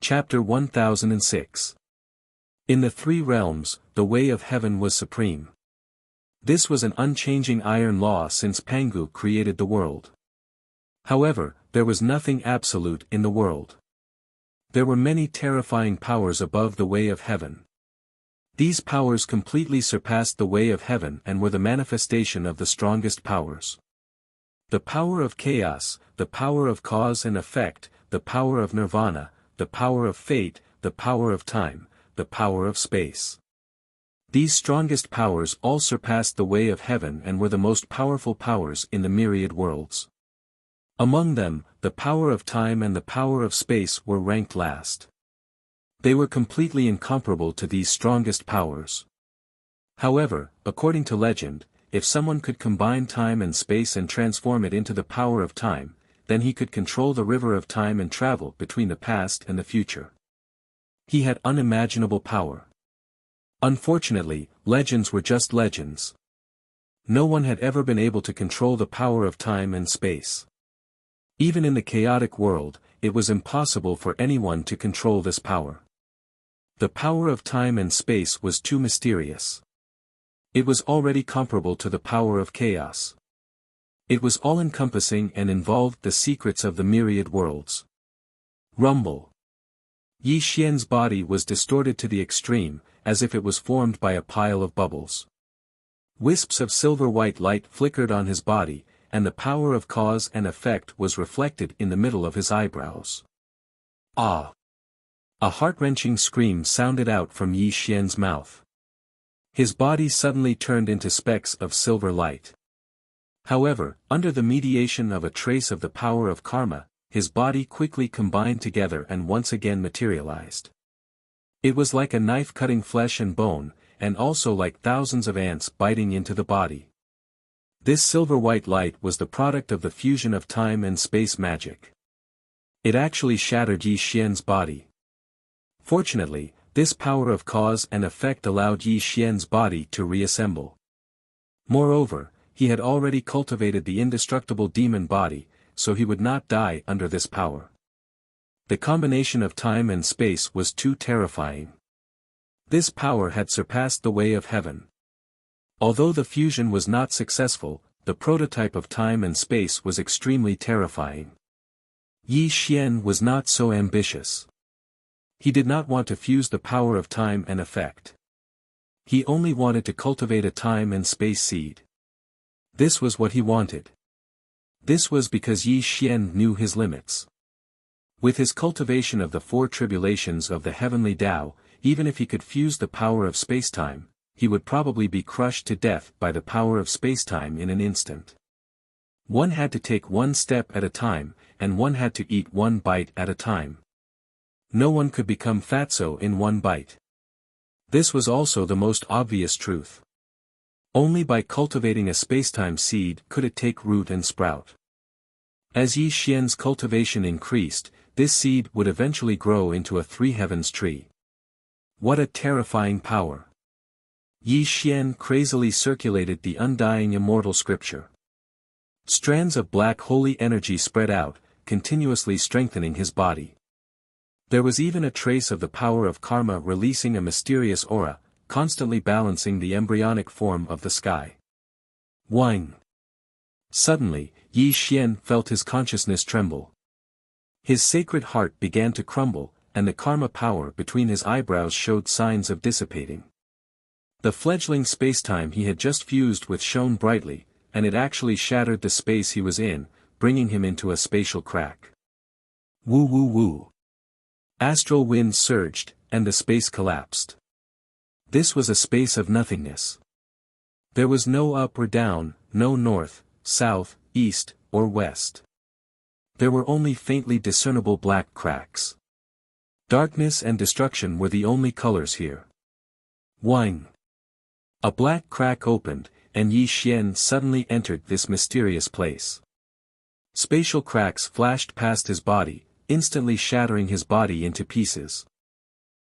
Chapter 1006. In the three realms, the way of heaven was supreme. This was an unchanging iron law since Pangu created the world. However, there was nothing absolute in the world. There were many terrifying powers above the way of heaven. These powers completely surpassed the way of heaven and were the manifestation of the strongest powers. The power of chaos, the power of cause and effect, the power of nirvana, the power of fate, the power of time, the power of space. These strongest powers all surpassed the way of heaven and were the most powerful powers in the myriad worlds. Among them, the power of time and the power of space were ranked last. They were completely incomparable to these strongest powers. However, according to legend, if someone could combine time and space and transform it into the power of time, then he could control the river of time and travel between the past and the future. He had unimaginable power. Unfortunately, legends were just legends. No one had ever been able to control the power of time and space. Even in the chaotic world, it was impossible for anyone to control this power. The power of time and space was too mysterious. It was already comparable to the power of chaos. It was all-encompassing and involved the secrets of the myriad worlds. Rumble. Yi Xian's body was distorted to the extreme, as if it was formed by a pile of bubbles. Wisps of silver-white light flickered on his body, and the power of cause and effect was reflected in the middle of his eyebrows. Ah! A heart-wrenching scream sounded out from Yi Xian's mouth. His body suddenly turned into specks of silver light. However, under the mediation of a trace of the power of karma, his body quickly combined together and once again materialized. It was like a knife cutting flesh and bone, and also like thousands of ants biting into the body. This silver-white light was the product of the fusion of time and space magic. It actually shattered Yi Xian's body. Fortunately, this power of cause and effect allowed Yi Xian's body to reassemble. Moreover, he had already cultivated the indestructible demon body, so he would not die under this power. The combination of time and space was too terrifying. This power had surpassed the way of heaven. Although the fusion was not successful, the prototype of time and space was extremely terrifying. Yi Xian was not so ambitious. He did not want to fuse the power of time and effect. He only wanted to cultivate a time and space seed. This was what he wanted. This was because Yi Xian knew his limits. With his cultivation of the four tribulations of the heavenly Tao, even if he could fuse the power of spacetime, he would probably be crushed to death by the power of spacetime in an instant. One had to take one step at a time, and one had to eat one bite at a time. No one could become fatso in one bite. This was also the most obvious truth. Only by cultivating a spacetime seed could it take root and sprout. As Yi Xian's cultivation increased, this seed would eventually grow into a three heavens tree. What a terrifying power! Yi Xian crazily circulated the undying immortal scripture. Strands of black holy energy spread out, continuously strengthening his body. There was even a trace of the power of karma releasing a mysterious aura, constantly balancing the embryonic form of the sky. Whine. Suddenly, Yi Xian felt his consciousness tremble. His sacred heart began to crumble, and the karma power between his eyebrows showed signs of dissipating. The fledgling spacetime he had just fused with shone brightly, and it actually shattered the space he was in, bringing him into a spatial crack. Woo woo woo. Astral winds surged, and the space collapsed. This was a space of nothingness. There was no up or down, no north, south, east, or west. There were only faintly discernible black cracks. Darkness and destruction were the only colors here. Whine. A black crack opened, and Yi Xian suddenly entered this mysterious place. Spatial cracks flashed past his body, instantly shattering his body into pieces.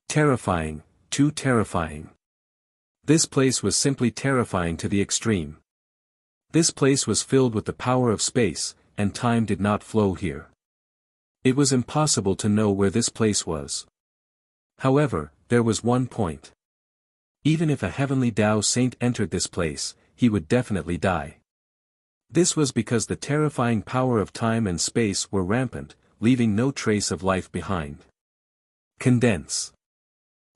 Terrifying, too terrifying. This place was simply terrifying to the extreme. This place was filled with the power of space, and time did not flow here. It was impossible to know where this place was. However, there was one point. Even if a heavenly Tao saint entered this place, he would definitely die. This was because the terrifying power of time and space were rampant, leaving no trace of life behind. Condense.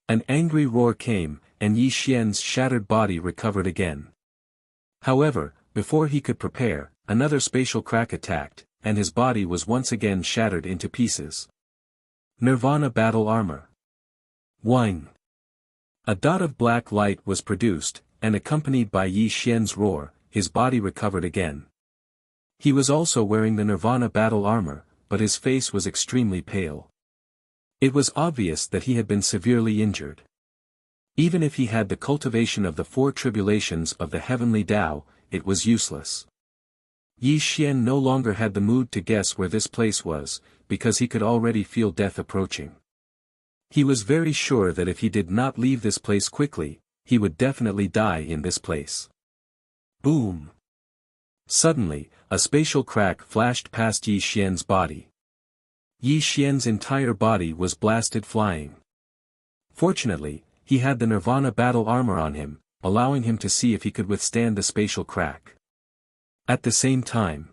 An angry roar came, and Yi Xian's shattered body recovered again. However, before he could prepare, another spatial crack attacked, and his body was once again shattered into pieces. Nirvana Battle Armor. Whine. A dot of black light was produced, and accompanied by Yi Xian's roar, his body recovered again. He was also wearing the Nirvana Battle Armor, but his face was extremely pale. It was obvious that he had been severely injured. Even if he had the cultivation of the four tribulations of the heavenly Tao, it was useless. Yi Xian no longer had the mood to guess where this place was, because he could already feel death approaching. He was very sure that if he did not leave this place quickly, he would definitely die in this place. Boom! Suddenly, a spatial crack flashed past Yi Xian's body. Yi Xian's entire body was blasted flying. Fortunately, he had the Nirvana Battle Armor on him, allowing him to see if he could withstand the spatial crack. At the same time,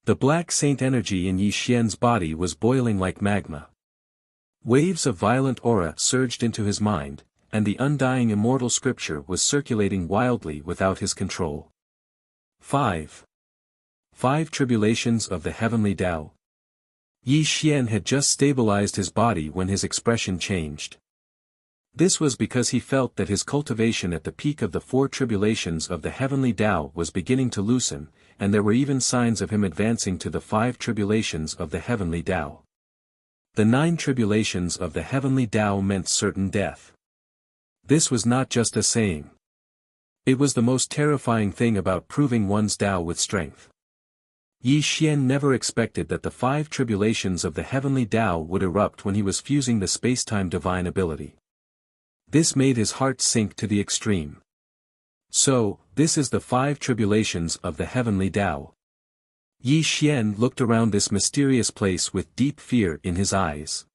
the Black Saint energy in Yi Xian's body was boiling like magma. Waves of violent aura surged into his mind, and the undying immortal scripture was circulating wildly without his control. 5 Tribulations of the Heavenly Tao. Yi Xian had just stabilized his body when his expression changed. This was because he felt that his cultivation at the peak of the four tribulations of the Heavenly Tao was beginning to loosen, and there were even signs of him advancing to the 5 tribulations of the Heavenly Tao. The 9 tribulations of the Heavenly Tao meant certain death. This was not just a saying. It was the most terrifying thing about proving one's Tao with strength. Yi Xian never expected that the 5 tribulations of the Heavenly Tao would erupt when he was fusing the space-time divine ability. This made his heart sink to the extreme. So, this is the 5 tribulations of the Heavenly Tao. Yi Xian looked around this mysterious place with deep fear in his eyes.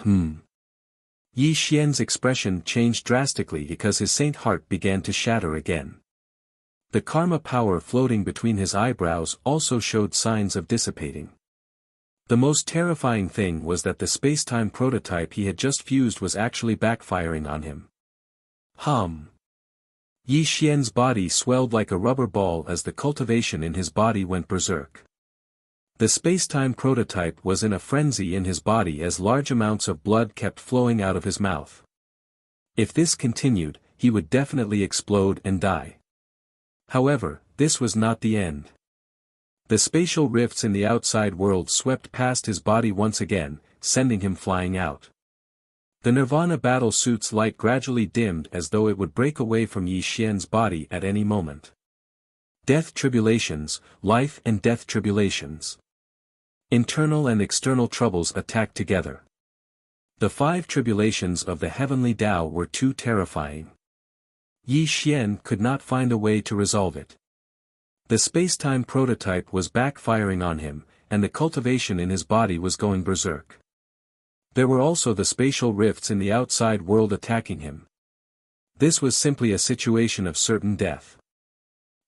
Yi Xian's expression changed drastically because his saint heart began to shatter again. The karma power floating between his eyebrows also showed signs of dissipating. The most terrifying thing was that the space-time prototype he had just fused was actually backfiring on him. Yi Xian's body swelled like a rubber ball as the cultivation in his body went berserk. The space-time prototype was in a frenzy in his body as large amounts of blood kept flowing out of his mouth. If this continued, he would definitely explode and die. However, this was not the end. The spatial rifts in the outside world swept past his body once again, sending him flying out. The Nirvana battle suit's light gradually dimmed as though it would break away from Yi Xian's body at any moment. Death tribulations, life and death tribulations. Internal and external troubles attacked together. The 5 tribulations of the Heavenly Tao were too terrifying. Yi Xian could not find a way to resolve it. The space-time prototype was backfiring on him, and the cultivation in his body was going berserk. There were also the spatial rifts in the outside world attacking him. This was simply a situation of certain death.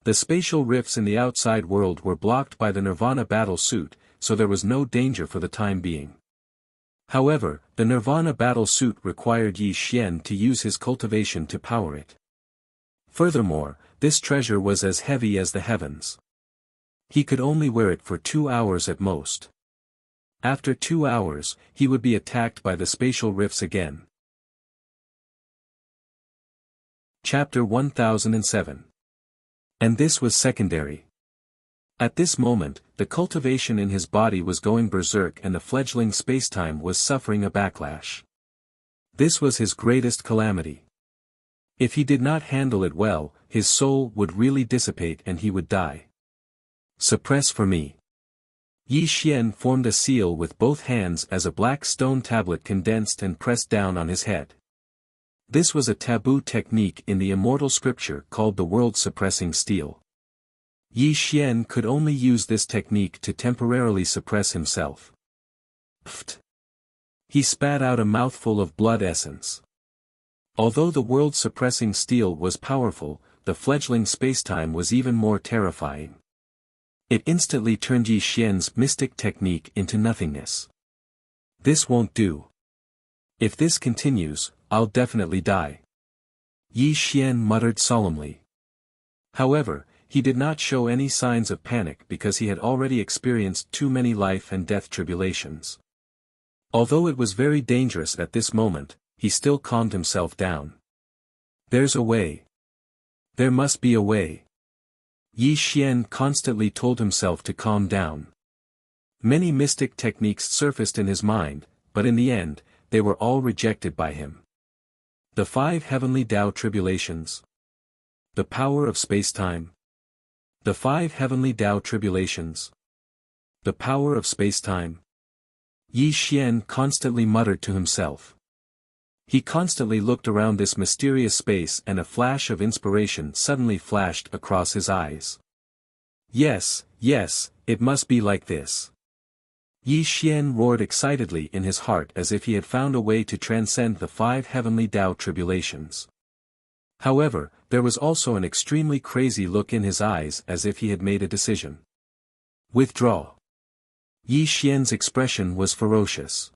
The spatial rifts in the outside world were blocked by the Nirvana battle suit, so there was no danger for the time being. However, the Nirvana battle suit required Yi Xian to use his cultivation to power it. Furthermore, this treasure was as heavy as the heavens. He could only wear it for 2 hours at most. After 2 hours, he would be attacked by the spatial rifts again. Chapter 1007. And this was secondary. At this moment, the cultivation in his body was going berserk and the fledgling spacetime was suffering a backlash. This was his greatest calamity. If he did not handle it well, his soul would really dissipate and he would die. Suppress for me. Yi Xian formed a seal with both hands as a black stone tablet condensed and pressed down on his head. This was a taboo technique in the immortal scripture called the world-suppressing steel. Yi Xian could only use this technique to temporarily suppress himself. Pft. He spat out a mouthful of blood essence. Although the world-suppressing steel was powerful, the fledgling spacetime was even more terrifying. It instantly turned Yi Xian's mystic technique into nothingness. This won't do. If this continues, I'll definitely die. Yi Xian muttered solemnly. However, he did not show any signs of panic because he had already experienced too many life and death tribulations. Although it was very dangerous at this moment, he still calmed himself down. There's a way. There must be a way. Yi Xian constantly told himself to calm down. Many mystic techniques surfaced in his mind, but in the end, they were all rejected by him. The 5 heavenly Tao tribulations. The power of spacetime. The 5 heavenly Tao tribulations. The power of spacetime. Yi Xian constantly muttered to himself. He constantly looked around this mysterious space and a flash of inspiration suddenly flashed across his eyes. Yes, yes, it must be like this. Yi Xian roared excitedly in his heart as if he had found a way to transcend the 5 heavenly Tao tribulations. However, there was also an extremely crazy look in his eyes as if he had made a decision. Withdraw. Yi Xian's expression was ferocious.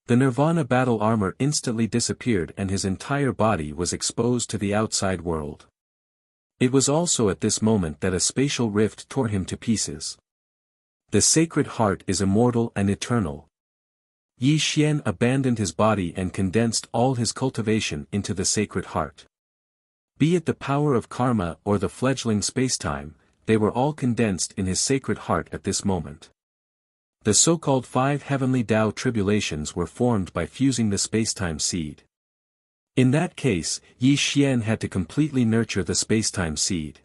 The Nirvana battle armor instantly disappeared and his entire body was exposed to the outside world. It was also at this moment that a spatial rift tore him to pieces. The Sacred Heart is immortal and eternal. Yi Xian abandoned his body and condensed all his cultivation into the Sacred Heart. Be it the power of karma or the fledgling spacetime, they were all condensed in his Sacred Heart at this moment. The so-called 5 heavenly Tao tribulations were formed by fusing the spacetime seed. In that case, Yi Xian had to completely nurture the spacetime seed.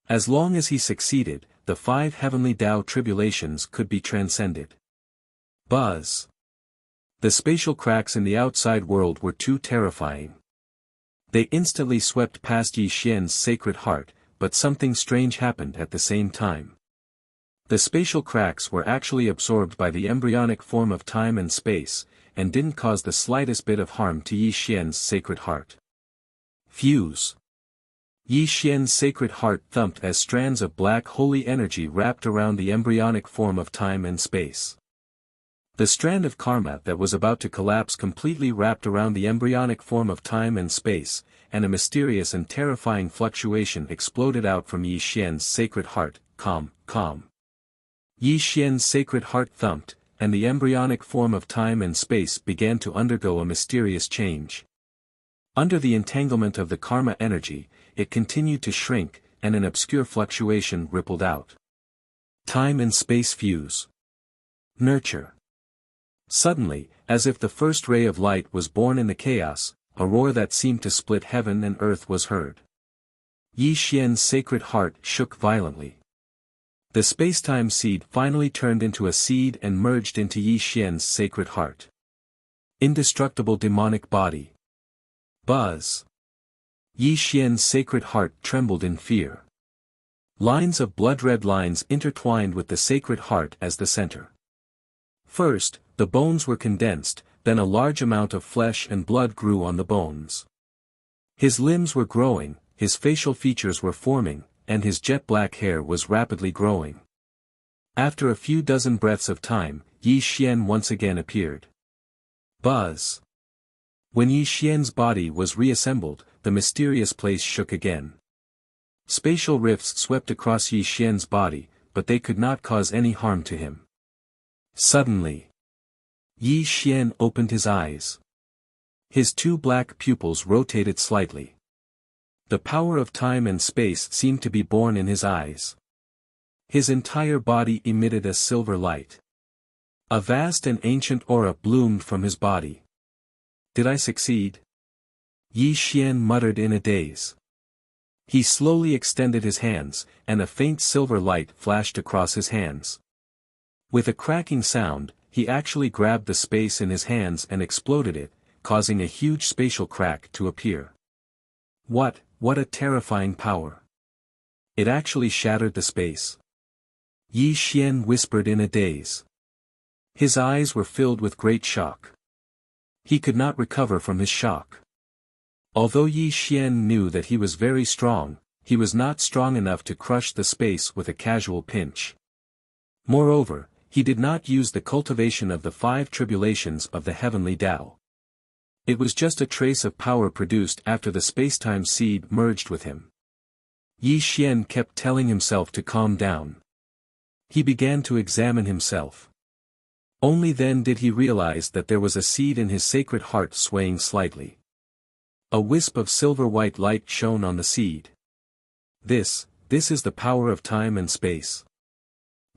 As long as he succeeded, the 5 heavenly Tao tribulations could be transcended. Buzz. The spatial cracks in the outside world were too terrifying. They instantly swept past Yi Xian's Sacred Heart, but something strange happened at the same time. The spatial cracks were actually absorbed by the embryonic form of time and space, and didn't cause the slightest bit of harm to Yi Xian's Sacred Heart. Fuse. Yi Xian's Sacred Heart thumped as strands of black holy energy wrapped around the embryonic form of time and space. The strand of karma that was about to collapse completely wrapped around the embryonic form of time and space, and a mysterious and terrifying fluctuation exploded out from Yi Xian's Sacred Heart, calm. Yi Xian's Sacred Heart thumped, and the embryonic form of time and space began to undergo a mysterious change. Under the entanglement of the karma energy, it continued to shrink, and an obscure fluctuation rippled out. Time and space fuse. Nurture. Suddenly, as if the first ray of light was born in the chaos, a roar that seemed to split heaven and earth was heard. Yi Xian's Sacred Heart shook violently. The spacetime seed finally turned into a seed and merged into Yi Xian's Sacred Heart. Indestructible demonic body. Buzz. Yi Xian's Sacred Heart trembled in fear. Lines of blood-red lines intertwined with the Sacred Heart as the center. First, the bones were condensed, then a large amount of flesh and blood grew on the bones. His limbs were growing, his facial features were forming, and his jet-black hair was rapidly growing. After a few dozen breaths of time, Yi Xian once again appeared. Buzz. When Yi Xian's body was reassembled, the mysterious place shook again. Spatial rifts swept across Yi Xian's body, but they could not cause any harm to him. Suddenly, Yi Xian opened his eyes. His 2 black pupils rotated slightly. The power of time and space seemed to be born in his eyes. His entire body emitted a silver light. A vast and ancient aura bloomed from his body. Did I succeed? Yi Xian muttered in a daze. He slowly extended his hands, and a faint silver light flashed across his hands. With a cracking sound, he actually grabbed the space in his hands and exploded it, causing a huge spatial crack to appear. What a terrifying power. It actually shattered the space. Yi Xian whispered in a daze. His eyes were filled with great shock. He could not recover from his shock. Although Yi Xian knew that he was very strong, he was not strong enough to crush the space with a casual pinch. Moreover, he did not use the cultivation of the 5 tribulations of the heavenly Tao. It was just a trace of power produced after the spacetime seed merged with him. Yi Xian kept telling himself to calm down. He began to examine himself. Only then did he realize that there was a seed in his sacred heart swaying slightly. A wisp of silver-white light shone on the seed. This is the power of time and space.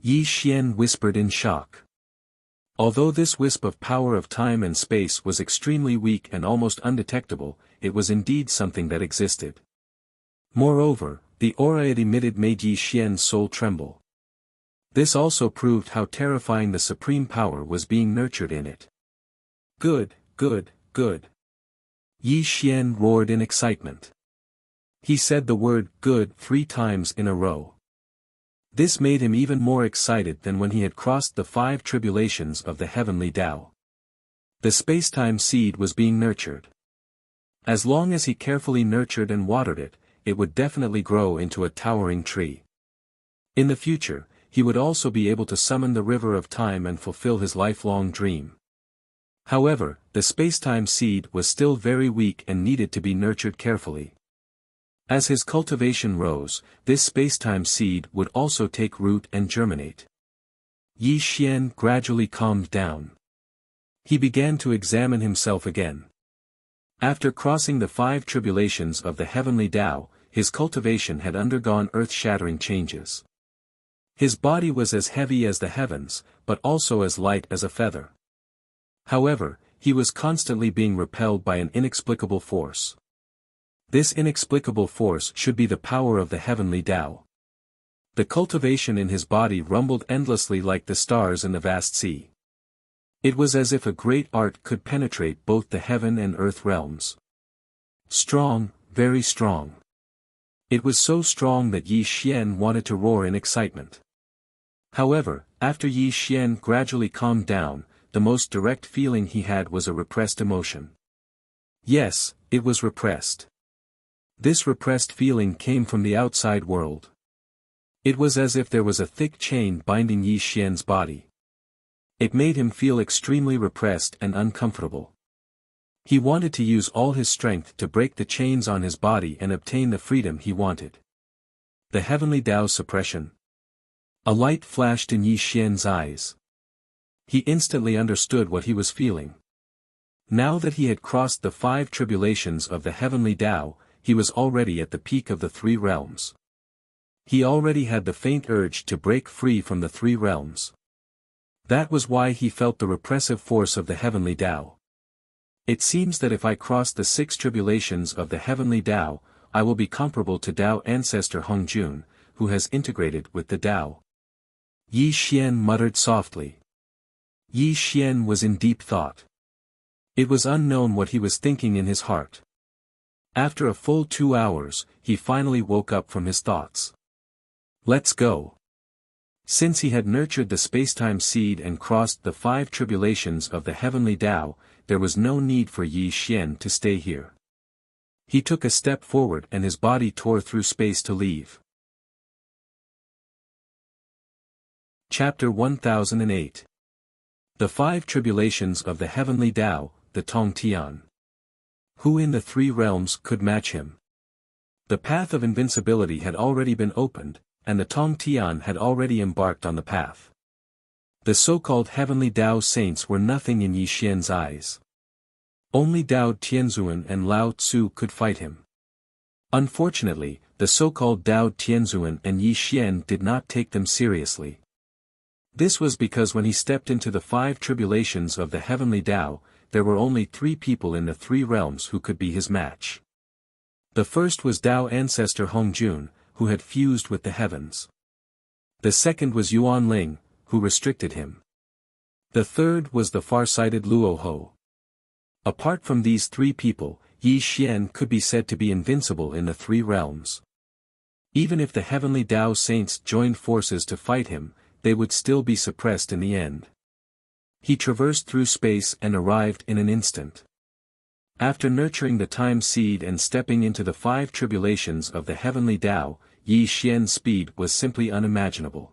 Yi Xian whispered in shock. Although this wisp of power of time and space was extremely weak and almost undetectable, it was indeed something that existed. Moreover, the aura it emitted made Yi Xian's soul tremble. This also proved how terrifying the supreme power was being nurtured in it. Good, good, good. Yi Xian roared in excitement. He said the word good 3 times in a row. This made him even more excited than when he had crossed the 5 tribulations of the heavenly Tao. The spacetime seed was being nurtured. As long as he carefully nurtured and watered it, it would definitely grow into a towering tree. In the future, he would also be able to summon the river of time and fulfill his lifelong dream. However, the spacetime seed was still very weak and needed to be nurtured carefully. As his cultivation rose, this spacetime seed would also take root and germinate. Yi Xian gradually calmed down. He began to examine himself again. After crossing the 5 tribulations of the heavenly Tao, his cultivation had undergone earth-shattering changes. His body was as heavy as the heavens, but also as light as a feather. However, he was constantly being repelled by an inexplicable force. This inexplicable force should be the power of the heavenly Tao. The cultivation in his body rumbled endlessly like the stars in the vast sea. It was as if a great art could penetrate both the heaven and earth realms. Strong, very strong. It was so strong that Yi Xian wanted to roar in excitement. However, after Yi Xian gradually calmed down, the most direct feeling he had was a repressed emotion. Yes, it was repressed. This repressed feeling came from the outside world. It was as if there was a thick chain binding Yi Xian's body. It made him feel extremely repressed and uncomfortable. He wanted to use all his strength to break the chains on his body and obtain the freedom he wanted. The heavenly Tao suppression. A light flashed in Yi Xian's eyes. He instantly understood what he was feeling. Now that he had crossed the 5 tribulations of the heavenly Tao, he was already at the peak of the 3 realms. He already had the faint urge to break free from the 3 realms. That was why he felt the repressive force of the heavenly Tao. It seems that if I cross the 6 tribulations of the heavenly Tao, I will be comparable to Tao ancestor Hongjun, who has integrated with the Tao. Yi Xian muttered softly. Yi Xian was in deep thought. It was unknown what he was thinking in his heart. After a full 2 hours, he finally woke up from his thoughts. Let's go. Since he had nurtured the spacetime seed and crossed the 5 tribulations of the heavenly Tao, there was no need for Yi Xian to stay here. He took a step forward and his body tore through space to leave. Chapter 1008. The 5 tribulations of the heavenly Tao, the Tong Tian. Who in the 3 realms could match him? The path of invincibility had already been opened, and the Tong Tian had already embarked on the path. The so-called heavenly Tao saints were nothing in Yi Xian's eyes. Only Tao Tianzuan and Lao Tzu could fight him. Unfortunately, the so-called Tao Tianzuan and Yi Xian did not take them seriously. This was because when he stepped into the 5 tribulations of the heavenly Tao, there were only 3 people in the 3 realms who could be his match. The first was Tao ancestor Hongjun, who had fused with the heavens. The second was Yuan Ling, who restricted him. The third was the far-sighted Luo Ho. Apart from these 3 people, Yi Xian could be said to be invincible in the 3 realms. Even if the heavenly Tao saints joined forces to fight him, they would still be suppressed in the end. He traversed through space and arrived in an instant. After nurturing the time seed and stepping into the 5 tribulations of the heavenly Tao, Yi Xian's speed was simply unimaginable.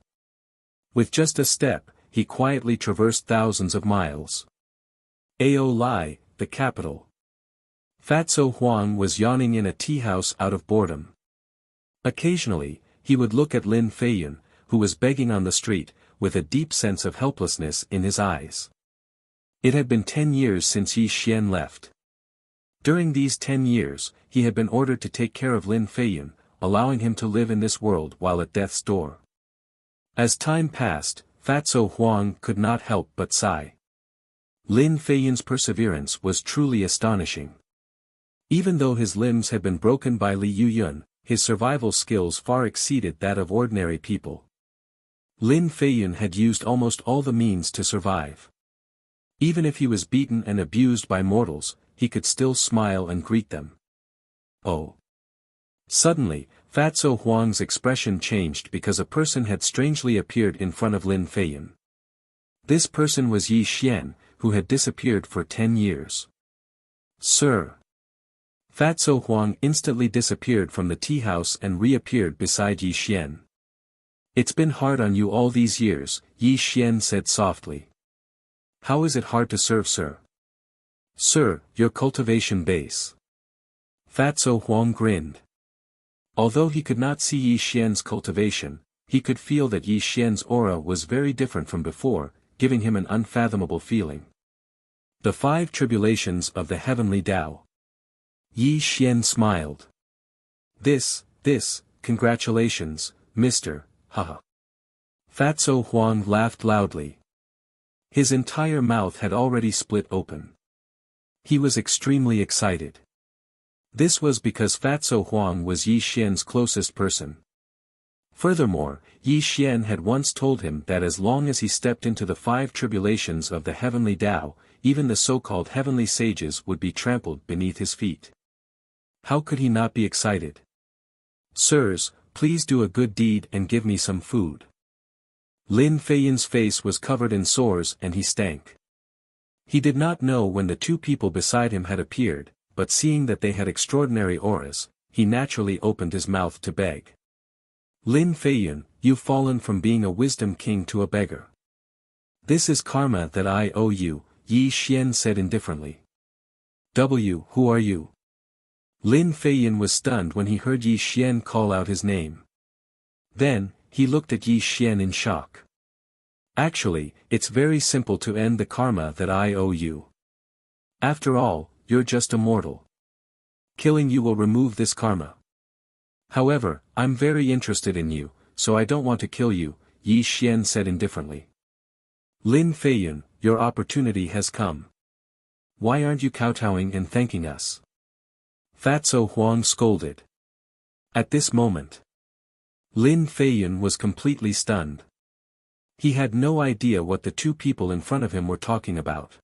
With just a step, he quietly traversed thousands of miles. Ao Lai, the capital. Fatso Huang was yawning in a tea house out of boredom. Occasionally, he would look at Lin Feiyun, who was begging on the street, with a deep sense of helplessness in his eyes. It had been 10 years since Yi Xian left. During these 10 years, he had been ordered to take care of Lin Feiyun, allowing him to live in this world while at death's door. As time passed, Fatso Huang could not help but sigh. Lin Feiyun's perseverance was truly astonishing. Even though his limbs had been broken by Li Yuyun, his survival skills far exceeded that of ordinary people. Lin Feiyun had used almost all the means to survive. Even if he was beaten and abused by mortals, he could still smile and greet them. Oh! Suddenly, Fatso Huang's expression changed because a person had strangely appeared in front of Lin Feiyun. This person was Yi Xian, who had disappeared for 10 years. Sir! Fatso Huang instantly disappeared from the tea house and reappeared beside Yi Xian. It's been hard on you all these years, Yi Xian said softly. How is it hard to serve, sir? Sir, your cultivation base. Fatso Huang grinned. Although he could not see Yi Xian's cultivation, he could feel that Yi Xian's aura was very different from before, giving him an unfathomable feeling. The 5 tribulations of the heavenly Tao. Yi Xian smiled. This, congratulations, mister, haha. Fatso Huang laughed loudly. His entire mouth had already split open. He was extremely excited. This was because Fatso Huang was Yi Xian's closest person. Furthermore, Yi Xian had once told him that as long as he stepped into the 5 tribulations of the heavenly Tao, even the so-called heavenly sages would be trampled beneath his feet. How could he not be excited? Sirs, please do a good deed and give me some food. Lin Feiyun's face was covered in sores and he stank. He did not know when the 2 people beside him had appeared, but seeing that they had extraordinary auras, he naturally opened his mouth to beg. Lin Feiyun, you've fallen from being a wisdom king to a beggar. This is karma that I owe you, Yi Xian said indifferently. Who are you? Lin Feiyun was stunned when he heard Yi Xian call out his name. Then, he looked at Yi Xian in shock. Actually, it's very simple to end the karma that I owe you. After all, you're just a mortal. Killing you will remove this karma. However, I'm very interested in you, so I don't want to kill you, Yi Xian said indifferently. Lin Feiyun, your opportunity has come. Why aren't you kowtowing and thanking us? Fatso Huang scolded. At this moment, Lin Feiyun was completely stunned. He had no idea what the 2 people in front of him were talking about.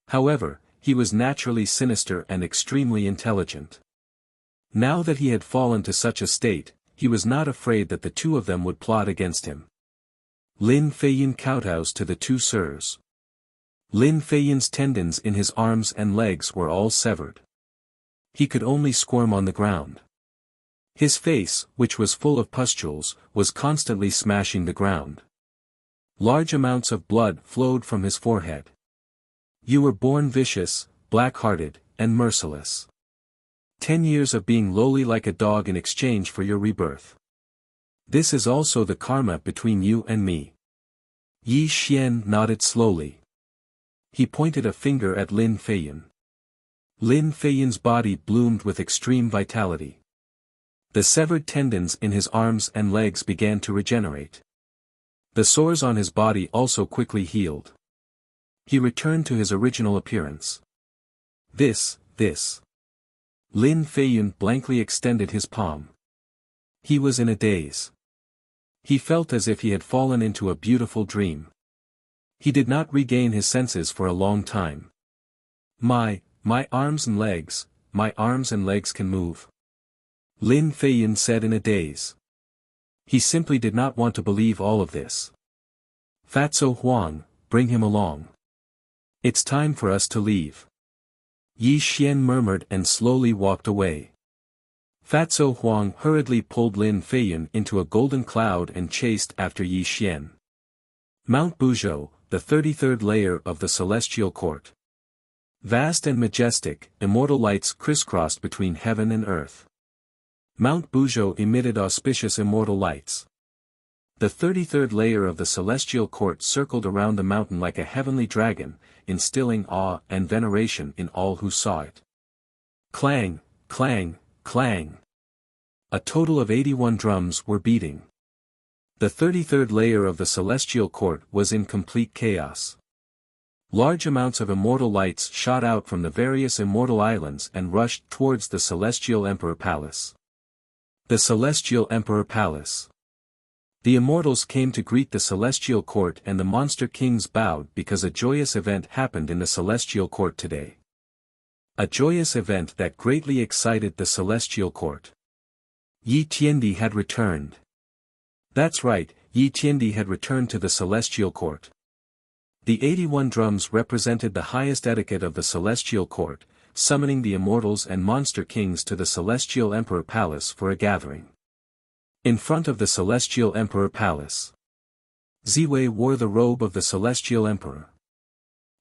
However, he was naturally sinister and extremely intelligent. Now that he had fallen to such a state, he was not afraid that the 2 of them would plot against him. Lin Feiyun kowtows to the 2 sirs. Lin Feiyun's tendons in his arms and legs were all severed. He could only squirm on the ground. His face, which was full of pustules, was constantly smashing the ground. Large amounts of blood flowed from his forehead. You were born vicious, black-hearted, and merciless. 10 years of being lowly like a dog in exchange for your rebirth. This is also the karma between you and me. Yi Xian nodded slowly. He pointed a finger at Lin Feiyun. Lin Feiyun's body bloomed with extreme vitality. The severed tendons in his arms and legs began to regenerate. The sores on his body also quickly healed. He returned to his original appearance. This. Lin Feiyun blankly extended his palm. He was in a daze. He felt as if he had fallen into a beautiful dream. He did not regain his senses for a long time. My arms and legs can move. Lin Feiyun said in a daze. He simply did not want to believe all of this. Fatso Huang, bring him along. It's time for us to leave. Yi Xian murmured and slowly walked away. Fatso Huang hurriedly pulled Lin Feiyun into a golden cloud and chased after Yi Xian. Mount Buzhou, the 33rd layer of the Celestial Court. Vast and majestic, immortal lights crisscrossed between heaven and earth. Mount Buzhou emitted auspicious immortal lights. The 33rd layer of the Celestial Court circled around the mountain like a heavenly dragon, instilling awe and veneration in all who saw it. Clang, clang, clang. A total of 81 drums were beating. The 33rd layer of the Celestial Court was in complete chaos. Large amounts of immortal lights shot out from the various immortal islands and rushed towards the Celestial Emperor Palace. The Celestial Emperor Palace. The immortals came to greet the Celestial Court and the monster kings bowed because a joyous event happened in the Celestial Court today. A joyous event that greatly excited the Celestial Court. Yi Tiandi had returned. That's right, Yi Tiandi had returned to the Celestial Court. The 81 drums represented the highest etiquette of the Celestial Court, summoning the immortals and monster kings to the Celestial Emperor Palace for a gathering. In front of the Celestial Emperor Palace, Ziwei wore the robe of the Celestial Emperor.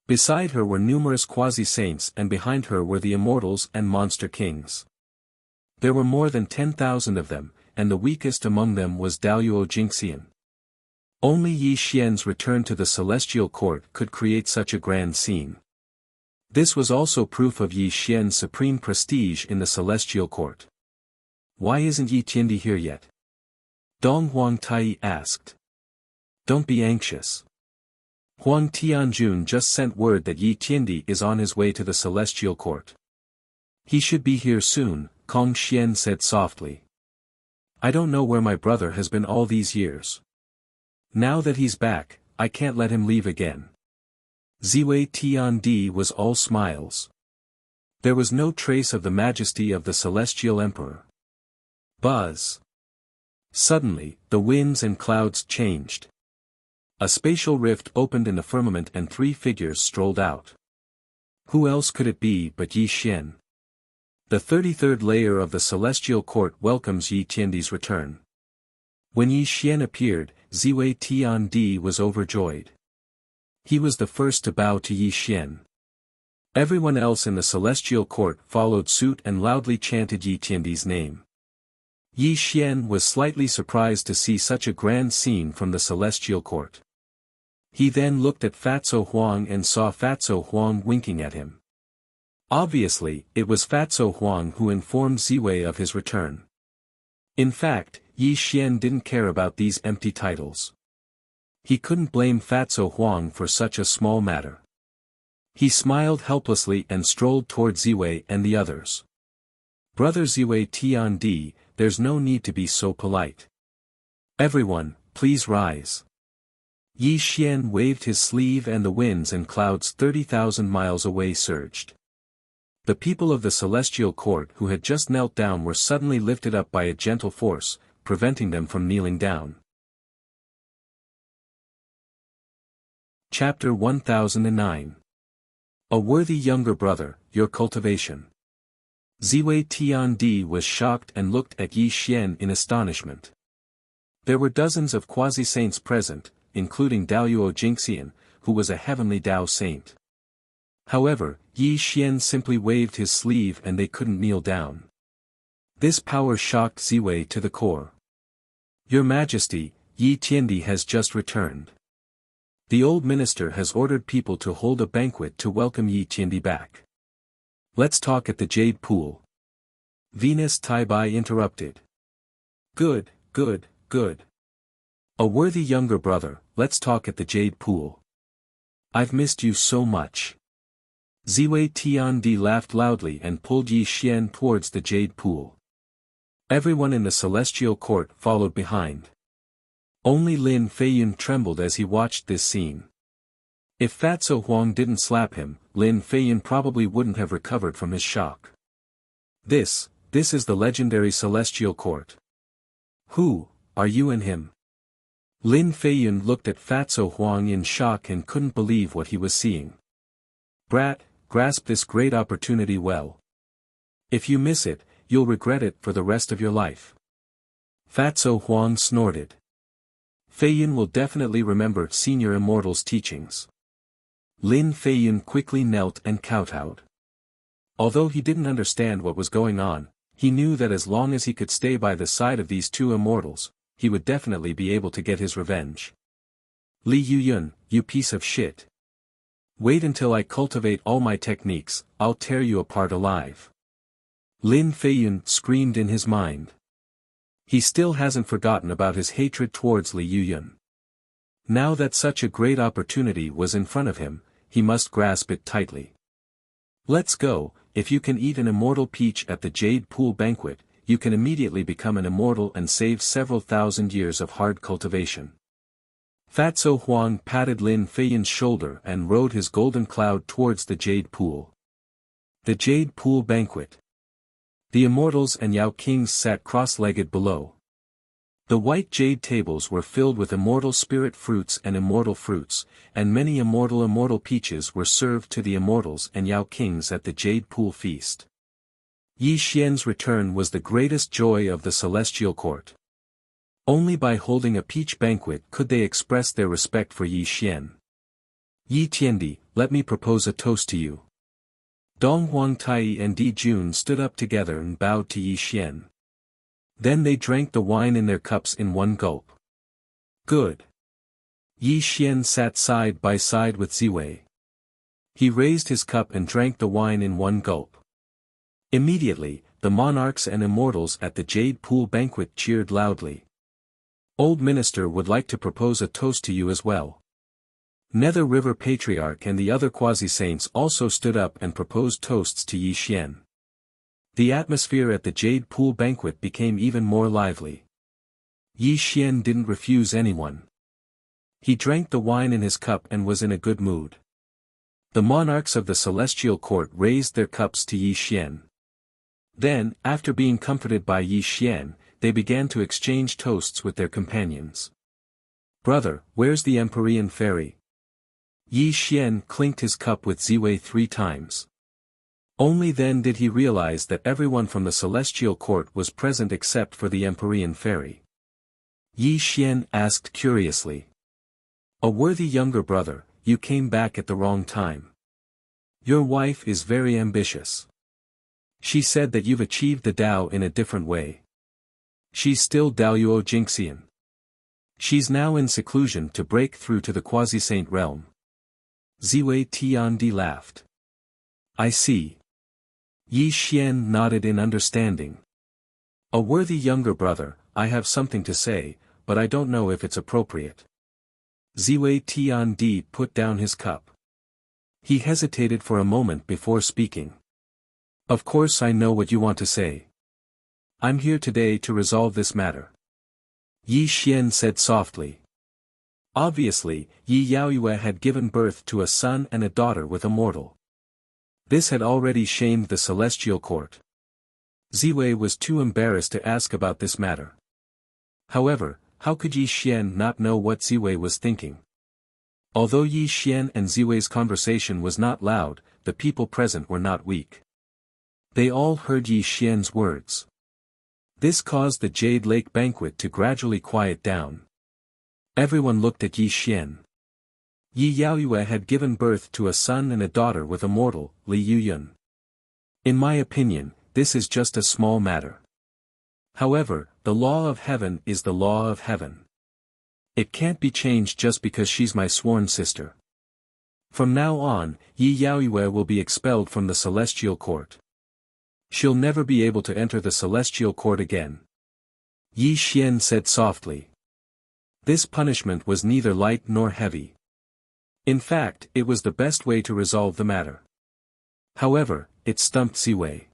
Beside her were numerous quasi-saints and behind her were the immortals and monster kings. There were more than 10,000 of them, and the weakest among them was Daluo Jingxian. Only Yi Xian's return to the Celestial Court could create such a grand scene. This was also proof of Yi Xian's supreme prestige in the Celestial Court. Why isn't Yi Tiandi here yet? Dong Huang Tai asked. Don't be anxious. Huang Tianjun just sent word that Yi Tiandi is on his way to the Celestial Court. He should be here soon, Kong Xian said softly. I don't know where my brother has been all these years. Now that he's back, I can't let him leave again. Ziwei Tiandi was all smiles. There was no trace of the majesty of the Celestial Emperor. Buzz. Suddenly, the winds and clouds changed. A spatial rift opened in the firmament and 3 figures strolled out. Who else could it be but Yi Xian? The 33rd layer of the Celestial Court welcomes Yi Tiandi's return. When Yi Xian appeared, Ziwei Tiandi was overjoyed. He was the first to bow to Yi Xian. Everyone else in the Celestial Court followed suit and loudly chanted Yi Tiandi's name. Yi Xian was slightly surprised to see such a grand scene from the Celestial Court. He then looked at Fatso Huang and saw Fatso Huang winking at him. Obviously, it was Fatso Huang who informed Ziwei of his return. In fact, Yi Xian didn't care about these empty titles. He couldn't blame Fatso Huang for such a small matter. He smiled helplessly and strolled toward Ziwei and the others. Brother Ziwei Tiandi, there's no need to be so polite. Everyone, please rise. Yi Xian waved his sleeve and the winds and clouds 30,000 miles away surged. The people of the Celestial Court who had just knelt down were suddenly lifted up by a gentle force, preventing them from kneeling down. Chapter 1009. A worthy younger brother, your cultivation. Ziwei Tiandi was shocked and looked at Yi Xian in astonishment. There were dozens of quasi-saints present, including Daluo Jingxian, who was a heavenly Dao saint. However, Yi Xian simply waved his sleeve and they couldn't kneel down. This power shocked Ziwei to the core. Your Majesty, Yi Tiandi has just returned. The old minister has ordered people to hold a banquet to welcome Yi Tiandi back. Let's talk at the Jade Pool. Venus Taibai interrupted. Good, good, good. A worthy younger brother, let's talk at the Jade Pool. I've missed you so much. Ziwei Tiandi laughed loudly and pulled Yi Xian towards the Jade Pool. Everyone in the Celestial Court followed behind. Only Lin Feiyun trembled as he watched this scene. If Fatso Huang didn't slap him, Lin Feiyun probably wouldn't have recovered from his shock. This is the legendary Celestial Court. Who, are you and him? Lin Feiyun looked at Fatso Huang in shock and couldn't believe what he was seeing. Brat, grasp this great opportunity well. If you miss it, you'll regret it for the rest of your life. Fatso Huang snorted. Feiyun will definitely remember Senior Immortal's teachings. Lin Feiyun quickly knelt and kowtowed. Although he didn't understand what was going on, he knew that as long as he could stay by the side of these two immortals, he would definitely be able to get his revenge. Li Yuyun, you piece of shit. Wait until I cultivate all my techniques, I'll tear you apart alive. Lin Feiyun screamed in his mind. He still hasn't forgotten about his hatred towards Li Yuyun. Now that such a great opportunity was in front of him, he must grasp it tightly. Let's go. If you can eat an immortal peach at the Jade Pool banquet, you can immediately become an immortal and save several thousand years of hard cultivation. Fatso Huang patted Lin Feiyun's shoulder and rode his golden cloud towards the Jade Pool. The Jade Pool banquet. The immortals and Yao Kings sat cross-legged below. The white jade tables were filled with immortal spirit fruits and immortal fruits, and many immortal peaches were served to the immortals and Yao Kings at the Jade Pool feast. Yi Xian's return was the greatest joy of the celestial court. Only by holding a peach banquet could they express their respect for Yi Xian. Yi Tiandi, let me propose a toast to you. Dong Huangtai and Di Jun stood up together and bowed to Yi Xian. Then they drank the wine in their cups in one gulp. Good. Yi Xian sat side by side with Ziwei. He raised his cup and drank the wine in one gulp. Immediately, the monarchs and immortals at the Jade Pool banquet cheered loudly. Old Minister would like to propose a toast to you as well. Nether River Patriarch and the other quasi-saints also stood up and proposed toasts to Yi Xian. The atmosphere at the Jade Pool banquet became even more lively. Yi Xian didn't refuse anyone. He drank the wine in his cup and was in a good mood. The monarchs of the celestial court raised their cups to Yi Xian. Then, after being comforted by Yi Xian, they began to exchange toasts with their companions. Brother, where's the Empyrean fairy? Yi Xian clinked his cup with Ziwei 3 times. Only then did he realize that everyone from the celestial court was present except for the Empyrean fairy. Yi Xian asked curiously. A worthy younger brother, you came back at the wrong time. Your wife is very ambitious. She said that you've achieved the Tao in a different way. She's still Daoyuo Jinxian. She's now in seclusion to break through to the quasi-saint realm. Ziwei Tiandi laughed. I see. Yi Xian nodded in understanding. A worthy younger brother, I have something to say, but I don't know if it's appropriate. Ziwei Tiandi put down his cup. He hesitated for a moment before speaking. Of course I know what you want to say. I'm here today to resolve this matter. Yi Xian said softly. Obviously, Yi Yaoyue had given birth to a son and a daughter with a mortal. This had already shamed the celestial court. Ziwei was too embarrassed to ask about this matter. However, how could Yi Xian not know what Ziwei was thinking? Although Yi Xian and Ziwei's conversation was not loud, the people present were not weak. They all heard Yi Xian's words. This caused the Jade Lake banquet to gradually quiet down. Everyone looked at Yi Xian. Yi Yaoyue had given birth to a son and a daughter with a mortal, Li Yuyun. In my opinion, this is just a small matter. However, the law of heaven is the law of heaven. It can't be changed just because she's my sworn sister. From now on, Yi Yaoyue will be expelled from the celestial court. She'll never be able to enter the celestial court again. Yi Xian said softly. This punishment was neither light nor heavy. In fact, it was the best way to resolve the matter. However, it stumped Ziwei.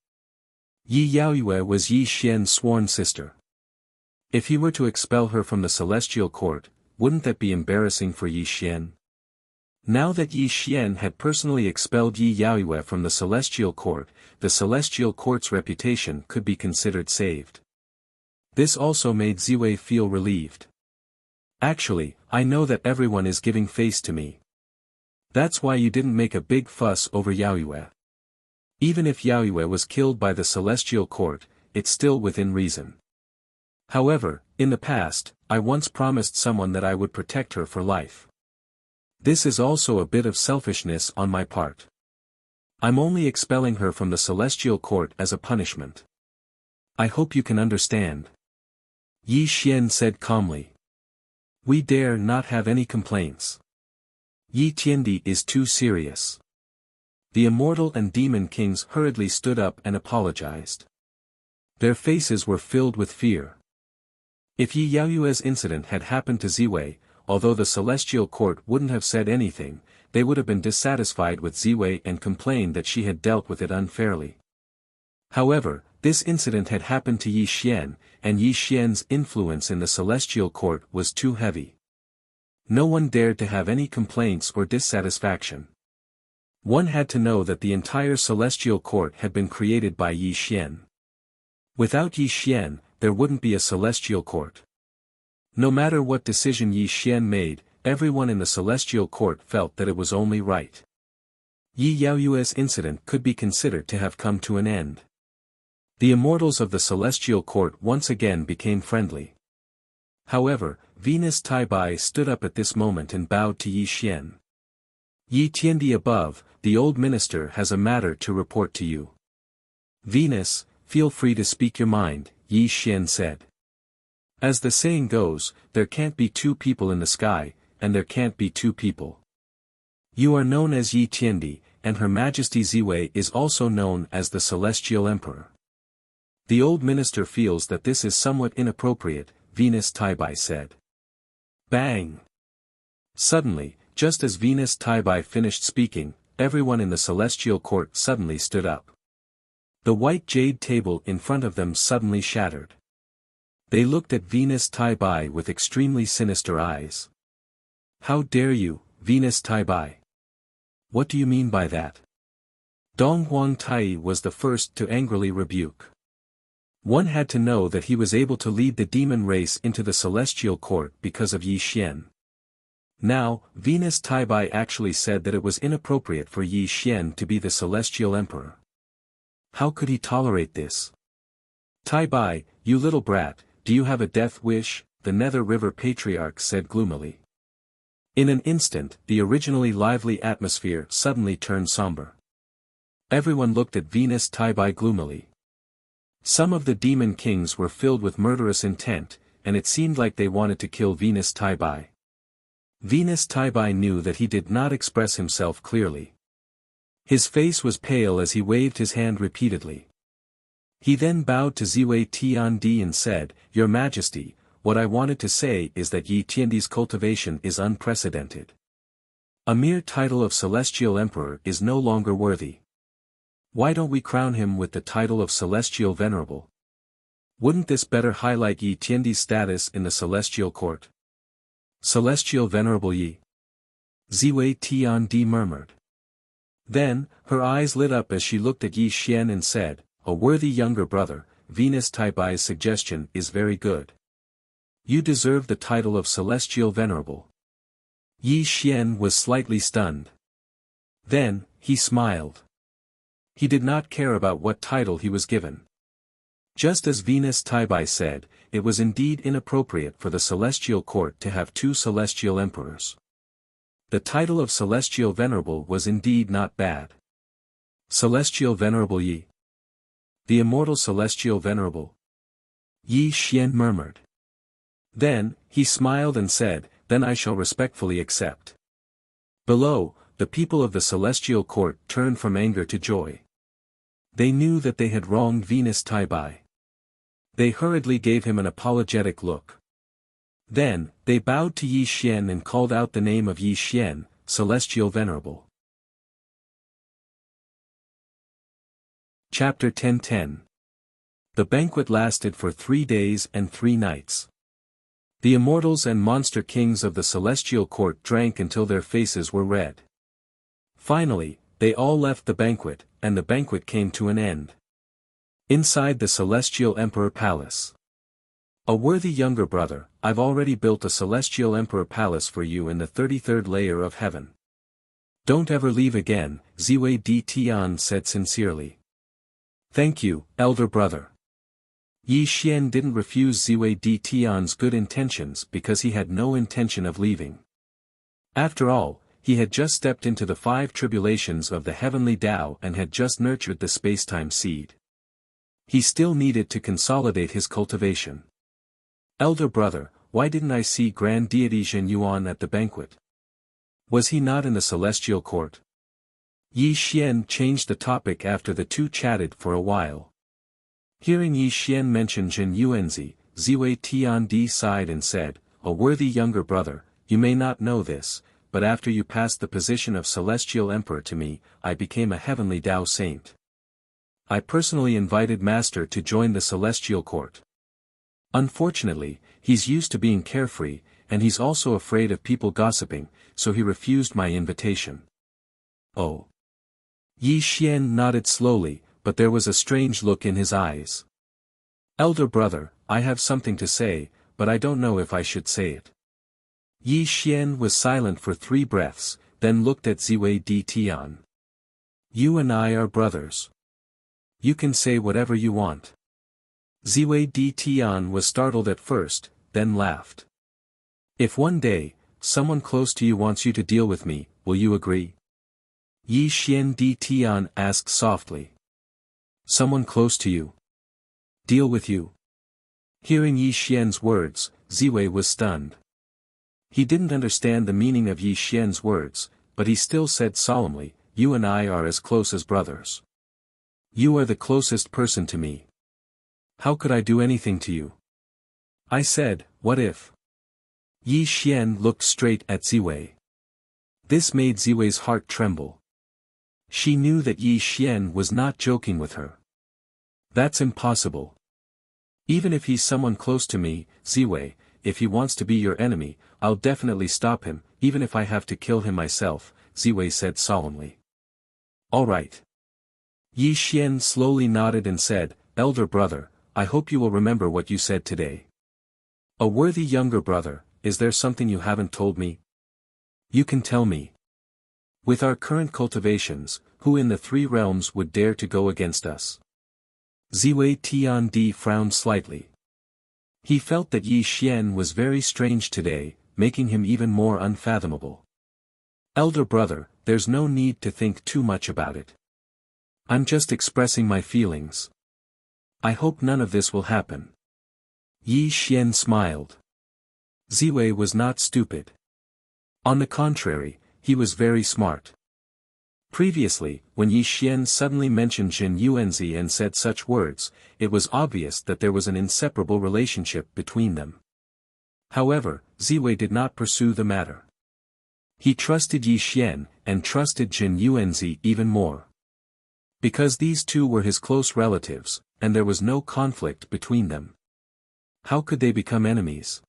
Yi Yaoyue was Yi Xian's sworn sister. If he were to expel her from the celestial court, wouldn't that be embarrassing for Yi Xian? Now that Yi Xian had personally expelled Yi Yaoyue from the celestial court, the celestial court's reputation could be considered saved. This also made Ziwei feel relieved. Actually, I know that everyone is giving face to me. That's why you didn't make a big fuss over Yaoyue. Even if Yaoyue was killed by the celestial court, it's still within reason. However, in the past, I once promised someone that I would protect her for life. This is also a bit of selfishness on my part. I'm only expelling her from the celestial court as a punishment. I hope you can understand. Yi Xian said calmly. We dare not have any complaints. Yi Tiandi is too serious. The immortal and demon kings hurriedly stood up and apologized. Their faces were filled with fear. If Yi Yaoyue's incident had happened to Ziwei, although the celestial court wouldn't have said anything, they would have been dissatisfied with Ziwei and complained that she had dealt with it unfairly. However, this incident had happened to Yi Xian, and Yi Xian's influence in the celestial court was too heavy. No one dared to have any complaints or dissatisfaction. One had to know that the entire celestial court had been created by Yi Xian. Without Yi Xian, there wouldn't be a celestial court. No matter what decision Yi Xian made, everyone in the celestial court felt that it was only right. Yi Yaoyue's incident could be considered to have come to an end. The immortals of the celestial court once again became friendly. However, Venus Taibai stood up at this moment and bowed to Yi Xian. Yi Tiandi above, the old minister has a matter to report to you. Venus, feel free to speak your mind, Yi Xian said. As the saying goes, there can't be two people in the sky, and there can't be two people. You are known as Yi Tiandi, and Her Majesty Ziwei is also known as the Celestial Emperor. The old minister feels that this is somewhat inappropriate, Venus Taibai said. Bang! Suddenly, just as Venus Taibai finished speaking, everyone in the celestial court suddenly stood up. The white jade table in front of them suddenly shattered. They looked at Venus Taibai with extremely sinister eyes. How dare you, Venus Taibai? What do you mean by that? Dong Huang Tai was the first to angrily rebuke. One had to know that he was able to lead the demon race into the celestial court because of Yi Xian. Now, Venus Taibai actually said that it was inappropriate for Yi Xian to be the celestial emperor. How could he tolerate this? Taibai, you little brat, do you have a death wish? The Nether River Patriarch said gloomily. In an instant, the originally lively atmosphere suddenly turned somber. Everyone looked at Venus Taibai gloomily. Some of the demon kings were filled with murderous intent, and it seemed like they wanted to kill Venus Taibai. Venus Taibai knew that he did not express himself clearly. His face was pale as he waved his hand repeatedly. He then bowed to Ziwei Tiandi and said, Your Majesty, what I wanted to say is that Yi Tiandi's cultivation is unprecedented. A mere title of Celestial Emperor is no longer worthy. Why don't we crown him with the title of Celestial Venerable? Wouldn't this better highlight Yi Tiandi's status in the Celestial Court? Celestial Venerable Yi. Ziwei Tiandi murmured. Then, her eyes lit up as she looked at Yi Xian and said, A worthy younger brother, Venus Taibai's suggestion is very good. You deserve the title of Celestial Venerable. Yi Xian was slightly stunned. Then, he smiled. He did not care about what title he was given. Just as Venus Taibai said, it was indeed inappropriate for the Celestial Court to have two Celestial Emperors. The title of Celestial Venerable was indeed not bad. Celestial Venerable Yi. The Immortal Celestial Venerable. Yi Xian murmured. Then, he smiled and said, Then I shall respectfully accept. Below, the people of the Celestial Court turned from anger to joy. They knew that they had wronged Venus Taibai. They hurriedly gave him an apologetic look. Then, they bowed to Yi Xian and called out the name of Yi Xian, Celestial Venerable. Chapter 10:10. The banquet lasted for 3 days and 3 nights. The immortals and monster kings of the Celestial Court drank until their faces were red. Finally, they all left the banquet, and the banquet came to an end. Inside the Celestial Emperor Palace. A worthy younger brother, I've already built a Celestial Emperor Palace for you in the 33rd layer of heaven. Don't ever leave again, Ziwei Di Tian said sincerely. Thank you, elder brother. Yi Xian didn't refuse Ziwei Di Tian's good intentions because he had no intention of leaving. After all, he had just stepped into the 5 tribulations of the heavenly Tao and had just nurtured the spacetime seed. He still needed to consolidate his cultivation. Elder brother, why didn't I see Grand Deity Zhen Yuan at the banquet? Was he not in the celestial court? Yi Xian changed the topic after the two chatted for a while. Hearing Yi Xian mention Zhen Yuanzi, Ziwei Tiandi sighed and said, "A worthy younger brother, you may not know this, but after you passed the position of Celestial Emperor to me, I became a heavenly Tao saint. I personally invited Master to join the Celestial Court. Unfortunately, he's used to being carefree, and he's also afraid of people gossiping, so he refused my invitation." Oh. Yi Xian nodded slowly, but there was a strange look in his eyes. "Elder brother, I have something to say, but I don't know if I should say it." Yi Xian was silent for 3 breaths, then looked at Ziwei Di Tian. "You and I are brothers. You can say whatever you want." Ziwei Di Tian was startled at first, then laughed. "If one day, someone close to you wants you to deal with me, will you agree?" Yi Xian Di Tian asked softly. "Someone close to you? Deal with you?" Hearing Yi Xian's words, Ziwei was stunned. He didn't understand the meaning of Yi Xian's words, but he still said solemnly, "You and I are as close as brothers. You are the closest person to me. How could I do anything to you?" I said, "What if?" Yi Xian looked straight at Ziwei. This made Ziwei's heart tremble. She knew that Yi Xian was not joking with her. "That's impossible. Even if he's someone close to me, Ziwei, if he wants to be your enemy, I'll definitely stop him, even if I have to kill him myself," Ziwei said solemnly. "All right." Yi Xian slowly nodded and said, "Elder brother, I hope you will remember what you said today. A worthy younger brother, is there something you haven't told me? You can tell me. With our current cultivations, who in the 3 realms would dare to go against us?" Ziwei Tiandi frowned slightly. He felt that Yi Xian was very strange today, making him even more unfathomable. "Elder brother, there's no need to think too much about it. I'm just expressing my feelings. I hope none of this will happen." Yi Xian smiled. Ziwei was not stupid. On the contrary, he was very smart. Previously, when Yi Xian suddenly mentioned Zhen Yuanzi and said such words, it was obvious that there was an inseparable relationship between them. However, Ziwei did not pursue the matter. He trusted Yi Xian, and trusted Zhen Yuanzi even more. Because these two were his close relatives, and there was no conflict between them. How could they become enemies?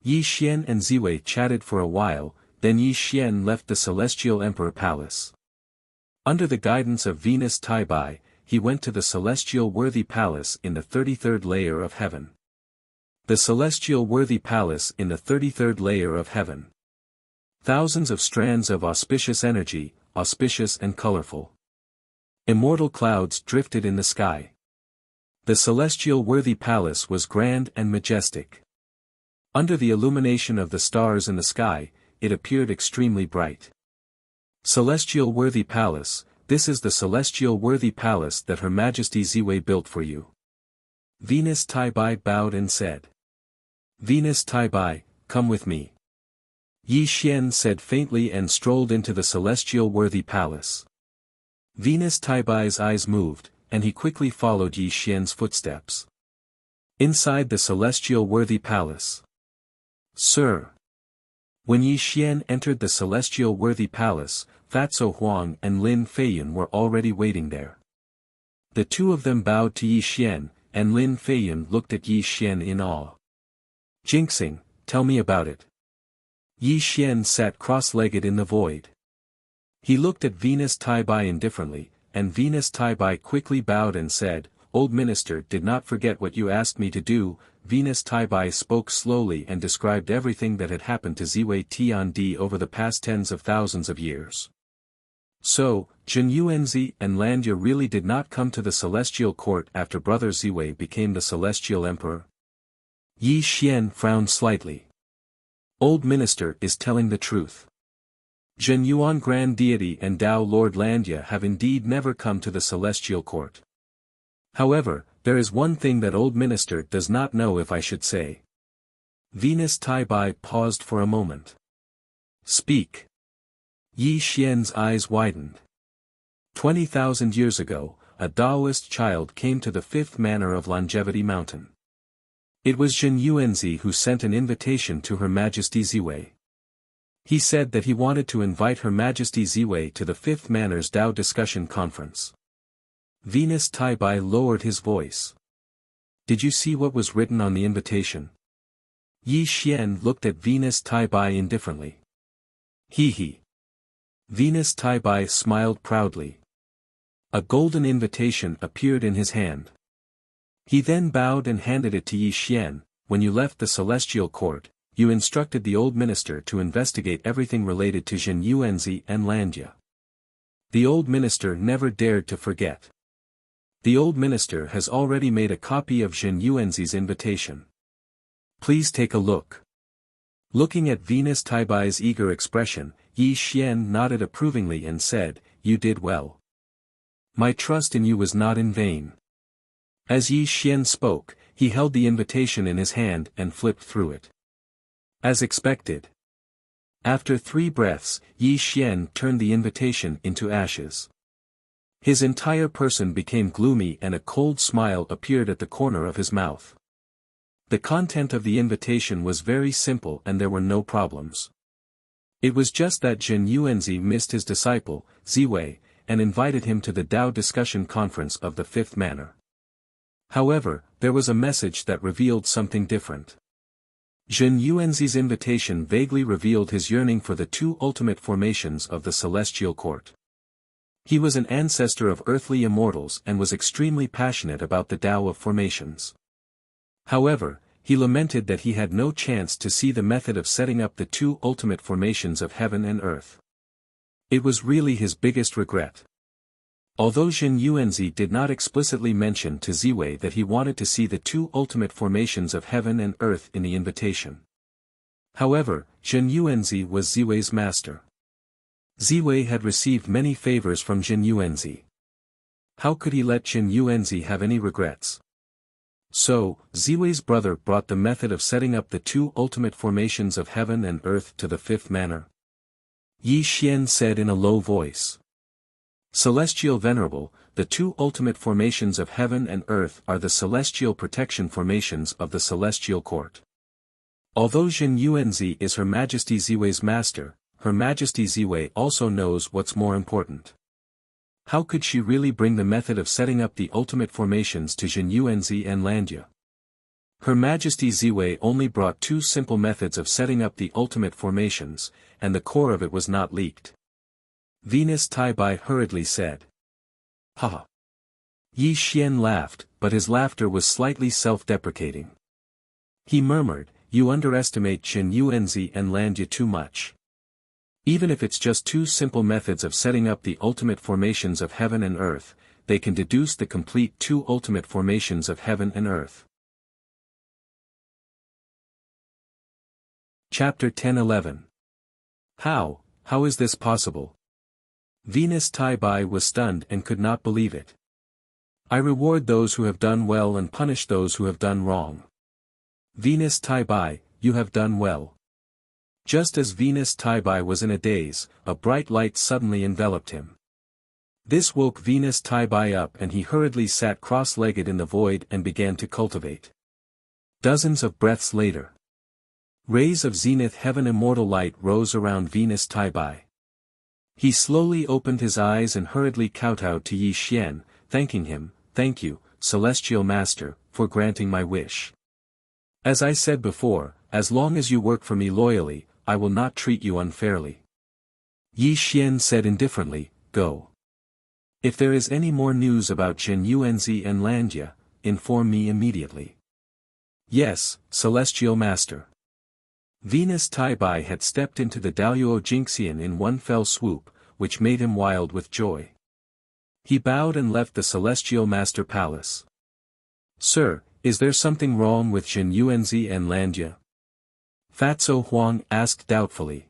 Yi Xian and Ziwei chatted for a while, then Yi Xian left the Celestial Emperor Palace. Under the guidance of Venus Taibai, he went to the Celestial Worthy Palace in the 33rd layer of heaven. The Celestial Worthy Palace in the 33rd layer of heaven. Thousands of strands of auspicious energy, auspicious and colorful. Immortal clouds drifted in the sky. The Celestial Worthy Palace was grand and majestic. Under the illumination of the stars in the sky, it appeared extremely bright. Celestial Worthy Palace, this is the Celestial Worthy Palace that Her Majesty Ziwei built for you. Venus Taibai bowed and said. Venus Taibai, come with me. Yi Xian said faintly and strolled into the Celestial Worthy Palace. Venus Taibai's eyes moved, and he quickly followed Yi Xian's footsteps. Inside the Celestial Worthy Palace. Sir. When Yi Xian entered the Celestial Worthy Palace, Fatso Huang and Lin Feiyun were already waiting there. The two of them bowed to Yi Xian, and Lin Feiyun looked at Yi Xian in awe. Jinxing, tell me about it. Yi Xian sat cross-legged in the void. He looked at Venus Taibai indifferently, and Venus Taibai quickly bowed and said, Old Minister did not forget what you asked me to do. Venus Taibai spoke slowly and described everything that had happened to Ziwei Tiandi over the past tens of thousands of years. So, Jin Yuanzi and Landia really did not come to the celestial court after Brother Ziwei became the celestial emperor? Yi Xian frowned slightly. Old Minister is telling the truth. Jin Yuan Grand Deity and Tao Lord Landia have indeed never come to the celestial court. However, there is one thing that Old Minister does not know, if I should say. Venus Tai Bai paused for a moment. Speak. Yi Xian's eyes widened. 20,000 years ago, a Taoist child came to the fifth manor of Longevity Mountain. It was Jin Yuanzi who sent an invitation to Her Majesty Ziwei. He said that he wanted to invite Her Majesty Ziwei to the fifth manor's Tao discussion conference. Venus Tai Bai lowered his voice. Did you see what was written on the invitation? Yi Xian looked at Venus Tai Bai indifferently. He. Venus Tai Bai smiled proudly. A golden invitation appeared in his hand. He then bowed and handed it to Yi Xian. When you left the celestial court, you instructed the old minister to investigate everything related to Jin Yuanzi and Landia. The old minister never dared to forget. The old minister has already made a copy of Jin Yuanzi's invitation. Please take a look. Looking at Venus Tai Bai's eager expression, Yi Xian nodded approvingly and said, "You did well. My trust in you was not in vain." As Yi Xian spoke, he held the invitation in his hand and flipped through it. As expected. After 3 breaths, Yi Xian turned the invitation into ashes. His entire person became gloomy and a cold smile appeared at the corner of his mouth. The content of the invitation was very simple and there were no problems. It was just that Jin Yuanzi missed his disciple, Ziwei, and invited him to the Tao discussion conference of the fifth manor. However, there was a message that revealed something different. Jin Yuanzi's invitation vaguely revealed his yearning for the 2 ultimate formations of the celestial court. He was an ancestor of earthly immortals and was extremely passionate about the Tao of formations. However, he lamented that he had no chance to see the method of setting up the 2 ultimate formations of heaven and earth. It was really his biggest regret. Although Jin Yuanzi did not explicitly mention to Ziwei that he wanted to see the 2 ultimate formations of heaven and earth in the invitation. However, Jin Yuanzi was Ziwei's master. Ziwei had received many favors from Jin Yuanzi. How could he let Jin Yuanzi have any regrets? So, Ziwei's brother brought the method of setting up the 2 ultimate formations of heaven and earth to the fifth manor. Yi Xian said in a low voice. Celestial Venerable, the 2 ultimate formations of heaven and earth are the celestial protection formations of the celestial court. Although Jin Yuanzi is Her Majesty Ziwei's master, Her Majesty Ziwei also knows what's more important. How could she really bring the method of setting up the ultimate formations to Jin Yuanzi and Landia? Her Majesty Ziwei only brought 2 simple methods of setting up the ultimate formations, and the core of it was not leaked. Venus Tai Bai hurriedly said. Ha! Yi Xian laughed, but his laughter was slightly self-deprecating. He murmured, "You underestimate Jin Yuanzi and Landia too much. Even if it's just 2 simple methods of setting up the ultimate formations of heaven and earth, they can deduce the complete 2 ultimate formations of heaven and earth." Chapter 10-11. How is this possible? Venus Tai Bai was stunned and could not believe it. I reward those who have done well and punish those who have done wrong. Venus Tai Bai, you have done well. Just as Venus Tai Bai was in a daze, a bright light suddenly enveloped him. This woke Venus Tai Bai up and he hurriedly sat cross-legged in the void and began to cultivate. Dozens of breaths later. Rays of zenith heaven immortal light rose around Venus Tai Bai. He slowly opened his eyes and hurriedly kowtowed to Yi Xian, thanking him, "Thank you, Celestial Master, for granting my wish. As I said before, as long as you work for me loyally, I will not treat you unfairly." Yi Xian said indifferently, "Go. If there is any more news about Jin Yuanzi and Landia, inform me immediately." "Yes, Celestial Master." Venus Tai Bai had stepped into the Daoyuo Jingxian in one fell swoop, which made him wild with joy. He bowed and left the Celestial Master Palace. "Sir, is there something wrong with Jin Yuanzi and Landia?" Fatso Huang asked doubtfully.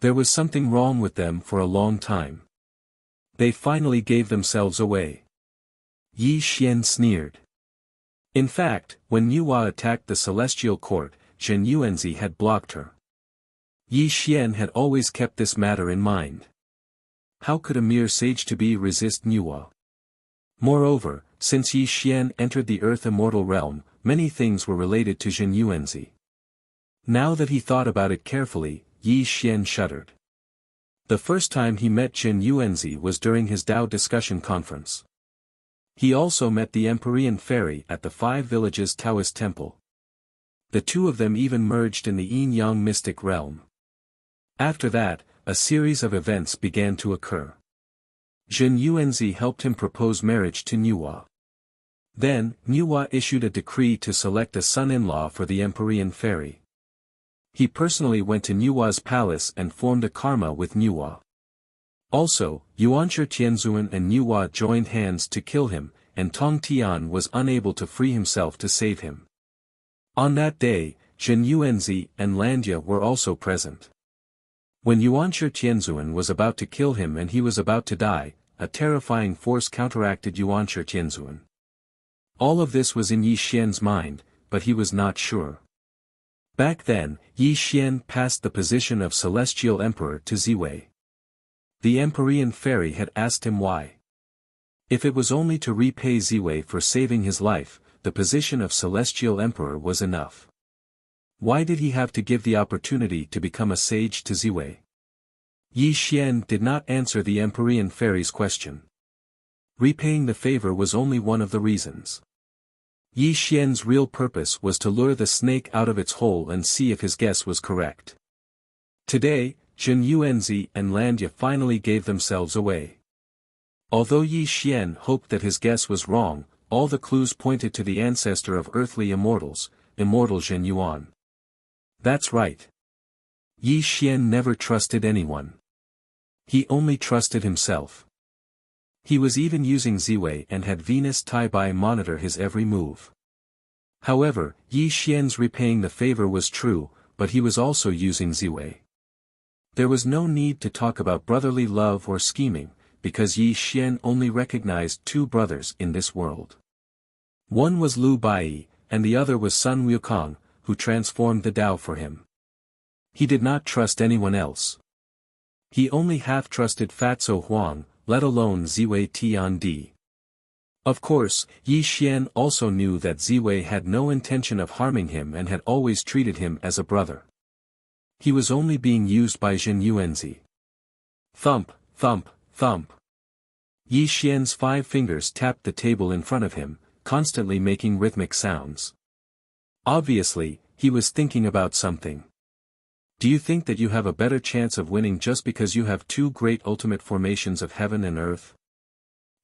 There was something wrong with them for a long time. They finally gave themselves away. Yi Xian sneered. In fact, when Nuwa attacked the Celestial Court, Jin Yuanzi had blocked her. Yi Xian had always kept this matter in mind. How could a mere sage-to-be resist Nuwa? Moreover, since Yi Xian entered the Earth Immortal realm, many things were related to Jin Yuanzi. Now that he thought about it carefully, Yi Xian shuddered. The first time he met Jin Yuanzi was during his Tao discussion conference. He also met the Empyrean Fairy at the Five Villages Taoist Temple. The two of them even merged in the Yin-Yang mystic realm. After that, a series of events began to occur. Jin Yuanzi helped him propose marriage to Nuwa. Then, Nuwa issued a decree to select a son-in-law for the Empyrean Fairy. He personally went to Nuwa's palace and formed a karma with Nuwa. Also, Yuanshi Tianzuan and Nuwa joined hands to kill him, and Tong Tian was unable to free himself to save him. On that day, Jin Yuanzi and Landia were also present. When Yuanshi Tianzuan was about to kill him and he was about to die, a terrifying force counteracted Yuanshi Tianzuan. All of this was in Yi Xian's mind, but he was not sure. Back then, Yi Xian passed the position of Celestial Emperor to Ziwei. The Empyrean Fairy had asked him why. If it was only to repay Ziwei for saving his life, the position of Celestial Emperor was enough. Why did he have to give the opportunity to become a sage to Ziwei? Yi Xian did not answer the Empyrean Fairy's question. Repaying the favor was only one of the reasons. Yi Xian's real purpose was to lure the snake out of its hole and see if his guess was correct. Today, Jin Yuanzi and Landia finally gave themselves away. Although Yi Xian hoped that his guess was wrong, all the clues pointed to the ancestor of earthly immortals, Immortal Jin Yuan. That's right. Yi Xian never trusted anyone. He only trusted himself. He was even using Ziwei and had Venus Tai Bai monitor his every move. However, Yi Xian's repaying the favor was true, but he was also using Ziwei. There was no need to talk about brotherly love or scheming, because Yi Xian only recognized two brothers in this world. One was Lu Bai, and the other was Sun Wukong, who transformed the Tao for him. He did not trust anyone else. He only half-trusted Fatso Huang, let alone Ziwei Tiandi. Of course, Yi Xian also knew that Ziwei had no intention of harming him and had always treated him as a brother. He was only being used by Jin Yuanzi. Thump, thump, thump. Yi Xian's 5 fingers tapped the table in front of him, constantly making rhythmic sounds. Obviously, he was thinking about something. Do you think that you have a better chance of winning just because you have 2 great ultimate formations of heaven and earth?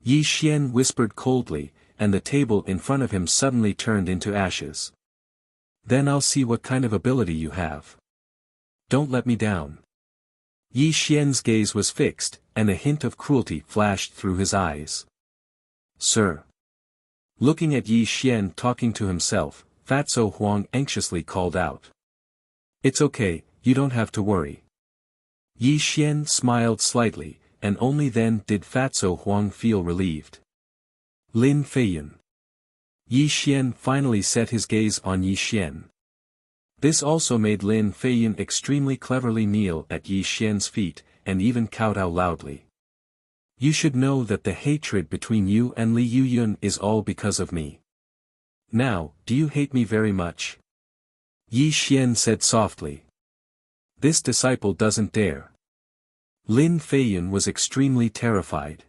Yi Xian whispered coldly, and the table in front of him suddenly turned into ashes. Then I'll see what kind of ability you have. Don't let me down. Yi Xian's gaze was fixed, and a hint of cruelty flashed through his eyes. Sir. Looking at Yi Xian talking to himself, Fatso Huang anxiously called out. It's okay, you don't have to worry. Yi Xian smiled slightly, and only then did Fatso Huang feel relieved. Lin Feiyun. Yi Xian finally set his gaze on Yi Xian. This also made Lin Feiyun extremely cleverly kneel at Yi Xian's feet, and even kowtow loudly. You should know that the hatred between you and Li Yuyun is all because of me. Now, do you hate me very much? Yi Xian said softly. This disciple doesn't dare. Lin Feiyun was extremely terrified.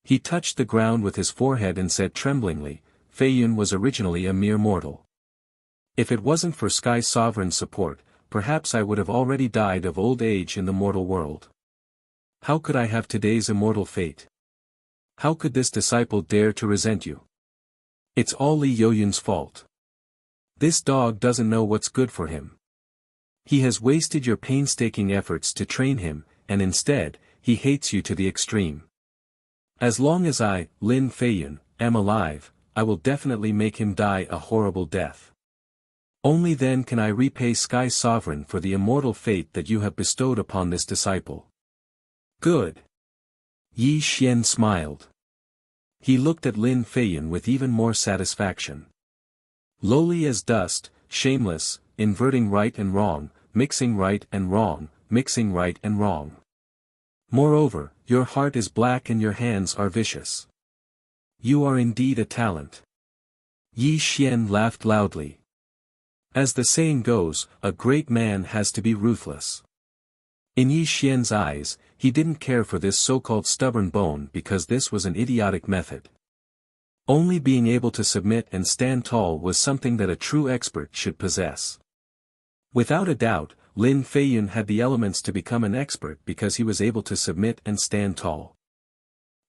He touched the ground with his forehead and said tremblingly, Feiyun was originally a mere mortal. If it wasn't for Sky Sovereign's support, perhaps I would have already died of old age in the mortal world. How could I have today's immortal fate? How could this disciple dare to resent you? It's all Li Yoyun's fault. This dog doesn't know what's good for him. He has wasted your painstaking efforts to train him, and instead, he hates you to the extreme. As long as I, Lin Feiyun, am alive, I will definitely make him die a horrible death. Only then can I repay Sky Sovereign for the immortal fate that you have bestowed upon this disciple. Good. Yi Xian smiled. He looked at Lin Feiyun with even more satisfaction. Lowly as dust, shameless, inverting right and wrong, mixing right and wrong, mixing right and wrong. Moreover, your heart is black and your hands are vicious. You are indeed a talent. Yi Xian laughed loudly. As the saying goes, a great man has to be ruthless. In Yi Xian's eyes, he didn't care for this so-called stubborn bone because this was an idiotic method. Only being able to submit and stand tall was something that a true expert should possess. Without a doubt, Lin Feiyun had the elements to become an expert because he was able to submit and stand tall.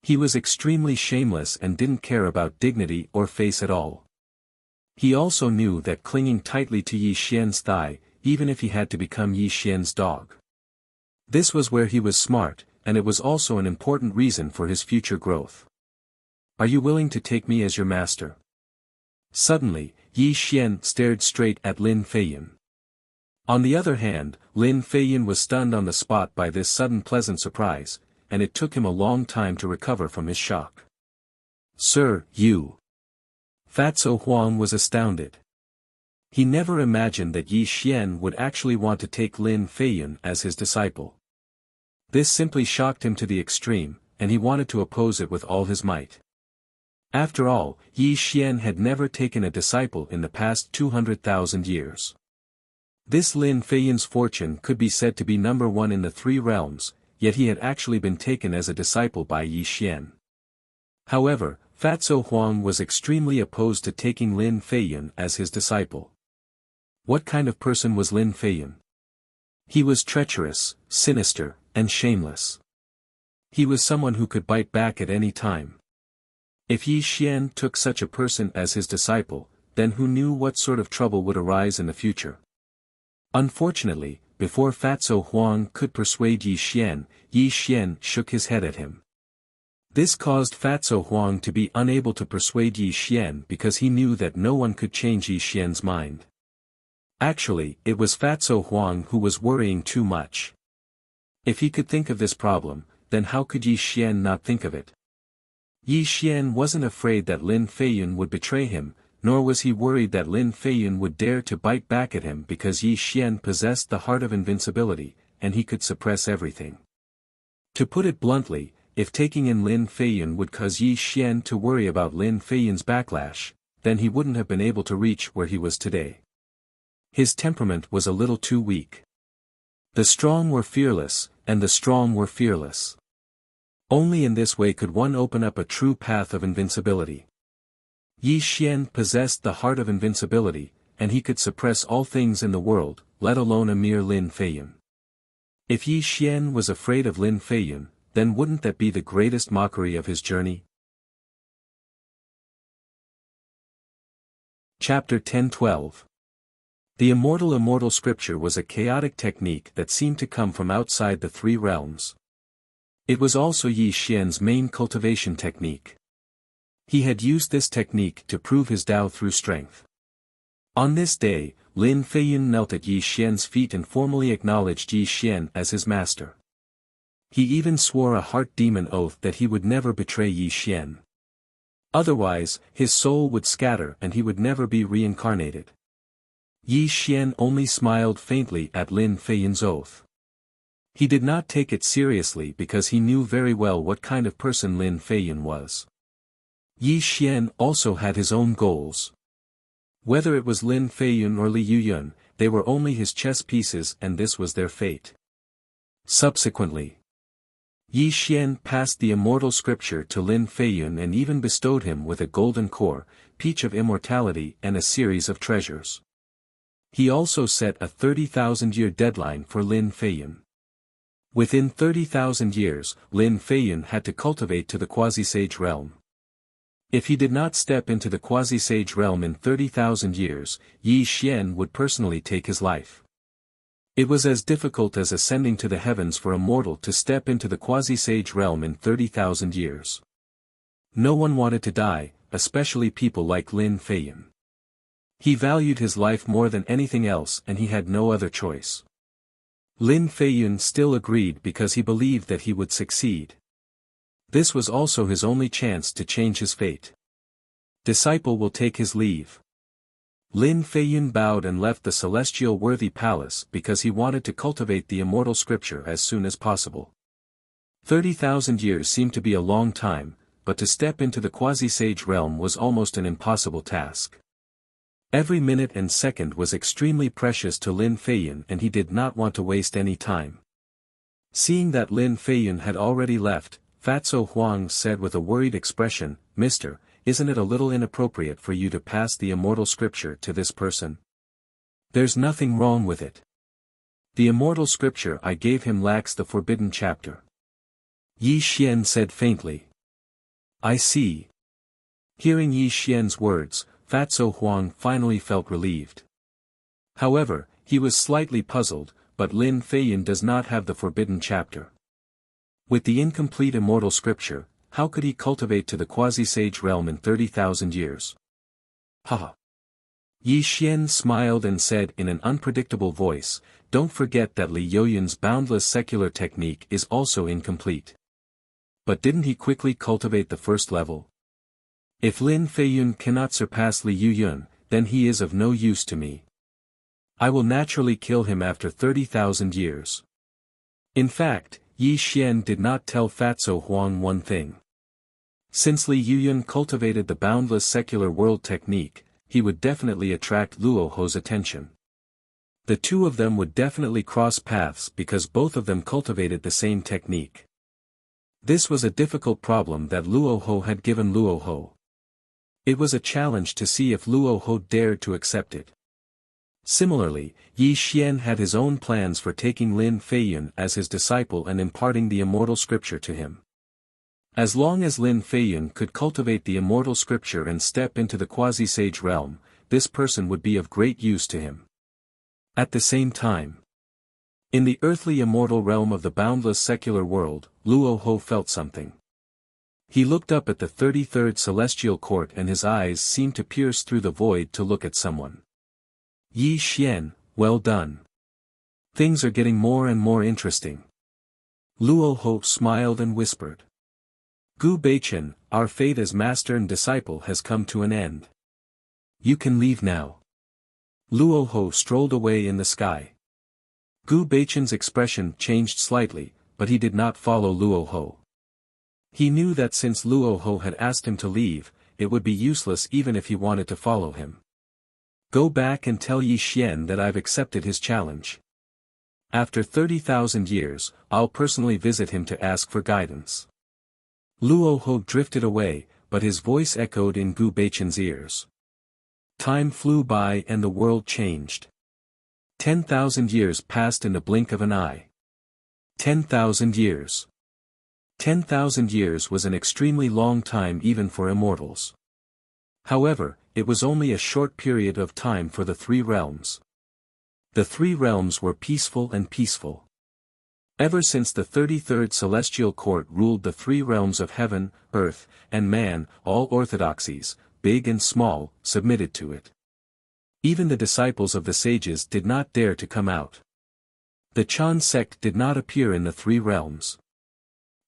He was extremely shameless and didn't care about dignity or face at all. He also knew that clinging tightly to Yi Xian's thigh, even if he had to become Yi Xian's dog. This was where he was smart, and it was also an important reason for his future growth. Are you willing to take me as your master? Suddenly, Yi Xian stared straight at Lin Feiyun. On the other hand, Lin Feiyun was stunned on the spot by this sudden pleasant surprise, and it took him a long time to recover from his shock. Sir, you. Fatso Huang was astounded. He never imagined that Yi Xian would actually want to take Lin Feiyun as his disciple. This simply shocked him to the extreme, and he wanted to oppose it with all his might. After all, Yi Xian had never taken a disciple in the past 200,000 years. This Lin Feiyun's fortune could be said to be number one in the three realms, yet he had actually been taken as a disciple by Yi Xian. However, Fatso Huang was extremely opposed to taking Lin Feiyun as his disciple. What kind of person was Lin Feiyun? He was treacherous, sinister, and shameless. He was someone who could bite back at any time. If Yi Xian took such a person as his disciple, then who knew what sort of trouble would arise in the future? Unfortunately, before Fatso Huang could persuade Yi Xian shook his head at him. This caused Fatso Huang to be unable to persuade Yi Xian because he knew that no one could change Yi Xian's mind. Actually, it was Fatso Huang who was worrying too much. If he could think of this problem, then how could Yi Xian not think of it? Yi Xian wasn't afraid that Lin Feiyun would betray him, nor was he worried that Lin Feiyun would dare to bite back at him because Yi Xian possessed the heart of invincibility, and he could suppress everything. To put it bluntly, if taking in Lin Feiyun would cause Yi Xian to worry about Lin Feiyun's backlash, then he wouldn't have been able to reach where he was today. His temperament was a little too weak. The strong were fearless, and the strong were fearless. Only in this way could one open up a true path of invincibility. Yi Xian possessed the heart of invincibility, and he could suppress all things in the world, let alone a mere Lin Feiyun. If Yi Xian was afraid of Lin Feiyun, then wouldn't that be the greatest mockery of his journey? Chapter 10-12. The Immortal scripture was a chaotic technique that seemed to come from outside the three realms. It was also Yi Xian's main cultivation technique. He had used this technique to prove his Tao through strength. On this day, Lin Feiyun knelt at Yi Xian's feet and formally acknowledged Yi Xian as his master. He even swore a heart demon oath that he would never betray Yi Xian. Otherwise, his soul would scatter and he would never be reincarnated. Yi Xian only smiled faintly at Lin Feiyun's oath. He did not take it seriously because he knew very well what kind of person Lin Feiyun was. Yi Xian also had his own goals. Whether it was Lin Feiyun or Li Yuyun, they were only his chess pieces and this was their fate. Subsequently, Yi Xian passed the immortal scripture to Lin Feiyun and even bestowed him with a golden core, peach of immortality and a series of treasures. He also set a 30,000-year deadline for Lin Feiyun. Within 30,000 years, Lin Feiyun had to cultivate to the quasi-sage realm. If he did not step into the quasi-sage realm in 30,000 years, Yi Xian would personally take his life. It was as difficult as ascending to the heavens for a mortal to step into the quasi-sage realm in 30,000 years. No one wanted to die, especially people like Lin Feiyun. He valued his life more than anything else and he had no other choice. Lin Feiyun still agreed because he believed that he would succeed. This was also his only chance to change his fate. Disciple will take his leave. Lin Feiyun bowed and left the celestial worthy palace because he wanted to cultivate the immortal scripture as soon as possible. 30,000 years seemed to be a long time, but to step into the quasi-sage realm was almost an impossible task. Every minute and second was extremely precious to Lin Feiyun and he did not want to waste any time. Seeing that Lin Feiyun had already left, Fatso Huang said with a worried expression, "Mister, isn't it a little inappropriate for you to pass the immortal scripture to this person? There's nothing wrong with it. The immortal scripture I gave him lacks the forbidden chapter." Yi Xian said faintly. "I see." Hearing Yi Xian's words, Fatso Huang finally felt relieved. However, he was slightly puzzled, but Lin Feiyun does not have the forbidden chapter. With the incomplete immortal scripture, how could he cultivate to the quasi-sage realm in 30,000 years? Haha. Yi Xian smiled and said in an unpredictable voice, "Don't forget that Li Yoyun's boundless secular technique is also incomplete." But didn't he quickly cultivate the first level? If Lin Feiyun cannot surpass Li Yoyun, then he is of no use to me. I will naturally kill him after 30,000 years. In fact, Yi Xian did not tell Fatso Huang one thing. Since Li Yoyun cultivated the boundless secular world technique, he would definitely attract Luo Ho's attention. The two of them would definitely cross paths because both of them cultivated the same technique. This was a difficult problem that Luo Ho had given Luo Ho. It was a challenge to see if Luo Ho dared to accept it. Similarly, Yi Xian had his own plans for taking Lin Feiyun as his disciple and imparting the immortal scripture to him. As long as Lin Feiyun could cultivate the immortal scripture and step into the quasi-sage realm, this person would be of great use to him. At the same time, in the earthly immortal realm of the boundless secular world, Luo Ho felt something. He looked up at the 33rd celestial court and his eyes seemed to pierce through the void to look at someone. Yi Xian, well done. Things are getting more and more interesting. Luo Ho smiled and whispered. Gu Beichen, our fate as master and disciple has come to an end. You can leave now. Luo Ho strolled away in the sky. Gu Beichen's expression changed slightly, but he did not follow Luo Ho. He knew that since Luo Ho had asked him to leave, it would be useless even if he wanted to follow him. Go back and tell Yi Xian that I've accepted his challenge. After 30,000 years, I'll personally visit him to ask for guidance. Luo Ho drifted away, but his voice echoed in Gu Beichen's ears. Time flew by and the world changed. 10,000 years passed in the blink of an eye. 10,000 years. 10,000 years was an extremely long time even for immortals. However, it was only a short period of time for the three realms. The three realms were peaceful and peaceful. Ever since the 33rd celestial court ruled the three realms of heaven, earth, and man, all orthodoxies, big and small, submitted to it. Even the disciples of the sages did not dare to come out. The Chan sect did not appear in the three realms.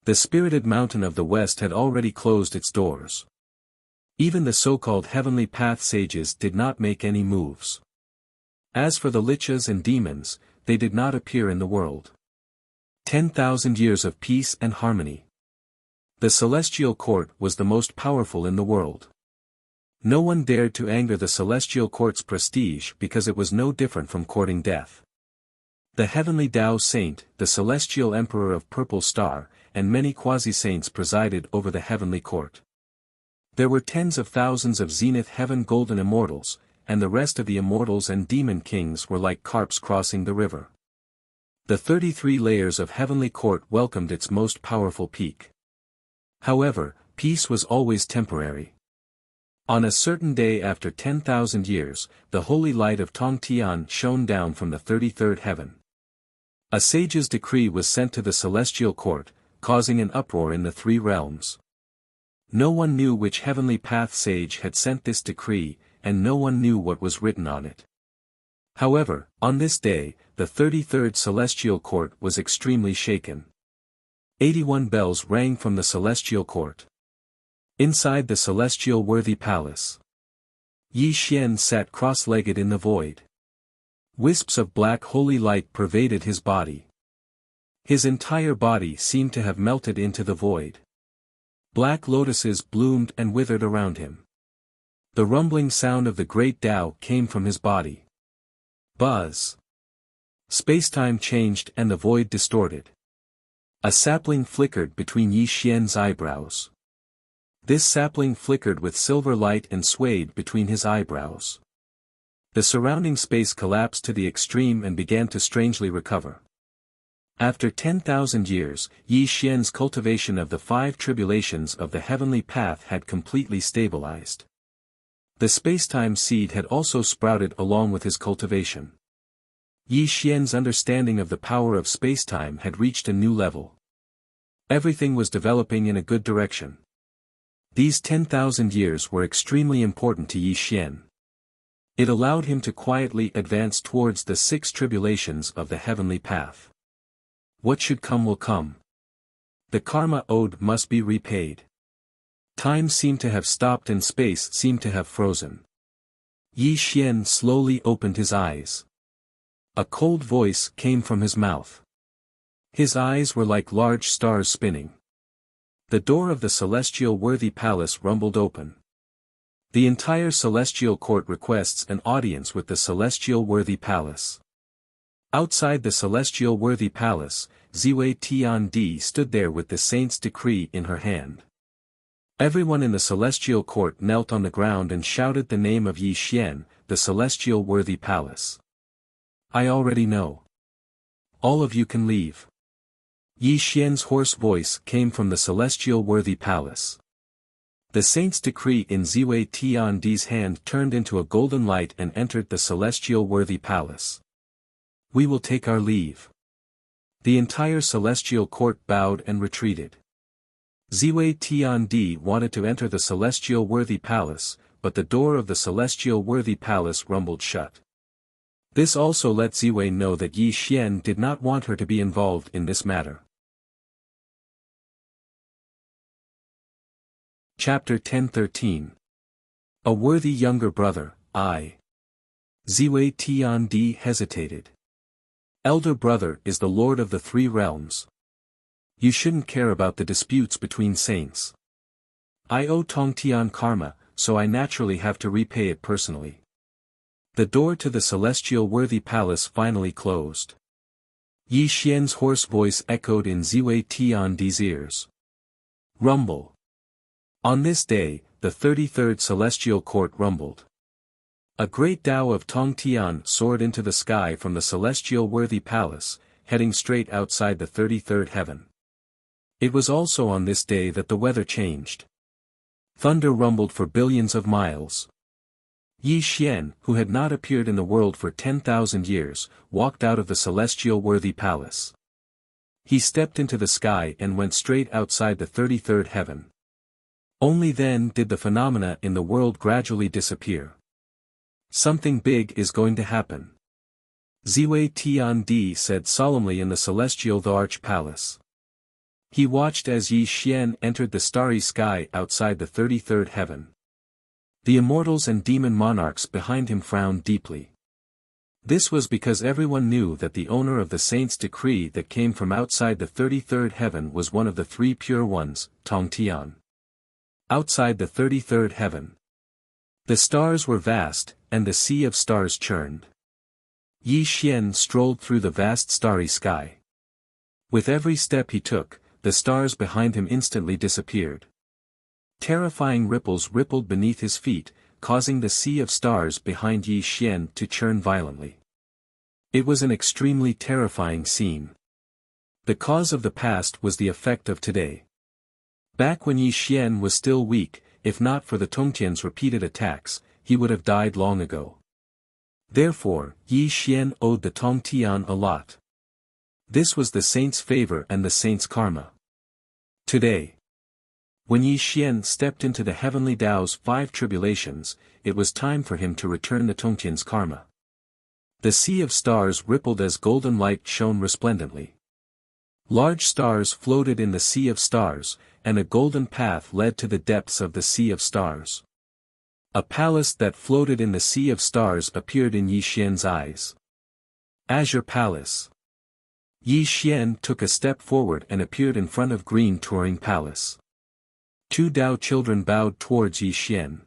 The spirited mountain of the west had already closed its doors. Even the so-called heavenly path sages did not make any moves. As for the lichas and demons, they did not appear in the world. 10,000 years of peace and harmony. The celestial court was the most powerful in the world. No one dared to anger the celestial court's prestige because it was no different from courting death. The heavenly Tao saint, the celestial emperor of Purple Star, and many quasi-saints presided over the heavenly court. There were tens of thousands of zenith heaven golden immortals, and the rest of the immortals and demon kings were like carps crossing the river. The 33 layers of heavenly court welcomed its most powerful peak. However, peace was always temporary. On a certain day after 10,000 years, the holy light of Tongtian shone down from the 33rd heaven. A sage's decree was sent to the celestial court, causing an uproar in the three realms. No one knew which heavenly path sage had sent this decree, and no one knew what was written on it. However, on this day, the 33rd celestial court was extremely shaken. 81 bells rang from the celestial court. Inside the celestial worthy palace, Yi Xian sat cross-legged in the void. Wisps of black holy light pervaded his body. His entire body seemed to have melted into the void. Black lotuses bloomed and withered around him. The rumbling sound of the great Tao came from his body. Buzz. Spacetime changed and the void distorted. A sapling flickered between Yi Xian's eyebrows. This sapling flickered with silver light and swayed between his eyebrows. The surrounding space collapsed to the extreme and began to strangely recover. After 10,000 years, Yi Xian's cultivation of the 5 tribulations of the heavenly path had completely stabilized. The spacetime seed had also sprouted along with his cultivation. Yi Xian's understanding of the power of spacetime had reached a new level. Everything was developing in a good direction. These 10,000 years were extremely important to Yi Xian. It allowed him to quietly advance towards the 6 tribulations of the heavenly path. What should come will come. The karma owed must be repaid. Time seemed to have stopped and space seemed to have frozen. Yi Xian slowly opened his eyes. A cold voice came from his mouth. His eyes were like large stars spinning. The door of the celestial worthy palace rumbled open. The entire celestial court requests an audience with the celestial worthy palace. Outside the celestial worthy palace, Ziwei Tiandi stood there with the saint's decree in her hand. Everyone in the celestial court knelt on the ground and shouted the name of Yi Xian, the celestial worthy palace. I already know. All of you can leave. Yi Xian's hoarse voice came from the celestial worthy palace. The saint's decree in Ziwei Tiandi's hand turned into a golden light and entered the celestial worthy palace. We will take our leave. The entire celestial court bowed and retreated. Ziwei Tiandi wanted to enter the celestial worthy palace, but the door of the celestial worthy palace rumbled shut. This also let Ziwei know that Yi Xian did not want her to be involved in this matter. Chapter 10:13. A worthy younger brother, I. Ziwei Tiandi hesitated. Elder brother is the lord of the 3 realms. You shouldn't care about the disputes between saints. I owe Tongtian karma, so I naturally have to repay it personally. The door to the celestial worthy palace finally closed. Yi Xian's hoarse voice echoed in Ziwei Tiandi's ears. Rumble. On this day, the 33rd celestial court rumbled. A great Tao of Tongtian soared into the sky from the celestial worthy palace, heading straight outside the 33rd heaven. It was also on this day that the weather changed. Thunder rumbled for billions of miles. Yi Xian, who had not appeared in the world for 10,000 years, walked out of the celestial worthy palace. He stepped into the sky and went straight outside the 33rd heaven. Only then did the phenomena in the world gradually disappear. Something big is going to happen. Ziwei Tiandi said solemnly in the celestial arch palace. He watched as Yi Xian entered the starry sky outside the 33rd heaven. The immortals and demon monarchs behind him frowned deeply. This was because everyone knew that the owner of the saint's decree that came from outside the 33rd heaven was one of the 3 pure ones, Tongtian. Outside the 33rd heaven, the stars were vast, and the sea of stars churned. Yi Xian strolled through the vast starry sky. With every step he took, the stars behind him instantly disappeared. Terrifying ripples rippled beneath his feet, causing the sea of stars behind Yi Xian to churn violently. It was an extremely terrifying scene. The cause of the past was the effect of today. Back when Yi Xian was still weak, if not for the Tongtian's repeated attacks, he would have died long ago. Therefore, Yi Xian owed the Tongtian a lot. This was the saint's favor and the saint's karma. Today, when Yi Xian stepped into the heavenly Tao's 5 tribulations, it was time for him to return the Tongtian's karma. The sea of stars rippled as golden light shone resplendently. Large stars floated in the sea of stars, and a golden path led to the depths of the sea of stars. A palace that floated in the sea of stars appeared in Yi Xian's eyes. Azure Palace. Yi Xian took a step forward and appeared in front of Green Touring Palace. 2 Dao children bowed towards Yi Xian.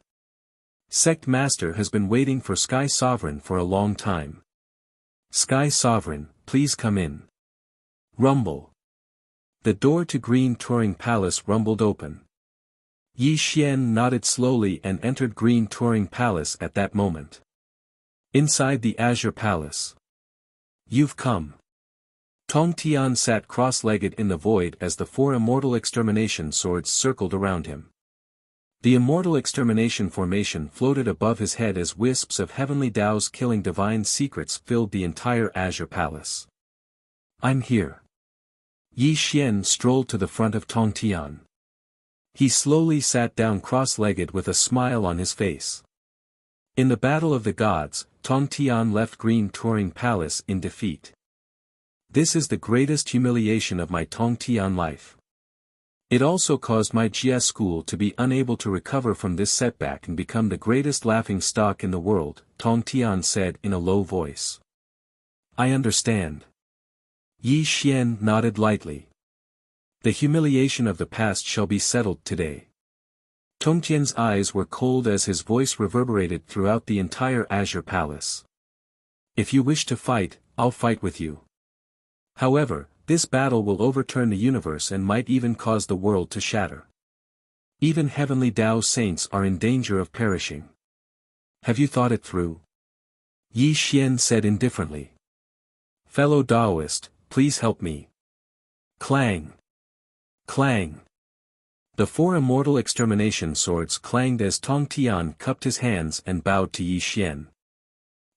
Sect Master has been waiting for Sky Sovereign for a long time. Sky Sovereign, please come in. Rumble. The door to Green Touring Palace rumbled open. Yi Xian nodded slowly and entered Green Touring Palace at that moment. Inside the Azure Palace. You've come. Tong Tian sat cross-legged in the void as the 4 immortal extermination swords circled around him. The immortal extermination formation floated above his head as wisps of heavenly Tao's killing divine secrets filled the entire Azure Palace. I'm here. Yi Xian strolled to the front of Tong Tian. He slowly sat down cross-legged with a smile on his face. In the Battle of the Gods, Tong Tian left Green Touring Palace in defeat. This is the greatest humiliation of my Tong Tian life. It also caused my Jia school to be unable to recover from this setback and become the greatest laughing stock in the world, Tong Tian said in a low voice. I understand. Yi Xian nodded lightly. The humiliation of the past shall be settled today. Tongtian's eyes were cold as his voice reverberated throughout the entire Azure Palace. If you wish to fight, I'll fight with you. However, this battle will overturn the universe and might even cause the world to shatter. Even heavenly Tao saints are in danger of perishing. Have you thought it through? Yi Xian said indifferently. Fellow Taoist, please help me. Clang. Clang. The 4 immortal extermination swords clanged as Tong Tian cupped his hands and bowed to Yi Xian.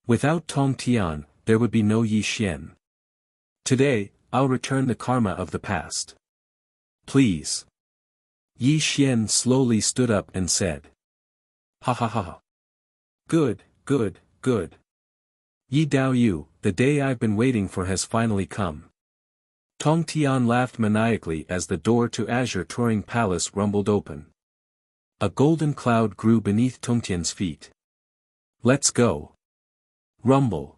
Without Tong Tian, there would be no Yi Xian. Today, I'll return the karma of the past. Please. Yi Xian slowly stood up and said. Ha ha ha ha. Good, good, good. Yi Dao Yu, the day I've been waiting for has finally come. Tong Tian laughed maniacally as the door to Azure Touring Palace rumbled open. A golden cloud grew beneath Tongtian's feet. Let's go. Rumble.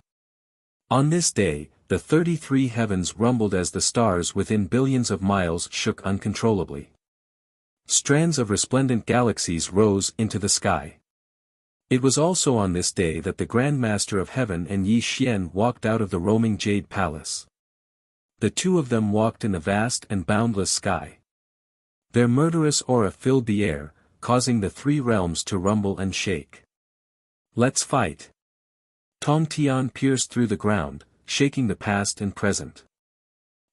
On this day, the 33 heavens rumbled as the stars within billions of miles shook uncontrollably. Strands of resplendent galaxies rose into the sky. It was also on this day that the Grand Master of Heaven and Yi Xian walked out of the roaming Jade Palace. The two of them walked in the vast and boundless sky. Their murderous aura filled the air, causing the 3 realms to rumble and shake. Let's fight. Tong Tian pierced through the ground, shaking the past and present.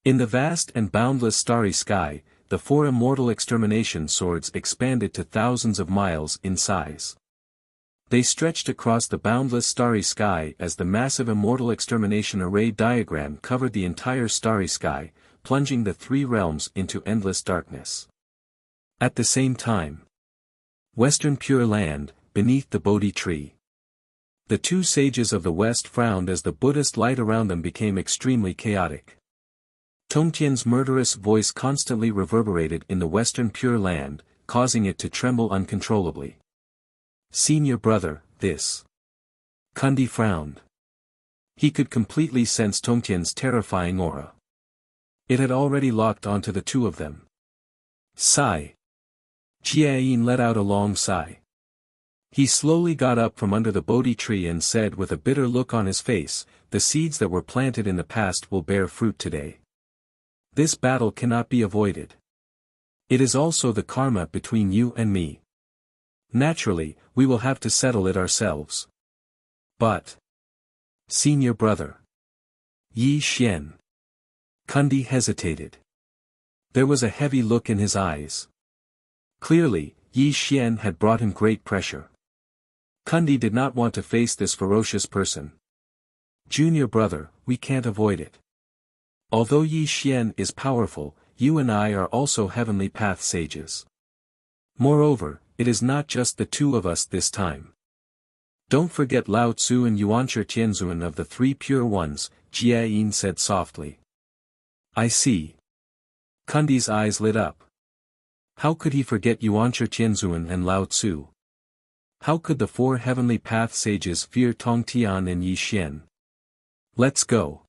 In the vast and boundless starry sky, the 4 immortal extermination swords expanded to thousands of miles in size. They stretched across the boundless starry sky as the massive immortal extermination array diagram covered the entire starry sky, plunging the 3 realms into endless darkness. At the same time, Western Pure Land, beneath the Bodhi tree. The 2 sages of the West frowned as the Buddhist light around them became extremely chaotic. Tongtian's murderous voice constantly reverberated in the Western Pure Land, causing it to tremble uncontrollably. Senior brother, this. Kundi frowned. He could completely sense Tongtian's terrifying aura. It had already locked onto the 2 of them. Sigh. Jiayin let out a long sigh. He slowly got up from under the Bodhi tree and said with a bitter look on his face, the seeds that were planted in the past will bear fruit today. This battle cannot be avoided. It is also the karma between you and me. Naturally, we will have to settle it ourselves. But. Senior brother. Yi Xian. Kundi hesitated. There was a heavy look in his eyes. Clearly, Yi Xian had brought him great pressure. Kundi did not want to face this ferocious person. Junior brother, we can't avoid it. Although Yi Xian is powerful, you and I are also heavenly path sages. Moreover, it is not just the two of us this time. Don't forget Lao Tzu and Yuanshi Tianzun of the Three Pure Ones, Jia Yin said softly. I see. Kundi's eyes lit up. How could he forget Yuanshi Tianzun and Lao Tzu? How could the four heavenly path sages fear Tong Tian and Yi Xian? Let's go.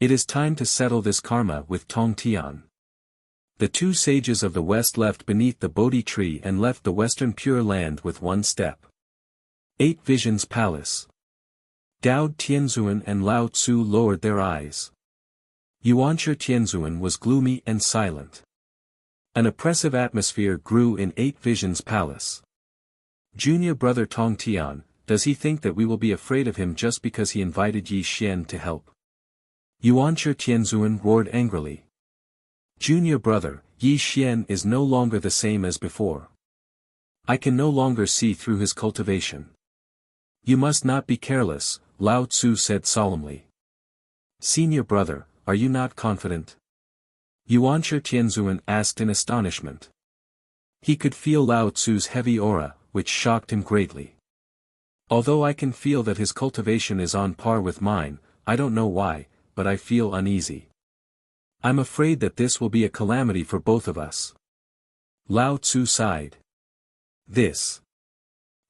It is time to settle this karma with Tong Tian. The two sages of the west left beneath the Bodhi tree and left the western Pure Land with one step. 8 Visions Palace. Dao Tianzun and Lao Tzu lowered their eyes. Yuanshi Tianzun was gloomy and silent. An oppressive atmosphere grew in 8 Visions Palace. Junior brother Tong Tian, does he think that we will be afraid of him just because he invited Yi Xian to help? Yuanshi Tianzun roared angrily. Junior brother, Yi Xian is no longer the same as before. I can no longer see through his cultivation. You must not be careless, Lao Tzu said solemnly. Senior brother, are you not confident? Yuanshi Tianzun asked in astonishment. He could feel Lao Tzu's heavy aura, which shocked him greatly. Although I can feel that his cultivation is on par with mine, I don't know why, but I feel uneasy. I'm afraid that this will be a calamity for both of us. Lao Tzu sighed. This.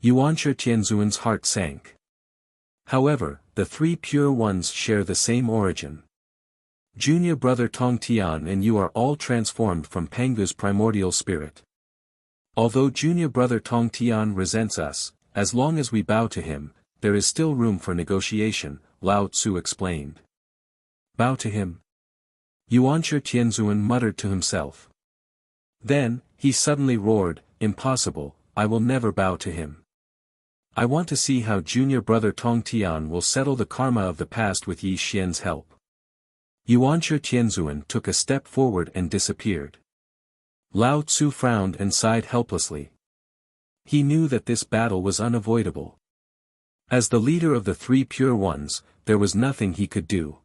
Yuanshi Tianzun's heart sank. However, the three pure ones share the same origin. Junior brother Tong Tian and you are all transformed from Pangu's primordial spirit. Although junior brother Tong Tian resents us, as long as we bow to him, there is still room for negotiation, Lao Tzu explained. Bow to him? Yuanshi Tianzun muttered to himself. Then, he suddenly roared, impossible, I will never bow to him. I want to see how junior brother Tong Tian will settle the karma of the past with Yi Xian's help. Yuanshi Tianzun took a step forward and disappeared. Lao Tzu frowned and sighed helplessly. He knew that this battle was unavoidable. As the leader of the three pure ones, there was nothing he could do.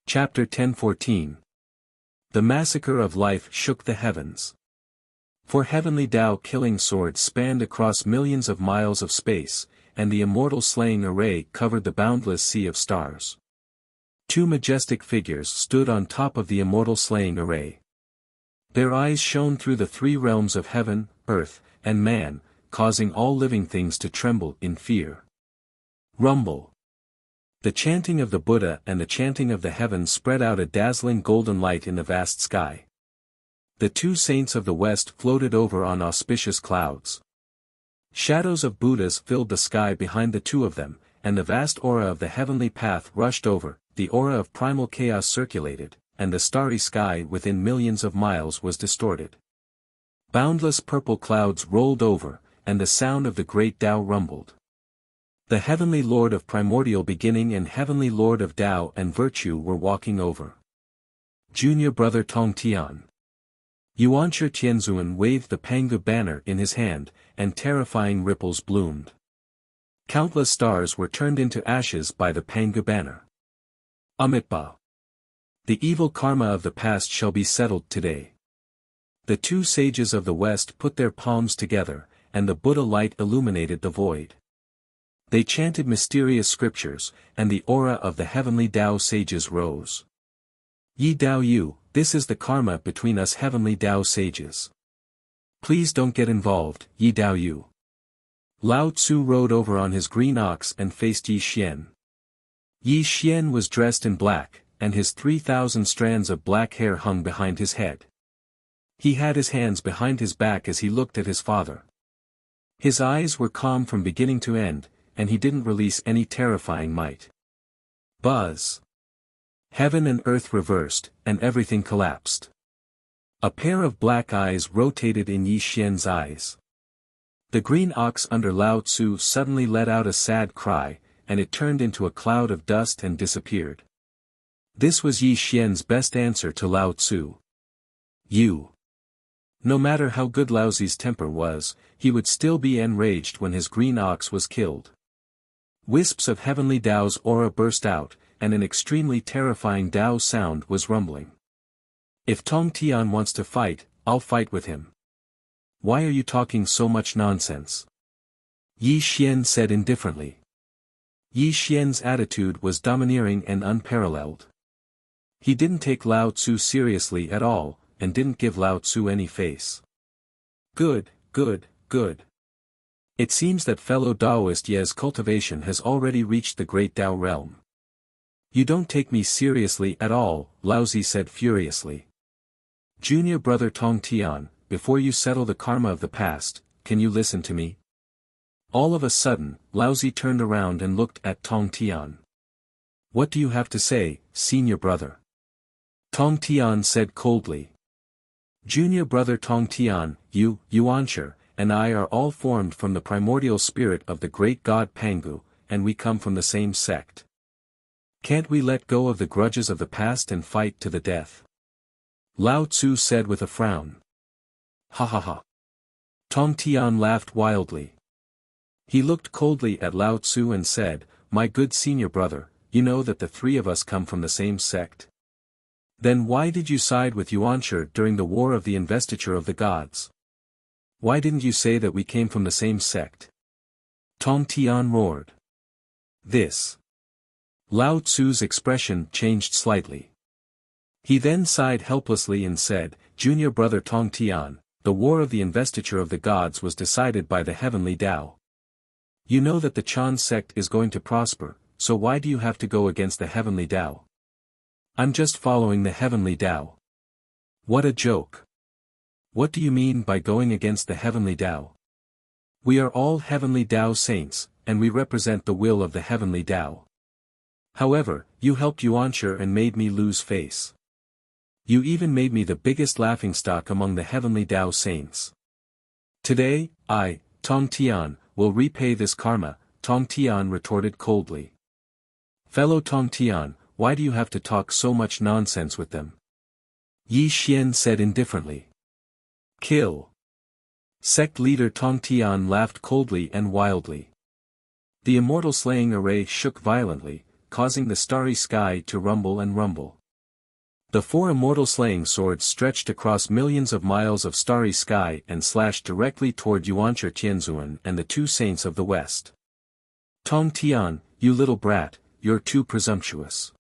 Chapter 10:14. The massacre of life shook the heavens. For heavenly Tao killing swords spanned across millions of miles of space, and the immortal slaying array covered the boundless sea of stars. Two majestic figures stood on top of the immortal slaying array. Their eyes shone through the three realms of heaven, earth, and man, causing all living things to tremble in fear. Rumble. The chanting of the Buddha and the chanting of the heavens spread out a dazzling golden light in the vast sky. The two saints of the west floated over on auspicious clouds. Shadows of Buddhas filled the sky behind the two of them, and the vast aura of the heavenly path rushed over, the aura of primal chaos circulated, and the starry sky within millions of miles was distorted. Boundless purple clouds rolled over, and the sound of the great Tao rumbled. The heavenly Lord of primordial beginning and heavenly Lord of Tao and virtue were walking over. Junior brother Tong Tian. Yuanshi Tianzun waved the Pangu banner in his hand, and terrifying ripples bloomed. Countless stars were turned into ashes by the Pangu banner. Amitabha. The evil karma of the past shall be settled today. The two sages of the west put their palms together, and the Buddha light illuminated the void. They chanted mysterious scriptures, and the aura of the heavenly Tao sages rose. Yi Dao Yu, this is the karma between us heavenly Tao sages. Please don't get involved, Yi Dao Yu. Lao Tzu rode over on his green ox and faced Yi Xian. Yi Xian was dressed in black, and his 3,000 strands of black hair hung behind his head. He had his hands behind his back as he looked at his father. His eyes were calm from beginning to end, and he didn't release any terrifying might. Buzz. Heaven and earth reversed, and everything collapsed. A pair of black eyes rotated in Yi Xian's eyes. The green ox under Lao Tzu suddenly let out a sad cry, and it turned into a cloud of dust and disappeared. This was Yi Xian's best answer to Lao Tzu. You. No matter how good Lao Tzu's temper was, he would still be enraged when his green ox was killed. Wisps of heavenly Tao's aura burst out, and an extremely terrifying Tao sound was rumbling. If Tong Tian wants to fight, I'll fight with him. Why are you talking so much nonsense? Yi Xian said indifferently. Yi Xian's attitude was domineering and unparalleled. He didn't take Lao Tzu seriously at all, and didn't give Lao Tzu any face. Good, good, good. It seems that fellow Taoist Ye's cultivation has already reached the great Tao realm. You don't take me seriously at all, Laozi said furiously. Junior brother Tong Tian, before you settle the karma of the past, can you listen to me? All of a sudden, Laozi turned around and looked at Tong Tian. What do you have to say, senior brother? Tong Tian said coldly. Junior brother Tong Tian, you, Yuanshi, and I are all formed from the primordial spirit of the great god Pangu, and we come from the same sect. Can't we let go of the grudges of the past and fight to the death? Lao Tzu said with a frown. Ha ha ha. Tong Tian laughed wildly. He looked coldly at Lao Tzu and said, my good senior brother, you know that the three of us come from the same sect? Then why did you side with Yuanshi during the war of the investiture of the gods? Why didn't you say that we came from the same sect? Tong Tian roared. This. Lao Tzu's expression changed slightly. He then sighed helplessly and said, Junior brother Tong Tian, the war of the investiture of the gods was decided by the heavenly Tao. You know that the Chan sect is going to prosper, so why do you have to go against the heavenly Tao? I'm just following the heavenly Tao. What a joke. What do you mean by going against the heavenly Tao? We are all heavenly Tao saints, and we represent the will of the heavenly Tao. However, you helped Yuanshi and made me lose face. You even made me the biggest laughingstock among the heavenly Tao saints. Today, I, Tong Tian, will repay this karma, Tong Tian retorted coldly. Fellow Tong Tian, why do you have to talk so much nonsense with them? Yi Xian said indifferently. Kill. Sect leader Tong Tian laughed coldly and wildly. The immortal slaying array shook violently, causing the starry sky to rumble and rumble. The four immortal slaying swords stretched across millions of miles of starry sky and slashed directly toward Yuanshi Tianzuan and the two saints of the west. Tong Tian, you little brat, you're too presumptuous.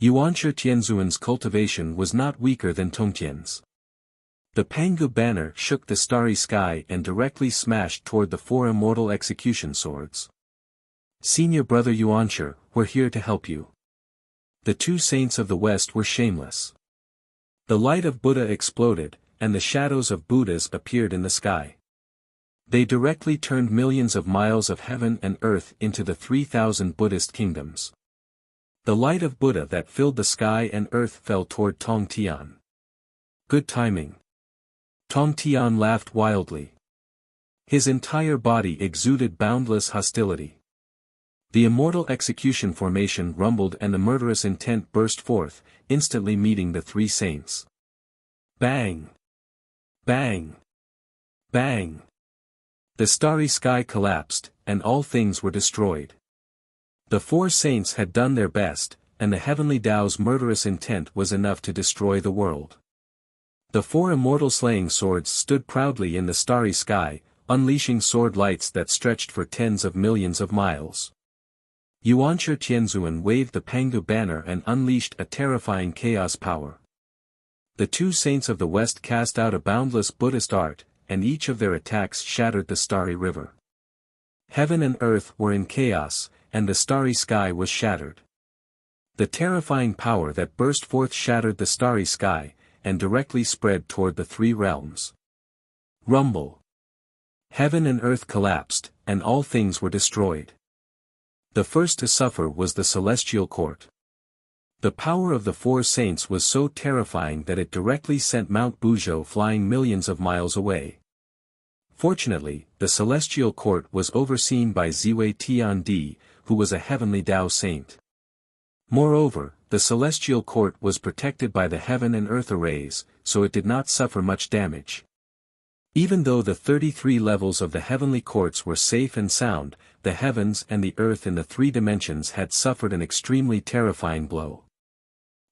Yuanshi Tianzuan's cultivation was not weaker than Tongtian's. The Pangu banner shook the starry sky and directly smashed toward the four immortal execution swords. Senior brother Yuanshi, we're here to help you. The two saints of the west were shameless. The light of Buddha exploded, and the shadows of Buddhas appeared in the sky. They directly turned millions of miles of heaven and earth into the 3,000 Buddhist kingdoms. The light of Buddha that filled the sky and earth fell toward Tong Tian. Good timing. Tong Tian laughed wildly. His entire body exuded boundless hostility. The immortal execution formation rumbled and the murderous intent burst forth, instantly meeting the three saints. Bang! Bang! Bang! The starry sky collapsed, and all things were destroyed. The four saints had done their best, and the heavenly Tao's murderous intent was enough to destroy the world. The four immortal slaying swords stood proudly in the starry sky, unleashing sword lights that stretched for tens of millions of miles. Yuanshi Tianzuan waved the Pangu banner and unleashed a terrifying chaos power. The two saints of the west cast out a boundless Buddhist art, and each of their attacks shattered the starry river. Heaven and earth were in chaos, and the starry sky was shattered. The terrifying power that burst forth shattered the starry sky, and directly spread toward the three realms. Rumble. Heaven and earth collapsed, and all things were destroyed. The first to suffer was the celestial court. The power of the four saints was so terrifying that it directly sent Mount Buzhou flying millions of miles away. Fortunately, the celestial court was overseen by Ziwei Tiandi, who was a heavenly Tao saint. Moreover, the celestial court was protected by the heaven and earth arrays, so it did not suffer much damage. Even though the 33 levels of the heavenly courts were safe and sound, the heavens and the earth in the three dimensions had suffered an extremely terrifying blow.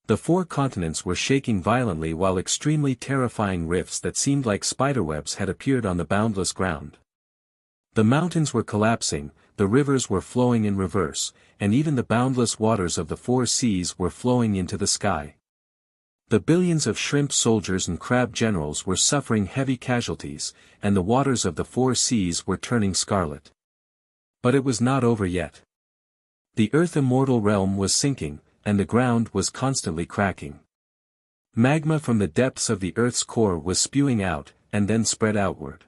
The four continents were shaking violently while extremely terrifying rifts that seemed like spiderwebs had appeared on the boundless ground. The mountains were collapsing, the rivers were flowing in reverse, and even the boundless waters of the four seas were flowing into the sky. The billions of shrimp soldiers and crab generals were suffering heavy casualties, and the waters of the four seas were turning scarlet. But it was not over yet. The Earth Immortal realm was sinking, and the ground was constantly cracking. Magma from the depths of the Earth's core was spewing out, and then spread outward.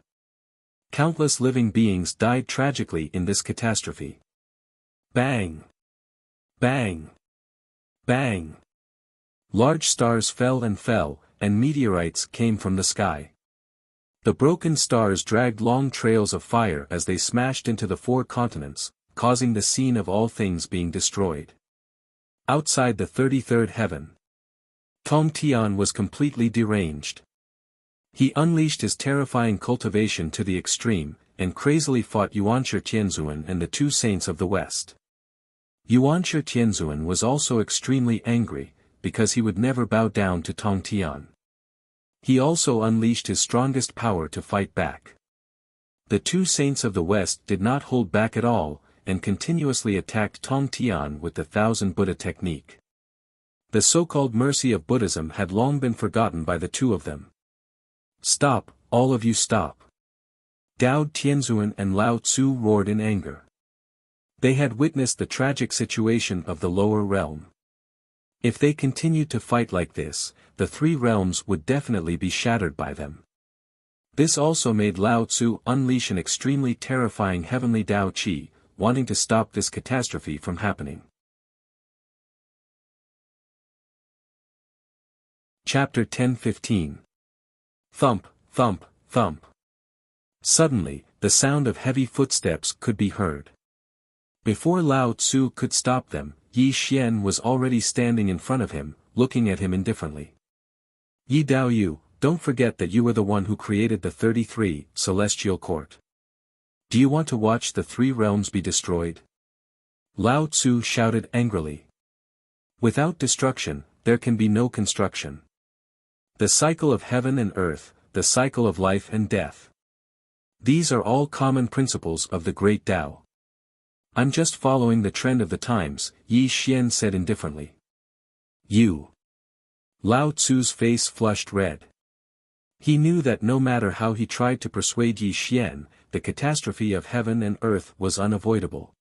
Countless living beings died tragically in this catastrophe. Bang! Bang! Bang! Large stars fell, and meteorites came from the sky. The broken stars dragged long trails of fire as they smashed into the four continents, causing the scene of all things being destroyed. Outside the 33rd heaven, Tong Tian was completely deranged. He unleashed his terrifying cultivation to the extreme, and crazily fought Yuanshi Tianzuan and the two saints of the West. Yuanshi Tianzuan was also extremely angry, because he would never bow down to Tong Tian. He also unleashed his strongest power to fight back. The two saints of the West did not hold back at all, and continuously attacked Tong Tian with the Thousand Buddha technique. The so-called mercy of Buddhism had long been forgotten by the two of them. Stop, all of you stop! Dao Tianzuan and Lao Tzu roared in anger. They had witnessed the tragic situation of the lower realm. If they continued to fight like this, the three realms would definitely be shattered by them. This also made Lao Tzu unleash an extremely terrifying heavenly Dao Qi, wanting to stop this catastrophe from happening. Chapter 10:15. Thump, thump, thump. Suddenly, the sound of heavy footsteps could be heard. Before Lao Tzu could stop them, Yi Xian was already standing in front of him, looking at him indifferently. Yi Dao Yu, don't forget that you were the one who created the 33 celestial court. Do you want to watch the three realms be destroyed? Lao Tzu shouted angrily. Without destruction, there can be no construction. The cycle of heaven and earth, the cycle of life and death. These are all common principles of the great Tao. I'm just following the trend of the times, Yi Xian said indifferently. You. Lao Tzu's face flushed red. He knew that no matter how he tried to persuade Yi Xian, the catastrophe of heaven and earth was unavoidable.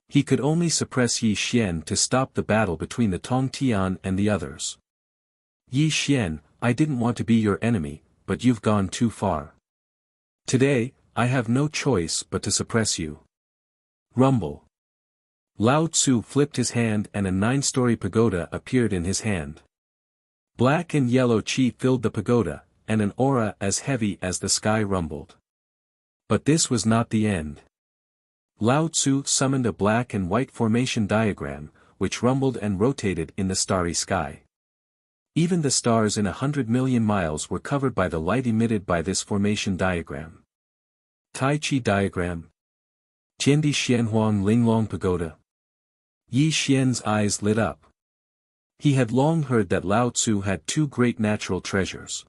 He could only suppress Yi Xian to stop the battle between the Tong Tian and the others. Yi Xian, I didn't want to be your enemy, but you've gone too far. Today, I have no choice but to suppress you. Rumble. Lao Tzu flipped his hand and a 9-story pagoda appeared in his hand. Black and yellow qi filled the pagoda, and an aura as heavy as the sky rumbled. But this was not the end. Lao Tzu summoned a black and white formation diagram, which rumbled and rotated in the starry sky. Even the stars in 100 million miles were covered by the light emitted by this formation diagram. Tai Chi diagram. Tiandi Xianhuang Linglong Pagoda. Yi Xian's eyes lit up. He had long heard that Lao Tzu had two great natural treasures.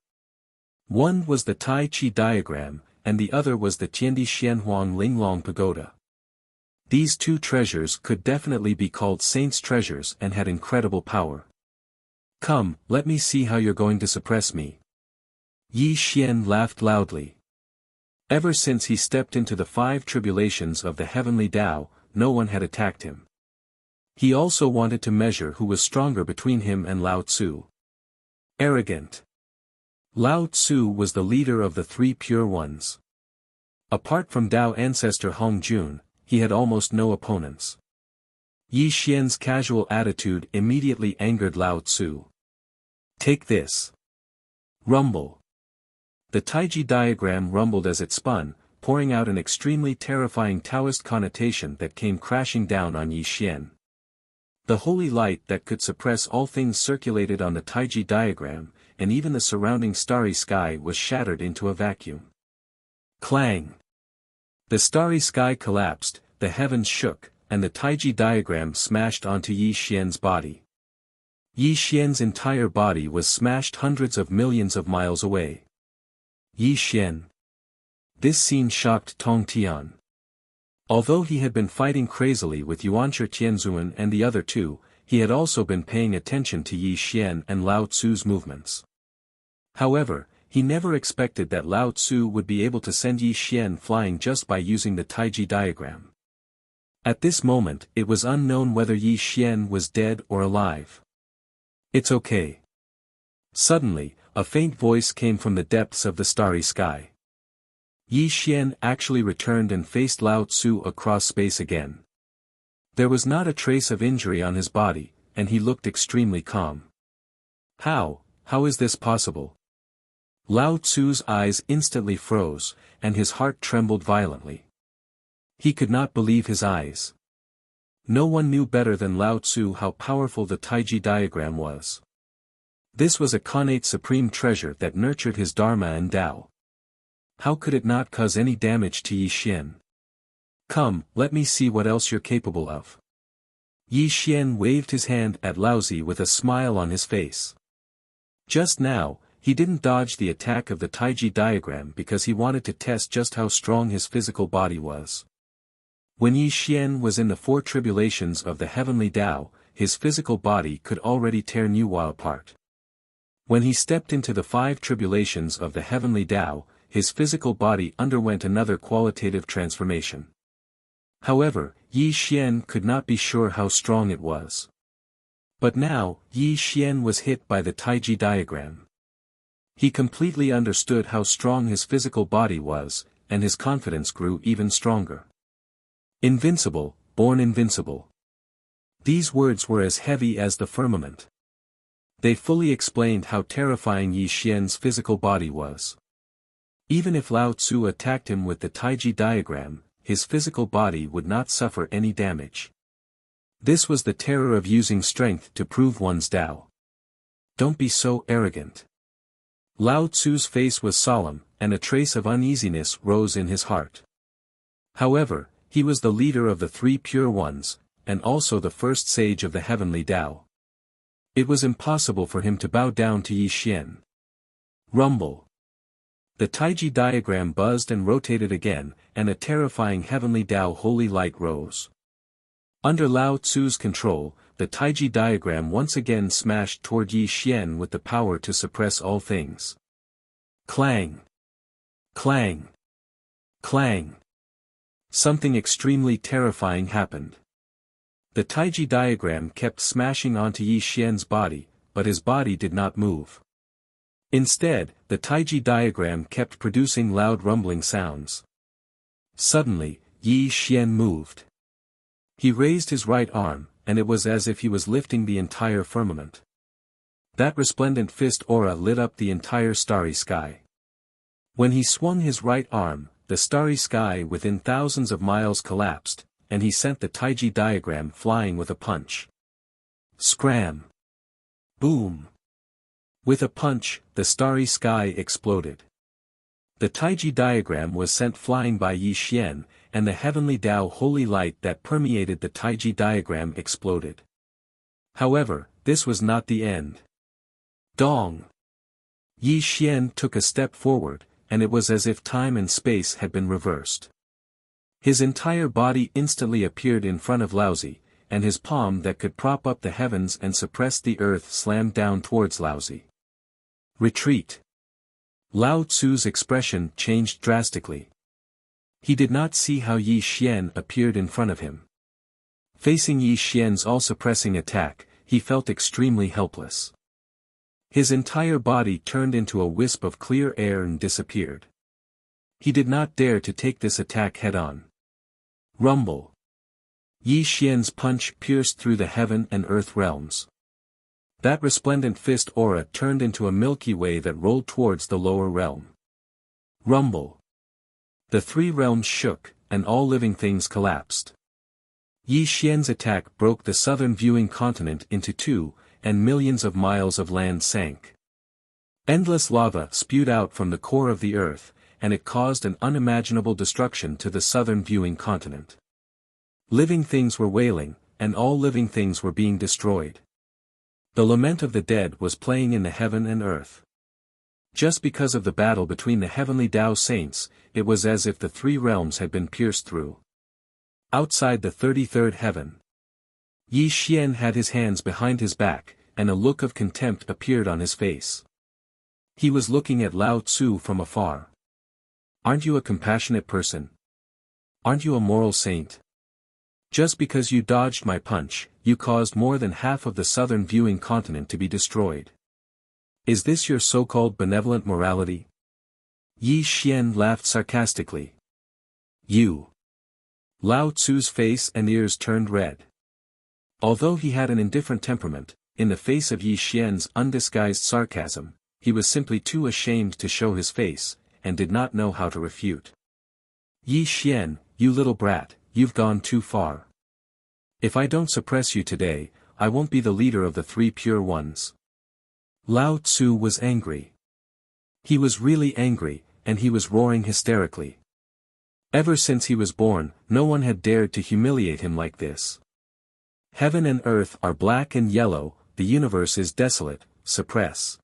One was the Tai Chi diagram, and the other was the Tiandi Xianhuang Linglong Pagoda. These two treasures could definitely be called saints' treasures and had incredible power. Come, let me see how you're going to suppress me. Yi Xian laughed loudly. Ever since he stepped into the 5 tribulations of the heavenly Tao, no one had attacked him. He also wanted to measure who was stronger between him and Lao Tzu. Arrogant. Lao Tzu was the leader of the 3 pure ones. Apart from Tao ancestor Hong Jun, he had almost no opponents. Yi Xian's casual attitude immediately angered Lao Tzu. Take this. Rumble. The Taiji diagram rumbled as it spun, pouring out an extremely terrifying Taoist connotation that came crashing down on Yi Xian. The holy light that could suppress all things circulated on the Taiji diagram, and even the surrounding starry sky was shattered into a vacuum. Clang! The starry sky collapsed, the heavens shook, and the Taiji diagram smashed onto Yi Xian's body. Yi Xian's entire body was smashed hundreds of millions of miles away. Yi Xian. This scene shocked Tong Tian. Although he had been fighting crazily with Yuanshi Tianzuan and the other two, he had also been paying attention to Yi Xian and Lao Tzu's movements. However, he never expected that Lao Tzu would be able to send Yi Xian flying just by using the Taiji diagram. At this moment it was unknown whether Yi Xian was dead or alive. It's okay. Suddenly, a faint voice came from the depths of the starry sky. Yi Xian actually returned and faced Lao Tzu across space again. There was not a trace of injury on his body, and he looked extremely calm. How is this possible? Lao Tzu's eyes instantly froze, and his heart trembled violently. He could not believe his eyes. No one knew better than Lao Tzu how powerful the Taiji diagram was. This was a connate supreme treasure that nurtured his Dharma and Tao. How could it not cause any damage to Yi Xian? Come, let me see what else you're capable of. Yi Xian waved his hand at Laozi with a smile on his face. Just now, he didn't dodge the attack of the Taiji diagram because he wanted to test just how strong his physical body was. When Yi Xian was in the four tribulations of the heavenly Tao, his physical body could already tear Nuwa apart. When he stepped into the five tribulations of the heavenly Tao, his physical body underwent another qualitative transformation. However, Yi Xian could not be sure how strong it was. But now, Yi Xian was hit by the Taiji diagram. He completely understood how strong his physical body was, and his confidence grew even stronger. Invincible, born invincible. These words were as heavy as the firmament. They fully explained how terrifying Yi Xian's physical body was. Even if Lao Tzu attacked him with the Taiji diagram, his physical body would not suffer any damage. This was the terror of using strength to prove one's Tao. Don't be so arrogant. Lao Tzu's face was solemn, and a trace of uneasiness rose in his heart. However, he was the leader of the three pure ones, and also the first sage of the heavenly Tao. It was impossible for him to bow down to Yi Xian. Rumble. The Taiji diagram buzzed and rotated again, and a terrifying heavenly Tao holy light rose. Under Lao Tzu's control, the Taiji diagram once again smashed toward Yi Xian with the power to suppress all things. Clang! Clang! Clang! Something extremely terrifying happened. The Taiji diagram kept smashing onto Yi Xian's body, but his body did not move. Instead, the Taiji diagram kept producing loud rumbling sounds. Suddenly, Yi Xian moved. He raised his right arm, and it was as if he was lifting the entire firmament. That resplendent fist aura lit up the entire starry sky. When he swung his right arm, the starry sky within thousands of miles collapsed, and he sent the Taiji diagram flying with a punch. Scram! Boom! With a punch, the starry sky exploded. The Taiji diagram was sent flying by Yi Xian, and the heavenly Tao holy light that permeated the Taiji diagram exploded. However, this was not the end. Dong! Yi Xian took a step forward, and it was as if time and space had been reversed. His entire body instantly appeared in front of Laozi, and his palm that could prop up the heavens and suppress the earth slammed down towards Laozi. Retreat! Lao Tzu's expression changed drastically. He did not see how Yi Xian appeared in front of him. Facing Yi Xian's all-suppressing attack, he felt extremely helpless. His entire body turned into a wisp of clear air and disappeared. He did not dare to take this attack head-on. Rumble! Yi Xian's punch pierced through the heaven and earth realms. That resplendent fist aura turned into a Milky Way that rolled towards the lower realm. Rumble! The three realms shook, and all living things collapsed. Yi Xian's attack broke the southern viewing continent into two, and millions of miles of land sank. Endless lava spewed out from the core of the earth, and it caused an unimaginable destruction to the southern viewing continent. Living things were wailing, and all living things were being destroyed. The lament of the dead was playing in the heaven and earth. Just because of the battle between the heavenly Tao saints, it was as if the three realms had been pierced through. Outside the 33rd heaven, Yi Xian had his hands behind his back, and a look of contempt appeared on his face. He was looking at Lao Tzu from afar. Aren't you a compassionate person? Aren't you a moral saint? Just because you dodged my punch, you caused more than half of the southern viewing continent to be destroyed. Is this your so-called benevolent morality? Yi Xian laughed sarcastically. You. Lao Tzu's face and ears turned red. Although he had an indifferent temperament, in the face of Yi Xian's undisguised sarcasm, he was simply too ashamed to show his face, and did not know how to refute. Yi Xian, you little brat, you've gone too far. If I don't suppress you today, I won't be the leader of the three pure ones. Lao Tzu was angry. He was really angry, and he was roaring hysterically. Ever since he was born, no one had dared to humiliate him like this. Heaven and earth are black and yellow, the universe is desolate, suppress.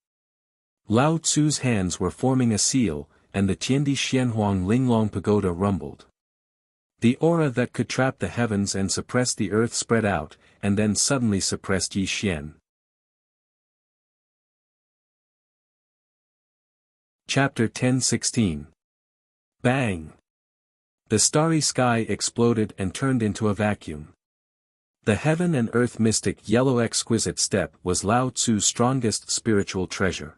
Lao Tzu's hands were forming a seal, and the Tiandi Xianhuang Linglong Pagoda rumbled. The aura that could trap the heavens and suppress the earth spread out, and then suddenly suppressed Yi Xian. Chapter 10:16. Bang! The starry sky exploded and turned into a vacuum. The heaven and earth mystic yellow exquisite step was Lao Tzu's strongest spiritual treasure.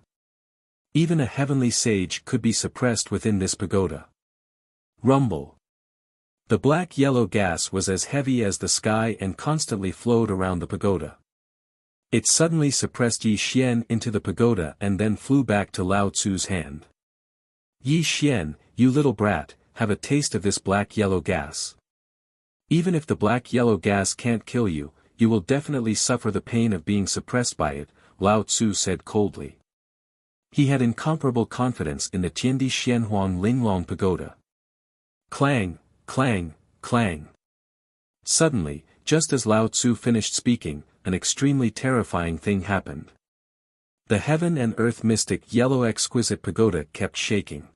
Even a heavenly sage could be suppressed within this pagoda. Rumble. The black-yellow gas was as heavy as the sky and constantly flowed around the pagoda. It suddenly suppressed Yi Xian into the pagoda and then flew back to Lao Tzu's hand. Yi Xian, you little brat, have a taste of this black-yellow gas. Even if the black-yellow gas can't kill you, you will definitely suffer the pain of being suppressed by it, Lao Tzu said coldly. He had incomparable confidence in the Tiandi Xianhuang Linglong Pagoda. Clang, clang, clang. Suddenly, just as Lao Tzu finished speaking, an extremely terrifying thing happened. The heaven and earth mystic yellow exquisite pagoda kept shaking.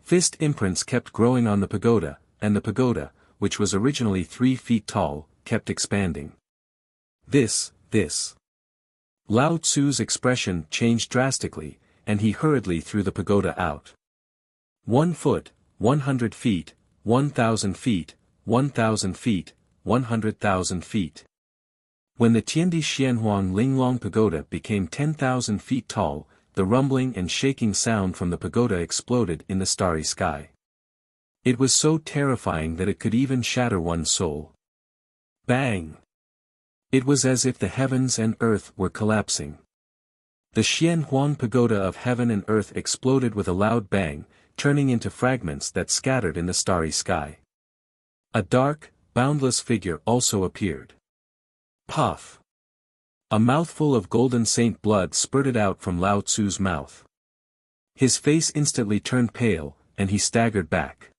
Fist imprints kept growing on the pagoda, and the pagoda, which was originally 3 feet tall, kept expanding. This. Lao Tzu's expression changed drastically, and he hurriedly threw the pagoda out. 1 foot, 100 feet, 1,000 feet, 1,000 feet, 100,000 feet. When the Tiandi Xianhuang Linglong Pagoda became 10,000 feet tall, the rumbling and shaking sound from the pagoda exploded in the starry sky. It was so terrifying that it could even shatter one's soul. Bang! It was as if the heavens and earth were collapsing. The Xianhuang Pagoda of heaven and earth exploded with a loud bang, turning into fragments that scattered in the starry sky. A dark, boundless figure also appeared. Puff! A mouthful of golden saint blood spurted out from Lao Tzu's mouth. His face instantly turned pale, and he staggered back.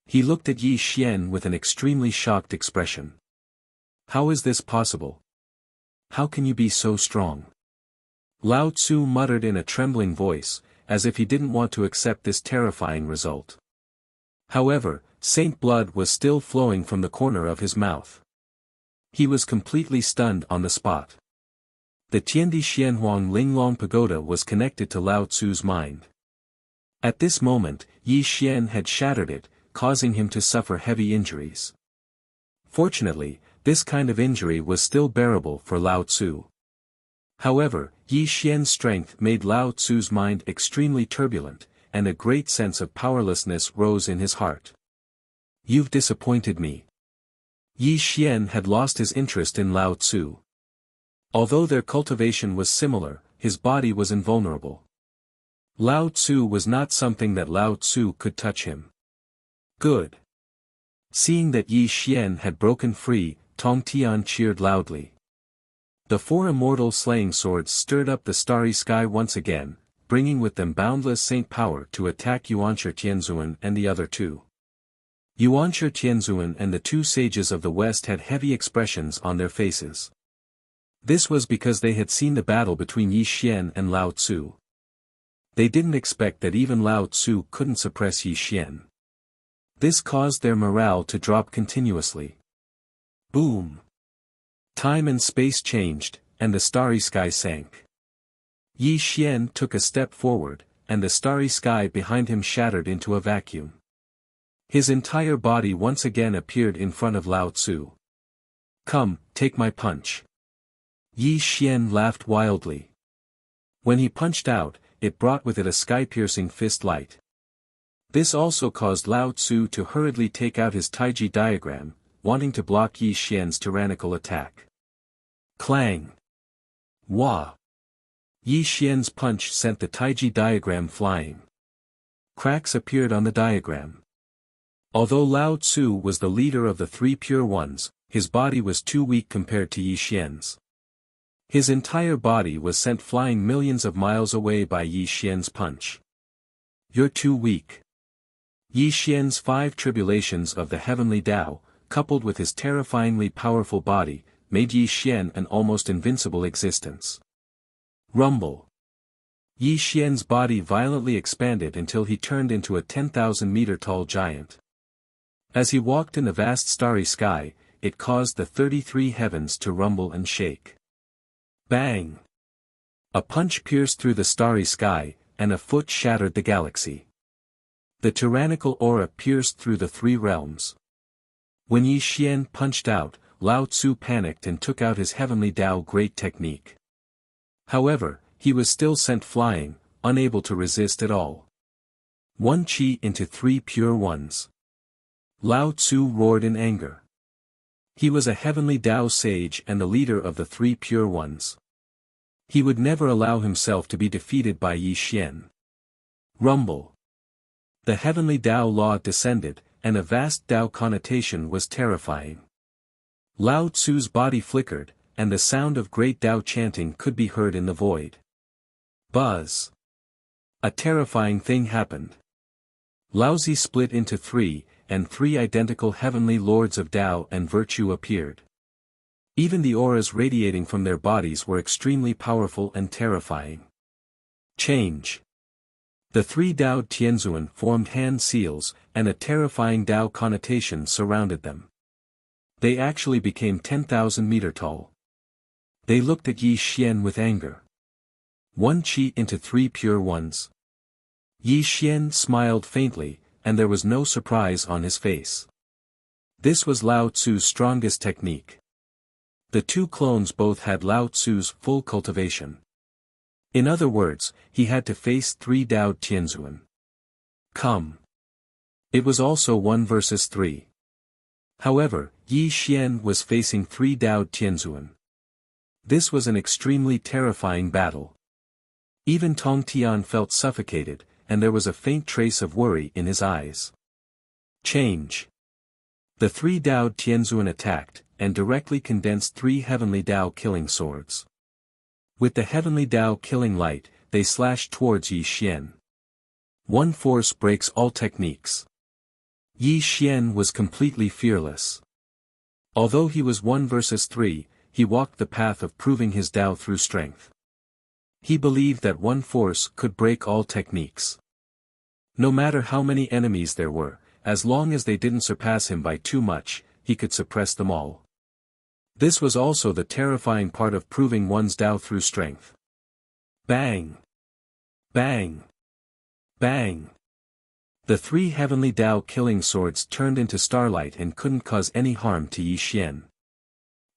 He looked at Yi Xian with an extremely shocked expression. How is this possible? How can you be so strong? Lao Tzu muttered in a trembling voice, as if he didn't want to accept this terrifying result. However, saint blood was still flowing from the corner of his mouth. He was completely stunned on the spot. The Tiandi Xianhuang Linglong Pagoda was connected to Lao Tzu's mind. At this moment, Yi Xian had shattered it, causing him to suffer heavy injuries. Fortunately, this kind of injury was still bearable for Lao Tzu. However, Yi Xian's strength made Lao Tzu's mind extremely turbulent, and a great sense of powerlessness rose in his heart. You've disappointed me. Yi Xian had lost his interest in Lao Tzu. Although their cultivation was similar, his body was invulnerable. Lao Tzu was not something that Lao Tzu could touch him. Good. Seeing that Yi Xian had broken free, Tong Tian cheered loudly. The 4 immortal slaying swords stirred up the starry sky once again, bringing with them boundless saint power to attack Yuanshi Tianzuan and the other two. Yuanshi Tianzuan and the two sages of the West had heavy expressions on their faces. This was because they had seen the battle between Yi Xian and Lao Tzu. They didn't expect that even Lao Tzu couldn't suppress Yi Xian. This caused their morale to drop continuously. Boom! Time and space changed, and the starry sky sank. Yi Xian took a step forward, and the starry sky behind him shattered into a vacuum. His entire body once again appeared in front of Lao Tzu. "Come, take my punch." Yi Xian laughed wildly. When he punched out, it brought with it a sky-piercing fist light. This also caused Lao Tzu to hurriedly take out his Taiji diagram, wanting to block Yi Xian's tyrannical attack. Clang! Wah! Yi Xian's punch sent the Taiji diagram flying. Cracks appeared on the diagram. Although Lao Tzu was the leader of the three pure ones, his body was too weak compared to Yi Xian's. His entire body was sent flying millions of miles away by Yi Xian's punch. "You're too weak." Yi Xian's 5 tribulations of the heavenly Tao, coupled with his terrifyingly powerful body, made Yi Xian an almost invincible existence. Rumble. Yi Xian's body violently expanded until he turned into a 10,000-meter tall giant. As he walked in the vast starry sky, it caused the 33 heavens to rumble and shake. Bang! A punch pierced through the starry sky, and a foot shattered the galaxy. The tyrannical aura pierced through the 3 realms. When Yi Xian punched out, Lao Tzu panicked and took out his heavenly Tao great technique. However, he was still sent flying, unable to resist at all. 1 Qi into 3 pure ones. Lao Tzu roared in anger. He was a heavenly Tao sage and the leader of the 3 pure ones. He would never allow himself to be defeated by Yi Xian. Rumble. The heavenly Tao law descended, and a vast Tao connotation was terrifying. Lao Tzu's body flickered, and the sound of great Tao chanting could be heard in the void. Buzz. A terrifying thing happened. Laozi split into 3, and 3 identical heavenly lords of Tao and virtue appeared. Even the auras radiating from their bodies were extremely powerful and terrifying. Change. The 3 Tao Tianzuan formed hand seals, and a terrifying Tao connotation surrounded them. They actually became 10,000 meter tall. They looked at Yi Xian with anger. 1 Qi into 3 pure ones. Yi Xian smiled faintly, and there was no surprise on his face. This was Lao Tzu's strongest technique. The 2 clones both had Lao Tzu's full cultivation. In other words, he had to face 3 Tao Tianzuan. Come. It was also 1 versus 3. However, Yi Xian was facing 3 Tao Tianzuan. This was an extremely terrifying battle. Even Tong Tian felt suffocated, and there was a faint trace of worry in his eyes. Change. The 3 Tao Tianzuan attacked, and directly condensed 3 heavenly Tao killing swords. With the heavenly Tao killing light, they slashed towards Yi Xian. One force breaks all techniques. Yi Xian was completely fearless. Although he was 1 versus 3, he walked the path of proving his Tao through strength. He believed that one force could break all techniques. No matter how many enemies there were, as long as they didn't surpass him by too much, he could suppress them all. This was also the terrifying part of proving one's Tao through strength. Bang! Bang! Bang! The 3 heavenly Tao killing swords turned into starlight and couldn't cause any harm to Yi Xian.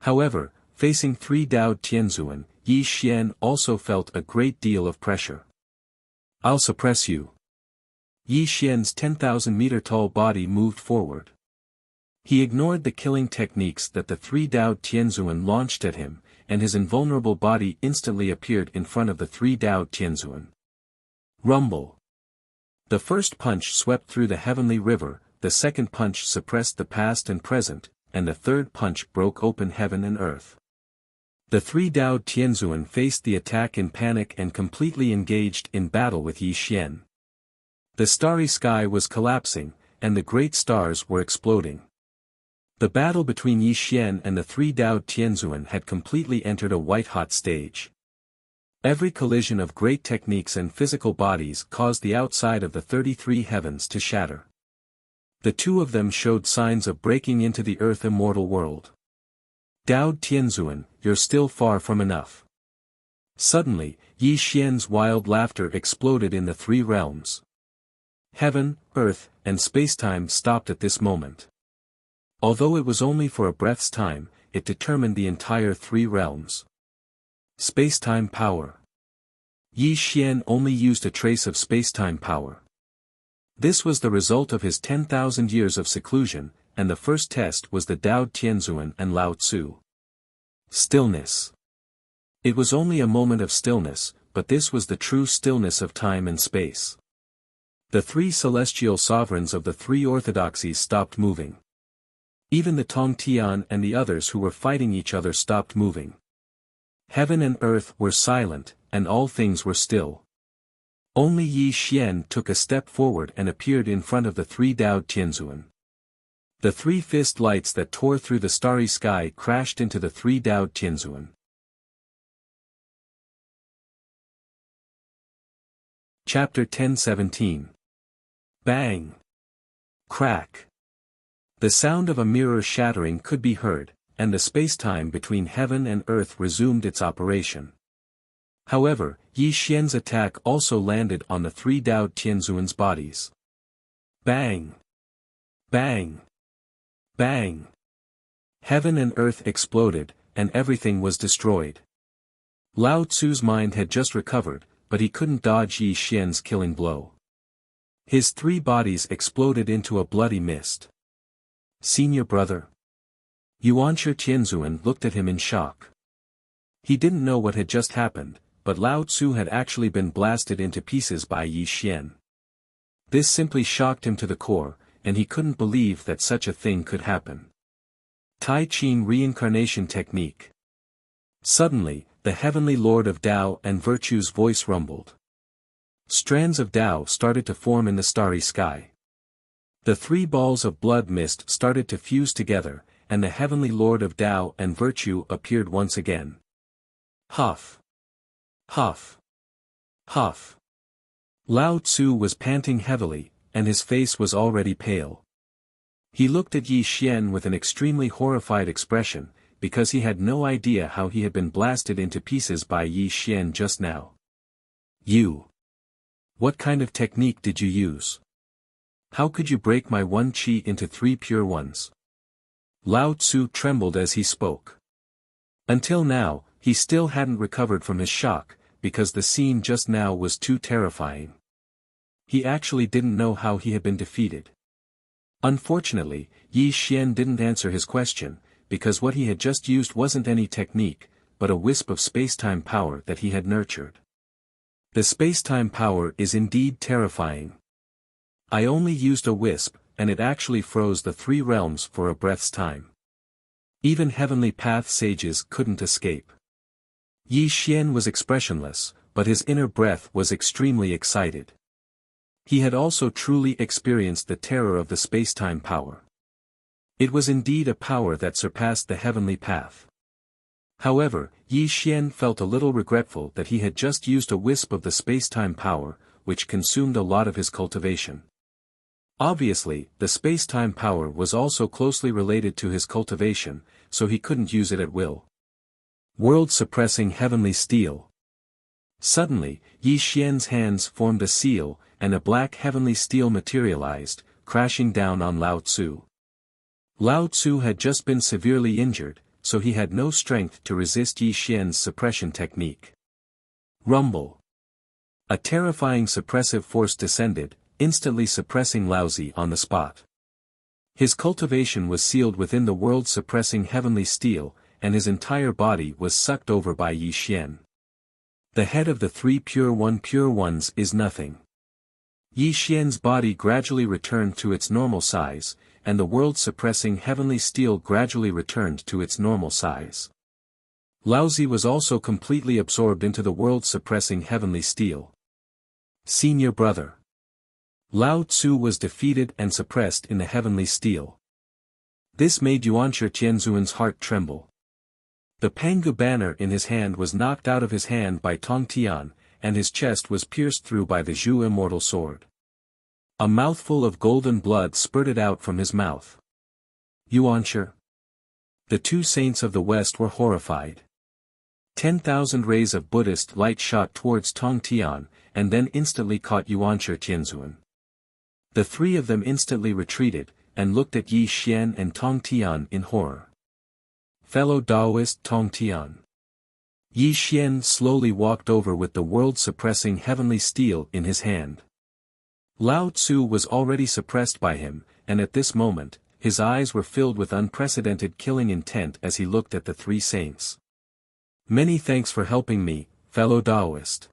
However, facing 3 Tao Tianzuan, Yi Xian also felt a great deal of pressure. "I'll suppress you." Yi Xian's 10,000-meter tall body moved forward. He ignored the killing techniques that the 3 Tao Tianzuan launched at him, and his invulnerable body instantly appeared in front of the 3 Tao Tianzuan. Rumble. The first punch swept through the heavenly river, the second punch suppressed the past and present, and the third punch broke open heaven and earth. The three Dao Tianzuan faced the attack in panic and completely engaged in battle with Yi Xian. The starry sky was collapsing, and the great stars were exploding. The battle between Yi Xian and the three Dao Tianzuan had completely entered a white-hot stage. Every collision of great techniques and physical bodies caused the outside of the 33 heavens to shatter. The two of them showed signs of breaking into the earth immortal world. Dao Tianzuan, you're still far from enough. Suddenly, Yi Xian's wild laughter exploded in the three realms. Heaven, earth, and spacetime stopped at this moment. Although it was only for a breath's time, it determined the entire three realms. Spacetime power. Yi Xian only used a trace of spacetime power. This was the result of his 10,000 years of seclusion, and the first test was the Dao Tianzuan and Lao Tzu. Stillness. It was only a moment of stillness, but this was the true stillness of time and space. The three celestial sovereigns of the three orthodoxies stopped moving. Even the Tong Tian and the others who were fighting each other stopped moving. Heaven and earth were silent, and all things were still. Only Yi Xian took a step forward and appeared in front of the three Dao Tianzuan. The three fist lights that tore through the starry sky crashed into the three Dao Tianzuan. Chapter 10:17. Bang! Crack! The sound of a mirror shattering could be heard, and the spacetime between heaven and earth resumed its operation. However, Yi Xian's attack also landed on the three Dao Tianzuan's bodies. Bang! Bang! Bang! Heaven and earth exploded, and everything was destroyed. Lao Tzu's mind had just recovered, but he couldn't dodge Yi Xian's killing blow. His three bodies exploded into a bloody mist. Senior brother. Yuanshi Tianzuan looked at him in shock. He didn't know what had just happened, but Lao Tzu had actually been blasted into pieces by Yi Xian. This simply shocked him to the core, and he couldn't believe that such a thing could happen. Tai Ching Reincarnation Technique. Suddenly, the heavenly lord of Tao and Virtue's voice rumbled. Strands of Tao started to form in the starry sky. The three balls of blood mist started to fuse together, and the heavenly lord of Tao and Virtue appeared once again. Huff! Huff! Huff! Lao Tzu was panting heavily, and his face was already pale. He looked at Yi Xian with an extremely horrified expression, because he had no idea how he had been blasted into pieces by Yi Xian just now. You! What kind of technique did you use? How could you break my one qi into three pure ones? Lao Tzu trembled as he spoke. Until now, he still hadn't recovered from his shock, because the scene just now was too terrifying. He actually didn't know how he had been defeated. Unfortunately, Yi Xian didn't answer his question, because what he had just used wasn't any technique, but a wisp of spacetime power that he had nurtured. The spacetime power is indeed terrifying. I only used a wisp, and it actually froze the three realms for a breath's time. Even heavenly path sages couldn't escape. Yi Xian was expressionless, but his inner breath was extremely excited. He had also truly experienced the terror of the spacetime power. It was indeed a power that surpassed the heavenly path. However, Yi Xian felt a little regretful that he had just used a wisp of the spacetime power, which consumed a lot of his cultivation. Obviously, the space-time power was also closely related to his cultivation, so he couldn't use it at will. World-suppressing heavenly steel. Suddenly, Yi Xian's hands formed a seal, and a black heavenly steel materialized, crashing down on Lao Tzu. Lao Tzu had just been severely injured, so he had no strength to resist Yi Xian's suppression technique. Rumble. A terrifying suppressive force descended, instantly suppressing Laozi on the spot. His cultivation was sealed within the world-suppressing heavenly steel, and his entire body was sucked over by Yi Xian. The head of the three pure ones is nothing. Yi Xian's body gradually returned to its normal size, and the world-suppressing heavenly steel gradually returned to its normal size. Laozi was also completely absorbed into the world-suppressing heavenly steel. Senior brother. Lao Tzu was defeated and suppressed in the heavenly steel. This made Yuanshi Tianzuan's heart tremble. The Pangu banner in his hand was knocked out of his hand by Tong Tian, and his chest was pierced through by the Zhu immortal sword. A mouthful of golden blood spurted out from his mouth. Yuanshi. The two saints of the West were horrified. 10,000 rays of Buddhist light shot towards Tong Tian, and then instantly caught Yuanshi Tianzuan. The three of them instantly retreated, and looked at Yi Xian and Tong Tian in horror. Fellow Taoist Tong Tian. Yi Xian slowly walked over with the world-suppressing heavenly steel in his hand. Lao Tzu was already suppressed by him, and at this moment, his eyes were filled with unprecedented killing intent as he looked at the three saints. Many thanks for helping me, fellow Taoist.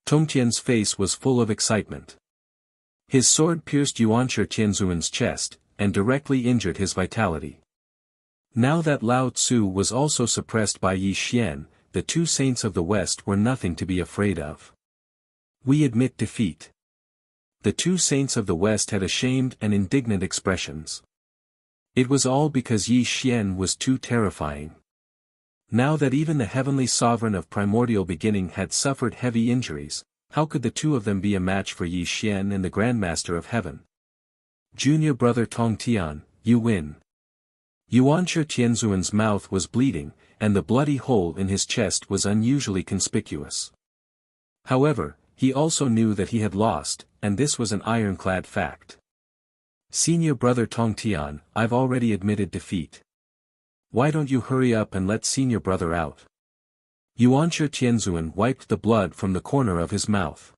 Tongtian's face was full of excitement. His sword pierced Yuanshi Tianzuan's chest, and directly injured his vitality. Now that Lao Tzu was also suppressed by Yi Xian, the two saints of the West were nothing to be afraid of. We admit defeat. The two saints of the West had ashamed and indignant expressions. It was all because Yi Xian was too terrifying. Now that even the heavenly sovereign of primordial beginning had suffered heavy injuries, how could the two of them be a match for Yi Xian and the Grandmaster of Heaven? Junior brother Tong Tian, you win. Yuanshi Tianzuan's mouth was bleeding, and the bloody hole in his chest was unusually conspicuous. However, he also knew that he had lost, and this was an ironclad fact. Senior brother Tong Tian, I've already admitted defeat. Why don't you hurry up and let senior brother out? Yuanshi Tianzuan wiped the blood from the corner of his mouth.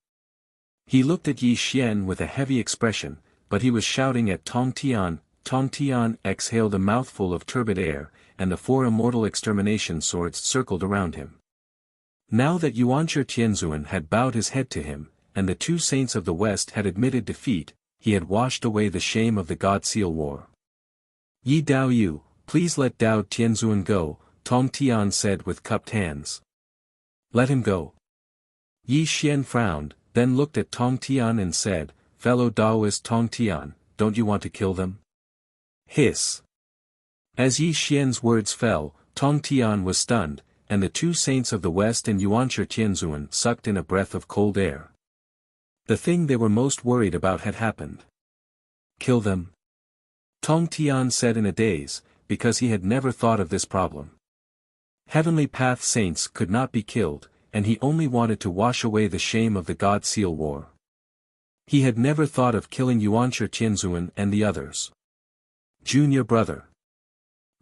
He looked at Yi Xian with a heavy expression, but he was shouting at Tong Tian. Tong Tian exhaled a mouthful of turbid air, and the four immortal extermination swords circled around him. Now that Yuanshi Tianzuan had bowed his head to him, and the two saints of the West had admitted defeat, he had washed away the shame of the God Seal War. Yi Dao Yu, please let Dao Tianzuan go, Tong Tian said with cupped hands. Let him go. Yi Xian frowned, then looked at Tong Tian and said, fellow Taoist Tong Tian, don't you want to kill them? Hiss. As Yi Xian's words fell, Tong Tian was stunned, and the two saints of the West and Yuanshi Tianzuan sucked in a breath of cold air. The thing they were most worried about had happened. Kill them? Tong Tian said in a daze, because he had never thought of this problem. Heavenly Path saints could not be killed, and he only wanted to wash away the shame of the God Seal War. He had never thought of killing Yuanshi Tianzuan and the others. Junior brother.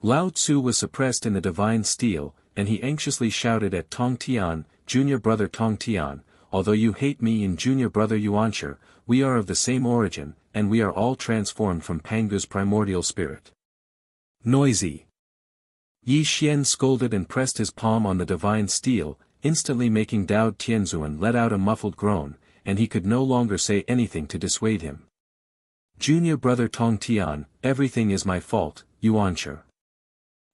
Lao Tzu was suppressed in the divine steel, and he anxiously shouted at Tong Tian, Junior brother Tong Tian, although you hate me and junior brother Yuanshi, we are of the same origin, and we are all transformed from Pangu's primordial spirit. Noisy. Yi Xian scolded and pressed his palm on the divine steel, instantly making Dao Tianzuan let out a muffled groan, and he could no longer say anything to dissuade him. Junior brother Tong Tian, everything is my fault, Yuanshi.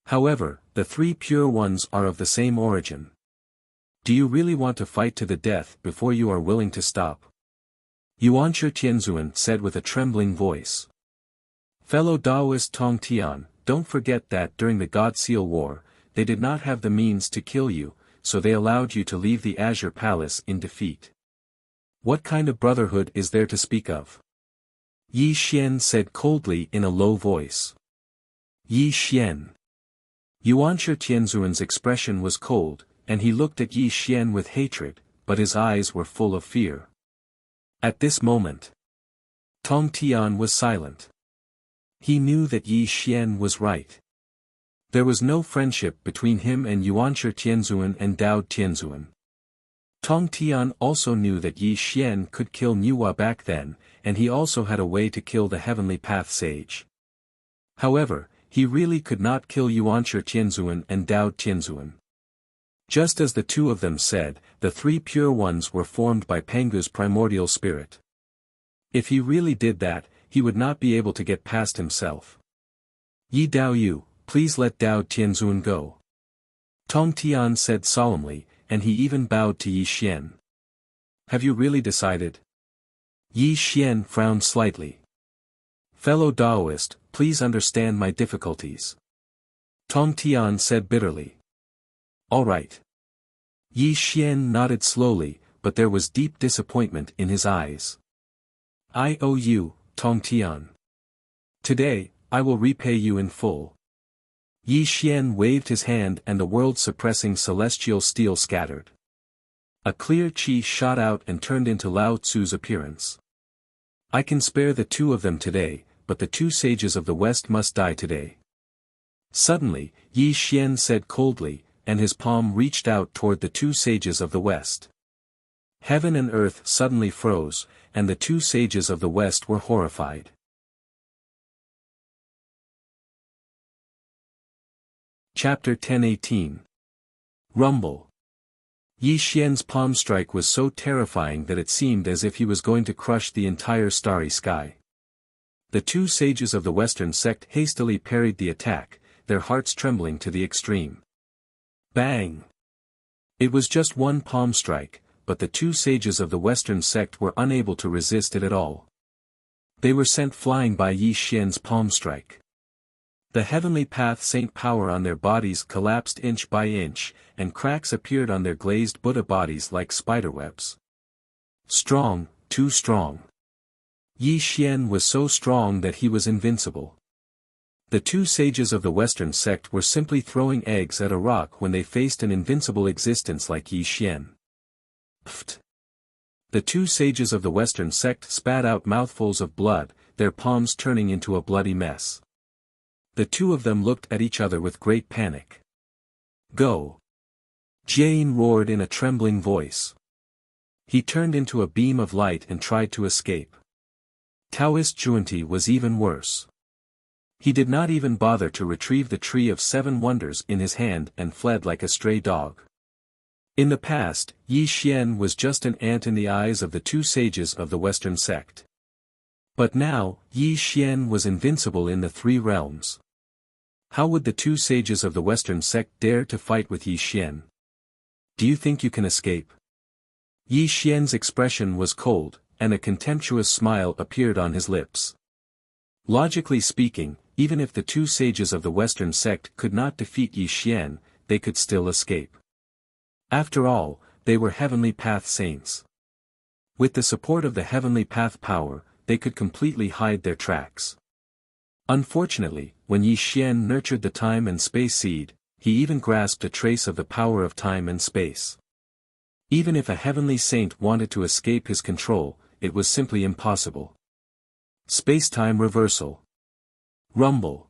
However, the three pure ones are of the same origin. Do you really want to fight to the death before you are willing to stop? Yuanshi Tianzuan said with a trembling voice. Fellow Taoist Tong Tian, don't forget that during the God Seal War, they did not have the means to kill you, so they allowed you to leave the Azure Palace in defeat. What kind of brotherhood is there to speak of? Yi Xian said coldly in a low voice. Yi Xian. Yuanshi Tianzuan's expression was cold, and he looked at Yi Xian with hatred, but his eyes were full of fear. At this moment, Tong Tian was silent. He knew that Yi Xian was right. There was no friendship between him and Yuanshi Tianzuan and Dao Tianzuan. Tong Tian also knew that Yi Xian could kill Nuwa back then, and he also had a way to kill the Heavenly Path Sage. However, he really could not kill Yuanshi Tianzuan and Dao Tianzuan. Just as the two of them said, the three pure ones were formed by Pangu's primordial spirit. If he really did that, he would not be able to get past himself. Yi Dao Yu, please let Dao Tianzuan go. Tong Tian said solemnly, and he even bowed to Yi Xian. Have you really decided? Yi Xian frowned slightly. Fellow Taoist, please understand my difficulties. Tong Tian said bitterly. All right. Yi Xian nodded slowly, but there was deep disappointment in his eyes. I owe you, Tong Tian. Today, I will repay you in full. Yi Xian waved his hand and the world-suppressing celestial steel scattered. A clear chi shot out and turned into Lao Tzu's appearance. I can spare the two of them today, but the two sages of the West must die today. Suddenly, Yi Xian said coldly, and his palm reached out toward the two sages of the West. Heaven and earth suddenly froze, and the two sages of the West were horrified. Chapter 10:18. Rumble. Yi Xian's palm strike was so terrifying that it seemed as if he was going to crush the entire starry sky. The two sages of the Western sect hastily parried the attack, their hearts trembling to the extreme. Bang! It was just one palm strike, but the two sages of the Western sect were unable to resist it at all. They were sent flying by Yi Xian's palm strike. The heavenly path saint power on their bodies collapsed inch by inch, and cracks appeared on their glazed Buddha bodies like spiderwebs. Strong, too strong. Yi Xian was so strong that he was invincible. The two sages of the Western sect were simply throwing eggs at a rock when they faced an invincible existence like Yi Xian. Pfft! The two sages of the Western sect spat out mouthfuls of blood, their palms turning into a bloody mess. The two of them looked at each other with great panic. Go! Jane roared in a trembling voice. He turned into a beam of light and tried to escape. Taoist Junti was even worse. He did not even bother to retrieve the Tree of Seven Wonders in his hand and fled like a stray dog. In the past, Yi Xian was just an ant in the eyes of the two sages of the Western sect. But now, Yi Xian was invincible in the three realms. How would the two sages of the Western sect dare to fight with Yi Xian? Do you think you can escape? Yi Xian's expression was cold, and a contemptuous smile appeared on his lips. Logically speaking, even if the two sages of the Western sect could not defeat Yi Xian, they could still escape. After all, they were heavenly path saints. With the support of the heavenly path power, they could completely hide their tracks. Unfortunately, when Yi Xian nurtured the time and space seed, he even grasped a trace of the power of time and space. Even if a heavenly saint wanted to escape his control, it was simply impossible. Space-time reversal. Rumble.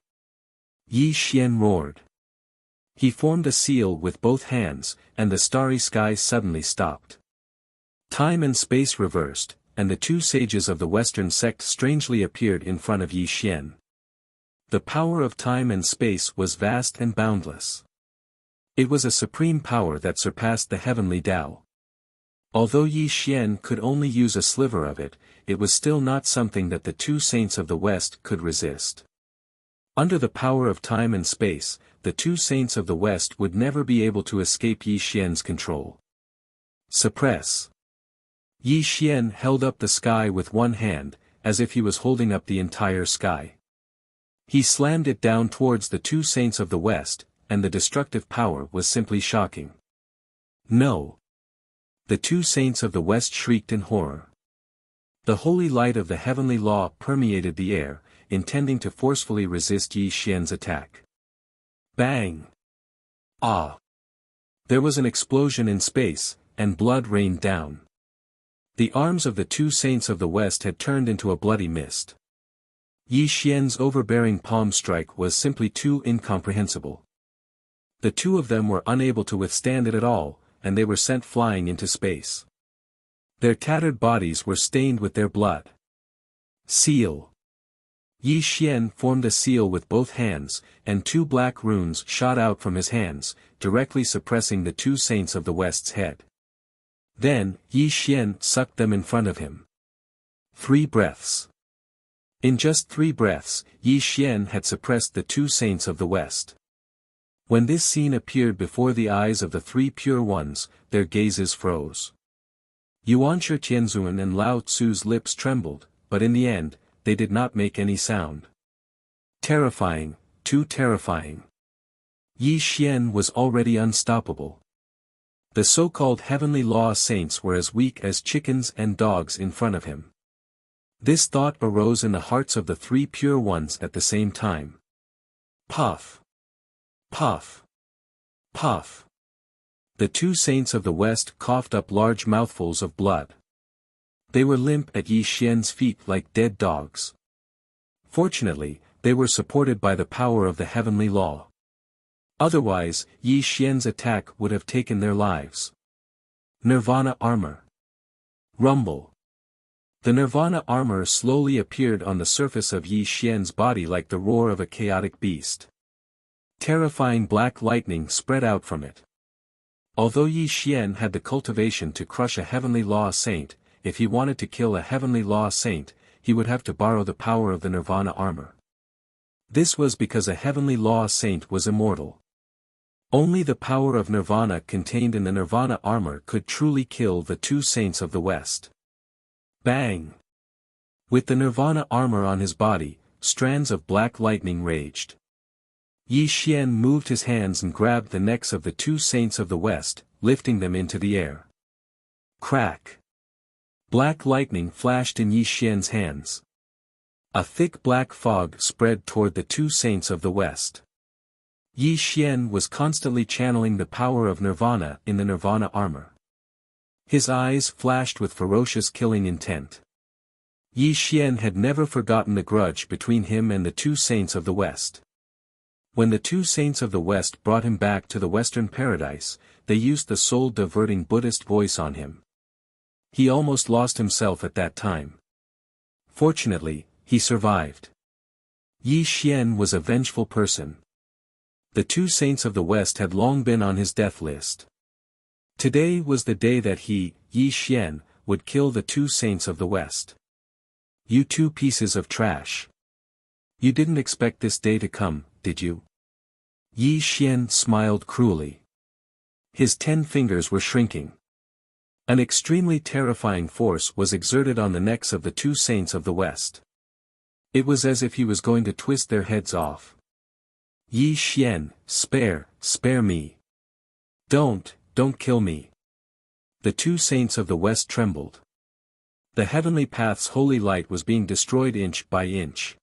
Yi Xian roared. He formed a seal with both hands, and the starry sky suddenly stopped. Time and space reversed, and the two sages of the Western sect strangely appeared in front of Yi Xian. The power of time and space was vast and boundless. It was a supreme power that surpassed the heavenly Tao. Although Yi Xian could only use a sliver of it, it was still not something that the two saints of the West could resist. Under the power of time and space, the two saints of the West would never be able to escape Yi Xian's control. Suppress. Yi Xian held up the sky with one hand, as if he was holding up the entire sky. He slammed it down towards the two saints of the West, and the destructive power was simply shocking. No! The two saints of the West shrieked in horror. The holy light of the heavenly law permeated the air, intending to forcefully resist Yi Xian's attack. Bang! Ah! There was an explosion in space, and blood rained down. The arms of the two saints of the West had turned into a bloody mist. Yi Xian's overbearing palm strike was simply too incomprehensible. The two of them were unable to withstand it at all, and they were sent flying into space. Their tattered bodies were stained with their blood. Seal. Yi Xian formed a seal with both hands, and two black runes shot out from his hands, directly suppressing the two saints of the West's head. Then, Yi Xian sucked them in front of him. 3 breaths. In just 3 breaths, Yi Xian had suppressed the two saints of the West. When this scene appeared before the eyes of the three pure ones, their gazes froze. Yuanshi Tianzun and Lao Tzu's lips trembled, but in the end, they did not make any sound. Terrifying, too terrifying. Yi Xian was already unstoppable. The so-called heavenly law saints were as weak as chickens and dogs in front of him. This thought arose in the hearts of the three pure ones at the same time. Puff! Puff! Puff! The two saints of the West coughed up large mouthfuls of blood. They were limp at Yi Xian's feet like dead dogs. Fortunately, they were supported by the power of the heavenly law. Otherwise, Yi Xian's attack would have taken their lives. Nirvana armor. Rumble. The Nirvana armor slowly appeared on the surface of Yi Xian's body like the roar of a chaotic beast. Terrifying black lightning spread out from it. Although Yi Xian had the cultivation to crush a heavenly law saint, if he wanted to kill a heavenly law saint, he would have to borrow the power of the Nirvana armor. This was because a heavenly law saint was immortal. Only the power of Nirvana contained in the Nirvana armor could truly kill the two saints of the West. Bang! With the Nirvana armor on his body, strands of black lightning raged. Yi Xian moved his hands and grabbed the necks of the two saints of the West, lifting them into the air. Crack! Black lightning flashed in Yi Xian's hands. A thick black fog spread toward the two saints of the West. Yi Xian was constantly channeling the power of Nirvana in the Nirvana armor. His eyes flashed with ferocious killing intent. Yi Xian had never forgotten the grudge between him and the two saints of the West. When the two saints of the West brought him back to the Western paradise, they used the soul-diverting Buddhist voice on him. He almost lost himself at that time. Fortunately, he survived. Yi Xian was a vengeful person. The two saints of the West had long been on his death list. Today was the day that he, Yi Xian, would kill the two saints of the West. You two pieces of trash. You didn't expect this day to come, did you? Yi Xian smiled cruelly. His 10 fingers were shrinking. An extremely terrifying force was exerted on the necks of the two saints of the West. It was as if he was going to twist their heads off. Yi Xian, spare me. Don't kill me. The two saints of the West trembled. The heavenly path's holy light was being destroyed inch by inch.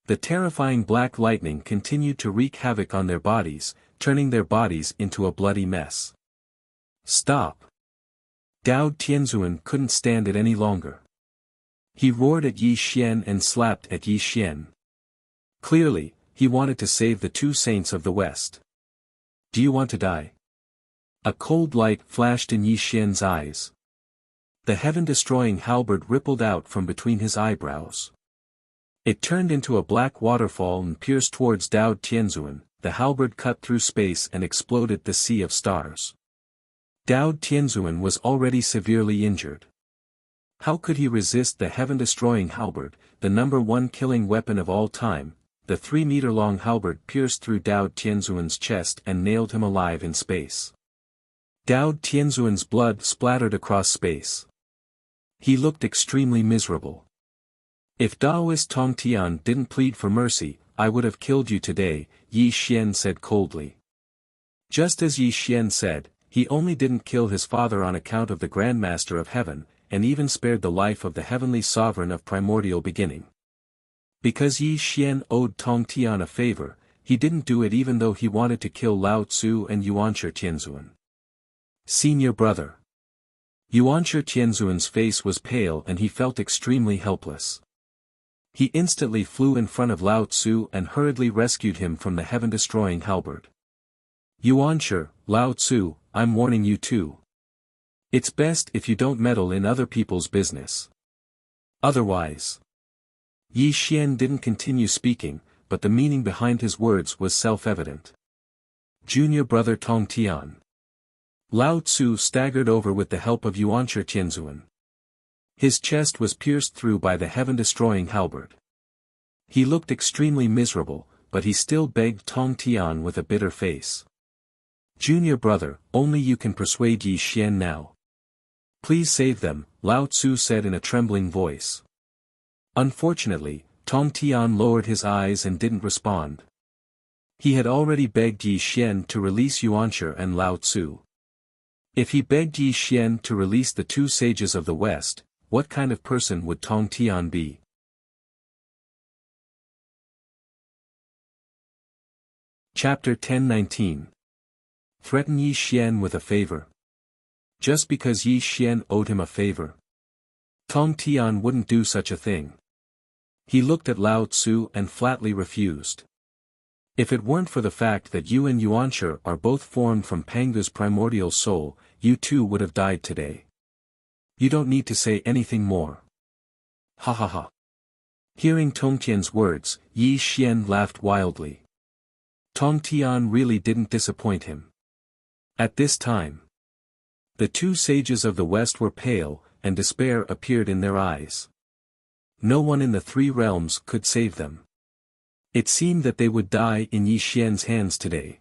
The terrifying black lightning continued to wreak havoc on their bodies, turning their bodies into a bloody mess. Stop! Dao Tianzun couldn't stand it any longer. He roared at Yi Xian and slapped at Yi Xian. Clearly, he wanted to save the two saints of the West. Do you want to die? A cold light flashed in Yi Xian's eyes. The heaven-destroying halberd rippled out from between his eyebrows. It turned into a black waterfall and pierced towards Dao Tianzun. The halberd cut through space and exploded the sea of stars. Dao Tianzun was already severely injured. How could he resist the heaven-destroying halberd, the #1 killing weapon of all time? The 3-meter-long halberd pierced through Dao Tianzun's chest and nailed him alive in space. Dao Tianzun's blood splattered across space. He looked extremely miserable. If Daoist Tong Tian didn't plead for mercy, I would have killed you today, Yi Xian said coldly. Just as Yi Xian said, he only didn't kill his father on account of the Grand Master of Heaven, and even spared the life of the heavenly sovereign of primordial beginning. Because Yi Xian owed Tong Tian a favor, he didn't do it even though he wanted to kill Lao Tzu and Yuanshi Tianzun. Senior brother. Yuanshi Tianzun's face was pale and he felt extremely helpless. He instantly flew in front of Lao Tzu and hurriedly rescued him from the heaven-destroying halberd. Yuanshi, Lao Tzu, I'm warning you too. It's best if you don't meddle in other people's business. Otherwise. Yi Xian didn't continue speaking, but the meaning behind his words was self-evident. Junior brother Tong Tian. Lao Tzu staggered over with the help of Yuanshi Tianzun. His chest was pierced through by the heaven-destroying halberd. He looked extremely miserable, but he still begged Tong Tian with a bitter face. "Junior brother, only you can persuade Yi Xian now. Please save them," Lao Tzu said in a trembling voice. Unfortunately, Tong Tian lowered his eyes and didn't respond. He had already begged Yi Xian to release Yuanshi and Lao Tzu. If he begged Yi Xian to release the two sages of the West, what kind of person would Tong Tian be? Chapter 1019. Threaten Yi Xian with a favor. Just because Yi Xian owed him a favor. Tong Tian wouldn't do such a thing. He looked at Lao Tzu and flatly refused. If it weren't for the fact that you and Yuanshi are both formed from Pangu's primordial soul, you too would have died today. You don't need to say anything more. Ha ha ha. Hearing Tong Tian's words, Yi Xian laughed wildly. Tong Tian really didn't disappoint him. At this time, the two sages of the West were pale, and despair appeared in their eyes. No one in the three realms could save them. It seemed that they would die in Yi Xian's hands today.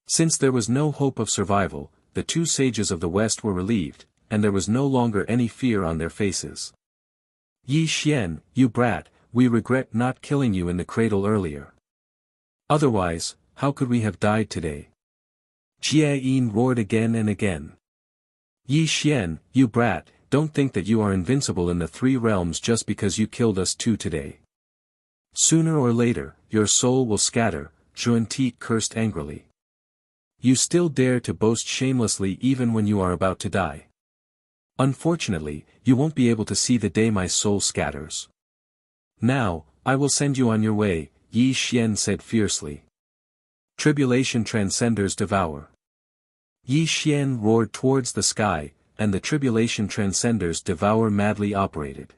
Since there was no hope of survival, the two sages of the West were relieved, and there was no longer any fear on their faces. "Yi Xian, you brat, we regret not killing you in the cradle earlier. Otherwise, how could we have died today?" Jia Yin roared again and again. "Yi Xian, you brat, don't think that you are invincible in the three realms just because you killed us two today. Sooner or later, your soul will scatter," Zhuan-Ti cursed angrily. "You still dare to boast shamelessly even when you are about to die. Unfortunately, you won't be able to see the day my soul scatters. Now, I will send you on your way," Yi Xian said fiercely. "Tribulation transcenders devour." Yi Xian roared towards the sky, and the tribulation transcenders devour madly operated.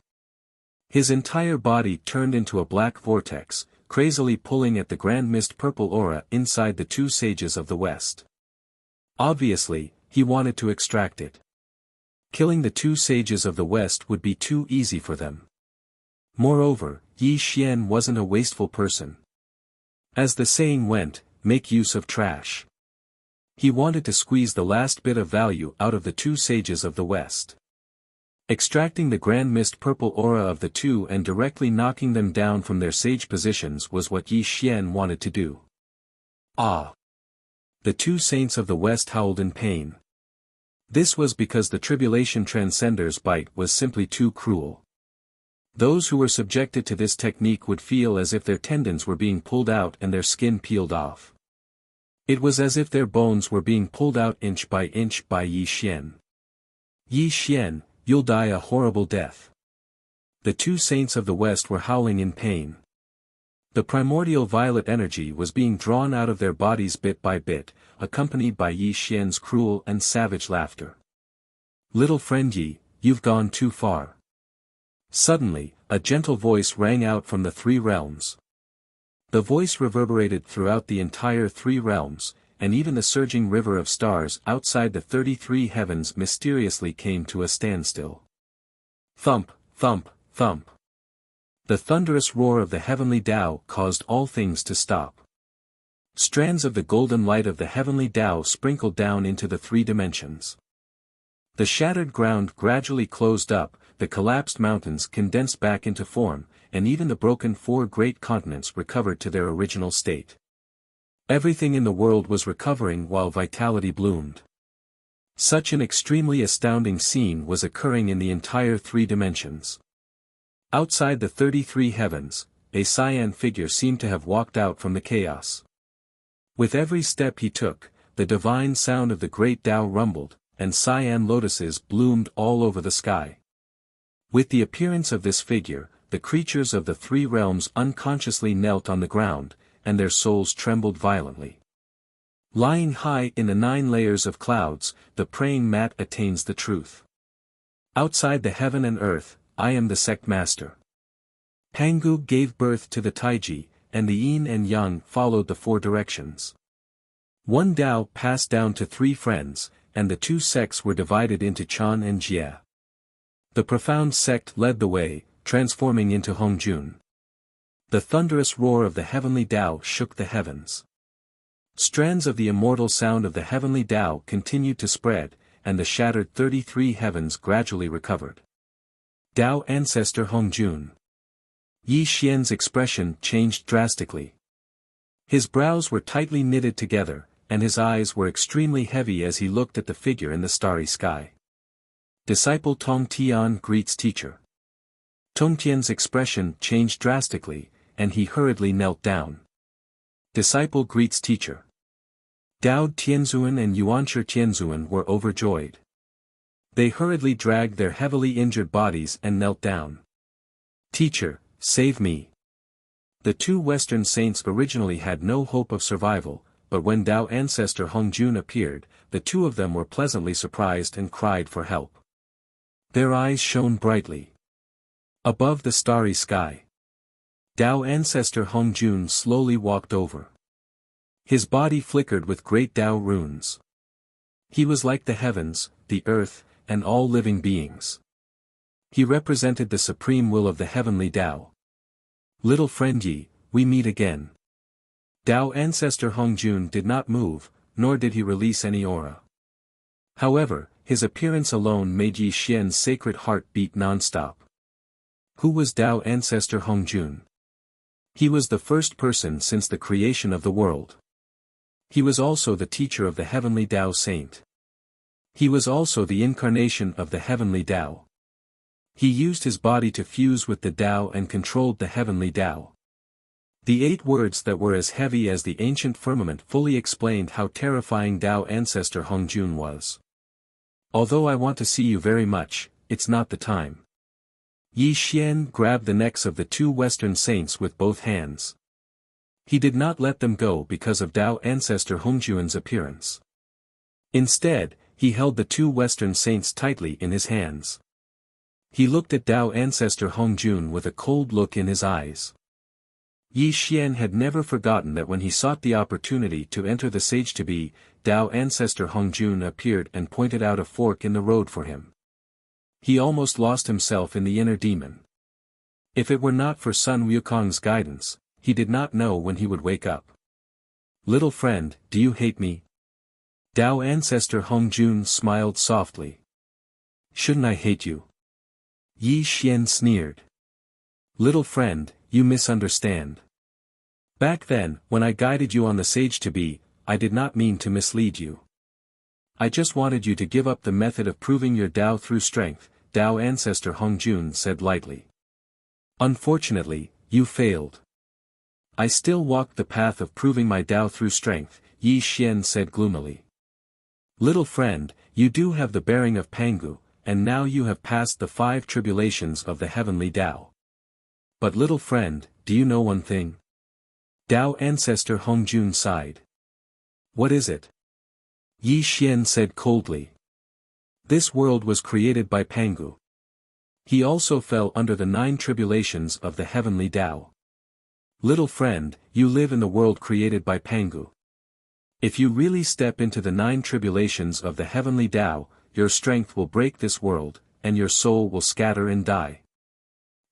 His entire body turned into a black vortex, crazily pulling at the grand mist purple aura inside the two sages of the West. Obviously, he wanted to extract it. Killing the two sages of the West would be too easy for them. Moreover, Yi Xian wasn't a wasteful person. As the saying went, make use of trash. He wanted to squeeze the last bit of value out of the two sages of the West. Extracting the grand mist purple aura of the two and directly knocking them down from their sage positions was what Yi Xian wanted to do. Ah! The two saints of the West howled in pain. This was because the tribulation transcender's bite was simply too cruel. Those who were subjected to this technique would feel as if their tendons were being pulled out and their skin peeled off. It was as if their bones were being pulled out inch by Yi Xian. "Yi Xian, you'll die a horrible death." The two saints of the West were howling in pain. The primordial violet energy was being drawn out of their bodies bit by bit, accompanied by Yi Xian's cruel and savage laughter. "Little friend Yi, you've gone too far." Suddenly, a gentle voice rang out from the three realms. The voice reverberated throughout the entire three realms, and even the surging river of stars outside the 33 heavens mysteriously came to a standstill. Thump, thump, thump. The thunderous roar of the heavenly Tao caused all things to stop. Strands of the golden light of the heavenly Tao sprinkled down into the three dimensions. The shattered ground gradually closed up, the collapsed mountains condensed back into form, and even the broken four great continents recovered to their original state. Everything in the world was recovering while vitality bloomed. Such an extremely astounding scene was occurring in the entire three dimensions. Outside the 33 heavens, a cyan figure seemed to have walked out from the chaos. With every step he took, the divine sound of the great Tao rumbled, and cyan lotuses bloomed all over the sky. With the appearance of this figure, the creatures of the three realms unconsciously knelt on the ground, and their souls trembled violently. Lying high in the 9 layers of clouds, the praying mat attains the truth. Outside the heaven and earth, I am the sect master. Pangu gave birth to the Taiji, and the yin and yang followed the 4 directions. One Tao passed down to 3 friends, and the 2 sects were divided into Chan and Jia. The profound sect led the way, transforming into Hongjun. The thunderous roar of the heavenly Tao shook the heavens. Strands of the immortal sound of the heavenly Tao continued to spread, and the shattered 33 heavens gradually recovered. Tao Ancestor Hongjun. Yi Xian's expression changed drastically. His brows were tightly knitted together, and his eyes were extremely heavy as he looked at the figure in the starry sky. Disciple Tong Tian greets teacher. Tong Tian's expression changed drastically, and he hurriedly knelt down. Disciple greets teacher. Dao Tianzuan and Yuanshi Tianzuan were overjoyed. They hurriedly dragged their heavily injured bodies and knelt down. Teacher, save me. The two Western saints originally had no hope of survival, but when Tao Ancestor Hongjun appeared, the two of them were pleasantly surprised and cried for help. Their eyes shone brightly. Above the starry sky, Tao Ancestor Hongjun slowly walked over. His body flickered with great Tao runes. He was like the heavens, the earth, and all living beings. He represented the supreme will of the heavenly Tao. Little friend Yi, we meet again. Tao Ancestor Hongjun did not move, nor did he release any aura. However, his appearance alone made Yi Xian's sacred heart beat non-stop. Who was Tao Ancestor Hongjun? He was the first person since the creation of the world. He was also the teacher of the heavenly Tao saint. He was also the incarnation of the heavenly Tao. He used his body to fuse with the Tao and controlled the heavenly Tao. The 8 words that were as heavy as the ancient firmament fully explained how terrifying Tao Ancestor Hongjun was. Although I want to see you very much, it's not the time. Yi Xian grabbed the necks of the 2 Western saints with both hands. He did not let them go because of Tao Ancestor Hongjun's appearance. Instead, he held the 2 Western saints tightly in his hands. He looked at Tao Ancestor Hongjun with a cold look in his eyes. Yi Xian had never forgotten that when he sought the opportunity to enter the sage-to-be, Tao Ancestor Hongjun appeared and pointed out a fork in the road for him. He almost lost himself in the inner demon. If it were not for Sun Wukong's guidance, he did not know when he would wake up. Little friend, do you hate me? Tao Ancestor Hongjun smiled softly. Shouldn't I hate you? Yi Xian sneered. Little friend, you misunderstand. Back then, when I guided you on the sage-to-be, I did not mean to mislead you. I just wanted you to give up the method of proving your Tao through strength, Tao Ancestor Hongjun said lightly. Unfortunately, you failed. I still walked the path of proving my Tao through strength, Yi Xian said gloomily. Little friend, you do have the bearing of Pangu, and now you have passed the 5 tribulations of the heavenly Tao. But little friend, do you know one thing? Tao Ancestor Hongjun sighed. What is it? Yi Xian said coldly. This world was created by Pangu. He also fell under the 9 tribulations of the heavenly Tao. Little friend, you live in the world created by Pangu. If you really step into the 9 tribulations of the heavenly Tao, your strength will break this world, and your soul will scatter and die.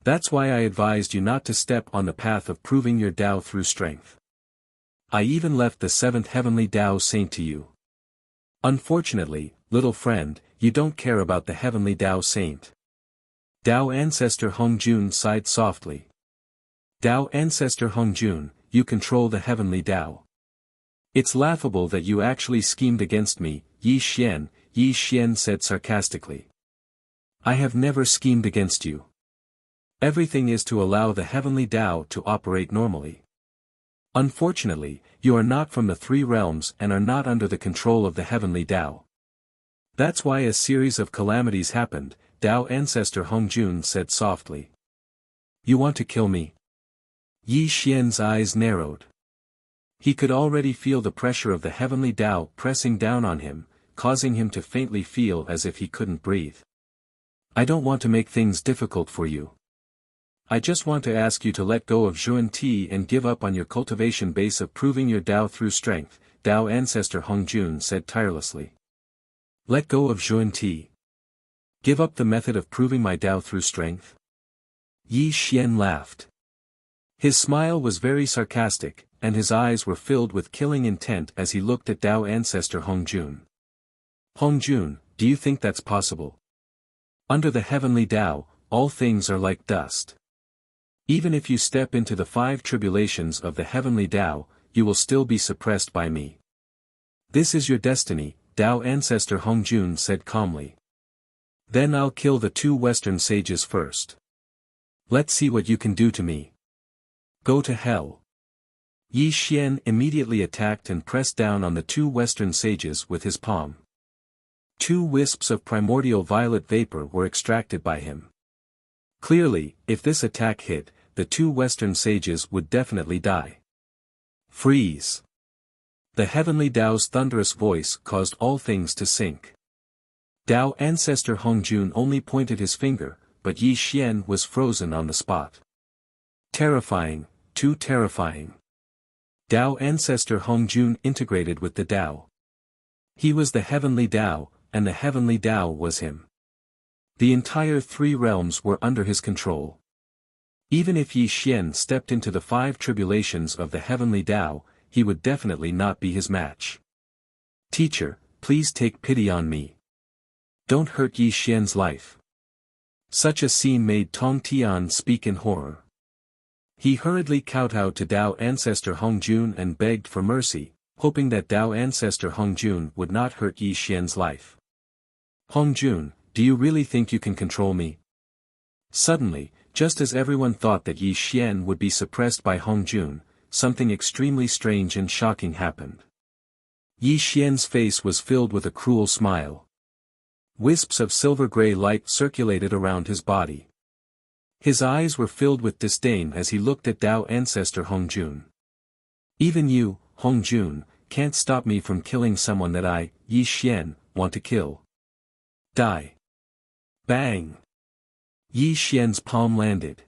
That's why I advised you not to step on the path of proving your Tao through strength. I even left the 7th heavenly Tao saint to you. Unfortunately, little friend, you don't care about the heavenly Tao saint. Tao Ancestor Hongjun sighed softly. Tao Ancestor Hongjun, you control the heavenly Tao. It's laughable that you actually schemed against me, Yi Xian said sarcastically. I have never schemed against you. Everything is to allow the heavenly Tao to operate normally. Unfortunately, you are not from the 3 realms and are not under the control of the heavenly Tao. That's why a series of calamities happened, Tao Ancestor Hongjun said softly. You want to kill me? Yi Xian's eyes narrowed. He could already feel the pressure of the heavenly Tao pressing down on him, causing him to faintly feel as if he couldn't breathe. I don't want to make things difficult for you. I just want to ask you to let go of Zhuan Ti and give up on your cultivation base of proving your Tao through strength, Tao Ancestor Hongjun said tirelessly. Let go of Zhuan Ti. Give up the method of proving my Tao through strength? Yi Xian laughed. His smile was very sarcastic, and his eyes were filled with killing intent as he looked at Tao ancestor Hongjun. Hongjun, do you think that's possible? Under the heavenly Tao, all things are like dust. Even if you step into the 5 tribulations of the heavenly Tao, you will still be suppressed by me. This is your destiny, Tao ancestor Hongjun said calmly. Then I'll kill the 2 Western sages first. Let's see what you can do to me. Go to hell. Yi Xian immediately attacked and pressed down on the 2 Western sages with his palm. 2 wisps of primordial violet vapor were extracted by him. Clearly, if this attack hit, the 2 Western sages would definitely die. Freeze! The heavenly Tao's thunderous voice caused all things to sink. Tao ancestor Hongjun only pointed his finger, but Yi Xian was frozen on the spot. Terrifying, too terrifying. Tao ancestor Hongjun integrated with the Tao. He was the heavenly Tao, and the heavenly Tao was him. The entire 3 realms were under his control. Even if Yi Xian stepped into the 5 tribulations of the heavenly Tao, he would definitely not be his match. Teacher, please take pity on me. Don't hurt Yi Xian's life. Such a scene made Tong Tian speak in horror. He hurriedly kowtowed to Tao ancestor Hongjun and begged for mercy, hoping that Tao ancestor Hongjun would not hurt Yi Xian's life. Hongjun, do you really think you can control me? Suddenly, just as everyone thought that Yi Xian would be suppressed by Hongjun, something extremely strange and shocking happened. Yi Xian's face was filled with a cruel smile. Wisps of silver-gray light circulated around his body. His eyes were filled with disdain as he looked at Tao ancestor Hongjun. Even you, Hongjun, can't stop me from killing someone that I, Yi Xian, want to kill. Die. Bang! Yi Xian's palm landed.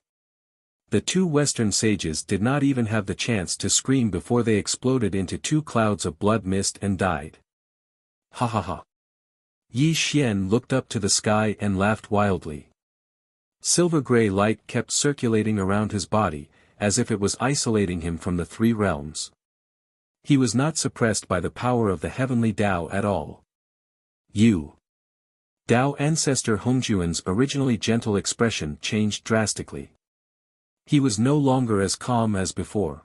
The 2 Western sages did not even have the chance to scream before they exploded into 2 clouds of blood mist and died. Ha ha ha. Yi Xian looked up to the sky and laughed wildly. Silver-gray light kept circulating around his body, as if it was isolating him from the 3 realms. He was not suppressed by the power of the heavenly Tao at all. You. Tao ancestor Hongjun's originally gentle expression changed drastically. He was no longer as calm as before.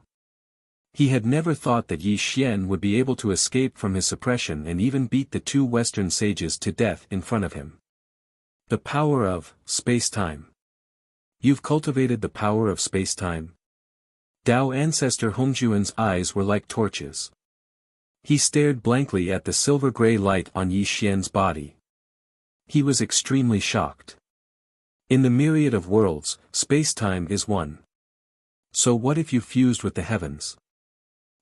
He had never thought that Yi Xian would be able to escape from his suppression and even beat the 2 Western sages to death in front of him. The power of space-time. You've cultivated the power of space-time? Tao ancestor Hongjun's eyes were like torches. He stared blankly at the silver-gray light on Yi Xian's body. He was extremely shocked. In the myriad of worlds, space-time is one. So what if you fused with the heavens?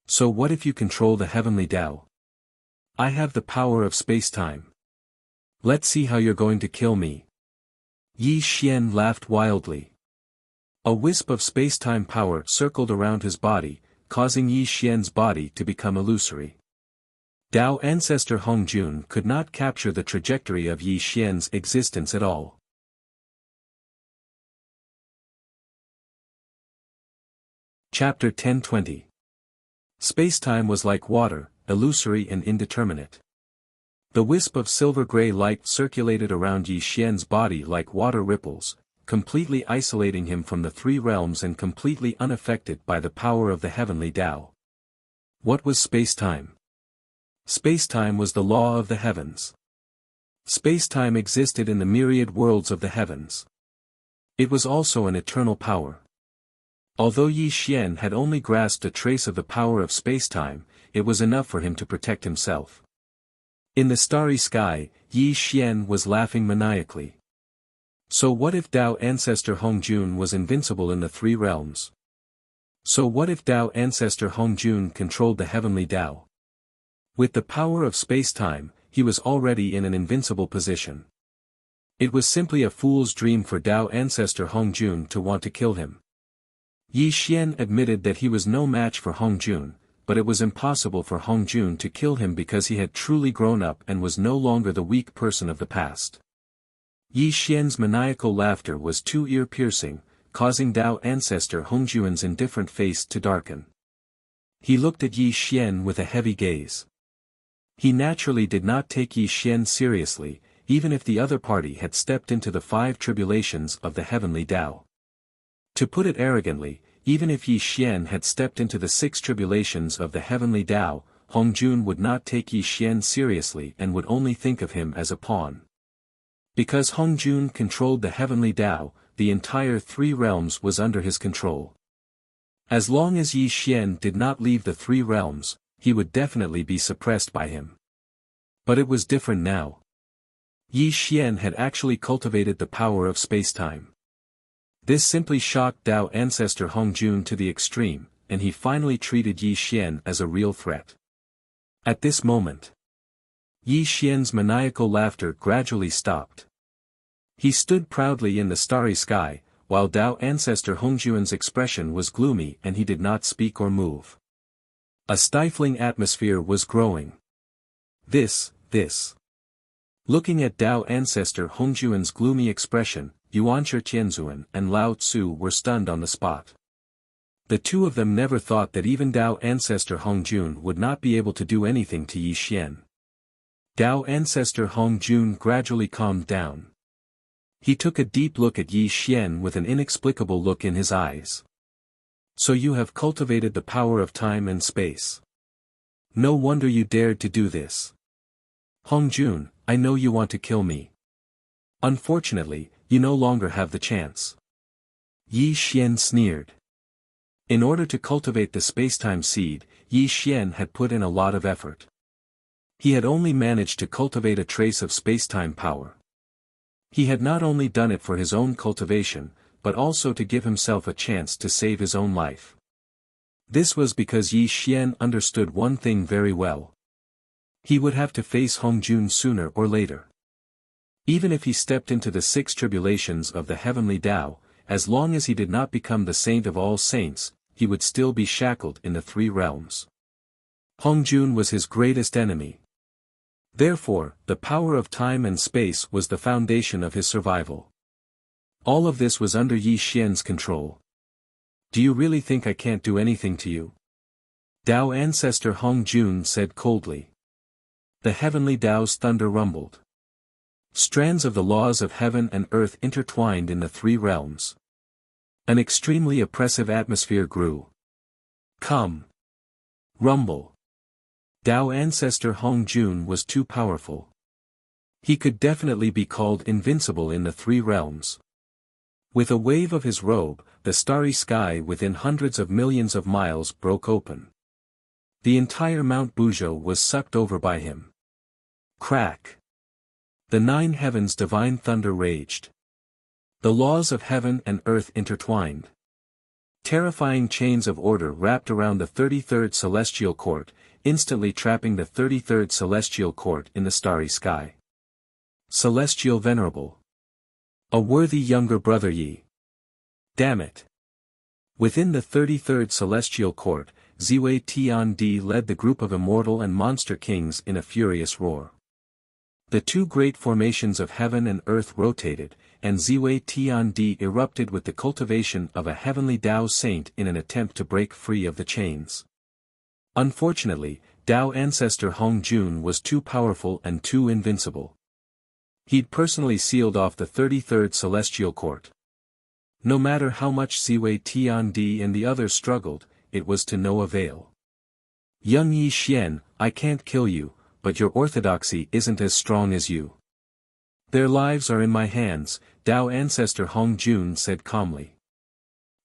So what if you control the heavenly Tao? I have the power of space-time. Let's see how you're going to kill me. Yi Xian laughed wildly. A wisp of space-time power circled around his body, causing Yi Xian's body to become illusory. Tao ancestor Hongjun could not capture the trajectory of Yi Xian's existence at all. Chapter 1020. Space-time was like water, illusory and indeterminate. The wisp of silver-gray light circulated around Yi Xian's body like water ripples, completely isolating him from the 3 realms and completely unaffected by the power of the heavenly Tao. What was space-time? Space-time was the law of the heavens. Space-time existed in the myriad worlds of the heavens. It was also an eternal power. Although Yi Xian had only grasped a trace of the power of space-time, it was enough for him to protect himself. In the starry sky, Yi Xian was laughing maniacally. So what if Tao ancestor Hongjun was invincible in the 3 realms? So what if Tao ancestor Hongjun controlled the heavenly Tao? With the power of space-time, he was already in an invincible position. It was simply a fool's dream for Tao ancestor Hongjun to want to kill him. Yi Xian admitted that he was no match for Hongjun, but it was impossible for Hongjun to kill him because he had truly grown up and was no longer the weak person of the past. Yi Xian's maniacal laughter was too ear-piercing, causing Tao ancestor Hongjuan's indifferent face to darken. He looked at Yi Xian with a heavy gaze. He naturally did not take Yi Xian seriously, even if the other party had stepped into the 5 tribulations of the heavenly Tao. To put it arrogantly, even if Yi Xian had stepped into the 6 tribulations of the heavenly Tao, Hongjun would not take Yi Xian seriously and would only think of him as a pawn. Because Hongjun controlled the heavenly Tao, the entire 3 realms was under his control. As long as Yi Xian did not leave the 3 realms, he would definitely be suppressed by him. But it was different now. Yi Xian had actually cultivated the power of spacetime. This simply shocked Tao ancestor Hongjun to the extreme, and he finally treated Yi Xian as a real threat. At this moment, Yi Xian's maniacal laughter gradually stopped. He stood proudly in the starry sky, while Tao ancestor Hongjuan's expression was gloomy and he did not speak or move. A stifling atmosphere was growing. This. Looking at Tao ancestor Hongjuan's gloomy expression, Yuanshi Tianzuan and Lao Tzu were stunned on the spot. The two of them never thought that even Tao ancestor Hongjun would not be able to do anything to Yi Xian. Tao ancestor Hongjun gradually calmed down. He took a deep look at Yi Xian with an inexplicable look in his eyes. So you have cultivated the power of time and space. No wonder you dared to do this. Hongjun, I know you want to kill me. Unfortunately, you no longer have the chance. Yi Xian sneered. In order to cultivate the spacetime seed, Yi Xian had put in a lot of effort. He had only managed to cultivate a trace of spacetime power. He had not only done it for his own cultivation, but also to give himself a chance to save his own life. This was because Yi Xian understood one thing very well. He would have to face Hongjun sooner or later. Even if he stepped into the 6 tribulations of the heavenly Tao, as long as he did not become the saint of all saints, he would still be shackled in the 3 realms. Hongjun was his greatest enemy. Therefore, the power of time and space was the foundation of his survival. All of this was under Yi Xian's control. Do you really think I can't do anything to you? Tao ancestor Hongjun said coldly. The heavenly Tao's thunder rumbled. Strands of the laws of heaven and earth intertwined in the 3 realms. An extremely oppressive atmosphere grew. Come. Rumble. Tao ancestor Hongjun was too powerful. He could definitely be called invincible in the 3 realms. With a wave of his robe, the starry sky within hundreds of millions of miles broke open. The entire Mount Buzhou was sucked over by him. Crack. The 9 heavens' divine thunder raged. The laws of heaven and earth intertwined. Terrifying chains of order wrapped around the 33rd celestial court, instantly trapping the 33rd celestial court in the starry sky. Celestial Venerable. A worthy younger brother Yi. Damn it. Within the 33rd celestial court, Ziwei Tiandi led the group of immortal and monster kings in a furious roar. The 2 great formations of heaven and earth rotated, and Ziwei Tiandi erupted with the cultivation of a heavenly Tao saint in an attempt to break free of the chains. Unfortunately, Tao ancestor Hongjun was too powerful and too invincible. He'd personally sealed off the 33rd celestial court. No matter how much Ziwei Tiandi and the others struggled, it was to no avail. Young Yi Xian, I can't kill you, but your orthodoxy isn't as strong as you. Their lives are in my hands, Tao ancestor Hongjun said calmly.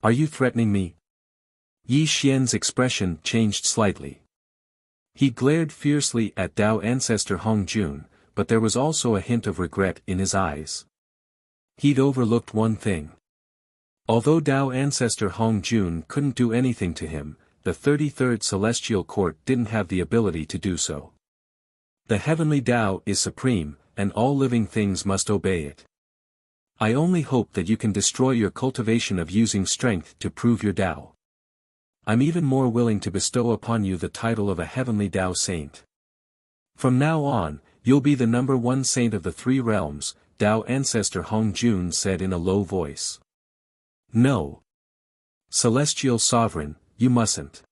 Are you threatening me? Yi Xian's expression changed slightly. He glared fiercely at Tao ancestor Hongjun, but there was also a hint of regret in his eyes. He'd overlooked one thing. Although Tao ancestor Hongjun couldn't do anything to him, the 33rd celestial court didn't have the ability to do so. The heavenly Tao is supreme, and all living things must obey it. I only hope that you can destroy your cultivation of using strength to prove your Tao. I'm even more willing to bestow upon you the title of a heavenly Tao saint. From now on, you'll be the number 1 saint of the 3 realms, Tao ancestor Hongjun said in a low voice. No. Celestial Sovereign, you mustn't.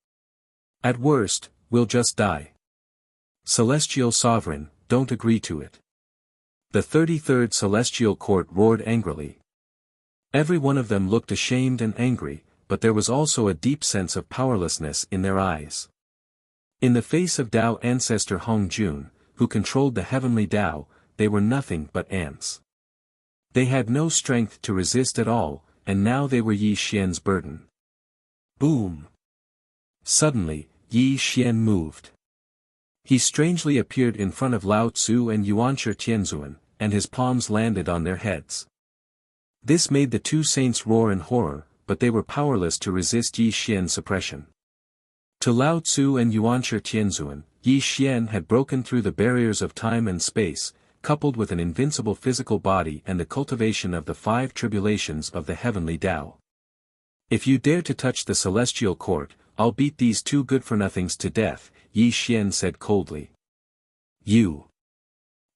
At worst, we'll just die. Celestial Sovereign, don't agree to it. The 33rd Celestial Court roared angrily. Every one of them looked ashamed and angry, but there was also a deep sense of powerlessness in their eyes. In the face of Tao ancestor Hong Jun, who controlled the heavenly Tao, they were nothing but ants. They had no strength to resist at all, and now they were Yi Xian's burden. Boom! Suddenly, Yi Xian moved. He strangely appeared in front of Lao Tzu and Yuanshi Tianzuan, and his palms landed on their heads. This made the two saints roar in horror, but they were powerless to resist Yi Xian's suppression. To Lao Tzu and Yuanshi Tianzuan, Yi Xian had broken through the barriers of time and space, coupled with an invincible physical body and the cultivation of the 5 tribulations of the heavenly Tao. If you dare to touch the celestial court, I'll beat these two good-for-nothings to death, Yi Xian said coldly. You!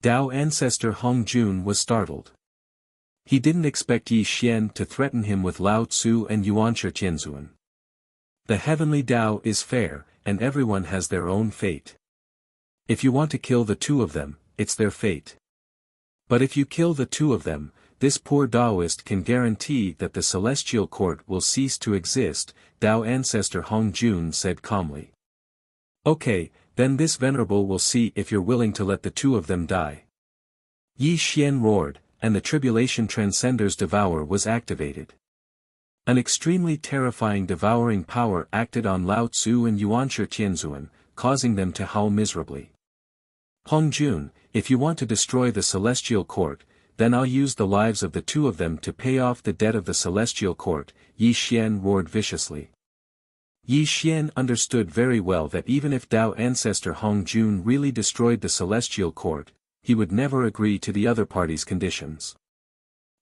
Tao ancestor Hong Jun was startled. He didn't expect Yi Xian to threaten him with Lao Tzu and Yuanshi Tianzuan. The heavenly Tao is fair, and everyone has their own fate. If you want to kill the two of them, it's their fate. But if you kill the two of them, this poor Taoist can guarantee that the celestial court will cease to exist, Tao ancestor Hong Jun said calmly. Okay, then this venerable will see if you're willing to let the two of them die. Yi Xian roared, and the Tribulation Transcender's Devour was activated. An extremely terrifying devouring power acted on Lao Tzu and Yuanshi Tianzuan, causing them to howl miserably. Hong Jun, if you want to destroy the celestial court, then I'll use the lives of the two of them to pay off the debt of the celestial court, Yi Xian roared viciously. Yi Xian understood very well that even if Tao ancestor Hong Jun really destroyed the celestial court, he would never agree to the other party's conditions.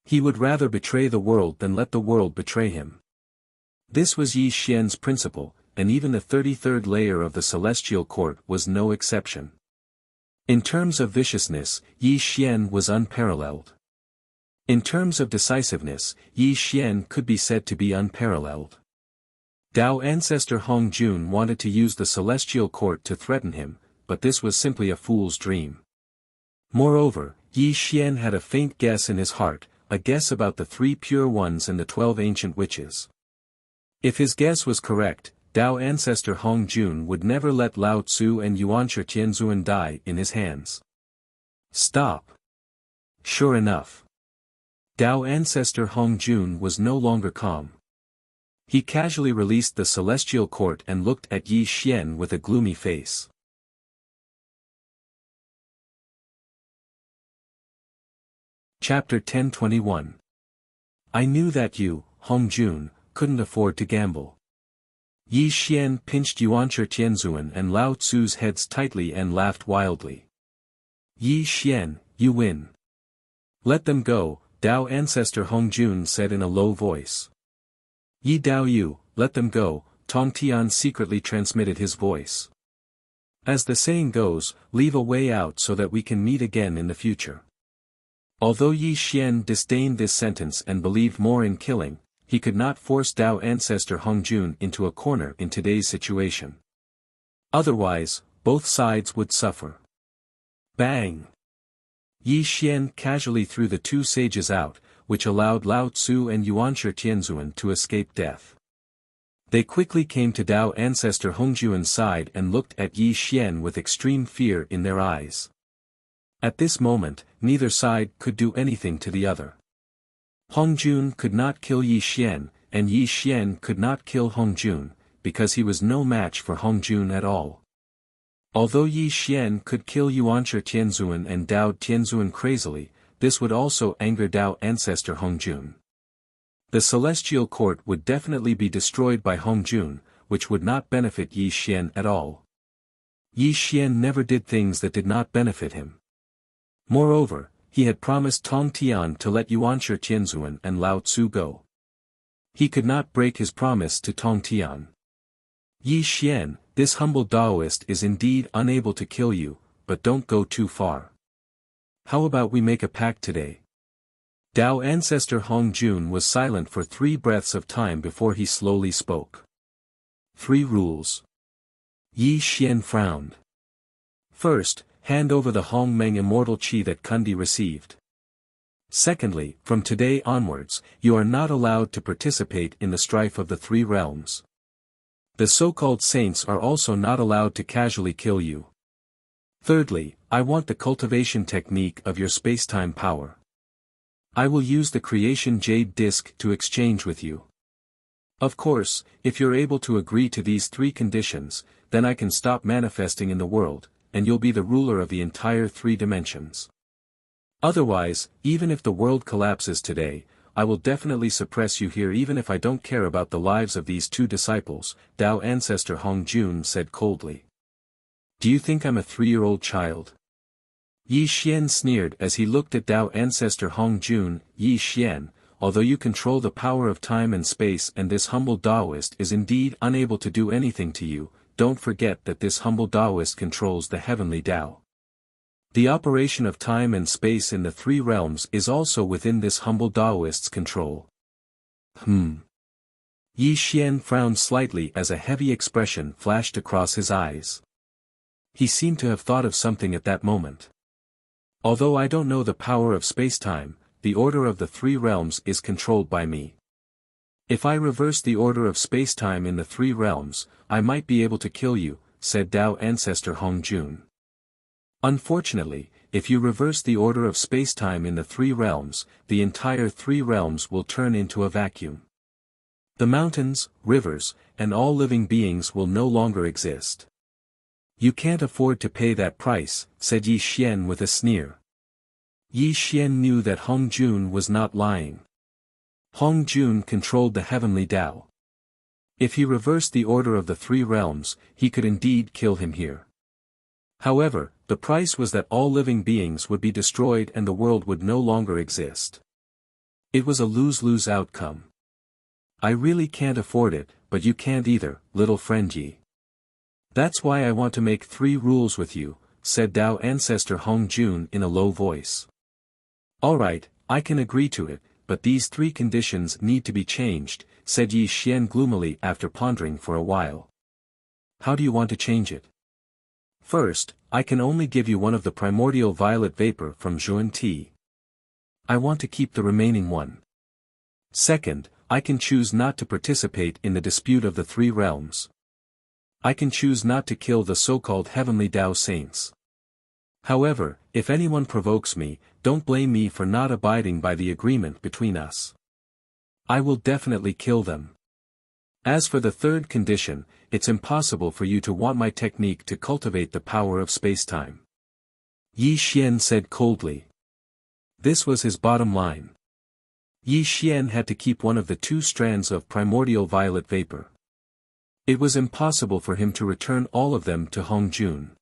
He would rather betray the world than let the world betray him. This was Yi Xian's principle, and even the 33rd layer of the celestial court was no exception. In terms of viciousness, Yi Xian was unparalleled. In terms of decisiveness, Yi Xian could be said to be unparalleled. Tao ancestor Hong Jun wanted to use the celestial court to threaten him, but this was simply a fool's dream. Moreover, Yi Xian had a faint guess in his heart, a guess about the 3 pure ones and the 12 ancient witches. If his guess was correct, Tao ancestor Hong Jun would never let Lao Tzu and Yuanshi Tianzuan die in his hands. Stop! Sure enough. Tao ancestor Hong Jun was no longer calm. He casually released the celestial court and looked at Yi Xian with a gloomy face. Chapter 1021. I knew that you, Hong Jun, couldn't afford to gamble. Yi Xian pinched Yuanshi Tianzuan and Lao Tzu's heads tightly and laughed wildly. Yi Xian, you win. Let them go, Tao ancestor Hong Jun said in a low voice. Yi Dao Yu, let them go, Tong Tian secretly transmitted his voice. As the saying goes, leave a way out so that we can meet again in the future. Although Yi Xian disdained this sentence and believed more in killing, he could not force Tao ancestor Hong Jun into a corner in today's situation. Otherwise, both sides would suffer. Bang! Yi Xian casually threw the two sages out, which allowed Lao Tzu and Yuanshi Tianzuan to escape death. They quickly came to Tao ancestor Hong Jun's side and looked at Yi Xian with extreme fear in their eyes. At this moment, neither side could do anything to the other. Hong Jun could not kill Yi Xian, and Yi Xian could not kill Hong Jun, because he was no match for Hong Jun at all. Although Yi Xian could kill Yuanshi Tianzuan and Dao Tianzuan crazily, this would also anger Tao ancestor Hong Jun. The celestial court would definitely be destroyed by Hong Jun, which would not benefit Yi Xian at all. Yi Xian never did things that did not benefit him. Moreover, he had promised Tong Tian to let Yuanshi Tianzuan and Lao Tzu go. He could not break his promise to Tong Tian. Yi Xian, this humble Taoist is indeed unable to kill you, but don't go too far. How about we make a pact today? Tao ancestor Hong Jun was silent for 3 breaths of time before he slowly spoke. 3 rules. Yi Xian frowned. First, hand over the Hong Meng immortal qi that Kundi received. Secondly, from today onwards, you are not allowed to participate in the strife of the 3 realms. The so-called saints are also not allowed to casually kill you. Thirdly, I want the cultivation technique of your space-time power. I will use the creation jade disc to exchange with you. Of course, if you're able to agree to these 3 conditions, then I can stop manifesting in the world, and you'll be the ruler of the entire 3 dimensions. Otherwise, even if the world collapses today, I will definitely suppress you here even if I don't care about the lives of these 2 disciples, Tao ancestor Hong Jun said coldly. Do you think I'm a 3-year-old child? Yi Xian sneered as he looked at Tao ancestor Hong Jun. Yi Xian, although you control the power of time and space and this humble Taoist is indeed unable to do anything to you, don't forget that this humble Taoist controls the heavenly Tao. The operation of time and space in the 3 realms is also within this humble Taoist's control. Yi Xian frowned slightly as a heavy expression flashed across his eyes. He seemed to have thought of something at that moment. Although I don't know the power of space-time, the order of the 3 realms is controlled by me. If I reverse the order of space-time in the 3 realms, I might be able to kill you, said Tao ancestor Hong Jun. Unfortunately, if you reverse the order of space-time in the 3 realms, the entire 3 realms will turn into a vacuum. The mountains, rivers, and all living beings will no longer exist. You can't afford to pay that price, said Yi Xian with a sneer. Yi Xian knew that Hong Jun was not lying. Hong Jun controlled the heavenly Tao. If he reversed the order of the 3 realms, he could indeed kill him here. However, the price was that all living beings would be destroyed and the world would no longer exist. It was a lose-lose outcome. I really can't afford it, but you can't either, little friend Yi. That's why I want to make 3 rules with you, said Tao ancestor Hong Jun in a low voice. Alright, I can agree to it, but these 3 conditions need to be changed, said Yi Xian gloomily after pondering for a while. How do you want to change it? First, I can only give you one of the primordial violet vapor from Zhuan Ti. I want to keep the remaining one. Second, I can choose not to participate in the dispute of the 3 realms. I can choose not to kill the so-called heavenly Tao saints. However, if anyone provokes me, don't blame me for not abiding by the agreement between us. I will definitely kill them. As for the 3rd condition, it's impossible for you to want my technique to cultivate the power of space-time. Yi Xian said coldly. This was his bottom line. Yi Xian had to keep one of the 2 strands of primordial violet vapor. It was impossible for him to return all of them to Hong Jun.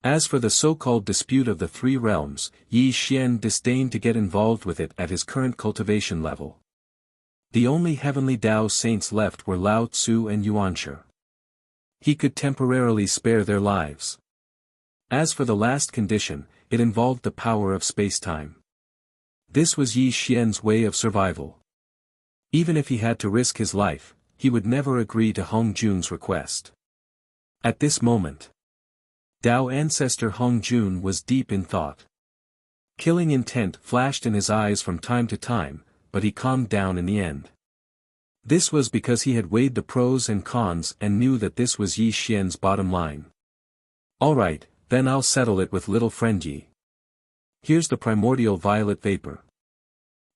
As for the so-called dispute of the 3 realms, Yi Xian disdained to get involved with it at his current cultivation level. The only heavenly Tao saints left were Lao Tzu and Yuanshi. He could temporarily spare their lives. As for the last condition, it involved the power of space-time. This was Yi Xian's way of survival. Even if he had to risk his life, he would never agree to Hong Jun's request. At this moment, Tao ancestor Hong Jun was deep in thought. Killing intent flashed in his eyes from time to time, but he calmed down in the end. This was because he had weighed the pros and cons and knew that this was Yi Xian's bottom line. Alright, then I'll settle it with little friend Yi. Here's the primordial violet vapor.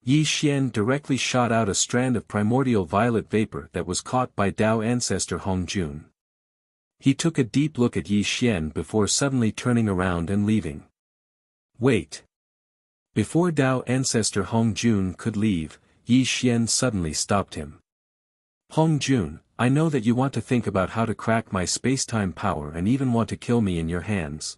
Yi Xian directly shot out a strand of primordial violet vapor that was caught by Tao ancestor Hong Jun. He took a deep look at Yi Xian before suddenly turning around and leaving. Wait. Before Tao ancestor Hong Jun could leave, Yi Xian suddenly stopped him. Hong Jun, I know that you want to think about how to crack my space-time power and even want to kill me in your hands.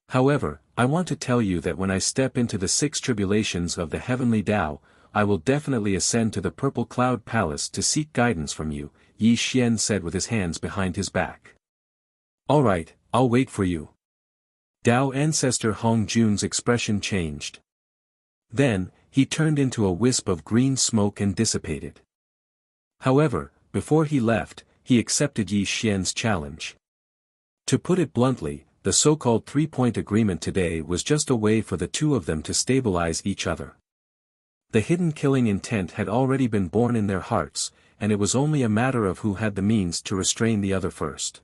However, I want to tell you that when I step into the 6 tribulations of the heavenly Tao, I will definitely ascend to the Purple Cloud Palace to seek guidance from you, Yi Xian said with his hands behind his back. Alright, I'll wait for you. Tao ancestor Hong Jun's expression changed. Then, he turned into a wisp of green smoke and dissipated. However, before he left, he accepted Yi Xian's challenge. To put it bluntly, the so-called three-point agreement today was just a way for the two of them to stabilize each other. The hidden killing intent had already been born in their hearts, and it was only a matter of who had the means to restrain the other first.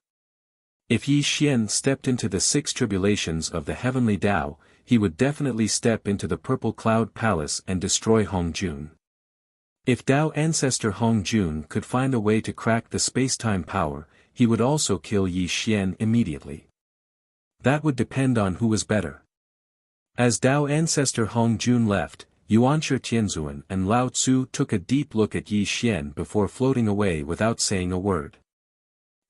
If Yi Xian stepped into the 6 tribulations of the heavenly Tao, he would definitely step into the Purple Cloud Palace and destroy Hongjun. If Tao ancestor Hongjun could find a way to crack the space-time power, he would also kill Yi Xian immediately. That would depend on who was better. As Tao ancestor Hongjun left, Yuanshi Tianzuan and Lao Tzu took a deep look at Yi Xian before floating away without saying a word.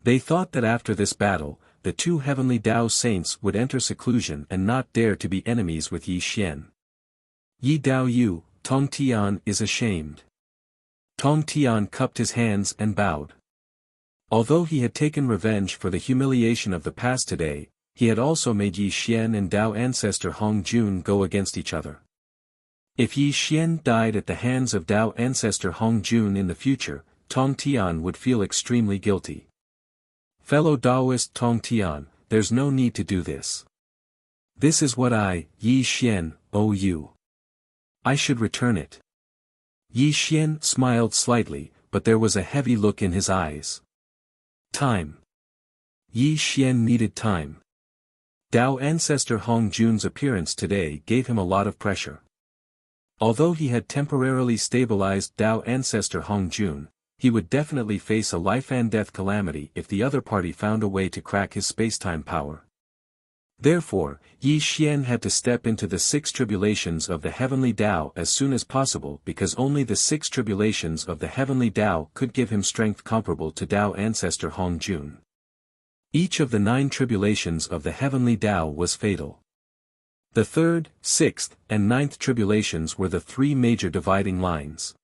They thought that after this battle, the two heavenly Tao saints would enter seclusion and not dare to be enemies with Yi Xian. Yi Dao Yu, Tong Tian is ashamed. Tong Tian cupped his hands and bowed. Although he had taken revenge for the humiliation of the past today, he had also made Yi Xian and Tao ancestor Hongjun go against each other. If Yi Xian died at the hands of Tao ancestor Hongjun in the future, Tong Tian would feel extremely guilty. Fellow Taoist Tong Tian, there's no need to do this. This is what I, Yi Xian, owe you. I should return it. Yi Xian smiled slightly, but there was a heavy look in his eyes. Time. Yi Xian needed time. Tao ancestor Hongjun's appearance today gave him a lot of pressure. Although he had temporarily stabilized Tao ancestor Hongjun, he would definitely face a life-and-death calamity if the other party found a way to crack his space-time power. Therefore, Yi Xian had to step into the 6 tribulations of the heavenly Tao as soon as possible because only the 6 tribulations of the heavenly Tao could give him strength comparable to Tao ancestor Hongjun. Each of the 9 tribulations of the heavenly Tao was fatal. The 3rd, 6th, and 9th tribulations were the 3 major dividing lines.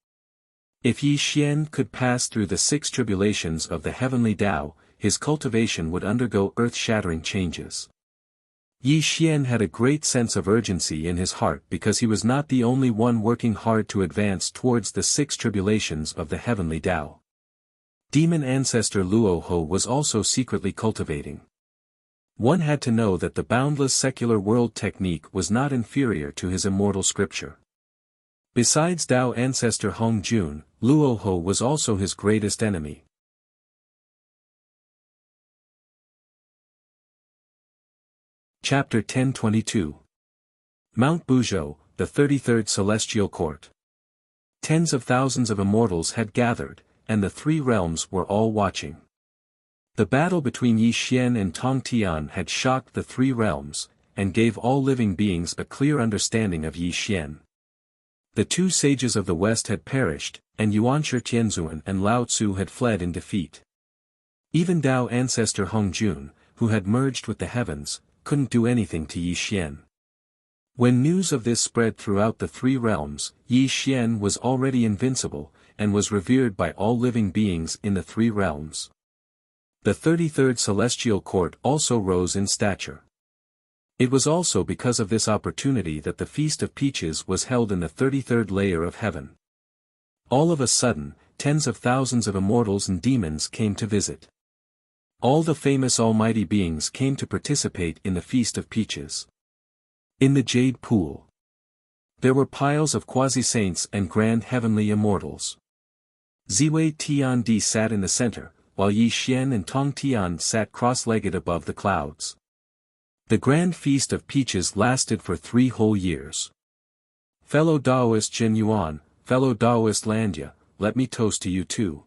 If Yi Xian could pass through the 6 tribulations of the heavenly Tao, his cultivation would undergo earth-shattering changes. Yi Xian had a great sense of urgency in his heart because he was not the only one working hard to advance towards the 6 tribulations of the heavenly Tao. Demon ancestor Luoho was also secretly cultivating. One had to know that the boundless secular world technique was not inferior to his immortal scripture. Besides Tao ancestor Hongjun, Luoho was also his greatest enemy. Chapter 1022. Mount Buzhou, the 33rd Celestial Court. Tens of thousands of immortals had gathered, and the 3 realms were all watching. The battle between Yi Xian and Tong Tian had shocked the 3 realms, and gave all living beings a clear understanding of Yi Xian. The 2 sages of the West had perished, and Yuanshi Tianzuan and Lao Tzu had fled in defeat. Even Tao ancestor Hongjun, who had merged with the heavens, couldn't do anything to Yi Xian. When news of this spread throughout the 3 realms, Yi Xian was already invincible, and was revered by all living beings in the 3 realms. The 33rd Celestial Court also rose in stature. It was also because of this opportunity that the Feast of Peaches was held in the 33rd layer of heaven. All of a sudden, tens of thousands of immortals and demons came to visit. All the famous almighty beings came to participate in the Feast of Peaches. In the Jade Pool, there were piles of quasi-saints and grand heavenly immortals. Ziwei Tiandi sat in the center, while Yi Xian and Tong Tian sat cross-legged above the clouds. The grand Feast of Peaches lasted for 3 whole years. Fellow Taoist Jin Yuan, fellow Taoist Landia, let me toast to you too.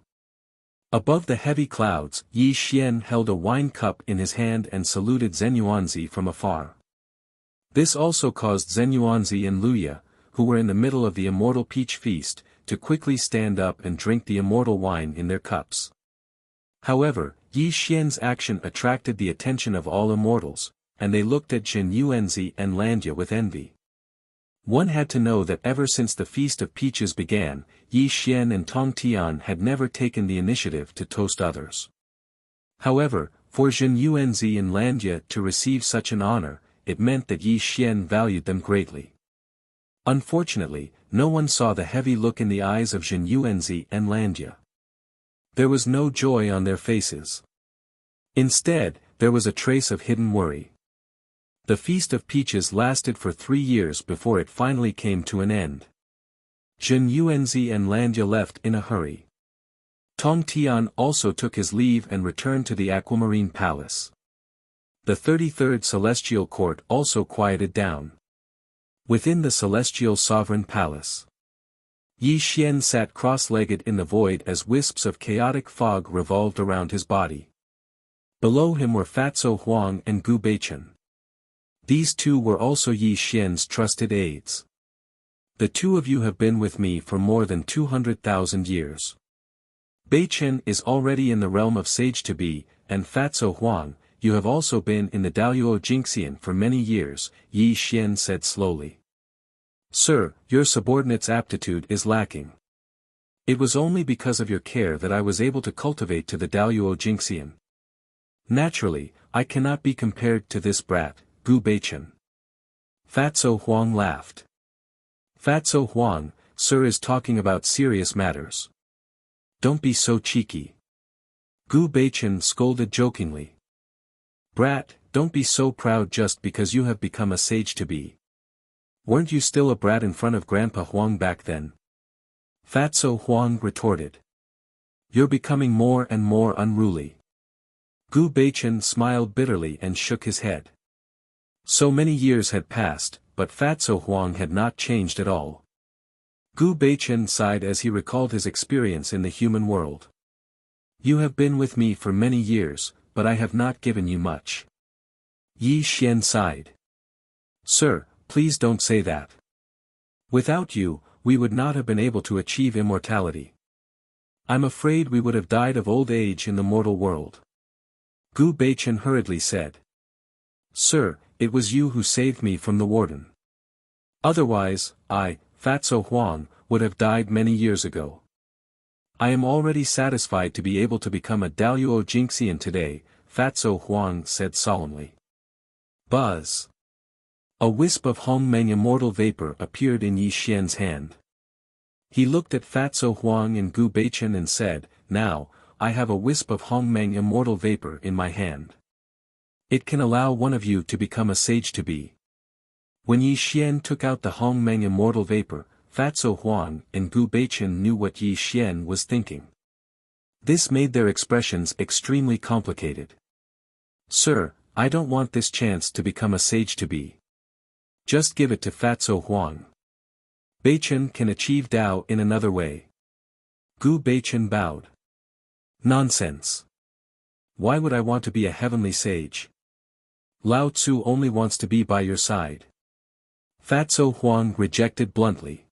Above the heavy clouds, Yi Xian held a wine cup in his hand and saluted Zhen Yuanzi from afar. This also caused Zhen Yuanzi and Luya, who were in the middle of the immortal peach feast, to quickly stand up and drink the immortal wine in their cups. However, Yi Xian's action attracted the attention of all immortals, and they looked at Jin Yuanzi and Landia with envy. One had to know that ever since the Feast of Peaches began, Yi Xian and Tong Tian had never taken the initiative to toast others. However, for Jin Yuanzi and Landia to receive such an honor, it meant that Yi Xian valued them greatly. Unfortunately, no one saw the heavy look in the eyes of Jin Yuanzi and Landia. There was no joy on their faces. Instead, there was a trace of hidden worry. The Feast of Peaches lasted for 3 years before it finally came to an end. Jin Yuanzi and Landia left in a hurry. Tong Tian also took his leave and returned to the Aquamarine Palace. The 33rd Celestial Court also quieted down. Within the Celestial Sovereign Palace, Yi Xian sat cross-legged in the void as wisps of chaotic fog revolved around his body. Below him were Fatso Huang and Gu Beichen. These two were also Yi Xian's trusted aides. The two of you have been with me for more than 200,000 years. Beichen is already in the realm of sage-to-be, and Fatso Huang, you have also been in the Daluo Jingxian for many years, Yi Xian said slowly. Sir, your subordinate's aptitude is lacking. It was only because of your care that I was able to cultivate to the Daluo Jingxian. Naturally, I cannot be compared to this brat, Gu Beichen. Fatso Huang laughed. Fatso Huang, sir is talking about serious matters. Don't be so cheeky. Gu Beichen scolded jokingly. Brat, don't be so proud just because you have become a sage-to-be. Weren't you still a brat in front of Grandpa Huang back then? Fatso Huang retorted. You're becoming more and more unruly. Gu Beichen smiled bitterly and shook his head. So many years had passed, but Fatso Huang had not changed at all. Gu Beichen sighed as he recalled his experience in the human world. You have been with me for many years, but I have not given you much. Yi Xian sighed. Sir, please don't say that. Without you, we would not have been able to achieve immortality. I'm afraid we would have died of old age in the mortal world. Gu Beichen hurriedly said. Sir, it was you who saved me from the warden. Otherwise, I, Fatso Huang, would have died many years ago. I am already satisfied to be able to become a Daluo Jingxian today, Fatso Huang said solemnly. Buzz. A wisp of Hongmeng immortal vapor appeared in Yi Xian's hand. He looked at Fatso Huang and Gu Beichen and said, Now, I have a wisp of Hongmeng immortal vapor in my hand. It can allow one of you to become a sage-to-be. When Yi Xian took out the Hongmeng immortal vapor, Fatso Huang and Gu Beichen knew what Yi Xian was thinking. This made their expressions extremely complicated. Sir, I don't want this chance to become a sage-to-be. Just give it to Fatso Huang. Beichen can achieve Dao in another way. Gu Beichen bowed. Nonsense. Why would I want to be a heavenly sage? Lao Tzu only wants to be by your side. Fatso Huang rejected bluntly.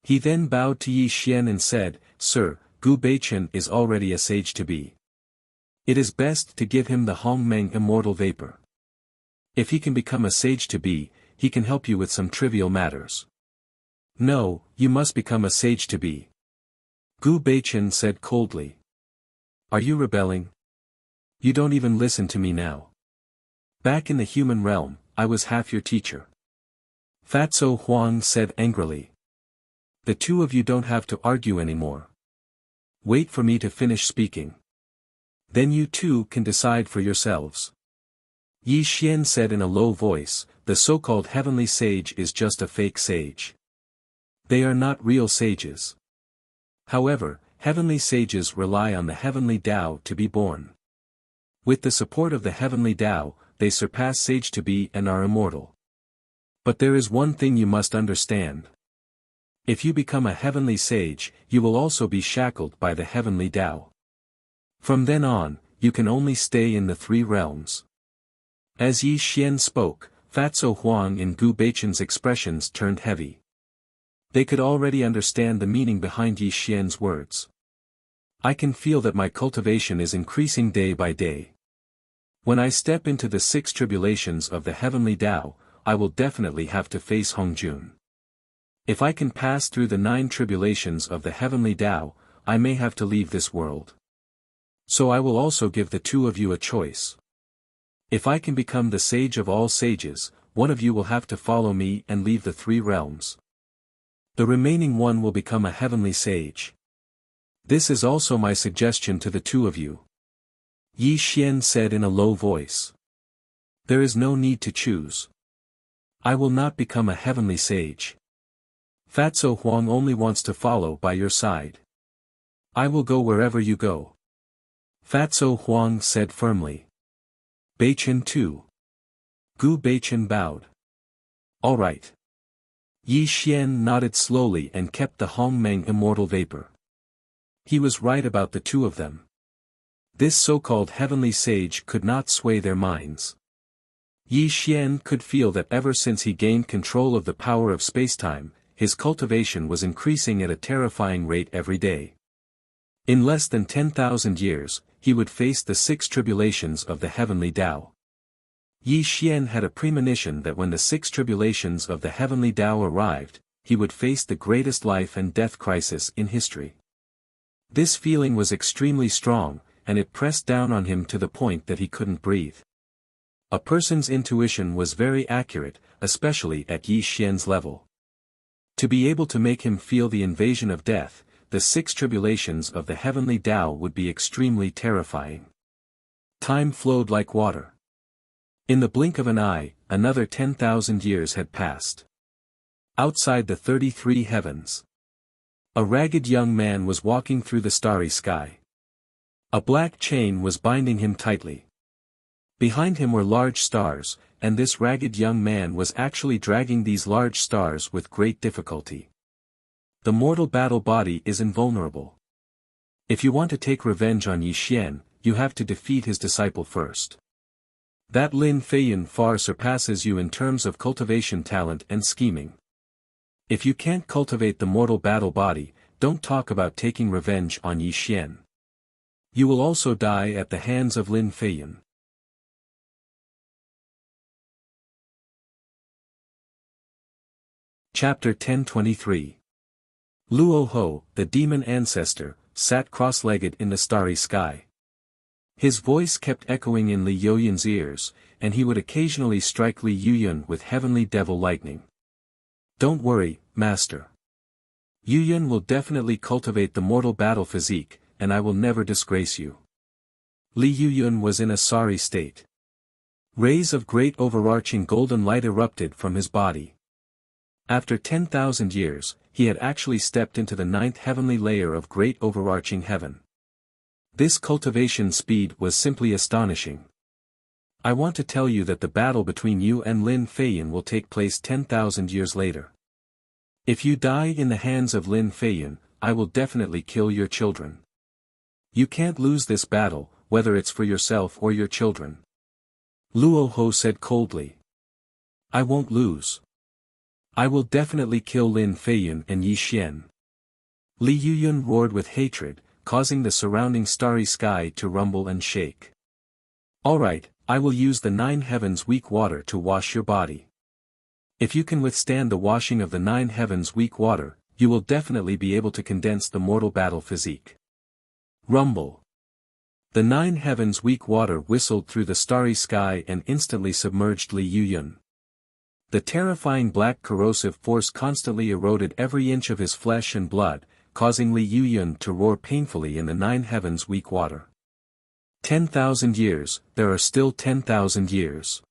He then bowed to Yi Xian and said, Sir, Gu Beichen is already a sage-to-be. It is best to give him the Hongmeng immortal vapor. If he can become a sage-to-be, he can help you with some trivial matters. No, you must become a sage-to-be. Gu Beichen said coldly. Are you rebelling? You don't even listen to me now. Back in the human realm, I was half your teacher. Fatso Huang said angrily. The two of you don't have to argue anymore. Wait for me to finish speaking. Then you two can decide for yourselves. Yi Xian said in a low voice, the so-called heavenly sage is just a fake sage. They are not real sages. However, heavenly sages rely on the heavenly Tao to be born. With the support of the heavenly Tao, they surpass sage-to-be and are immortal. But there is one thing you must understand. If you become a heavenly sage, you will also be shackled by the heavenly Tao. From then on, you can only stay in the 3 realms. As Yi Xian spoke, Fatso Huang and Gu Beichen's expressions turned heavy. They could already understand the meaning behind Yi Xian's words. I can feel that my cultivation is increasing day by day. When I step into the 6 tribulations of the heavenly Tao, I will definitely have to face Hongjun. If I can pass through the 9 tribulations of the heavenly Tao, I may have to leave this world. So I will also give the two of you a choice. If I can become the sage of all sages, one of you will have to follow me and leave the 3 realms. The remaining one will become a heavenly sage. This is also my suggestion to the two of you. Yi Xian said in a low voice. There is no need to choose. I will not become a heavenly sage. Fatso Huang only wants to follow by your side. I will go wherever you go. Fatso Huang said firmly. Beichen too. Gu Beichen bowed. All right. Yi Xian nodded slowly and kept the Hongmeng immortal vapor. He was right about the two of them. This so-called heavenly sage could not sway their minds. Yi Xian could feel that ever since he gained control of the power of spacetime, his cultivation was increasing at a terrifying rate every day. In less than 10,000 years, he would face the 6 tribulations of the heavenly Tao. Yi Xian had a premonition that when the 6 tribulations of the heavenly Tao arrived, he would face the greatest life and death crisis in history. This feeling was extremely strong, and it pressed down on him to the point that he couldn't breathe. A person's intuition was very accurate, especially at Yi Xian's level. To be able to make him feel the invasion of death, the 6 tribulations of the heavenly Tao would be extremely terrifying. Time flowed like water. In the blink of an eye, another 10,000 years had passed. Outside the 33 heavens, a ragged young man was walking through the starry sky. A black chain was binding him tightly. Behind him were large stars, and this ragged young man was actually dragging these large stars with great difficulty. The mortal battle body is invulnerable. If you want to take revenge on Yi Xian, you have to defeat his disciple first. That Lin Feiyun far surpasses you in terms of cultivation talent and scheming. If you can't cultivate the mortal battle body, don't talk about taking revenge on Yi Xian. You will also die at the hands of Lin Feiyun. Chapter 1023. Luo Ho, the demon ancestor, sat cross-legged in the starry sky. His voice kept echoing in Li Yoyun's ears, and he would occasionally strike Li Yuyun with heavenly devil lightning. Don't worry, master. Yuyun will definitely cultivate the mortal battle physique, and I will never disgrace you. Li Yuyun was in a sorry state. Rays of great overarching golden light erupted from his body. After 10,000 years, he had actually stepped into the 9th heavenly layer of great overarching heaven. This cultivation speed was simply astonishing. I want to tell you that the battle between you and Lin Feiyun will take place 10,000 years later. If you die in the hands of Lin Feiyun, I will definitely kill your children. You can't lose this battle, whether it's for yourself or your children. Luo Ho said coldly. I won't lose. I will definitely kill Lin Feiyun and Yi Xian. Li Yuyun roared with hatred, causing the surrounding starry sky to rumble and shake. Alright, I will use the 9 heavens weak water to wash your body. If you can withstand the washing of the 9 heavens weak water, you will definitely be able to condense the mortal battle physique. Rumble. The 9 heavens weak water whistled through the starry sky and instantly submerged Li Yuyun. The terrifying black corrosive force constantly eroded every inch of his flesh and blood, causing Li Yuyun to roar painfully in the 9 heavens weak water. 10,000 years, there are still 10,000 years.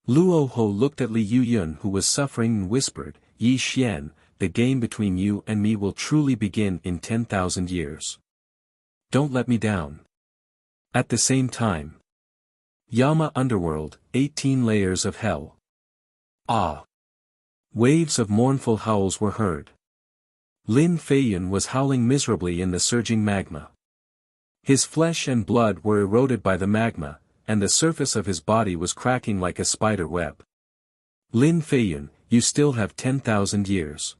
Luo Ho looked at Li Yuyun who was suffering and whispered, Yi Xian, the game between you and me will truly begin in 10,000 years. Don't let me down. At the same time. Yama Underworld, 18 layers of hell. Ah! Waves of mournful howls were heard. Lin Feiyun was howling miserably in the surging magma. His flesh and blood were eroded by the magma, and the surface of his body was cracking like a spider web. Lin Feiyun, you still have 10,000 years.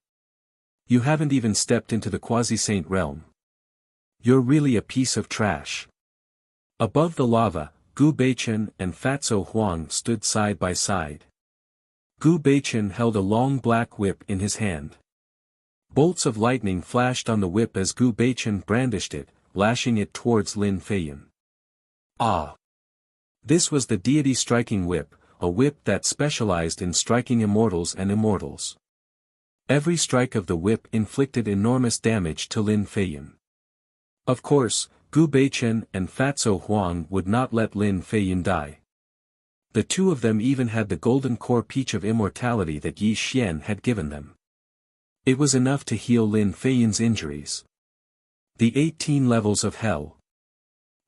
You haven't even stepped into the quasi-saint realm. You're really a piece of trash. Above the lava, Gu Beichen and Fatso Huang stood side by side. Gu Beichen held a long black whip in his hand. Bolts of lightning flashed on the whip as Gu Beichen brandished it, lashing it towards Lin Feiyun. Ah! This was the deity striking whip, a whip that specialized in striking immortals and immortals. Every strike of the whip inflicted enormous damage to Lin Feiyun. Of course, Gu Beichen and Fatso Huang would not let Lin Feiyun die. The two of them even had the golden core peach of immortality that Yi Xian had given them. It was enough to heal Lin Feiyun's injuries. The 18 levels of hell.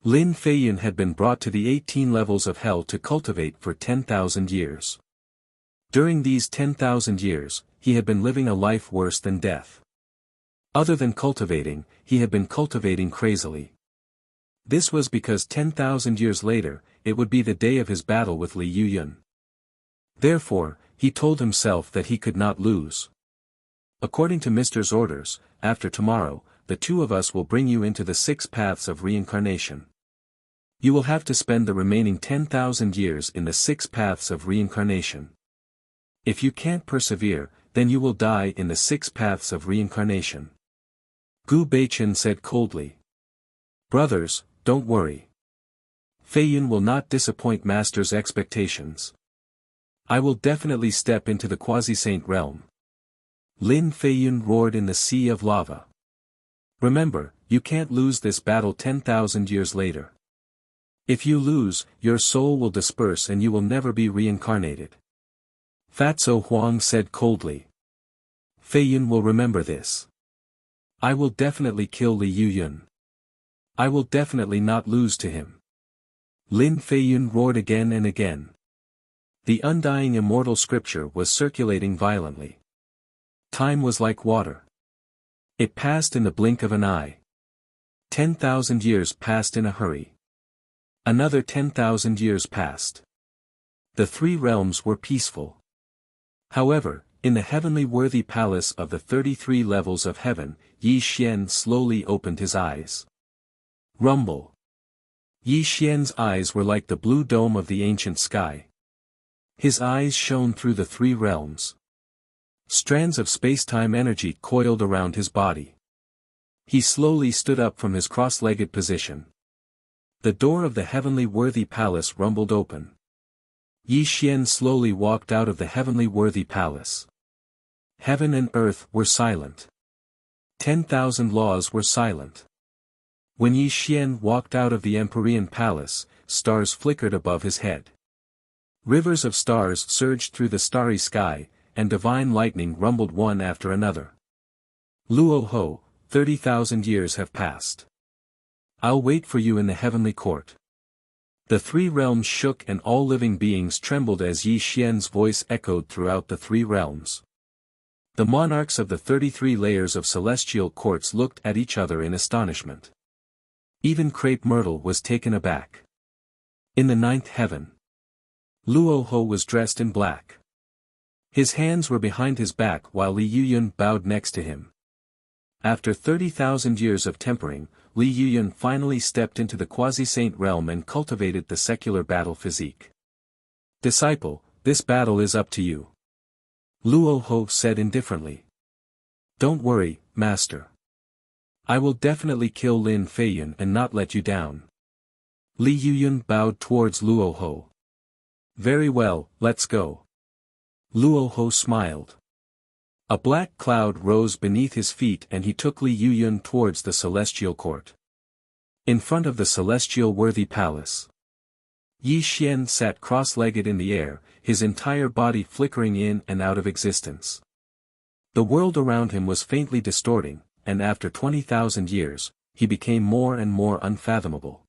Lin Feiyun had been brought to the 18 levels of hell to cultivate for 10,000 years. During these 10,000 years, he had been living a life worse than death. Other than cultivating, he had been cultivating crazily. This was because 10,000 years later, it would be the day of his battle with Li Yuyun. Therefore, he told himself that he could not lose. According to Mr.'s orders, after tomorrow, the two of us will bring you into the 6 paths of reincarnation. You will have to spend the remaining 10,000 years in the 6 paths of reincarnation. If you can't persevere, then you will die in the 6 paths of reincarnation. Gu Beichen said coldly. Brothers, don't worry. Feiyun will not disappoint Master's expectations. I will definitely step into the quasi-saint realm. Lin Feiyun roared in the sea of lava. Remember, you can't lose this battle 10,000 years later. If you lose, your soul will disperse and you will never be reincarnated. Fatso Huang said coldly. Feiyun will remember this. I will definitely kill Li Yuyun. I will definitely not lose to him. Lin Feiyun roared again and again. The undying immortal scripture was circulating violently. Time was like water. It passed in the blink of an eye. 10,000 years passed in a hurry. Another 10,000 years passed. The 3 realms were peaceful. However, in the heavenly worthy palace of the 33 levels of heaven, Yi Xian slowly opened his eyes. Rumble. Yi Xian's eyes were like the blue dome of the ancient sky. His eyes shone through the 3 realms. Strands of space-time energy coiled around his body. He slowly stood up from his cross-legged position. The door of the heavenly worthy palace rumbled open. Yi Xian slowly walked out of the heavenly worthy palace. Heaven and earth were silent. 10,000 laws were silent. When Yi Xian walked out of the Empyrean palace, stars flickered above his head. Rivers of stars surged through the starry sky, and divine lightning rumbled one after another. Luo Ho, 30,000 years have passed. I'll wait for you in the heavenly court. The 3 realms shook and all living beings trembled as Yi Xian's voice echoed throughout the 3 realms. The monarchs of the 33 layers of celestial courts looked at each other in astonishment. Even Crepe Myrtle was taken aback. In the 9th heaven, Luo Ho was dressed in black. His hands were behind his back while Li Yuyun bowed next to him. After 30,000 years of tempering, Li Yuyun finally stepped into the quasi-saint realm and cultivated the secular battle physique. Disciple, this battle is up to you. Luo Ho said indifferently. Don't worry, Master. I will definitely kill Lin Feiyun and not let you down. Li Yuyun bowed towards Luo Ho. Very well, let's go. Luo Ho smiled. A black cloud rose beneath his feet and he took Li Yuyun towards the celestial court. In front of the celestial worthy palace, Yi Xian sat cross-legged in the air, his entire body flickering in and out of existence. The world around him was faintly distorting, and after 20,000 years, he became more and more unfathomable.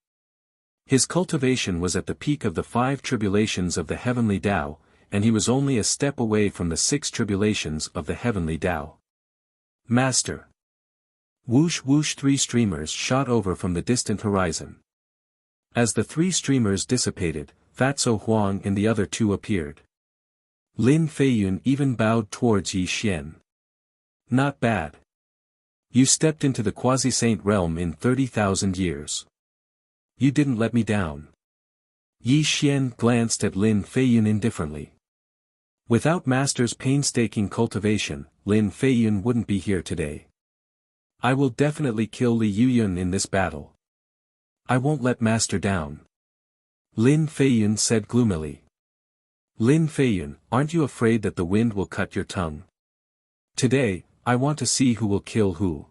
His cultivation was at the peak of the 5 tribulations of the heavenly Tao, and he was only a step away from the 6 tribulations of the heavenly Tao. Master! Whoosh whoosh 3 streamers shot over from the distant horizon. As the 3 streamers dissipated, Fatso Huang and the other 2 appeared. Lin Feiyun even bowed towards Yi Xian. Not bad. You stepped into the quasi-saint realm in 30,000 years. You didn't let me down. Yi Xian glanced at Lin Feiyun indifferently. Without Master's painstaking cultivation, Lin Feiyun wouldn't be here today. I will definitely kill Li Yuyun in this battle. I won't let Master down. Lin Feiyun said gloomily. Lin Feiyun, aren't you afraid that the wind will cut your tongue? Today, I want to see who will kill who.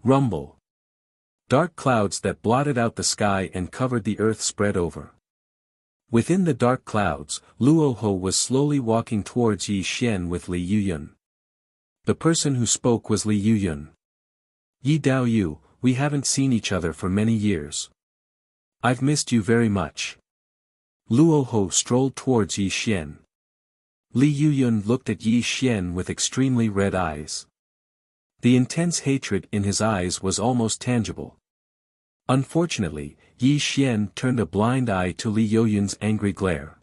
Rumble. Dark clouds that blotted out the sky and covered the earth spread over. Within the dark clouds, Luoho was slowly walking towards Yi Xian with Li Yuyun. The person who spoke was Li Yuyun. Yi Dao Yu, we haven't seen each other for many years. I've missed you very much. Luoho strolled towards Yi Xian. Li Yuyun looked at Yi Xian with extremely red eyes. The intense hatred in his eyes was almost tangible. Unfortunately, Yi Xian turned a blind eye to Li Yuyun's angry glare.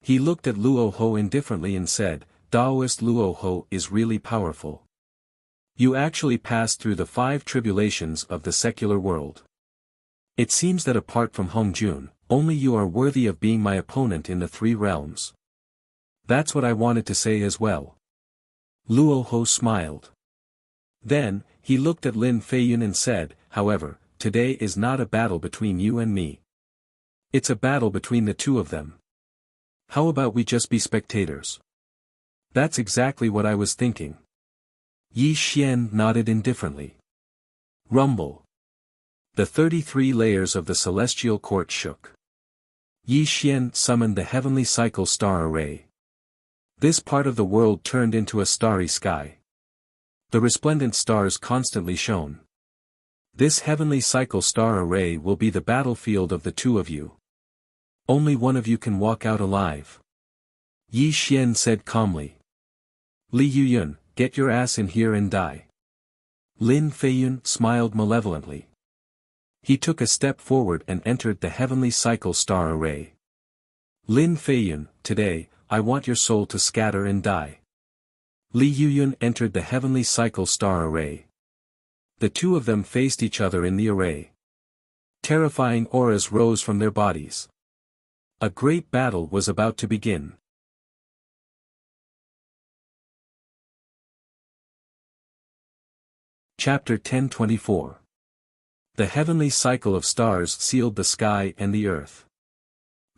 He looked at Luoho indifferently and said, Daoist Luoho is really powerful. You actually passed through the 5 tribulations of the secular world. It seems that apart from Hongjun, only you are worthy of being my opponent in the 3 realms. That's what I wanted to say as well. Luoho smiled. Then, he looked at Lin Feiyun and said, however, today is not a battle between you and me. It's a battle between the 2 of them. How about we just be spectators? That's exactly what I was thinking. Yi Xian nodded indifferently. Rumble. The 33 layers of the celestial court shook. Yi Xian summoned the heavenly cycle star array. This part of the world turned into a starry sky. The resplendent stars constantly shone. This heavenly cycle star array will be the battlefield of the 2 of you. Only one of you can walk out alive. Yi Xian said calmly. Li Yuyun, get your ass in here and die. Lin Feiyun smiled malevolently. He took a step forward and entered the heavenly cycle star array. Lin Feiyun, today, I want your soul to scatter and die. Li Yuyun entered the heavenly cycle star array. The 2 of them faced each other in the array. Terrifying auras rose from their bodies. A great battle was about to begin. Chapter 1024. The heavenly cycle of stars sealed the sky and the earth.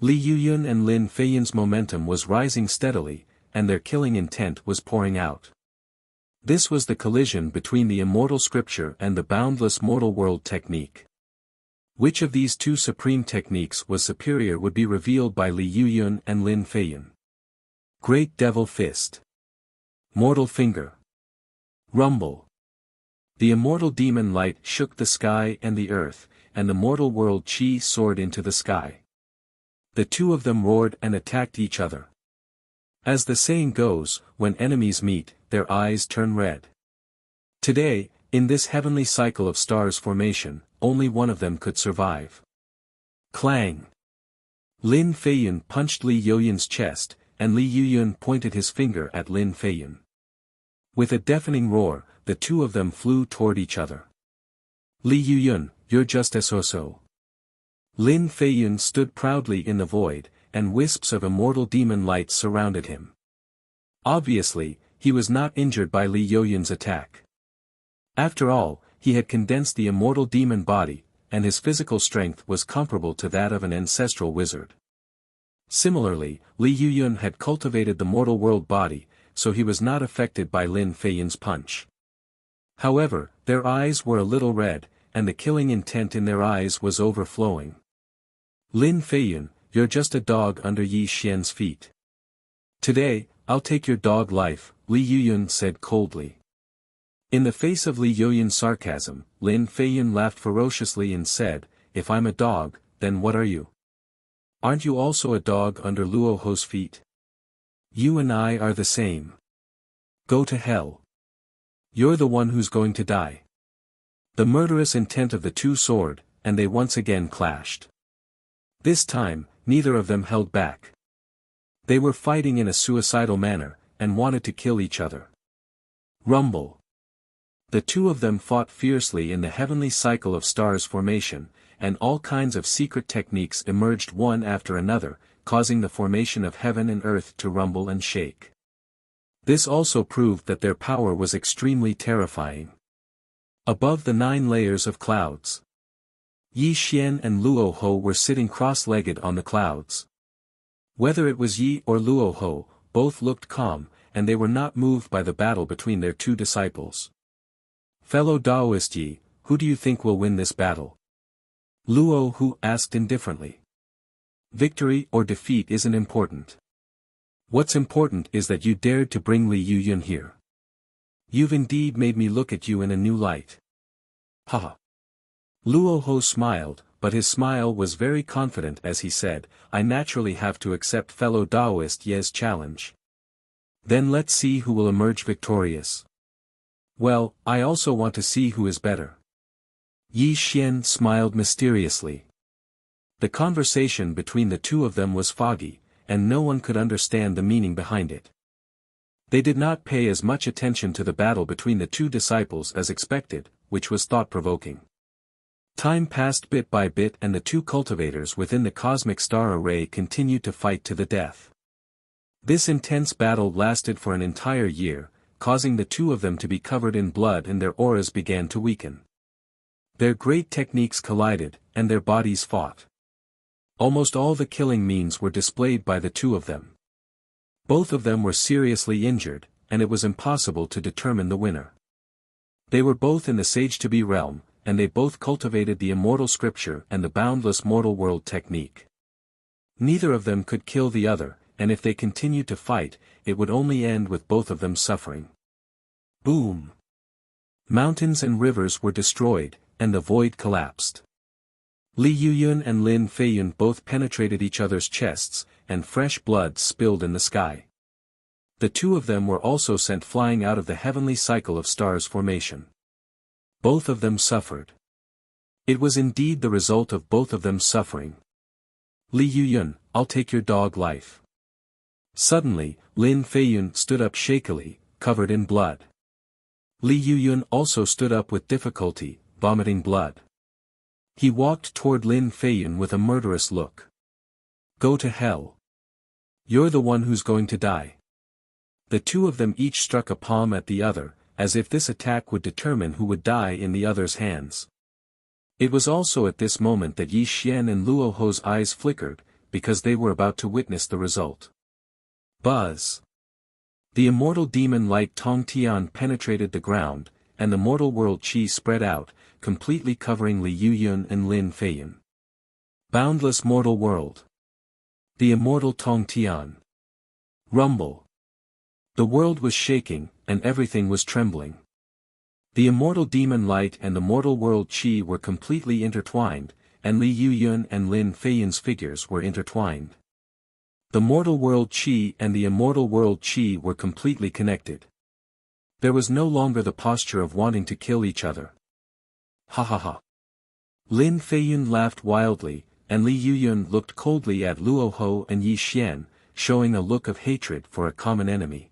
Li Yuyun and Lin Feiyun's momentum was rising steadily, and their killing intent was pouring out. This was the collision between the immortal scripture and the boundless mortal world technique. Which of these 2 supreme techniques was superior would be revealed by Li Yuyun and Lin Feiyun. Great Devil Fist. Mortal Finger. Rumble. The immortal demon light shook the sky and the earth, and the mortal world chi soared into the sky. The 2 of them roared and attacked each other. As the saying goes, when enemies meet, their eyes turn red. Today, in this heavenly cycle of stars formation, only one of them could survive. Clang! Lin Feiyun punched Li Yuyun's chest, and Li Yuyun pointed his finger at Lin Feiyun. With a deafening roar, the 2 of them flew toward each other. Li Yuyun, you're just so. Lin Feiyun stood proudly in the void, and wisps of immortal demon light surrounded him. Obviously, he was not injured by Li Yuyun's attack. After all, he had condensed the immortal demon body, and his physical strength was comparable to that of an ancestral wizard. Similarly, Li Yuyun had cultivated the mortal world body, so he was not affected by Lin Feiyun's punch. However, their eyes were a little red, and the killing intent in their eyes was overflowing. Lin Feiyun, you're just a dog under Yi Xian's feet. Today, I'll take your dog life, Li Yuyun said coldly. In the face of Li Yuyun's sarcasm, Lin Feiyun laughed ferociously and said, if I'm a dog, then what are you? Aren't you also a dog under Luoho's feet? You and I are the same. Go to hell. You're the one who's going to die. The murderous intent of the 2 soared, and they once again clashed. This time, neither of them held back. They were fighting in a suicidal manner, and wanted to kill each other. Rumble. The 2 of them fought fiercely in the heavenly cycle of stars formation, and all kinds of secret techniques emerged one after another, causing the formation of heaven and earth to rumble and shake. This also proved that their power was extremely terrifying. Above the 9 layers of clouds, Yi Xian and Luoho were sitting cross-legged on the clouds. Whether it was Yi or Luoho, both looked calm, and they were not moved by the battle between their two disciples. "Fellow Daoist Yi, who do you think will win this battle?" Luo Hu asked indifferently. "Victory or defeat isn't important. What's important is that you dared to bring Li Yuyun here. You've indeed made me look at you in a new light." Haha. Luo Hu smiled, but his smile was very confident as he said, "I naturally have to accept fellow Daoist Ye's challenge. Then let's see who will emerge victorious." "Well, I also want to see who is better." Yi Xian smiled mysteriously. The conversation between the two of them was foggy, and no one could understand the meaning behind it. They did not pay as much attention to the battle between the two disciples as expected, which was thought-provoking. Time passed bit by bit and the two cultivators within the cosmic star array continued to fight to the death. This intense battle lasted for an entire year, causing the two of them to be covered in blood and their auras began to weaken. Their great techniques collided, and their bodies fought. Almost all the killing means were displayed by the two of them. Both of them were seriously injured, and it was impossible to determine the winner. They were both in the Sage-to-Be realm, and they both cultivated the immortal scripture and the boundless mortal world technique. Neither of them could kill the other, and if they continued to fight, it would only end with both of them suffering. Boom! Mountains and rivers were destroyed, and the void collapsed. Li Yuyun and Lin Feiyun both penetrated each other's chests, and fresh blood spilled in the sky. The two of them were also sent flying out of the heavenly cycle of stars formation. Both of them suffered. It was indeed the result of both of them suffering. "Li Yuyun, I'll take your dog life." Suddenly, Lin Feiyun stood up shakily, covered in blood. Li Yuyun also stood up with difficulty, vomiting blood. He walked toward Lin Feiyun with a murderous look. "Go to hell. You're the one who's going to die." The two of them each struck a palm at the other, as if this attack would determine who would die in the other's hands. It was also at this moment that Yi Xian and Luo Hu's eyes flickered, because they were about to witness the result. Buzz! The immortal demon light Tong Tian penetrated the ground, and the mortal world qi spread out, completely covering Li Yuyun and Lin Feiyun. Boundless mortal world. The immortal Tong Tian. Rumble. The world was shaking, and everything was trembling. The immortal demon light and the mortal world qi were completely intertwined, and Li Yuyun and Lin Feiyun's figures were intertwined. The mortal world qi and the immortal world qi were completely connected. There was no longer the posture of wanting to kill each other. Ha ha ha. Lin Feiyun laughed wildly, and Li Yuyun looked coldly at Luo Hu and Yi Xian, showing a look of hatred for a common enemy.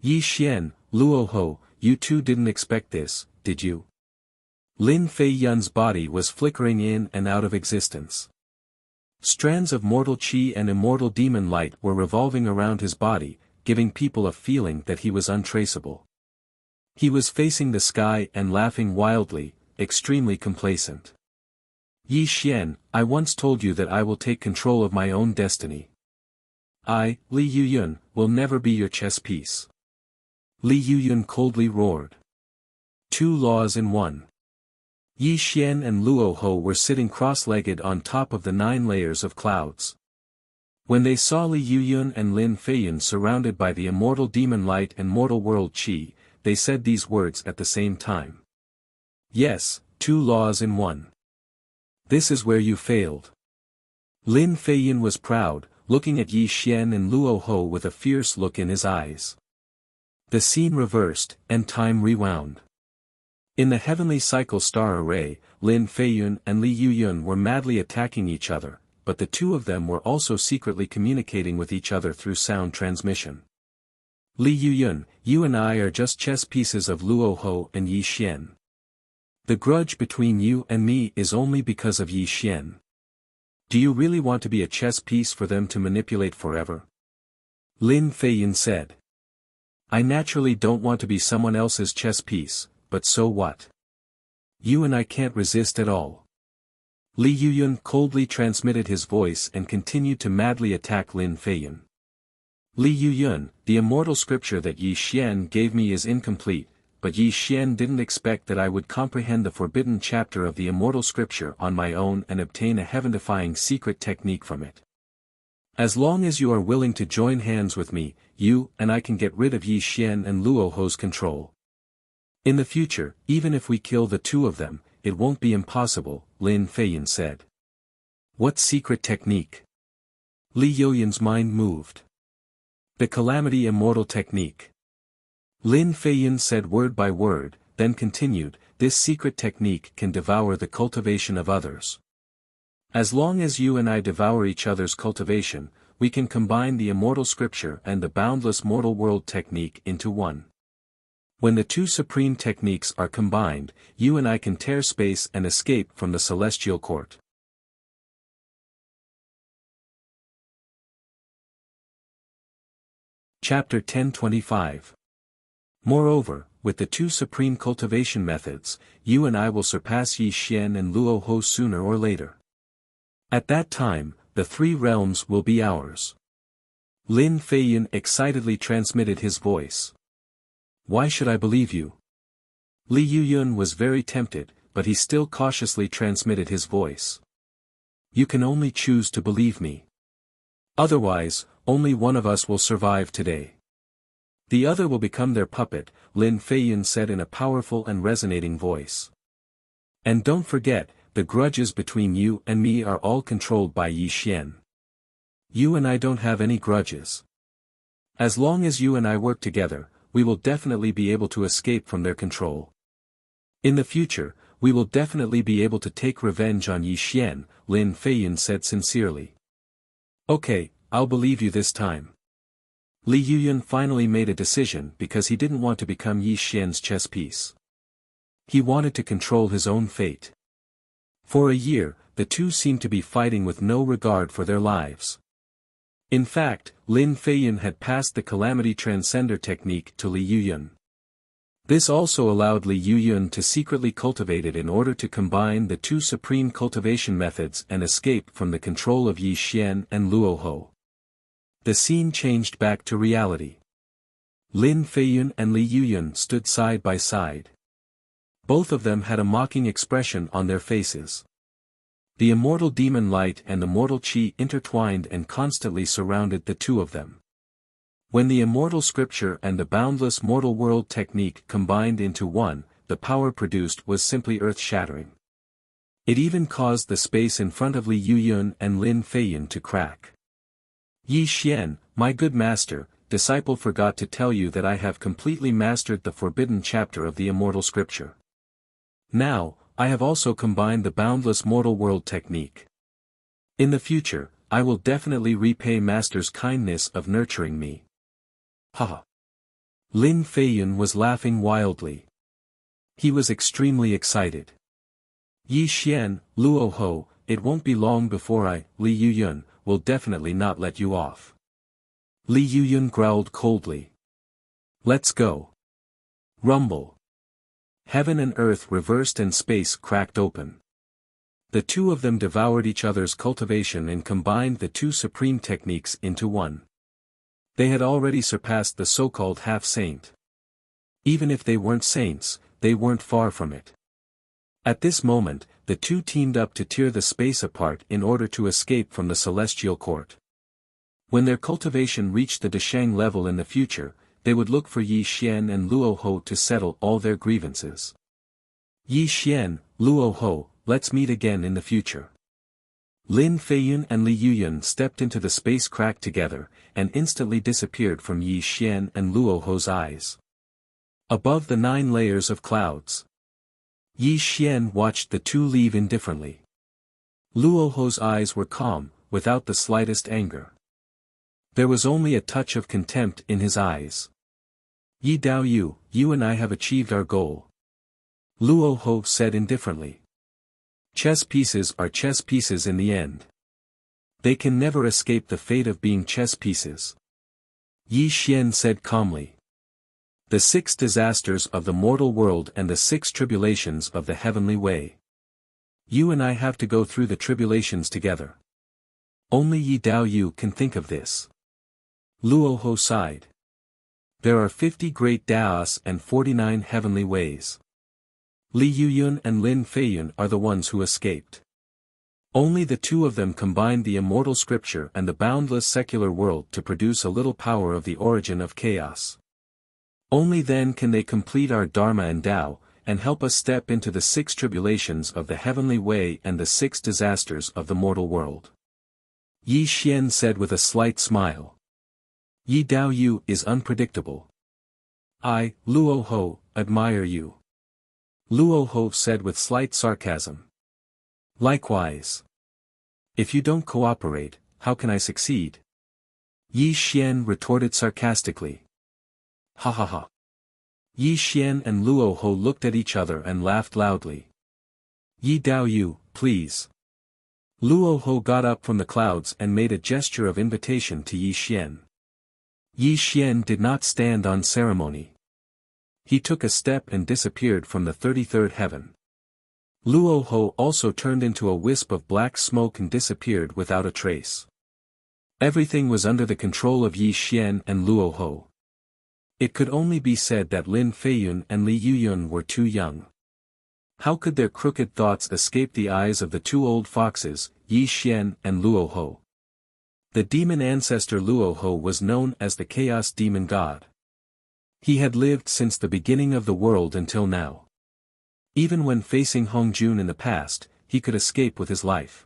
"Yi Xian, Luo Hu, you two didn't expect this, did you?" Lin Feiyun's body was flickering in and out of existence. Strands of mortal qi and immortal demon light were revolving around his body, giving people a feeling that he was untraceable. He was facing the sky and laughing wildly, extremely complacent. "Yi Xian, I once told you that I will take control of my own destiny. I, Li Yuyun, will never be your chess piece." Li Yuyun coldly roared. Two laws in one. Yi Xian and Luo Hu were sitting cross-legged on top of the 9 layers of clouds. When they saw Li Yuyun and Lin Feiyun surrounded by the immortal demon light and mortal world qi, they said these words at the same time. "Yes, 2 laws in one. This is where you failed." Lin Feiyun was proud, looking at Yi Xian and Luo Hu with a fierce look in his eyes. The scene reversed, and time rewound. In the heavenly cycle star array, Lin Feiyun and Li Yuyun were madly attacking each other, but the two of them were also secretly communicating with each other through sound transmission. "Li Yuyun, you and I are just chess pieces of Luo Hu and Yi Xian. The grudge between you and me is only because of Yi Xian. Do you really want to be a chess piece for them to manipulate forever?" Lin Feiyun said. "I naturally don't want to be someone else's chess piece, but so what? You and I can't resist at all." Li Yuyun coldly transmitted his voice and continued to madly attack Lin Feiyun. Li Yuyun, the immortal scripture that Yi Xian gave me is incomplete, but Yi Xian didn't expect that I would comprehend the forbidden chapter of the immortal scripture on my own and obtain a heaven-defying secret technique from it. As long as you are willing to join hands with me, you and I can get rid of Yi Xian and Luoho's control. In the future, even if we kill the two of them, it won't be impossible, Lin Feiyin said. What secret technique? Li Yuyun's mind moved. The Calamity Immortal Technique. Lin Feiyin said word by word, then continued, this secret technique can devour the cultivation of others. As long as you and I devour each other's cultivation, we can combine the immortal scripture and the boundless mortal world technique into one. When the two supreme techniques are combined, you and I can tear space and escape from the celestial court. Chapter 1025. Moreover, with the two supreme cultivation methods, you and I will surpass Yi Xian and Luoho sooner or later. At that time, the three realms will be ours. Lin Feiyin excitedly transmitted his voice. Why should I believe you? Li Yuyun was very tempted, but he still cautiously transmitted his voice. You can only choose to believe me. Otherwise, only one of us will survive today. The other will become their puppet, Lin Feiyin said in a powerful and resonating voice. And don't forget, the grudges between you and me are all controlled by Yi Xian. You and I don't have any grudges. As long as you and I work together, we will definitely be able to escape from their control. In the future, we will definitely be able to take revenge on Yi Xian, Lin Feiyin said sincerely. Okay, I'll believe you this time. Li Yuyun finally made a decision because he didn't want to become Yi Xian's chess piece. He wanted to control his own fate. For a year, the two seemed to be fighting with no regard for their lives. In fact, Lin Feiyin had passed the Calamity Transcender technique to Li Yuyun. This also allowed Li Yuyun to secretly cultivate it in order to combine the two supreme cultivation methods and escape from the control of Yi Xian and Luoho. The scene changed back to reality. Lin Feiyin and Li Yuyun stood side by side. Both of them had a mocking expression on their faces. The immortal demon light and the mortal qi intertwined and constantly surrounded the two of them. When the immortal scripture and the boundless mortal world technique combined into one, the power produced was simply earth-shattering. It even caused the space in front of Li Yuyun and Lin Feiyin to crack. Yi Xian, my good master, disciple forgot to tell you that I have completely mastered the forbidden chapter of the immortal scripture. Now, I have also combined the boundless mortal world technique. In the future, I will definitely repay master's kindness of nurturing me. Haha. Lin Feiyin was laughing wildly. He was extremely excited. Yi Xian, Luoho, it won't be long before I, Li Yuyun, will definitely not let you off. Li Yuyun growled coldly. Let's go. Rumble. Heaven and earth reversed and space cracked open. The two of them devoured each other's cultivation and combined the two supreme techniques into one. They had already surpassed the so-called half-saint. Even if they weren't saints, they weren't far from it. At this moment, the two teamed up to tear the space apart in order to escape from the celestial court. When their cultivation reached the Deshang level in the future, they would look for Yi Xian and Luoho to settle all their grievances. Yi Xian, Luoho, let's meet again in the future. Lin Feiyin and Li Yuyun stepped into the space crack together, and instantly disappeared from Yi Xian and Luoho's eyes. Above the 9 layers of clouds, Yi Xian watched the two leave indifferently. Luoho's eyes were calm, without the slightest anger. There was only a touch of contempt in his eyes. Yi Daoyu, you and I have achieved our goal. Luoho said indifferently. Chess pieces are chess pieces in the end. They can never escape the fate of being chess pieces. Yi Xian said calmly. The 6 disasters of the mortal world and the 6 tribulations of the heavenly way. You and I have to go through the tribulations together. Only Yi Daoyu can think of this. Luoho sighed. There are 50 great Daos and 49 heavenly ways. Li Yuyun and Lin Feiyun are the ones who escaped. Only the two of them combined the immortal scripture and the boundless secular world to produce a little power of the origin of chaos. Only then can they complete our Dharma and Tao, and help us step into the 6 tribulations of the heavenly way and the 6 disasters of the mortal world. Yi Xian said with a slight smile. Yi Dao Yu is unpredictable. I, Luoho, admire you. Luoho said with slight sarcasm. Likewise. If you don't cooperate, how can I succeed? Yi Xian retorted sarcastically. Ha ha ha. Yi Xian and Luoho looked at each other and laughed loudly. Yi Dao Yu, please. Luoho got up from the clouds and made a gesture of invitation to Yi Xian. Yi Xian did not stand on ceremony. He took a step and disappeared from the 33rd heaven. Luoho also turned into a wisp of black smoke and disappeared without a trace. Everything was under the control of Yi Xian and Luoho. It could only be said that Lin Feiyun and Li Yuyun were too young. How could their crooked thoughts escape the eyes of the two old foxes, Yi Xian and Luoho? The demon ancestor Luoho was known as the Chaos Demon God. He had lived since the beginning of the world until now. Even when facing Hongjun in the past, he could escape with his life.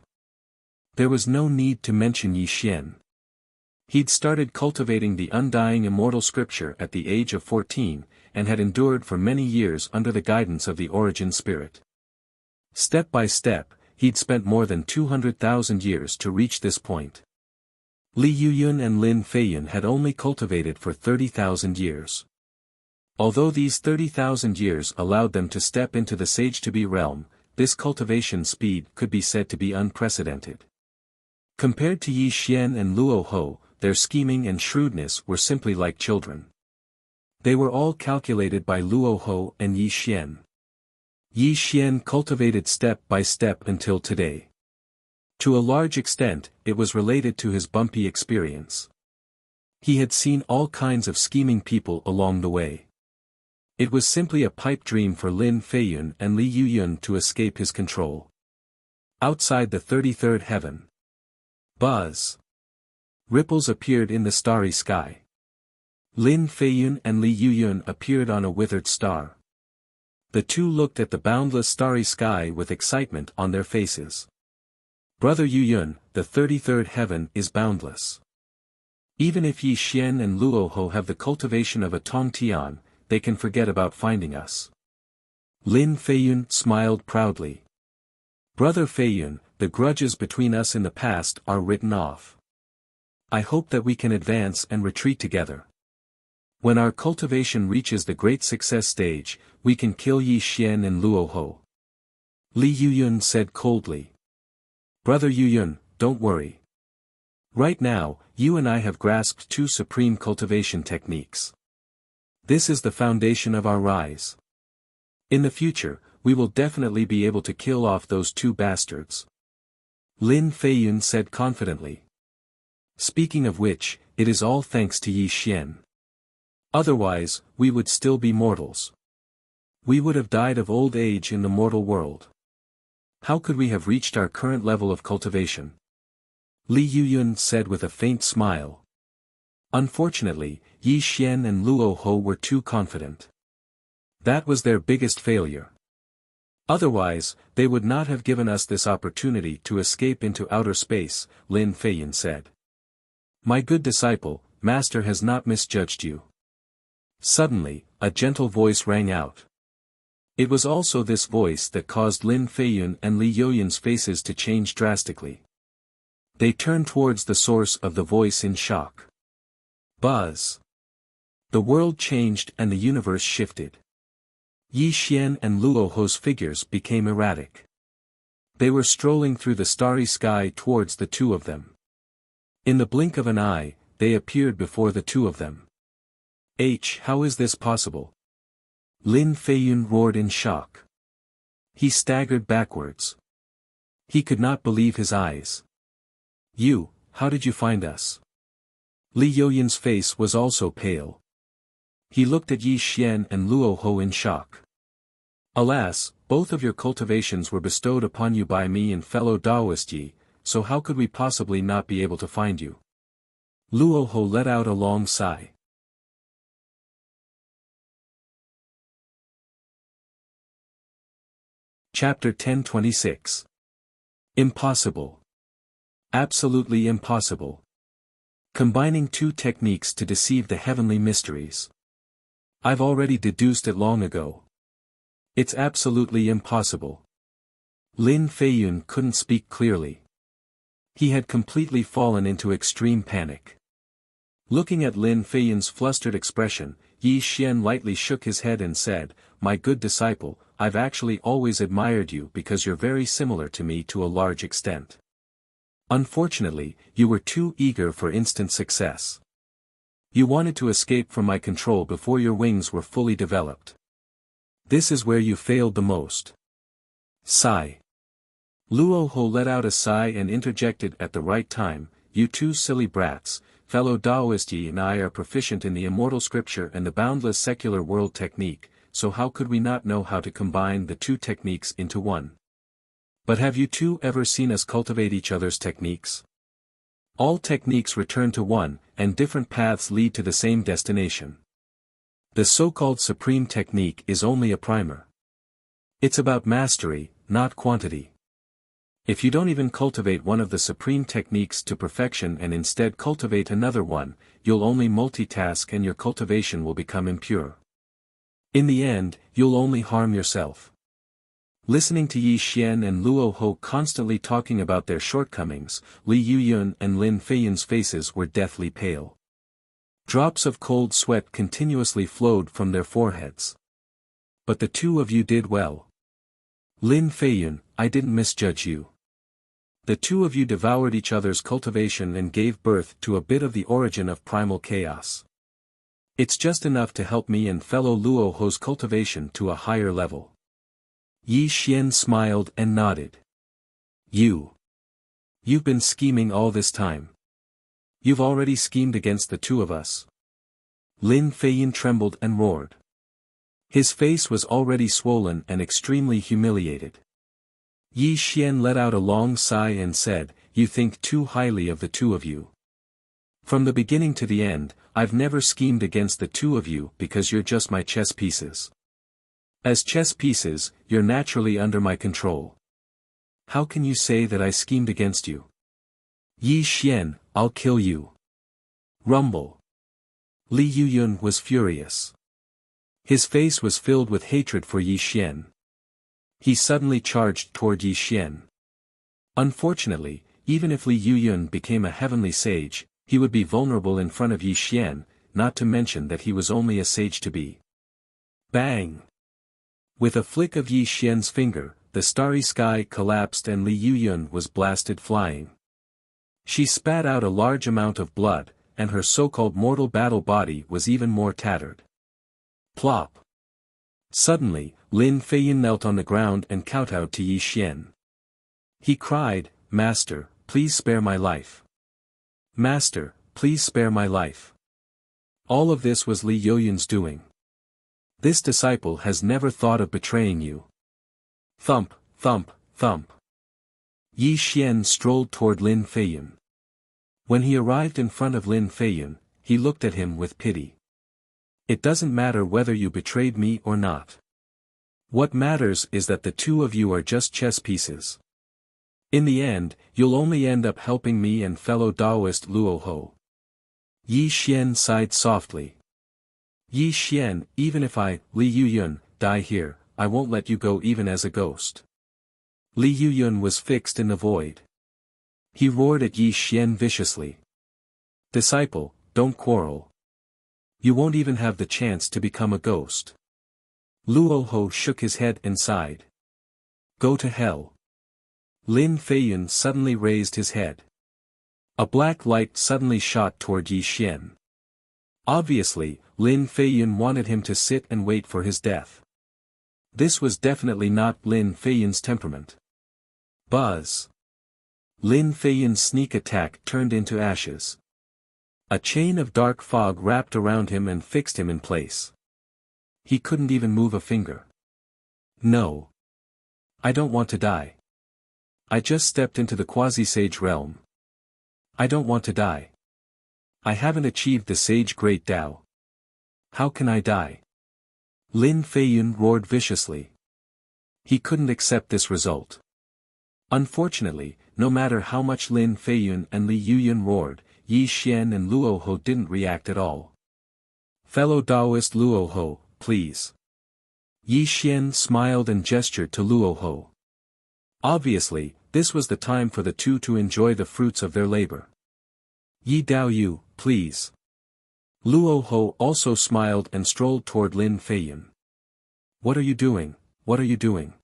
There was no need to mention Yi Xian. He'd started cultivating the undying immortal scripture at the age of 14, and had endured for many years under the guidance of the origin spirit. Step by step, he'd spent more than 200,000 years to reach this point. Li Yuyun and Lin Feiyun had only cultivated for 30,000 years. Although these 30,000 years allowed them to step into the sage-to-be realm, this cultivation speed could be said to be unprecedented. Compared to Yi Xian and Luoho, their scheming and shrewdness were simply like children. They were all calculated by Luoho and Yi Xian. Yi Xian cultivated step by step until today. To a large extent, it was related to his bumpy experience. He had seen all kinds of scheming people along the way. It was simply a pipe dream for Lin Feiyun and Li Yuyun to escape his control. Outside the 33rd heaven. Buzz. Ripples appeared in the starry sky. Lin Feiyun and Li Yuyun appeared on a withered star. The two looked at the boundless starry sky with excitement on their faces. Brother Yuyun, the 33rd heaven is boundless. Even if Yi Xian and Luoho have the cultivation of a Tong Tian, they can forget about finding us. Lin Feiyun smiled proudly. Brother Feiyun, the grudges between us in the past are written off. I hope that we can advance and retreat together. When our cultivation reaches the great success stage, we can kill Yi Xian and Luoho. Li Yuyun said coldly. Brother Yuyun, don't worry. Right now, you and I have grasped 2 supreme cultivation techniques. This is the foundation of our rise. In the future, we will definitely be able to kill off those 2 bastards. Lin Feiyun said confidently. Speaking of which, it is all thanks to Yi Xian. Otherwise, we would still be mortals. We would have died of old age in the mortal world. How could we have reached our current level of cultivation? Li Yuyun said with a faint smile. Unfortunately, Yi Xian and Luoho were too confident. That was their biggest failure. Otherwise, they would not have given us this opportunity to escape into outer space, Lin Feiyun said. My good disciple, Master has not misjudged you. Suddenly, a gentle voice rang out. It was also this voice that caused Lin Feiyun and Li Yuyun's faces to change drastically. They turned towards the source of the voice in shock. Buzz. The world changed and the universe shifted. Yi Xian and Luoho's figures became erratic. They were strolling through the starry sky towards the two of them. In the blink of an eye, they appeared before the two of them. How is this possible? Lin Feiyun roared in shock. He staggered backwards. He could not believe his eyes. You, how did you find us? Li Youyan's face was also pale. He looked at Yi Xian and Luo Ho in shock. Alas, both of your cultivations were bestowed upon you by me and fellow Taoist Yi, so how could we possibly not be able to find you? Luo Ho let out a long sigh. Chapter 1026. Impossible. Absolutely impossible. Combining two techniques to deceive the heavenly mysteries. I've already deduced it long ago. It's absolutely impossible. Lin Feiyun couldn't speak clearly. He had completely fallen into extreme panic. Looking at Lin Feiyun's flustered expression, Yi Xian lightly shook his head and said, "My good disciple, I've actually always admired you because you're very similar to me to a large extent. Unfortunately, you were too eager for instant success. You wanted to escape from my control before your wings were fully developed. This is where you failed the most." Sigh. Luo Ho let out a sigh and interjected at the right time, "You two silly brats, fellow Taoist Yi and I are proficient in the immortal scripture and the boundless secular world technique, so how could we not know how to combine the two techniques into one? But have you two ever seen us cultivate each other's techniques? All techniques return to one, and different paths lead to the same destination. The so-called supreme technique is only a primer. It's about mastery, not quantity. If you don't even cultivate one of the supreme techniques to perfection and instead cultivate another one, you'll only multitask and your cultivation will become impure. In the end, you'll only harm yourself." Listening to Yi Xian and Luo Ho constantly talking about their shortcomings, Li Youyan and Lin Feiyun's faces were deathly pale. Drops of cold sweat continuously flowed from their foreheads. "But the two of you did well. Lin Feiyun, I didn't misjudge you. The two of you devoured each other's cultivation and gave birth to a bit of the origin of primal chaos. It's just enough to help me and fellow Luo Ho's cultivation to a higher level." Yi Xian smiled and nodded. You've been scheming all this time. You've already schemed against the two of us." Lin Feiyun trembled and roared. His face was already swollen and extremely humiliated. Yi Xian let out a long sigh and said, "You think too highly of the two of you. From the beginning to the end, I've never schemed against the two of you because you're just my chess pieces. As chess pieces, you're naturally under my control. How can you say that I schemed against you? Yi Xian, I'll kill you." Rumble. Li Youyan was furious. His face was filled with hatred for Yi Xian. He suddenly charged toward Yi Xian. Unfortunately, even if Li Youyan became a heavenly sage, he would be vulnerable in front of Yi Xian, not to mention that he was only a sage to be. Bang! With a flick of Yi Xian's finger, the starry sky collapsed and Li Youyan was blasted flying. She spat out a large amount of blood, and her so-called mortal battle body was even more tattered. Plop! Suddenly, Lin Feiyun knelt on the ground and kowtowed to Yi Xian. He cried, "Master, please spare my life. Master, please spare my life." All of this was Li Youyan's doing. This disciple has never thought of betraying you. Thump, thump, thump. Yi Xian strolled toward Lin Feiyun. When he arrived in front of Lin Feiyun, he looked at him with pity. "It doesn't matter whether you betrayed me or not. What matters is that the two of you are just chess pieces. In the end, you'll only end up helping me and fellow Taoist Luo Ho." Yi Xian sighed softly. "Yi Xian, even if I, Li Youyan, die here, I won't let you go even as a ghost." Li Youyan was fixed in the void. He roared at Yi Xian viciously. "Disciple, don't quarrel. You won't even have the chance to become a ghost." Luo Ho shook his head and sighed. "Go to hell." Lin Feiyun suddenly raised his head. A black light suddenly shot toward Yi Xian. Obviously, Lin Feiyun wanted him to sit and wait for his death. This was definitely not Lin Feiyun's temperament. Buzz. Lin Feiyun's sneak attack turned into ashes. A chain of dark fog wrapped around him and fixed him in place. He couldn't even move a finger. No. I don't want to die. I just stepped into the quasi-sage realm. I don't want to die. I haven't achieved the sage great Tao. How can I die? Lin Feiyun roared viciously. He couldn't accept this result. Unfortunately, no matter how much Lin Feiyun and Li Yuyun roared, Yi Xian and Luoho didn't react at all. Fellow Taoist Luoho, please. Yi Xian smiled and gestured to Luoho. Obviously, this was the time for the two to enjoy the fruits of their labor. Yi Daoyu, please. Luoho also smiled and strolled toward Lin Feiyun. What are you doing? What are you doing?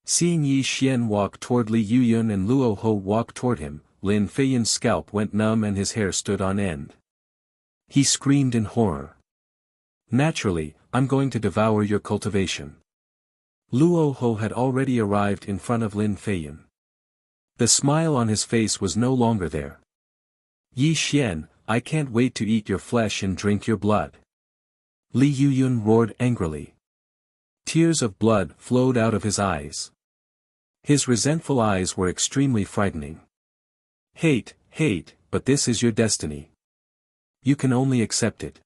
Seeing Yi Xian walk toward Li Yuyun and Luoho walk toward him, Lin Feiyun's scalp went numb and his hair stood on end. He screamed in horror. Naturally, I'm going to devour your cultivation. Luoho had already arrived in front of Lin Feiyun. The smile on his face was no longer there. Yi Xian, I can't wait to eat your flesh and drink your blood. Li Yuyun roared angrily. Tears of blood flowed out of his eyes. His resentful eyes were extremely frightening. Hate, but this is your destiny. You can only accept it.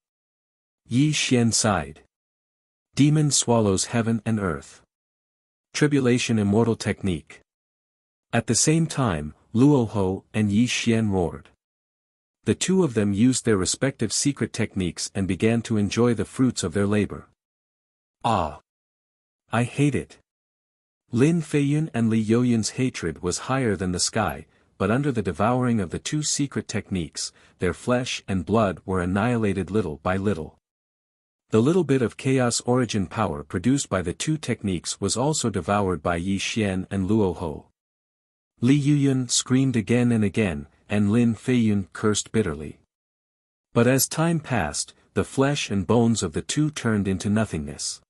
Yi Xian sighed. Demon swallows heaven and earth. Tribulation immortal technique. At the same time, Luoho and Yi Xian roared. The two of them used their respective secret techniques and began to enjoy the fruits of their labor. Ah! I hate it. Lin Feiyun and Li Yoyun's hatred was higher than the sky, but under the devouring of the two secret techniques, their flesh and blood were annihilated little by little. The little bit of chaos origin power produced by the two techniques was also devoured by Yi Xian and Luoho. Li Yuyun screamed again and again, and Lin Feiyun cursed bitterly. But as time passed, the flesh and bones of the two turned into nothingness.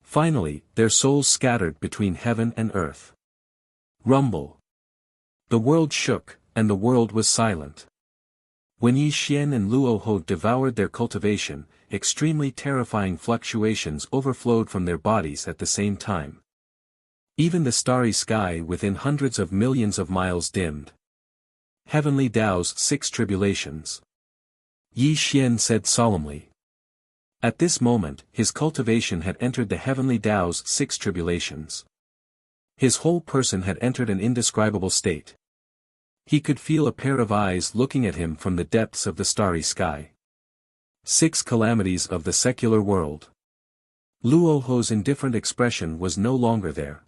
Finally, their souls scattered between heaven and earth. Rumble. The world shook, and the world was silent. When Yi Xian and Luoho devoured their cultivation, extremely terrifying fluctuations overflowed from their bodies at the same time. Even the starry sky within hundreds of millions of miles dimmed. Heavenly Tao's 6 tribulations. Yi Xian said solemnly. At this moment, his cultivation had entered the Heavenly Tao's 6 tribulations. His whole person had entered an indescribable state. He could feel a pair of eyes looking at him from the depths of the starry sky. 6 calamities of the secular world. Luoho's indifferent expression was no longer there.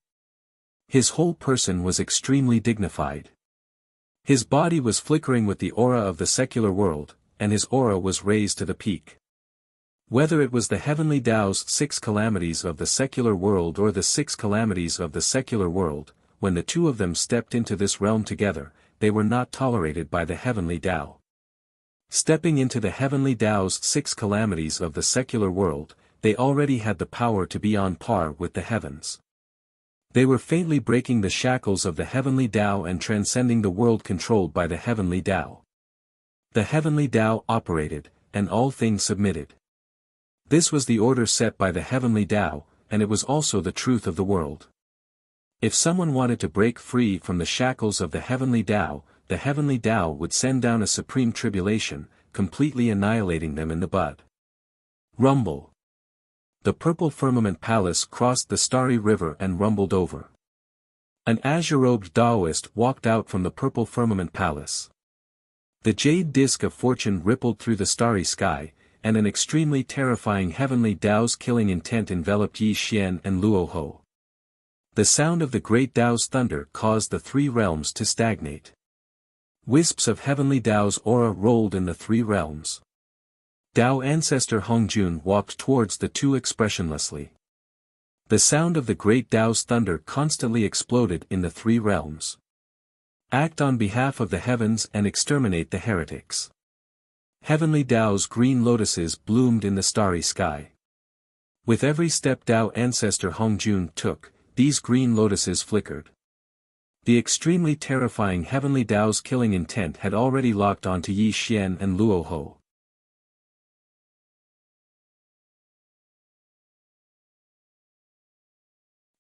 His whole person was extremely dignified. His body was flickering with the aura of the secular world, and his aura was raised to the peak. Whether it was the Heavenly Tao's 6 calamities of the secular world or the 6 calamities of the secular world, when the two of them stepped into this realm together, they were not tolerated by the Heavenly Tao. Stepping into the Heavenly Tao's 6 calamities of the secular world, they already had the power to be on par with the heavens. They were faintly breaking the shackles of the Heavenly Tao and transcending the world controlled by the Heavenly Tao. The Heavenly Tao operated, and all things submitted. This was the order set by the Heavenly Tao, and it was also the truth of the world. If someone wanted to break free from the shackles of the Heavenly Tao, the Heavenly Tao would send down a supreme tribulation, completely annihilating them in the bud. Rumble. The purple firmament palace crossed the starry river and rumbled over. An azure-robed Taoist walked out from the purple firmament palace. The jade disk of fortune rippled through the starry sky, and an extremely terrifying Heavenly Tao's killing intent enveloped Yi Xian and Luoho. The sound of the great Tao's thunder caused the 3 realms to stagnate. Wisps of Heavenly Tao's aura rolled in the 3 realms. Tao ancestor Hongjun walked towards the two expressionlessly. The sound of the great Tao's thunder constantly exploded in the 3 realms. Act on behalf of the heavens and exterminate the heretics. Heavenly Tao's green lotuses bloomed in the starry sky. With every step Tao ancestor Hongjun took, these green lotuses flickered. The extremely terrifying heavenly Tao's killing intent had already locked onto Yi Xian and Luo Ho.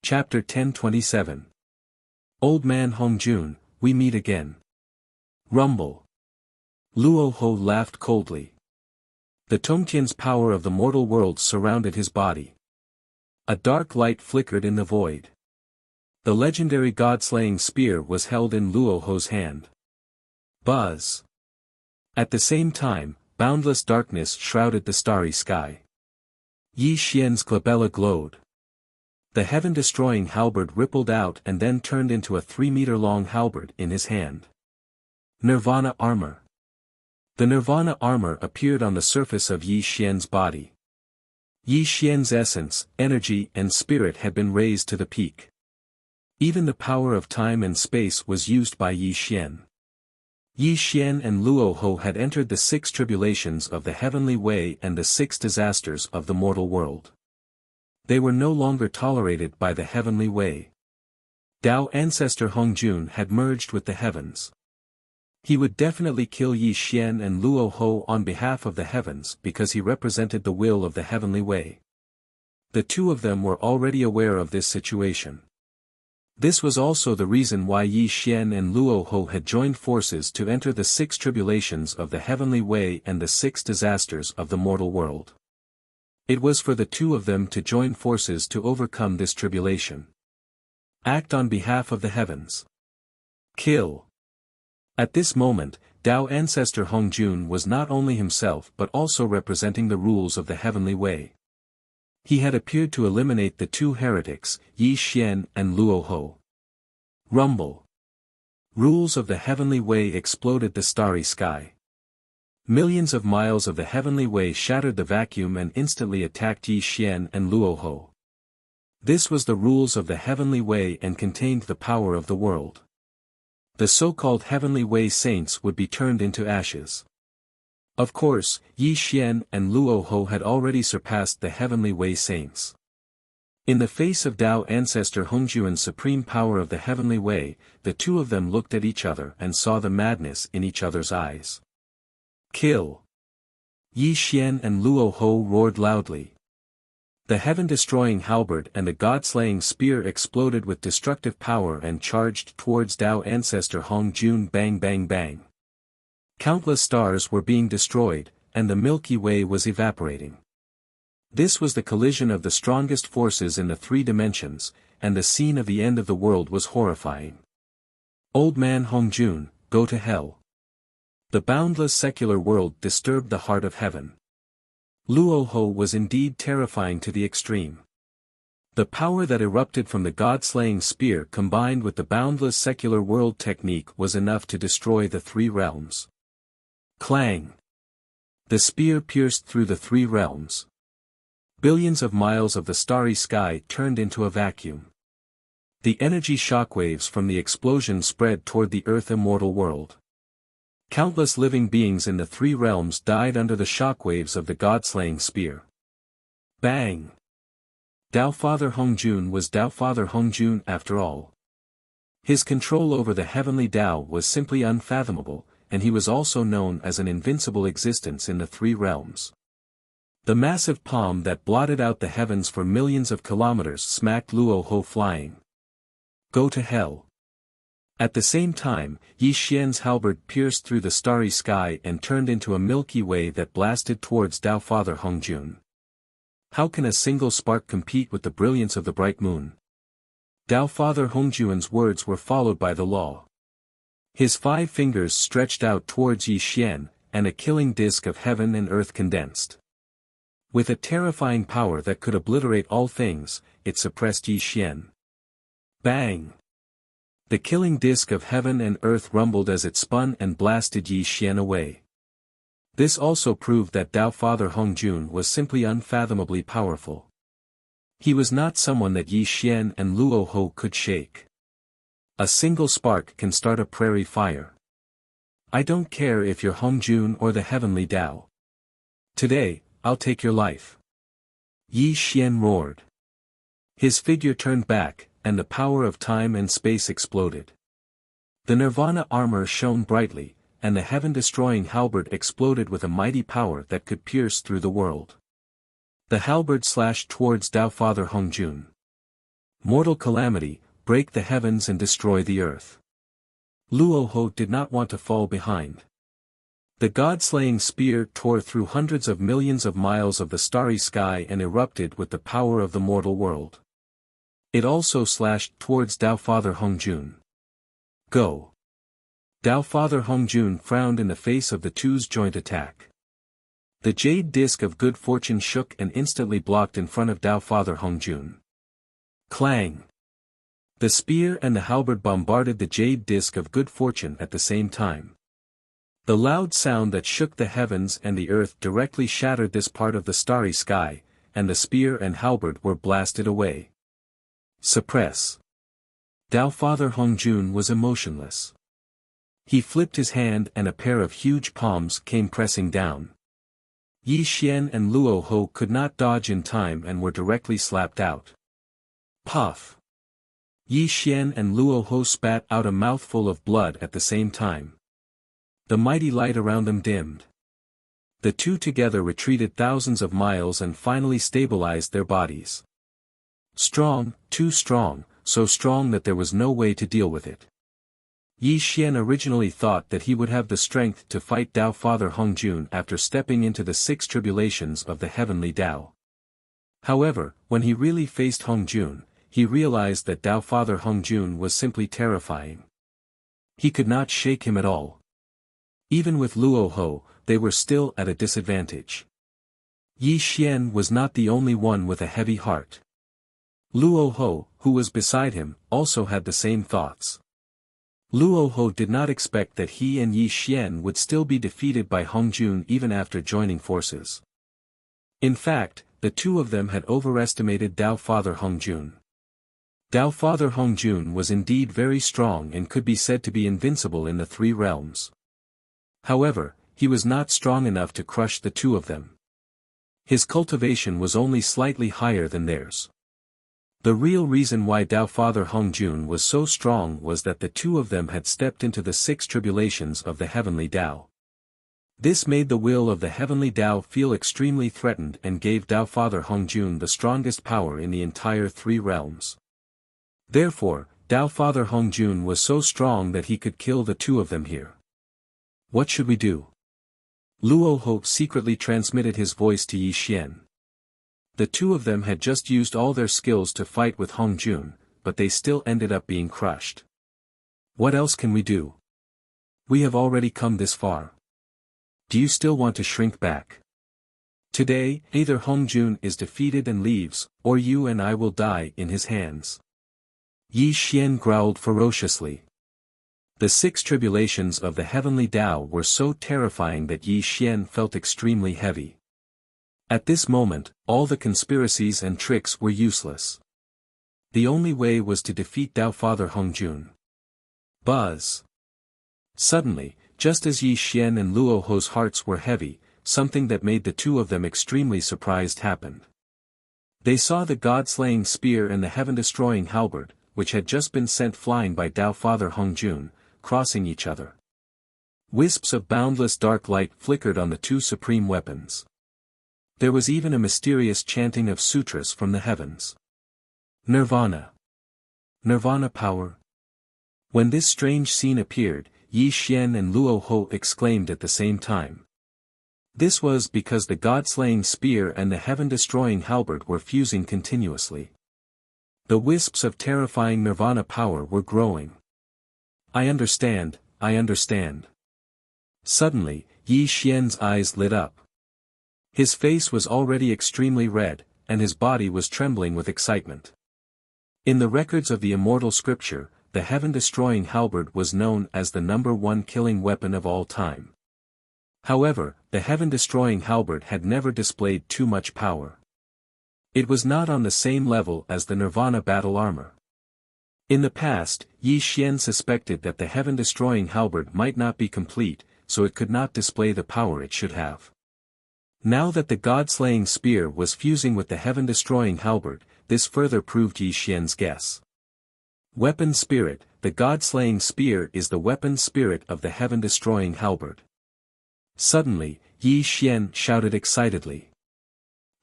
Chapter 1027. Old Man Hongjun, we meet again. Rumble. Luo Ho laughed coldly. The Tongtian's power of the mortal world surrounded his body. A dark light flickered in the void. The legendary god-slaying spear was held in Luo Ho's hand. Buzz. At the same time, boundless darkness shrouded the starry sky. Yi Xian's glabella glowed. The heaven-destroying halberd rippled out and then turned into a 3-meter-long halberd in his hand. Nirvana armor. The Nirvana armor appeared on the surface of Yi Xian's body. Yi Xian's essence, energy and spirit had been raised to the peak. Even the power of time and space was used by Yi Xian. Yi Xian and Luo Ho had entered the 6 tribulations of the heavenly way and the 6 disasters of the mortal world. They were no longer tolerated by the heavenly way. Tao ancestor Hongjun had merged with the heavens. He would definitely kill Yi Xian and Luo Ho on behalf of the heavens because he represented the will of the heavenly way. The two of them were already aware of this situation. This was also the reason why Yi Xian and Luo Ho had joined forces to enter the 6 tribulations of the heavenly way and the 6 disasters of the mortal world. It was for the two of them to join forces to overcome this tribulation. Act on behalf of the heavens. Kill. At this moment, Tao ancestor Hongjun was not only himself but also representing the rules of the heavenly way. He had appeared to eliminate the 2 heretics, Yi Xian and Luo Ho. Rumble. Rules of the heavenly way exploded the starry sky. Millions of miles of the heavenly way shattered the vacuum and instantly attacked Yi Xian and Luo Ho. This was the rules of the heavenly way and contained the power of the world. The so-called heavenly way saints would be turned into ashes. Of course, Yi Xian and Luo Ho had already surpassed the heavenly way saints. In the face of Tao ancestor Hongjun's supreme power of the heavenly way, the two of them looked at each other and saw the madness in each other's eyes. Kill. Yi Xian and Luo Ho roared loudly. The heaven-destroying halberd and the god-slaying spear exploded with destructive power and charged towards Tao ancestor Hongjun. Bang bang bang. Countless stars were being destroyed, and the Milky Way was evaporating. This was the collision of the strongest forces in the 3 dimensions, and the scene of the end of the world was horrifying. Old Man Hongjun, go to hell. The boundless secular world disturbed the heart of heaven. Luo Ho was indeed terrifying to the extreme. The power that erupted from the god-slaying spear combined with the boundless secular world technique was enough to destroy the 3 realms. Clang! The spear pierced through the 3 realms. Billions of miles of the starry sky turned into a vacuum. The energy shockwaves from the explosion spread toward the earth immortal world. Countless living beings in the 3 realms died under the shockwaves of the god-slaying spear. Bang! Tao Father Hongjun was Tao Father Hongjun after all. His control over the heavenly Tao was simply unfathomable, and he was also known as an invincible existence in the 3 realms. The massive palm that blotted out the heavens for millions of kilometers smacked Luo Ho flying. Go to hell. At the same time, Yi Xian's halberd pierced through the starry sky and turned into a Milky Way that blasted towards Tao Father Hongjun. How can a single spark compete with the brilliance of the bright moon? Tao Father Hongjun's words were followed by the law. His 5 fingers stretched out towards Yi Xian, and a killing disk of heaven and earth condensed. With a terrifying power that could obliterate all things, it suppressed Yi Xian. Bang! The killing disk of heaven and earth rumbled as it spun and blasted Yi Xian away. This also proved that Tao Father Hongjun was simply unfathomably powerful. He was not someone that Yi Xian and Luo Ho could shake. A single spark can start a prairie fire. I don't care if you're Hongjun or the heavenly Tao. Today, I'll take your life. Yi Xian roared. His figure turned back, and the power of time and space exploded. The Nirvana armor shone brightly, and the heaven-destroying halberd exploded with a mighty power that could pierce through the world. The halberd slashed towards Tao Father Hongjun. Mortal calamity, break the heavens and destroy the earth. Luoho did not want to fall behind. The god-slaying spear tore through hundreds of millions of miles of the starry sky and erupted with the power of the mortal world. It also slashed towards Tao Father Hongjun. Go! Tao Father Hongjun frowned in the face of the two's joint attack. The jade disc of good fortune shook and instantly blocked in front of Tao Father Hongjun. Clang! The spear and the halberd bombarded the jade disc of good fortune at the same time. The loud sound that shook the heavens and the earth directly shattered this part of the starry sky, and the spear and halberd were blasted away. Suppress! Tao Father Hongjun was emotionless. He flipped his hand and a pair of huge palms came pressing down. Yi Xian and Luo Ho could not dodge in time and were directly slapped out. Puff! Yi Xian and Luo Ho spat out a mouthful of blood at the same time. The mighty light around them dimmed. The two together retreated thousands of miles and finally stabilized their bodies. Strong, too strong, so strong that there was no way to deal with it. Yi Xian originally thought that he would have the strength to fight Tao Father Hongjun after stepping into the 6 tribulations of the heavenly Tao. However, when he really faced Hongjun, he realized that Tao Father Hongjun was simply terrifying. He could not shake him at all. Even with Luo Ho, they were still at a disadvantage. Yi Xian was not the only one with a heavy heart. Luo Ho, who was beside him, also had the same thoughts. Luo Ho did not expect that he and Yi Xian would still be defeated by Hongjun even after joining forces. In fact, the two of them had overestimated Tao Father Hongjun. Tao Father Hongjun was indeed very strong and could be said to be invincible in the 3 realms. However, he was not strong enough to crush the two of them. His cultivation was only slightly higher than theirs. The real reason why Tao Father Hongjun was so strong was that the two of them had stepped into the 6 tribulations of the heavenly Tao. This made the will of the heavenly Tao feel extremely threatened and gave Tao Father Hongjun the strongest power in the entire 3 realms. Therefore, Tao Father Hongjun was so strong that he could kill the two of them here. What should we do? Luo Ho secretly transmitted his voice to Yi Xian. The two of them had just used all their skills to fight with Hongjun, but they still ended up being crushed. What else can we do? We have already come this far. Do you still want to shrink back? Today, either Hongjun is defeated and leaves, or you and I will die in his hands. Yi Xian growled ferociously. The 6 tribulations of the heavenly Tao were so terrifying that Yi Xian felt extremely heavy. At this moment, all the conspiracies and tricks were useless. The only way was to defeat Tao Father Hongjun. Buzz! Suddenly, just as Yi Xian and Luo Ho's hearts were heavy, something that made the two of them extremely surprised happened. They saw the god-slaying spear and the heaven-destroying halberd, which had just been sent flying by Tao Father Hongjun, crossing each other. Wisps of boundless dark light flickered on the 2 supreme weapons. There was even a mysterious chanting of sutras from the heavens. Nirvana. Nirvana power. When this strange scene appeared, Yi Xian and Luo Ho exclaimed at the same time. This was because the god-slaying spear and the heaven-destroying halberd were fusing continuously. The wisps of terrifying nirvana power were growing. I understand, I understand. Suddenly, Yi Xian's eyes lit up. His face was already extremely red, and his body was trembling with excitement. In the records of the immortal scripture, the heaven-destroying halberd was known as the #1 killing weapon of all time. However, the heaven-destroying halberd had never displayed too much power. It was not on the same level as the Nirvana battle armor. In the past, Yi Xian suspected that the heaven-destroying halberd might not be complete, so it could not display the power it should have. Now that the god-slaying spear was fusing with the heaven-destroying halberd, this further proved Yi Xian's guess. Weapon spirit, the God-slaying spear is the weapon spirit of the heaven-destroying halberd. Suddenly, Yi Xian shouted excitedly.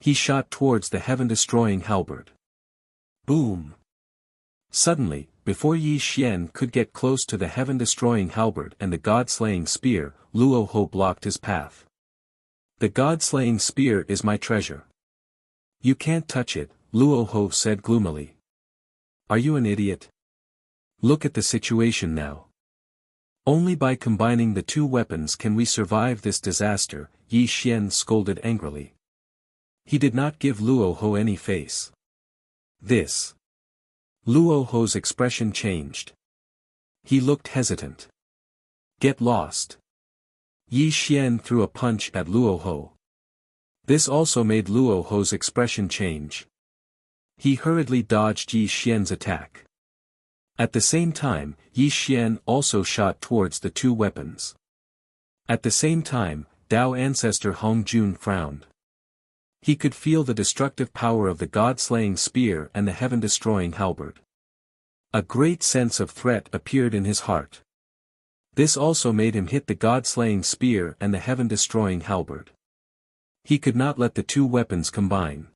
He shot towards the heaven-destroying halberd. Boom! Suddenly, before Yi Xian could get close to the heaven-destroying halberd and the God-slaying spear, Luo Ho blocked his path. The God-slaying spear is my treasure. You can't touch it, Luo Ho said gloomily. Are you an idiot? Look at the situation now. Only by combining the two weapons can we survive this disaster, Yi Xian scolded angrily. He did not give Luo Ho any face. This. Luo Ho's expression changed. He looked hesitant. Get lost. Yi Xian threw a punch at Luo Ho. This also made Luo Ho's expression change. He hurriedly dodged Yi Xian's attack. At the same time, Yi Xian also shot towards the two weapons. At the same time, Dao ancestor Hong Jun frowned. He could feel the destructive power of the God-slaying spear and the heaven-destroying halberd. A great sense of threat appeared in his heart. This also made him hit the God-slaying spear and the heaven-destroying halberd. He could not let the two weapons combine.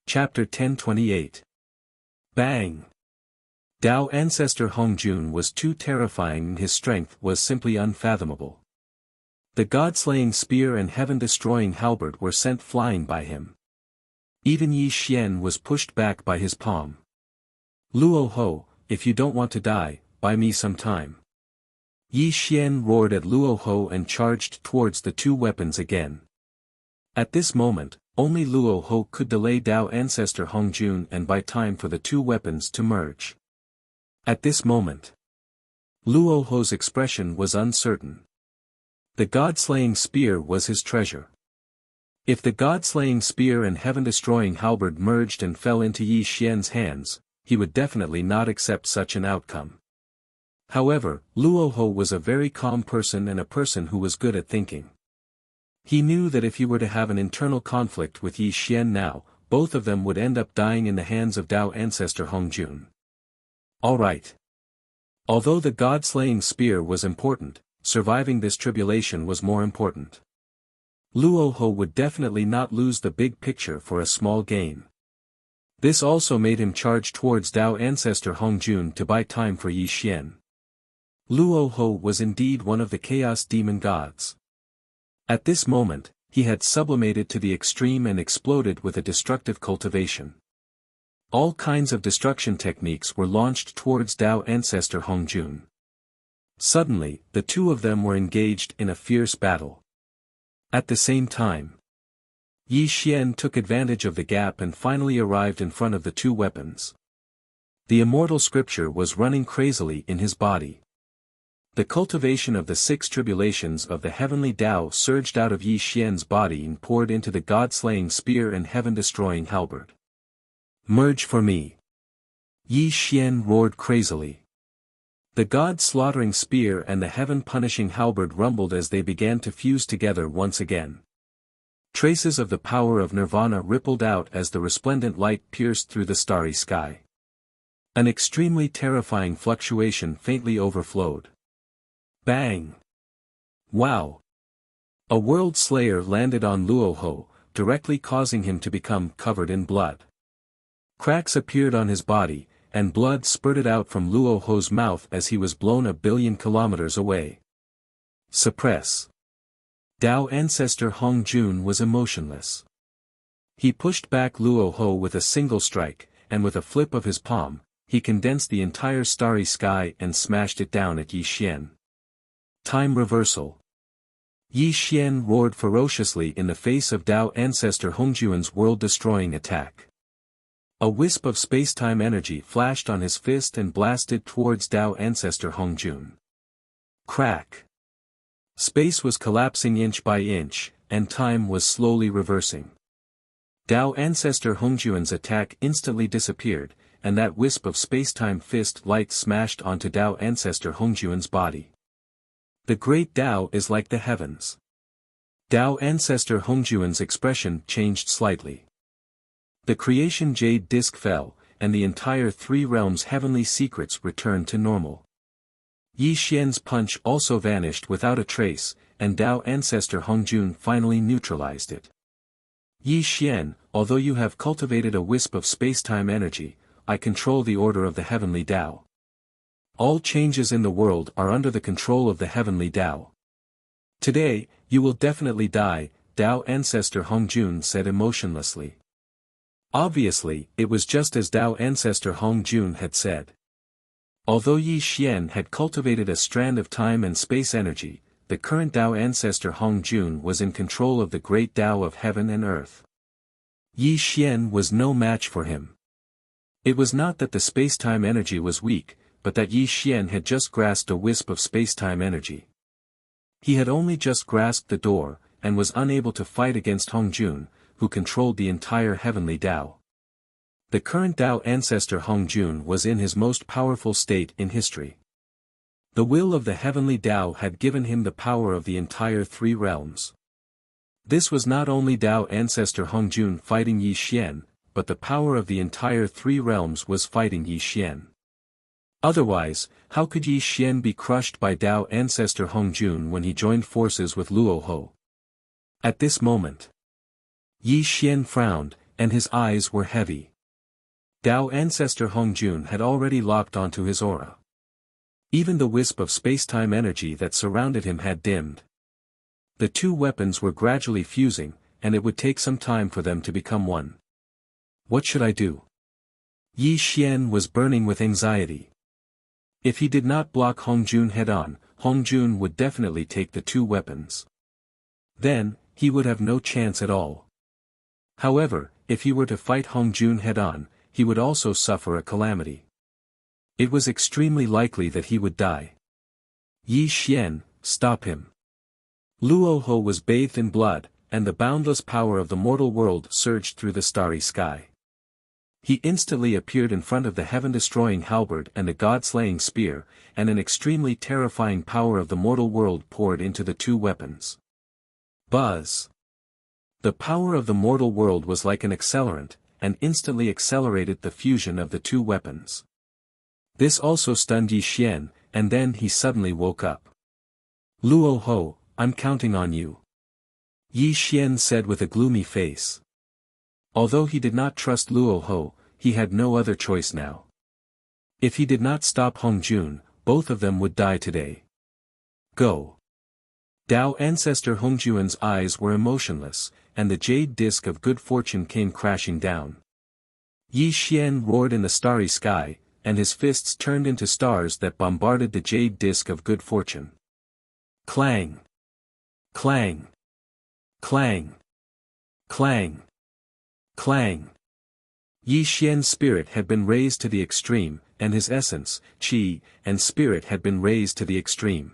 Chapter 1028. Bang! Dao ancestor Hongjun was too terrifying and his strength was simply unfathomable. The God-slaying spear and heaven-destroying halberd were sent flying by him. Even Yi Xian was pushed back by his palm. Luo Ho, if you don't want to die, buy me some time. Yi Xian roared at Luo Ho and charged towards the two weapons again. At this moment, only Luo Ho could delay Dao ancestor Hongjun and buy time for the two weapons to merge. At this moment, Luo Ho's expression was uncertain. The God-slaying spear was his treasure. If the God-slaying spear and heaven-destroying halberd merged and fell into Yi Xian's hands, he would definitely not accept such an outcome. However, Luo Ho was a very calm person and a person who was good at thinking. He knew that if he were to have an internal conflict with Yi Xian now, both of them would end up dying in the hands of Dao ancestor Hongjun. Alright. Although the God-slaying spear was important, surviving this tribulation was more important. Luo Ho would definitely not lose the big picture for a small gain. This also made him charge towards Dao ancestor Hongjun to buy time for Yi Xian. Luo Ho was indeed one of the chaos demon gods. At this moment, he had sublimated to the extreme and exploded with a destructive cultivation. All kinds of destruction techniques were launched towards Dao ancestor Hongjun. Suddenly, the two of them were engaged in a fierce battle. At the same time, Yi Xian took advantage of the gap and finally arrived in front of the two weapons. The immortal scripture was running crazily in his body. The cultivation of the six tribulations of the heavenly Tao surged out of Yi Xian's body and poured into the God-slaying spear and heaven-destroying halberd. Merge for me! Yi Xian roared crazily. The God-slaughtering spear and the heaven-punishing halberd rumbled as they began to fuse together once again. Traces of the power of nirvana rippled out as the resplendent light pierced through the starry sky. An extremely terrifying fluctuation faintly overflowed. Bang! Wow! A world slayer landed on Luo Ho, directly causing him to become covered in blood. Cracks appeared on his body, and blood spurted out from Luo Ho's mouth as he was blown a billion kilometers away. Suppress. Dao ancestor Hongjun was emotionless. He pushed back Luo Ho with a single strike, and with a flip of his palm, he condensed the entire starry sky and smashed it down at Yi Xian. Time reversal. Yi Xian roared ferociously in the face of Dao ancestor Hongjun's world-destroying attack. A wisp of space-time energy flashed on his fist and blasted towards Dao ancestor Hongjun. Crack. Space was collapsing inch by inch, and time was slowly reversing. Dao ancestor Hongjun's attack instantly disappeared, and that wisp of space-time fist light smashed onto Dao ancestor Hongjun's body. The great Tao is like the heavens. Dao ancestor Hongjun's expression changed slightly. The creation jade disc fell, and the entire three realms' heavenly secrets returned to normal. Yi Xian's punch also vanished without a trace, and Tao ancestor Hongjun finally neutralized it. Yi Xian, although you have cultivated a wisp of space-time energy, I control the order of the heavenly Tao. All changes in the world are under the control of the heavenly Tao. Today, you will definitely die, Tao ancestor Hongjun said emotionlessly. Obviously, it was just as Tao ancestor Hongjun had said. Although Yi Xian had cultivated a strand of time and space energy, the current Tao ancestor Hongjun was in control of the great Tao of heaven and earth. Yi Xian was no match for him. It was not that the space-time energy was weak, but that Yi Xian had just grasped a wisp of space-time energy. He had only just grasped the door, and was unable to fight against Hongjun, who controlled the entire heavenly Tao. The current Tao ancestor Hongjun was in his most powerful state in history. The will of the heavenly Tao had given him the power of the entire three realms. This was not only Tao ancestor Hongjun fighting Yi Xian, but the power of the entire three realms was fighting Yi Xian. Otherwise, how could Yi Xian be crushed by Tao ancestor Hongjun when he joined forces with Luo Ho? At this moment, Yi Xian frowned, and his eyes were heavy. Tao ancestor Hongjun had already locked onto his aura. Even the wisp of space-time energy that surrounded him had dimmed. The two weapons were gradually fusing, and it would take some time for them to become one. What should I do? Yi Xian was burning with anxiety. If he did not block Hongjun head-on, Hongjun would definitely take the two weapons. Then, he would have no chance at all. However, if he were to fight Hongjun head-on, he would also suffer a calamity. It was extremely likely that he would die. Yi Xian, stop him. Luo Ho was bathed in blood, and the boundless power of the mortal world surged through the starry sky. He instantly appeared in front of the heaven-destroying halberd and the god-slaying spear, and an extremely terrifying power of the mortal world poured into the two weapons. Buzz! The power of the mortal world was like an accelerant, and instantly accelerated the fusion of the two weapons. This also stunned Yi Xian, and then he suddenly woke up. Luo Ho, I'm counting on you. Yi Xian said with a gloomy face. Although he did not trust Luo Ho, he had no other choice now. If he did not stop Hongjun, both of them would die today. Go. Tao ancestor Hongjun's eyes were emotionless, and the jade disc of good fortune came crashing down. Yi Xian roared in the starry sky, and his fists turned into stars that bombarded the jade disc of good fortune. Clang! Clang! Clang! Clang! Clang! Yi Xian's spirit had been raised to the extreme, and his essence, qi, and spirit had been raised to the extreme.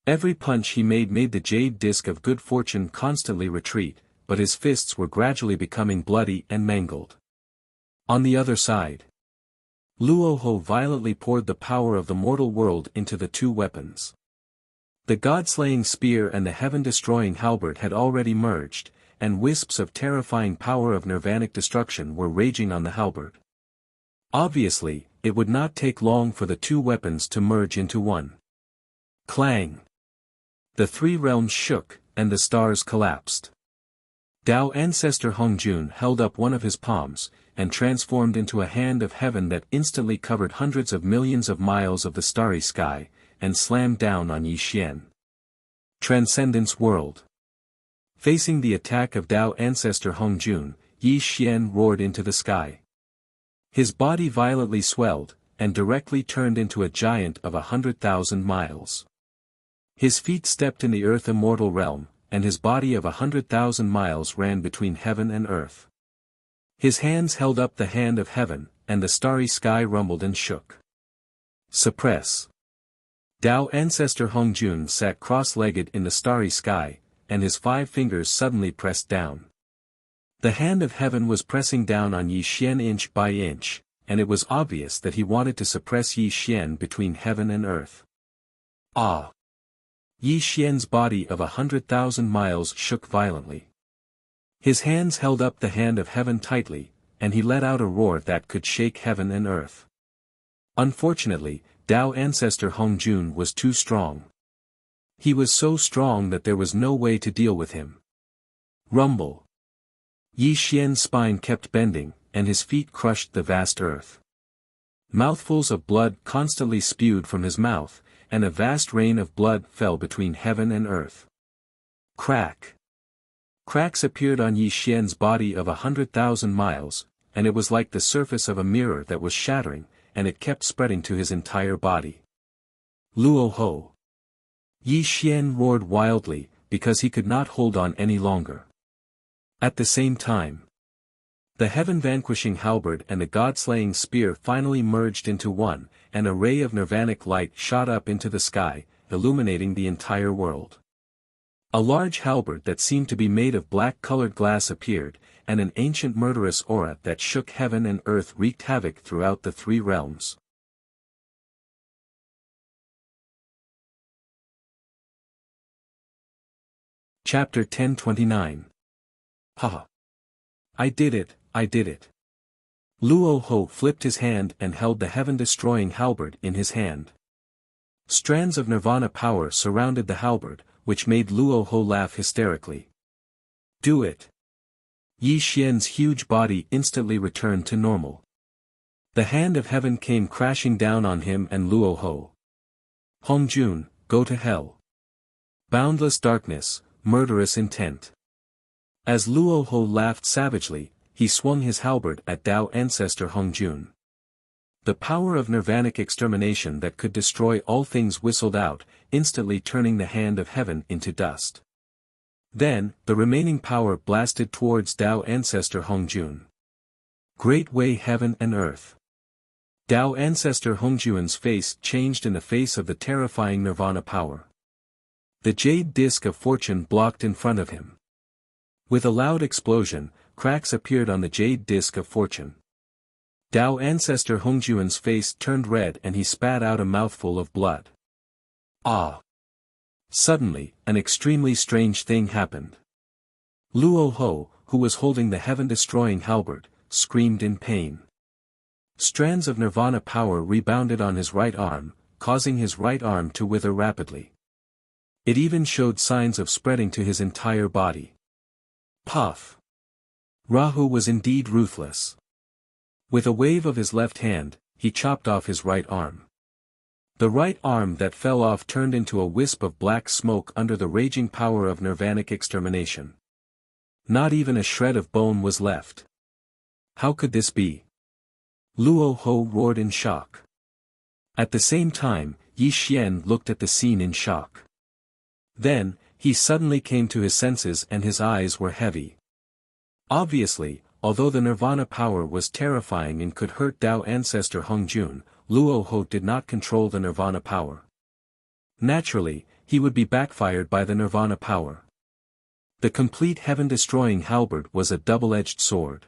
Every punch he made the jade disc of good fortune constantly retreat, but his fists were gradually becoming bloody and mangled. On the other side, Luo Ho violently poured the power of the mortal world into the two weapons. The god-slaying spear and the heaven-destroying halberd had already merged, and wisps of terrifying power of nirvanic destruction were raging on the halberd. Obviously, it would not take long for the two weapons to merge into one. Clang! The three realms shook, and the stars collapsed. Tao ancestor Hongjun held up one of his palms, and transformed into a hand of heaven that instantly covered hundreds of millions of miles of the starry sky, and slammed down on Yi Xian. Transcendence World. Facing the attack of Tao ancestor Hongjun, Yi Xian roared into the sky. His body violently swelled, and directly turned into a giant of 100,000 miles. His feet stepped in the earth immortal realm, and his body of 100,000 miles ran between heaven and earth. His hands held up the hand of heaven, and the starry sky rumbled and shook. Suppress. Tao ancestor Hongjun sat cross-legged in the starry sky, and his 5 fingers suddenly pressed down. The hand of heaven was pressing down on Yi Xian inch by inch, and it was obvious that he wanted to suppress Yi Xian between heaven and earth. Ah! Yi Xian's body of 100,000 miles shook violently. His hands held up the hand of heaven tightly, and he let out a roar that could shake heaven and earth. Unfortunately, Tao ancestor Hongjun was too strong. He was so strong that there was no way to deal with him. Rumble. Yi Xian's spine kept bending, and his feet crushed the vast earth. Mouthfuls of blood constantly spewed from his mouth, and a vast rain of blood fell between heaven and earth. Crack. Cracks appeared on Yi Xian's body of 100,000 miles, and it was like the surface of a mirror that was shattering, and it kept spreading to his entire body. Luo Ho. Yi Xian roared wildly, because he could not hold on any longer. At the same time, the heaven-vanquishing halberd and the god-slaying spear finally merged into one, and a ray of nirvanic light shot up into the sky, illuminating the entire world. A large halberd that seemed to be made of black-colored glass appeared, and an ancient murderous aura that shook heaven and earth wreaked havoc throughout the three realms. Chapter 1029. Haha. I did it, I did it. Luo Ho flipped his hand and held the heaven-destroying halberd in his hand. Strands of nirvana power surrounded the halberd, which made Luo Ho laugh hysterically. Do it. Yi Xian's huge body instantly returned to normal. The hand of heaven came crashing down on him and Luo Ho. Hongjun, go to hell. Boundless darkness, murderous intent. As Luo Ho laughed savagely, he swung his halberd at Tao ancestor Hongjun. The power of nirvanic extermination that could destroy all things whistled out, instantly turning the hand of heaven into dust. Then, the remaining power blasted towards Tao ancestor Hongjun. Great way heaven and earth. Tao ancestor Hongjun's face changed in the face of the terrifying nirvana power. The jade disk of fortune blocked in front of him. With a loud explosion, cracks appeared on the jade disk of fortune. Tao ancestor Hongjun's face turned red and he spat out a mouthful of blood. Ah! Suddenly, an extremely strange thing happened. Luo Ho, who was holding the heaven-destroying halberd, screamed in pain. Strands of nirvana power rebounded on his right arm, causing his right arm to wither rapidly. It even showed signs of spreading to his entire body. Puff! Rahu was indeed ruthless. With a wave of his left hand, he chopped off his right arm. The right arm that fell off turned into a wisp of black smoke under the raging power of nirvanic extermination. Not even a shred of bone was left. How could this be? Luo Ho roared in shock. At the same time, Yi Xian looked at the scene in shock. Then, he suddenly came to his senses and his eyes were heavy. Obviously, although the nirvana power was terrifying and could hurt Tao ancestor Hongjun, Luo Ho did not control the nirvana power. Naturally, he would be backfired by the nirvana power. The complete heaven-destroying halberd was a double-edged sword.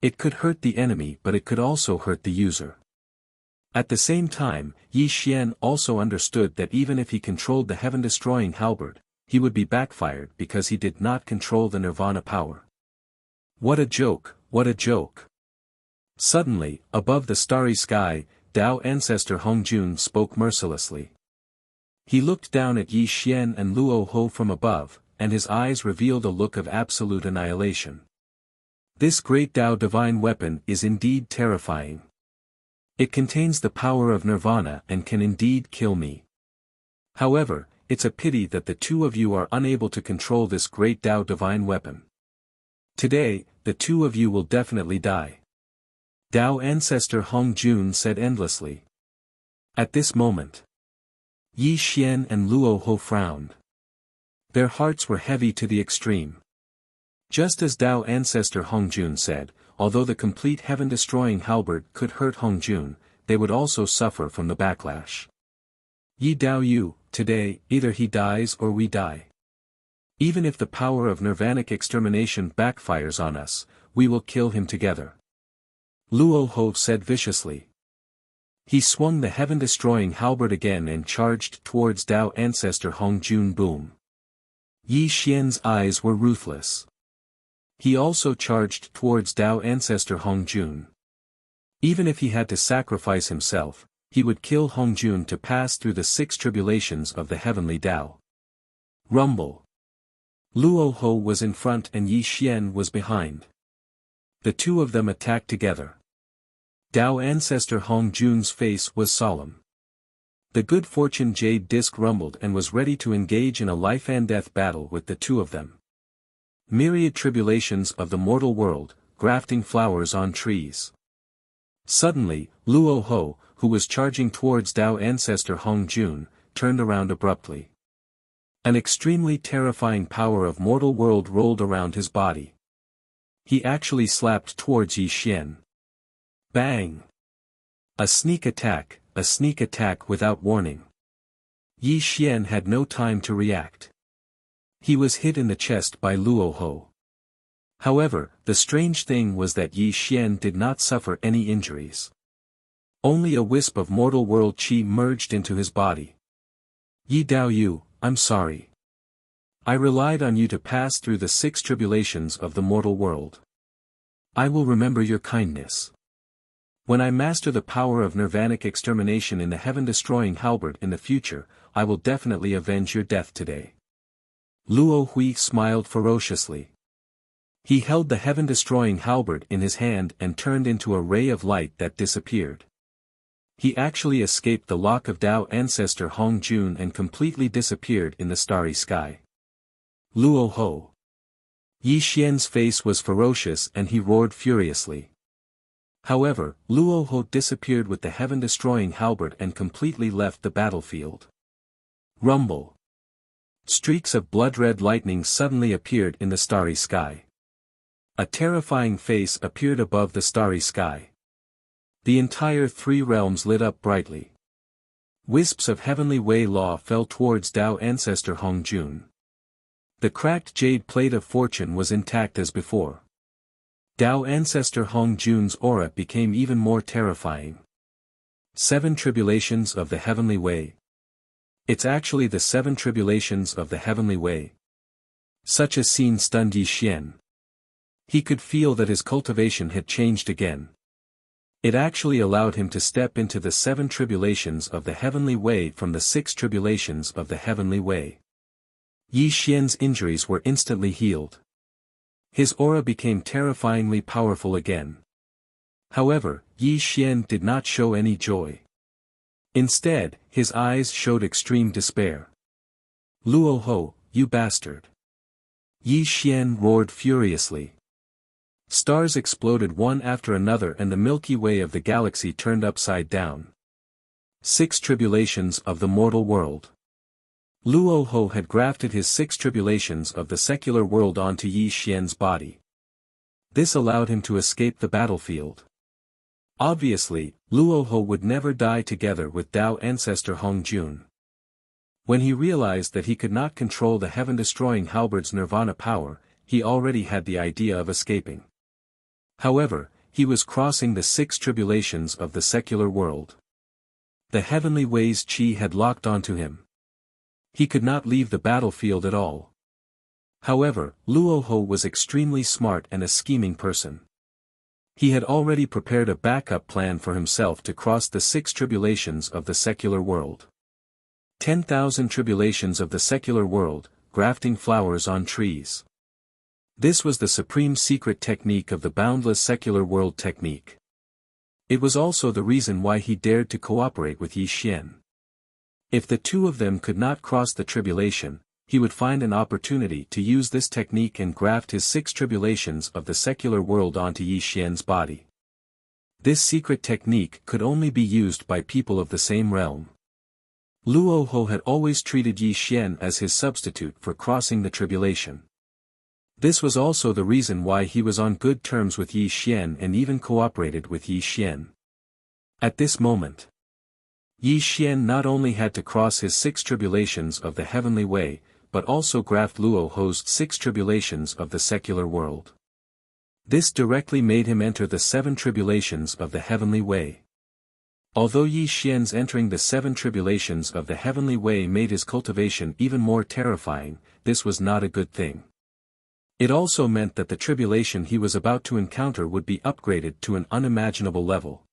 It could hurt the enemy but it could also hurt the user. At the same time, Yi Xian also understood that even if he controlled the heaven-destroying halberd, he would be backfired because he did not control the nirvana power. What a joke, what a joke. Suddenly, above the starry sky, Tao ancestor Hongjun spoke mercilessly. He looked down at Yi Xian and Luo Ho from above, and his eyes revealed a look of absolute annihilation. This great Tao divine weapon is indeed terrifying. It contains the power of nirvana and can indeed kill me. However, it's a pity that the two of you are unable to control this great Tao divine weapon. Today, the two of you will definitely die. Tao ancestor Hongjun said endlessly. At this moment, Yi Xian and Luo Ho frowned. Their hearts were heavy to the extreme. Just as Tao ancestor Hongjun said, although the complete heaven-destroying halberd could hurt Hongjun, they would also suffer from the backlash. Yi Dao Yu, today, either he dies or we die. Even if the power of nirvanic extermination backfires on us, we will kill him together. Luo Ho said viciously. He swung the heaven-destroying halberd again and charged towards Tao ancestor Hongjun. Boom. Yi Xian's eyes were ruthless. He also charged towards Tao ancestor Hongjun. Even if he had to sacrifice himself, he would kill Hongjun to pass through the 6 tribulations of the heavenly Tao. Rumble. Luoho was in front and Yi Xian was behind. The two of them attacked together. Tao ancestor Hongjun's face was solemn. The good fortune jade disc rumbled and was ready to engage in a life-and-death battle with the two of them. Myriad tribulations of the mortal world, grafting flowers on trees. Suddenly, Luoho, who was charging towards Tao ancestor Hongjun, turned around abruptly. An extremely terrifying power of mortal world rolled around his body. He actually slapped towards Yi Xian. Bang! A sneak attack without warning. Yi Xian had no time to react. He was hit in the chest by Luoho. However, the strange thing was that Yi Xian did not suffer any injuries. Only a wisp of mortal world qi merged into his body. Yi Daoyu, I'm sorry. I relied on you to pass through the 6 tribulations of the mortal world. I will remember your kindness. When I master the power of nirvanic extermination in the heaven-destroying halberd in the future, I will definitely avenge your death today. Luo Hui smiled ferociously. He held the heaven-destroying halberd in his hand and turned into a ray of light that disappeared. He actually escaped the lock of Tao ancestor Hongjun and completely disappeared in the starry sky. Luo Ho. Yi Xian's face was ferocious and he roared furiously. However, Luo Ho disappeared with the heaven-destroying halberd and completely left the battlefield. Rumble. Streaks of blood-red lightning suddenly appeared in the starry sky. A terrifying face appeared above the starry sky. The entire 3 realms lit up brightly. Wisps of heavenly Wei law fell towards Tao ancestor Hongjun. The cracked jade plate of fortune was intact as before. Tao ancestor Hongjun's aura became even more terrifying. 7 tribulations of the heavenly Wei. It's actually the 7 tribulations of the heavenly Wei. Such a scene stunned Yi Xian. He could feel that his cultivation had changed again. It actually allowed him to step into the 7 tribulations of the heavenly Wei from the 6 tribulations of the heavenly Wei. Yi Xian's injuries were instantly healed. His aura became terrifyingly powerful again. However, Yi Xian did not show any joy. Instead, his eyes showed extreme despair. Luo Ho, you bastard! Yi Xian roared furiously. Stars exploded one after another and the Milky Way of the galaxy turned upside down. 6 tribulations of the mortal world. Luo Ho had grafted his 6 tribulations of the secular world onto Yi Xian's body. This allowed him to escape the battlefield. Obviously, Luo Ho would never die together with Tao ancestor Hongjun. When he realized that he could not control the heaven-destroying halberd's nirvana power, he already had the idea of escaping. However, he was crossing the 6 tribulations of the secular world. The heavenly Wei's qi had locked onto him. He could not leave the battlefield at all. However, Luo Ho was extremely smart and a scheming person. He had already prepared a backup plan for himself to cross the 6 tribulations of the secular world. 10,000 tribulations of the secular world, grafting flowers on trees. This was the supreme secret technique of the boundless secular world technique. It was also the reason why he dared to cooperate with Yi Xian. If the two of them could not cross the tribulation, he would find an opportunity to use this technique and graft his 6 tribulations of the secular world onto Yi Xian's body. This secret technique could only be used by people of the same realm. Luo Ho had always treated Yi Xian as his substitute for crossing the tribulation. This was also the reason why he was on good terms with Yi Xian and even cooperated with Yi Xian. At this moment, Yi Xian not only had to cross his 6 tribulations of the heavenly Wei, but also graft Luo Ho's 6 tribulations of the secular world. This directly made him enter the 7 tribulations of the heavenly Wei. Although Yi Xian's entering the 7 tribulations of the heavenly Wei made his cultivation even more terrifying, this was not a good thing. It also meant that the tribulation he was about to encounter would be upgraded to an unimaginable level.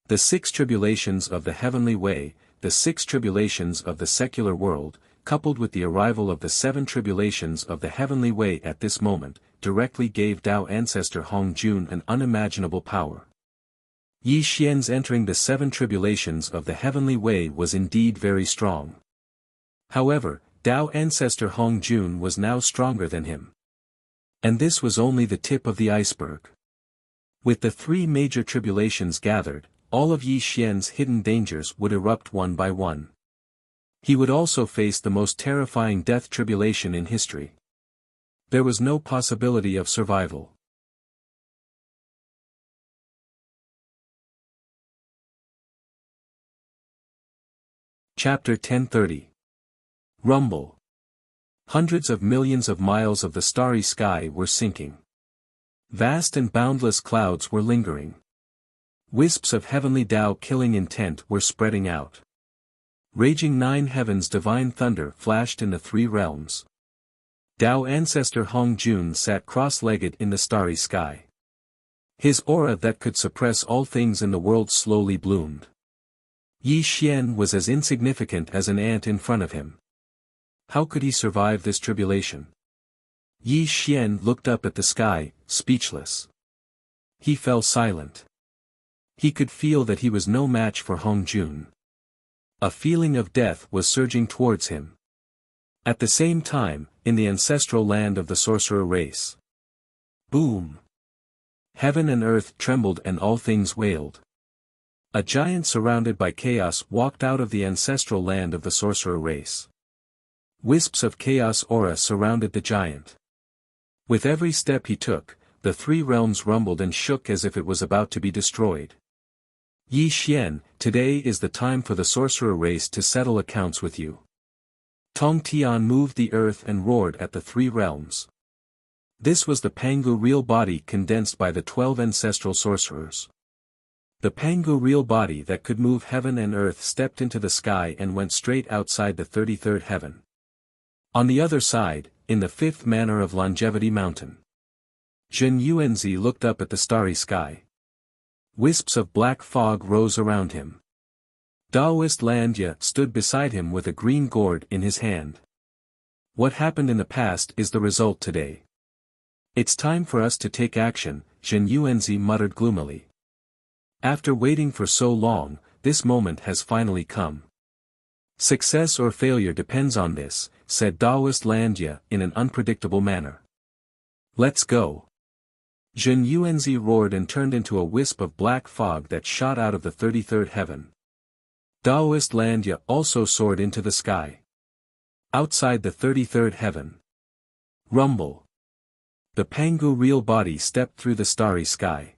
The 6 tribulations of the heavenly way, the 6 tribulations of the secular world, coupled with the arrival of the 7 tribulations of the heavenly way at this moment, directly gave Tao ancestor Hongjun an unimaginable power. Yi Xian's entering the 7 tribulations of the heavenly way was indeed very strong. However, Tao ancestor Hongjun was now stronger than him. And this was only the tip of the iceberg. With the 3 major tribulations gathered, all of Yi Xian's hidden dangers would erupt one by one. He would also face the most terrifying death tribulation in history. There was no possibility of survival. Chapter 1030. Rumble. Hundreds of millions of miles of the starry sky were sinking. Vast and boundless clouds were lingering. Wisps of heavenly Tao killing intent were spreading out. Raging 9 heavens divine thunder flashed in the 3 realms. Tao ancestor Hongjun sat cross-legged in the starry sky. His aura that could suppress all things in the world slowly bloomed. Yi Xian was as insignificant as an ant in front of him. How could he survive this tribulation? Yi Xian looked up at the sky, speechless. He fell silent. He could feel that he was no match for Hongjun. A feeling of death was surging towards him. At the same time, in the ancestral land of the sorcerer race. Boom! Heaven and earth trembled and all things wailed. A giant surrounded by chaos walked out of the ancestral land of the sorcerer race. Wisps of chaos aura surrounded the giant. With every step he took, the 3 realms rumbled and shook as if it was about to be destroyed. Yi Xian, today is the time for the sorcerer race to settle accounts with you. Tong Tian moved the earth and roared at the 3 realms. This was the Pangu real body condensed by the 12 ancestral sorcerers. The Pangu real body that could move heaven and earth stepped into the sky and went straight outside the 33rd heaven. On the other side, in the 5th manor of Longevity Mountain, Zhen Yuanzi looked up at the starry sky. Wisps of black fog rose around him. Daoist Landya stood beside him with a green gourd in his hand. What happened in the past is the result today. It's time for us to take action, Zhen Yuanzi muttered gloomily. After waiting for so long, this moment has finally come. Success or failure depends on this, said Daoist Landya in an unpredictable manner. Let's go. Zhen Yuanzi roared and turned into a wisp of black fog that shot out of the 33rd heaven. Daoist Landya also soared into the sky. Outside the 33rd heaven. Rumble. The Pangu real body stepped through the starry sky.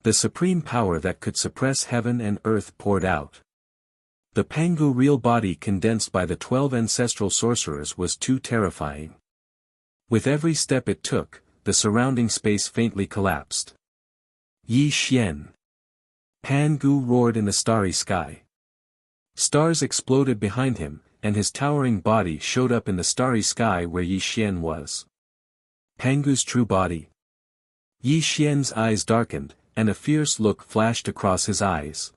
The supreme power that could suppress heaven and earth poured out. The Pangu real body condensed by the 12 ancestral sorcerers was too terrifying. With every step it took, the surrounding space faintly collapsed. Yi Xian. Pangu roared in the starry sky. Stars exploded behind him, and his towering body showed up in the starry sky where Yi Xian was. Pangu's true body. Yi Xian's eyes darkened, and a fierce look flashed across his eyes.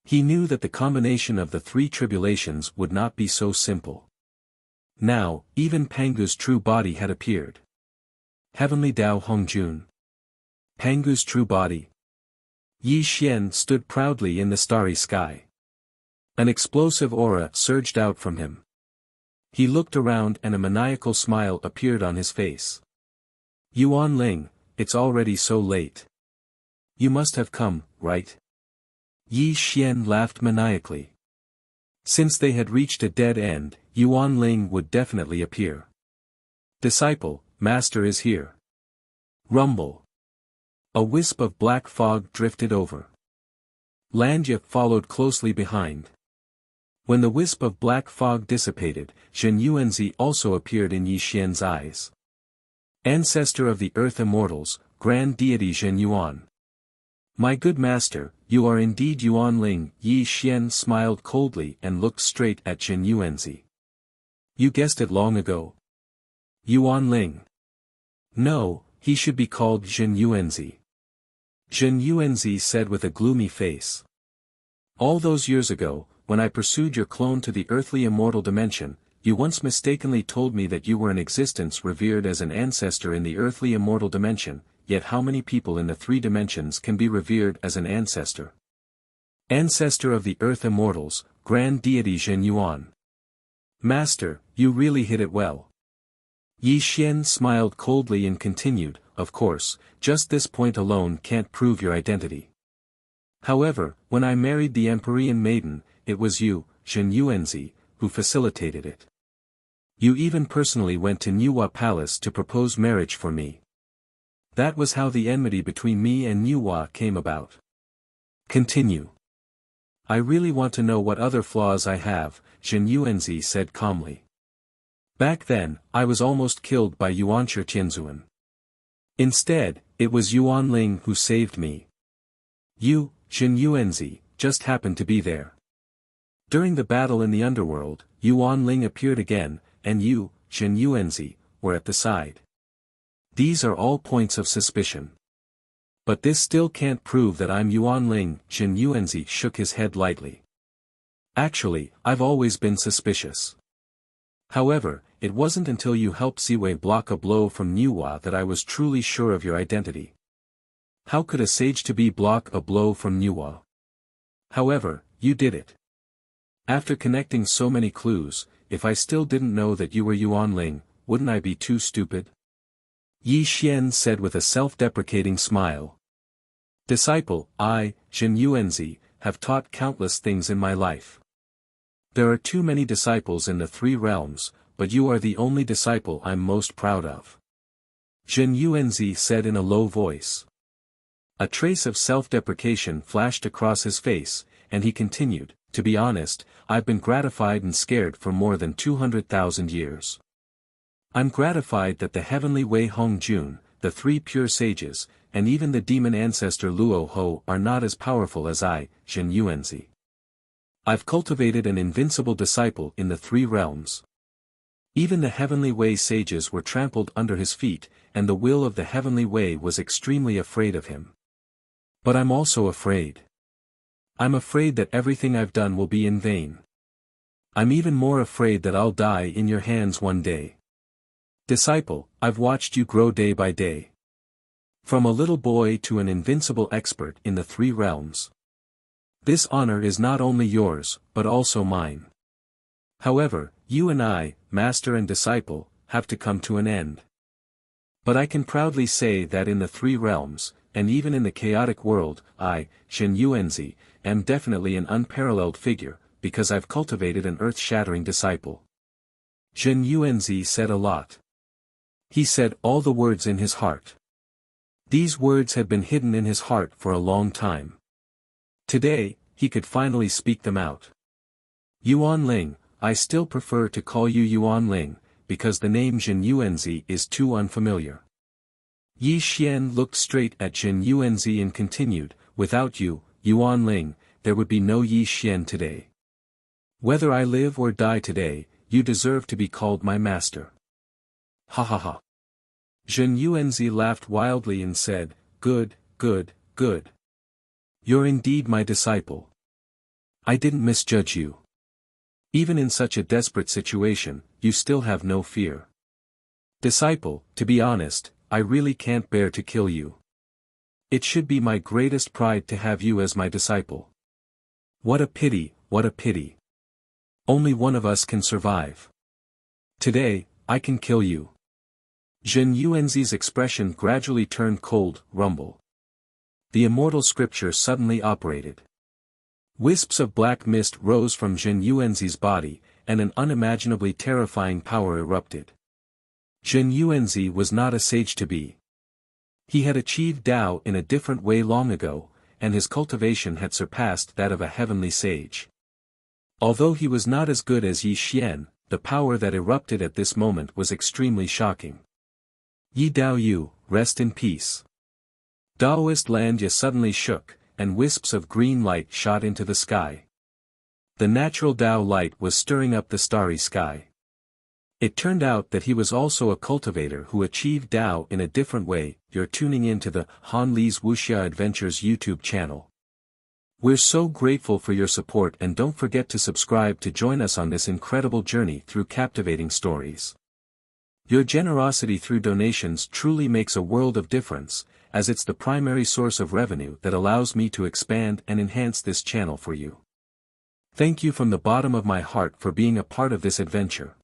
He knew that the combination of the 3 tribulations would not be so simple. Now, even Pangu's true body had appeared. Heavenly Tao Hongjun. Pangu's true body. Yi Xian stood proudly in the starry sky. An explosive aura surged out from him. He looked around and a maniacal smile appeared on his face. Yuan Ling, it's already so late. You must have come, right? Yi Xian laughed maniacally. Since they had reached a dead end, Yuan Ling would definitely appear. Disciple, Master is here. Rumble. A wisp of black fog drifted over. Landya followed closely behind. When the wisp of black fog dissipated, Zhen Yuanzi also appeared in Yi Xian's eyes. Ancestor of the Earth Immortals, Grand Deity Zhen Yuan. My good master, you are indeed Yuan Ling. Yi Xian smiled coldly and looked straight at Zhen Yuanzi. You guessed it long ago. Yuan Ling. No, he should be called Jin Yuanzi. Jin Yuanzi said with a gloomy face. All those years ago, when I pursued your clone to the earthly immortal dimension, you once mistakenly told me that you were in existence revered as an ancestor in the earthly immortal dimension, yet how many people in the three dimensions can be revered as an ancestor? Ancestor of the earth immortals, grand deity Jin Yuan. Master, you really hit it well. Yi Xian smiled coldly and continued, of course, just this point alone can't prove your identity. However, when I married the Empyrean maiden, it was you, Jin Yuanzi, who facilitated it. You even personally went to Nuwa Palace to propose marriage for me. That was how the enmity between me and Nuwa came about. Continue. I really want to know what other flaws I have, Jin Yuanzi said calmly. Back then, I was almost killed by Yuanshi Tianzuan. Instead, it was Yuan Ling who saved me. You, Jin Yuanzi, just happened to be there. During the battle in the underworld, Yuan Ling appeared again, and you, Jin Yuanzi, were at the side. These are all points of suspicion. But this still can't prove that I'm Yuan Ling. Jin Yuanzi shook his head lightly. Actually, I've always been suspicious. However, it wasn't until you helped Ziwei block a blow from Nuwa that I was truly sure of your identity. How could a sage-to-be block a blow from Nuwa? However, you did it. After connecting so many clues, if I still didn't know that you were Yuan Ling, wouldn't I be too stupid? Yi Xian said with a self-deprecating smile. Disciple, I, Jin Yuanzi, have taught countless things in my life. There are too many disciples in the three realms, but you are the only disciple I'm most proud of. Jin Yuanzi said in a low voice. A trace of self-deprecation flashed across his face, and he continued, to be honest, I've been gratified and scared for more than 200,000 years. I'm gratified that the heavenly Wei Hong Jun, the three pure sages, and even the demon ancestor Luo Ho are not as powerful as I, Jin Yuanzi. I've cultivated an invincible disciple in the three realms. Even the heavenly Wei sages were trampled under his feet, and the will of the heavenly Wei was extremely afraid of him. But I'm also afraid. I'm afraid that everything I've done will be in vain. I'm even more afraid that I'll die in your hands one day. Disciple, I've watched you grow day by day. From a little boy to an invincible expert in the three realms. This honor is not only yours, but also mine. However, you and I, master and disciple, have to come to an end. But I can proudly say that in the three realms, and even in the chaotic world, I, Jin Yuanzi, am definitely an unparalleled figure, because I've cultivated an earth-shattering disciple. Jin Yuanzi said a lot. He said all the words in his heart. These words had been hidden in his heart for a long time. Today, he could finally speak them out. Yuan Ling, I still prefer to call you Yuan Ling, because the name Jin Yuanzi is too unfamiliar. Yi Xian looked straight at Jin Yuanzi and continued, without you, Yuan Ling, there would be no Yi Xian today. Whether I live or die today, you deserve to be called my master. Ha ha ha. Jin Yuanzi laughed wildly and said, good, good, good. You're indeed my disciple. I didn't misjudge you. Even in such a desperate situation, you still have no fear. Disciple, to be honest, I really can't bear to kill you. It should be my greatest pride to have you as my disciple. What a pity, what a pity. Only one of us can survive. Today, I can kill you. Jin Yuanzi's expression gradually turned cold, rumble. The immortal scripture suddenly operated. Wisps of black mist rose from Jin Yuanzi's body, and an unimaginably terrifying power erupted. Jin Yuanzi was not a sage-to-be. He had achieved Tao in a different way long ago, and his cultivation had surpassed that of a heavenly sage. Although he was not as good as Yi Xian, the power that erupted at this moment was extremely shocking. Yi Dao Yu, rest in peace. Daoist Lanya suddenly shook, and wisps of green light shot into the sky. The natural Tao light was stirring up the starry sky. It turned out that he was also a cultivator who achieved Tao in a different way. You're tuning in to the Han Li's Wuxia Adventures YouTube channel. We're so grateful for your support, and don't forget to subscribe to join us on this incredible journey through captivating stories. Your generosity through donations truly makes a world of difference, as it's the primary source of revenue that allows me to expand and enhance this channel for you. Thank you from the bottom of my heart for being a part of this adventure.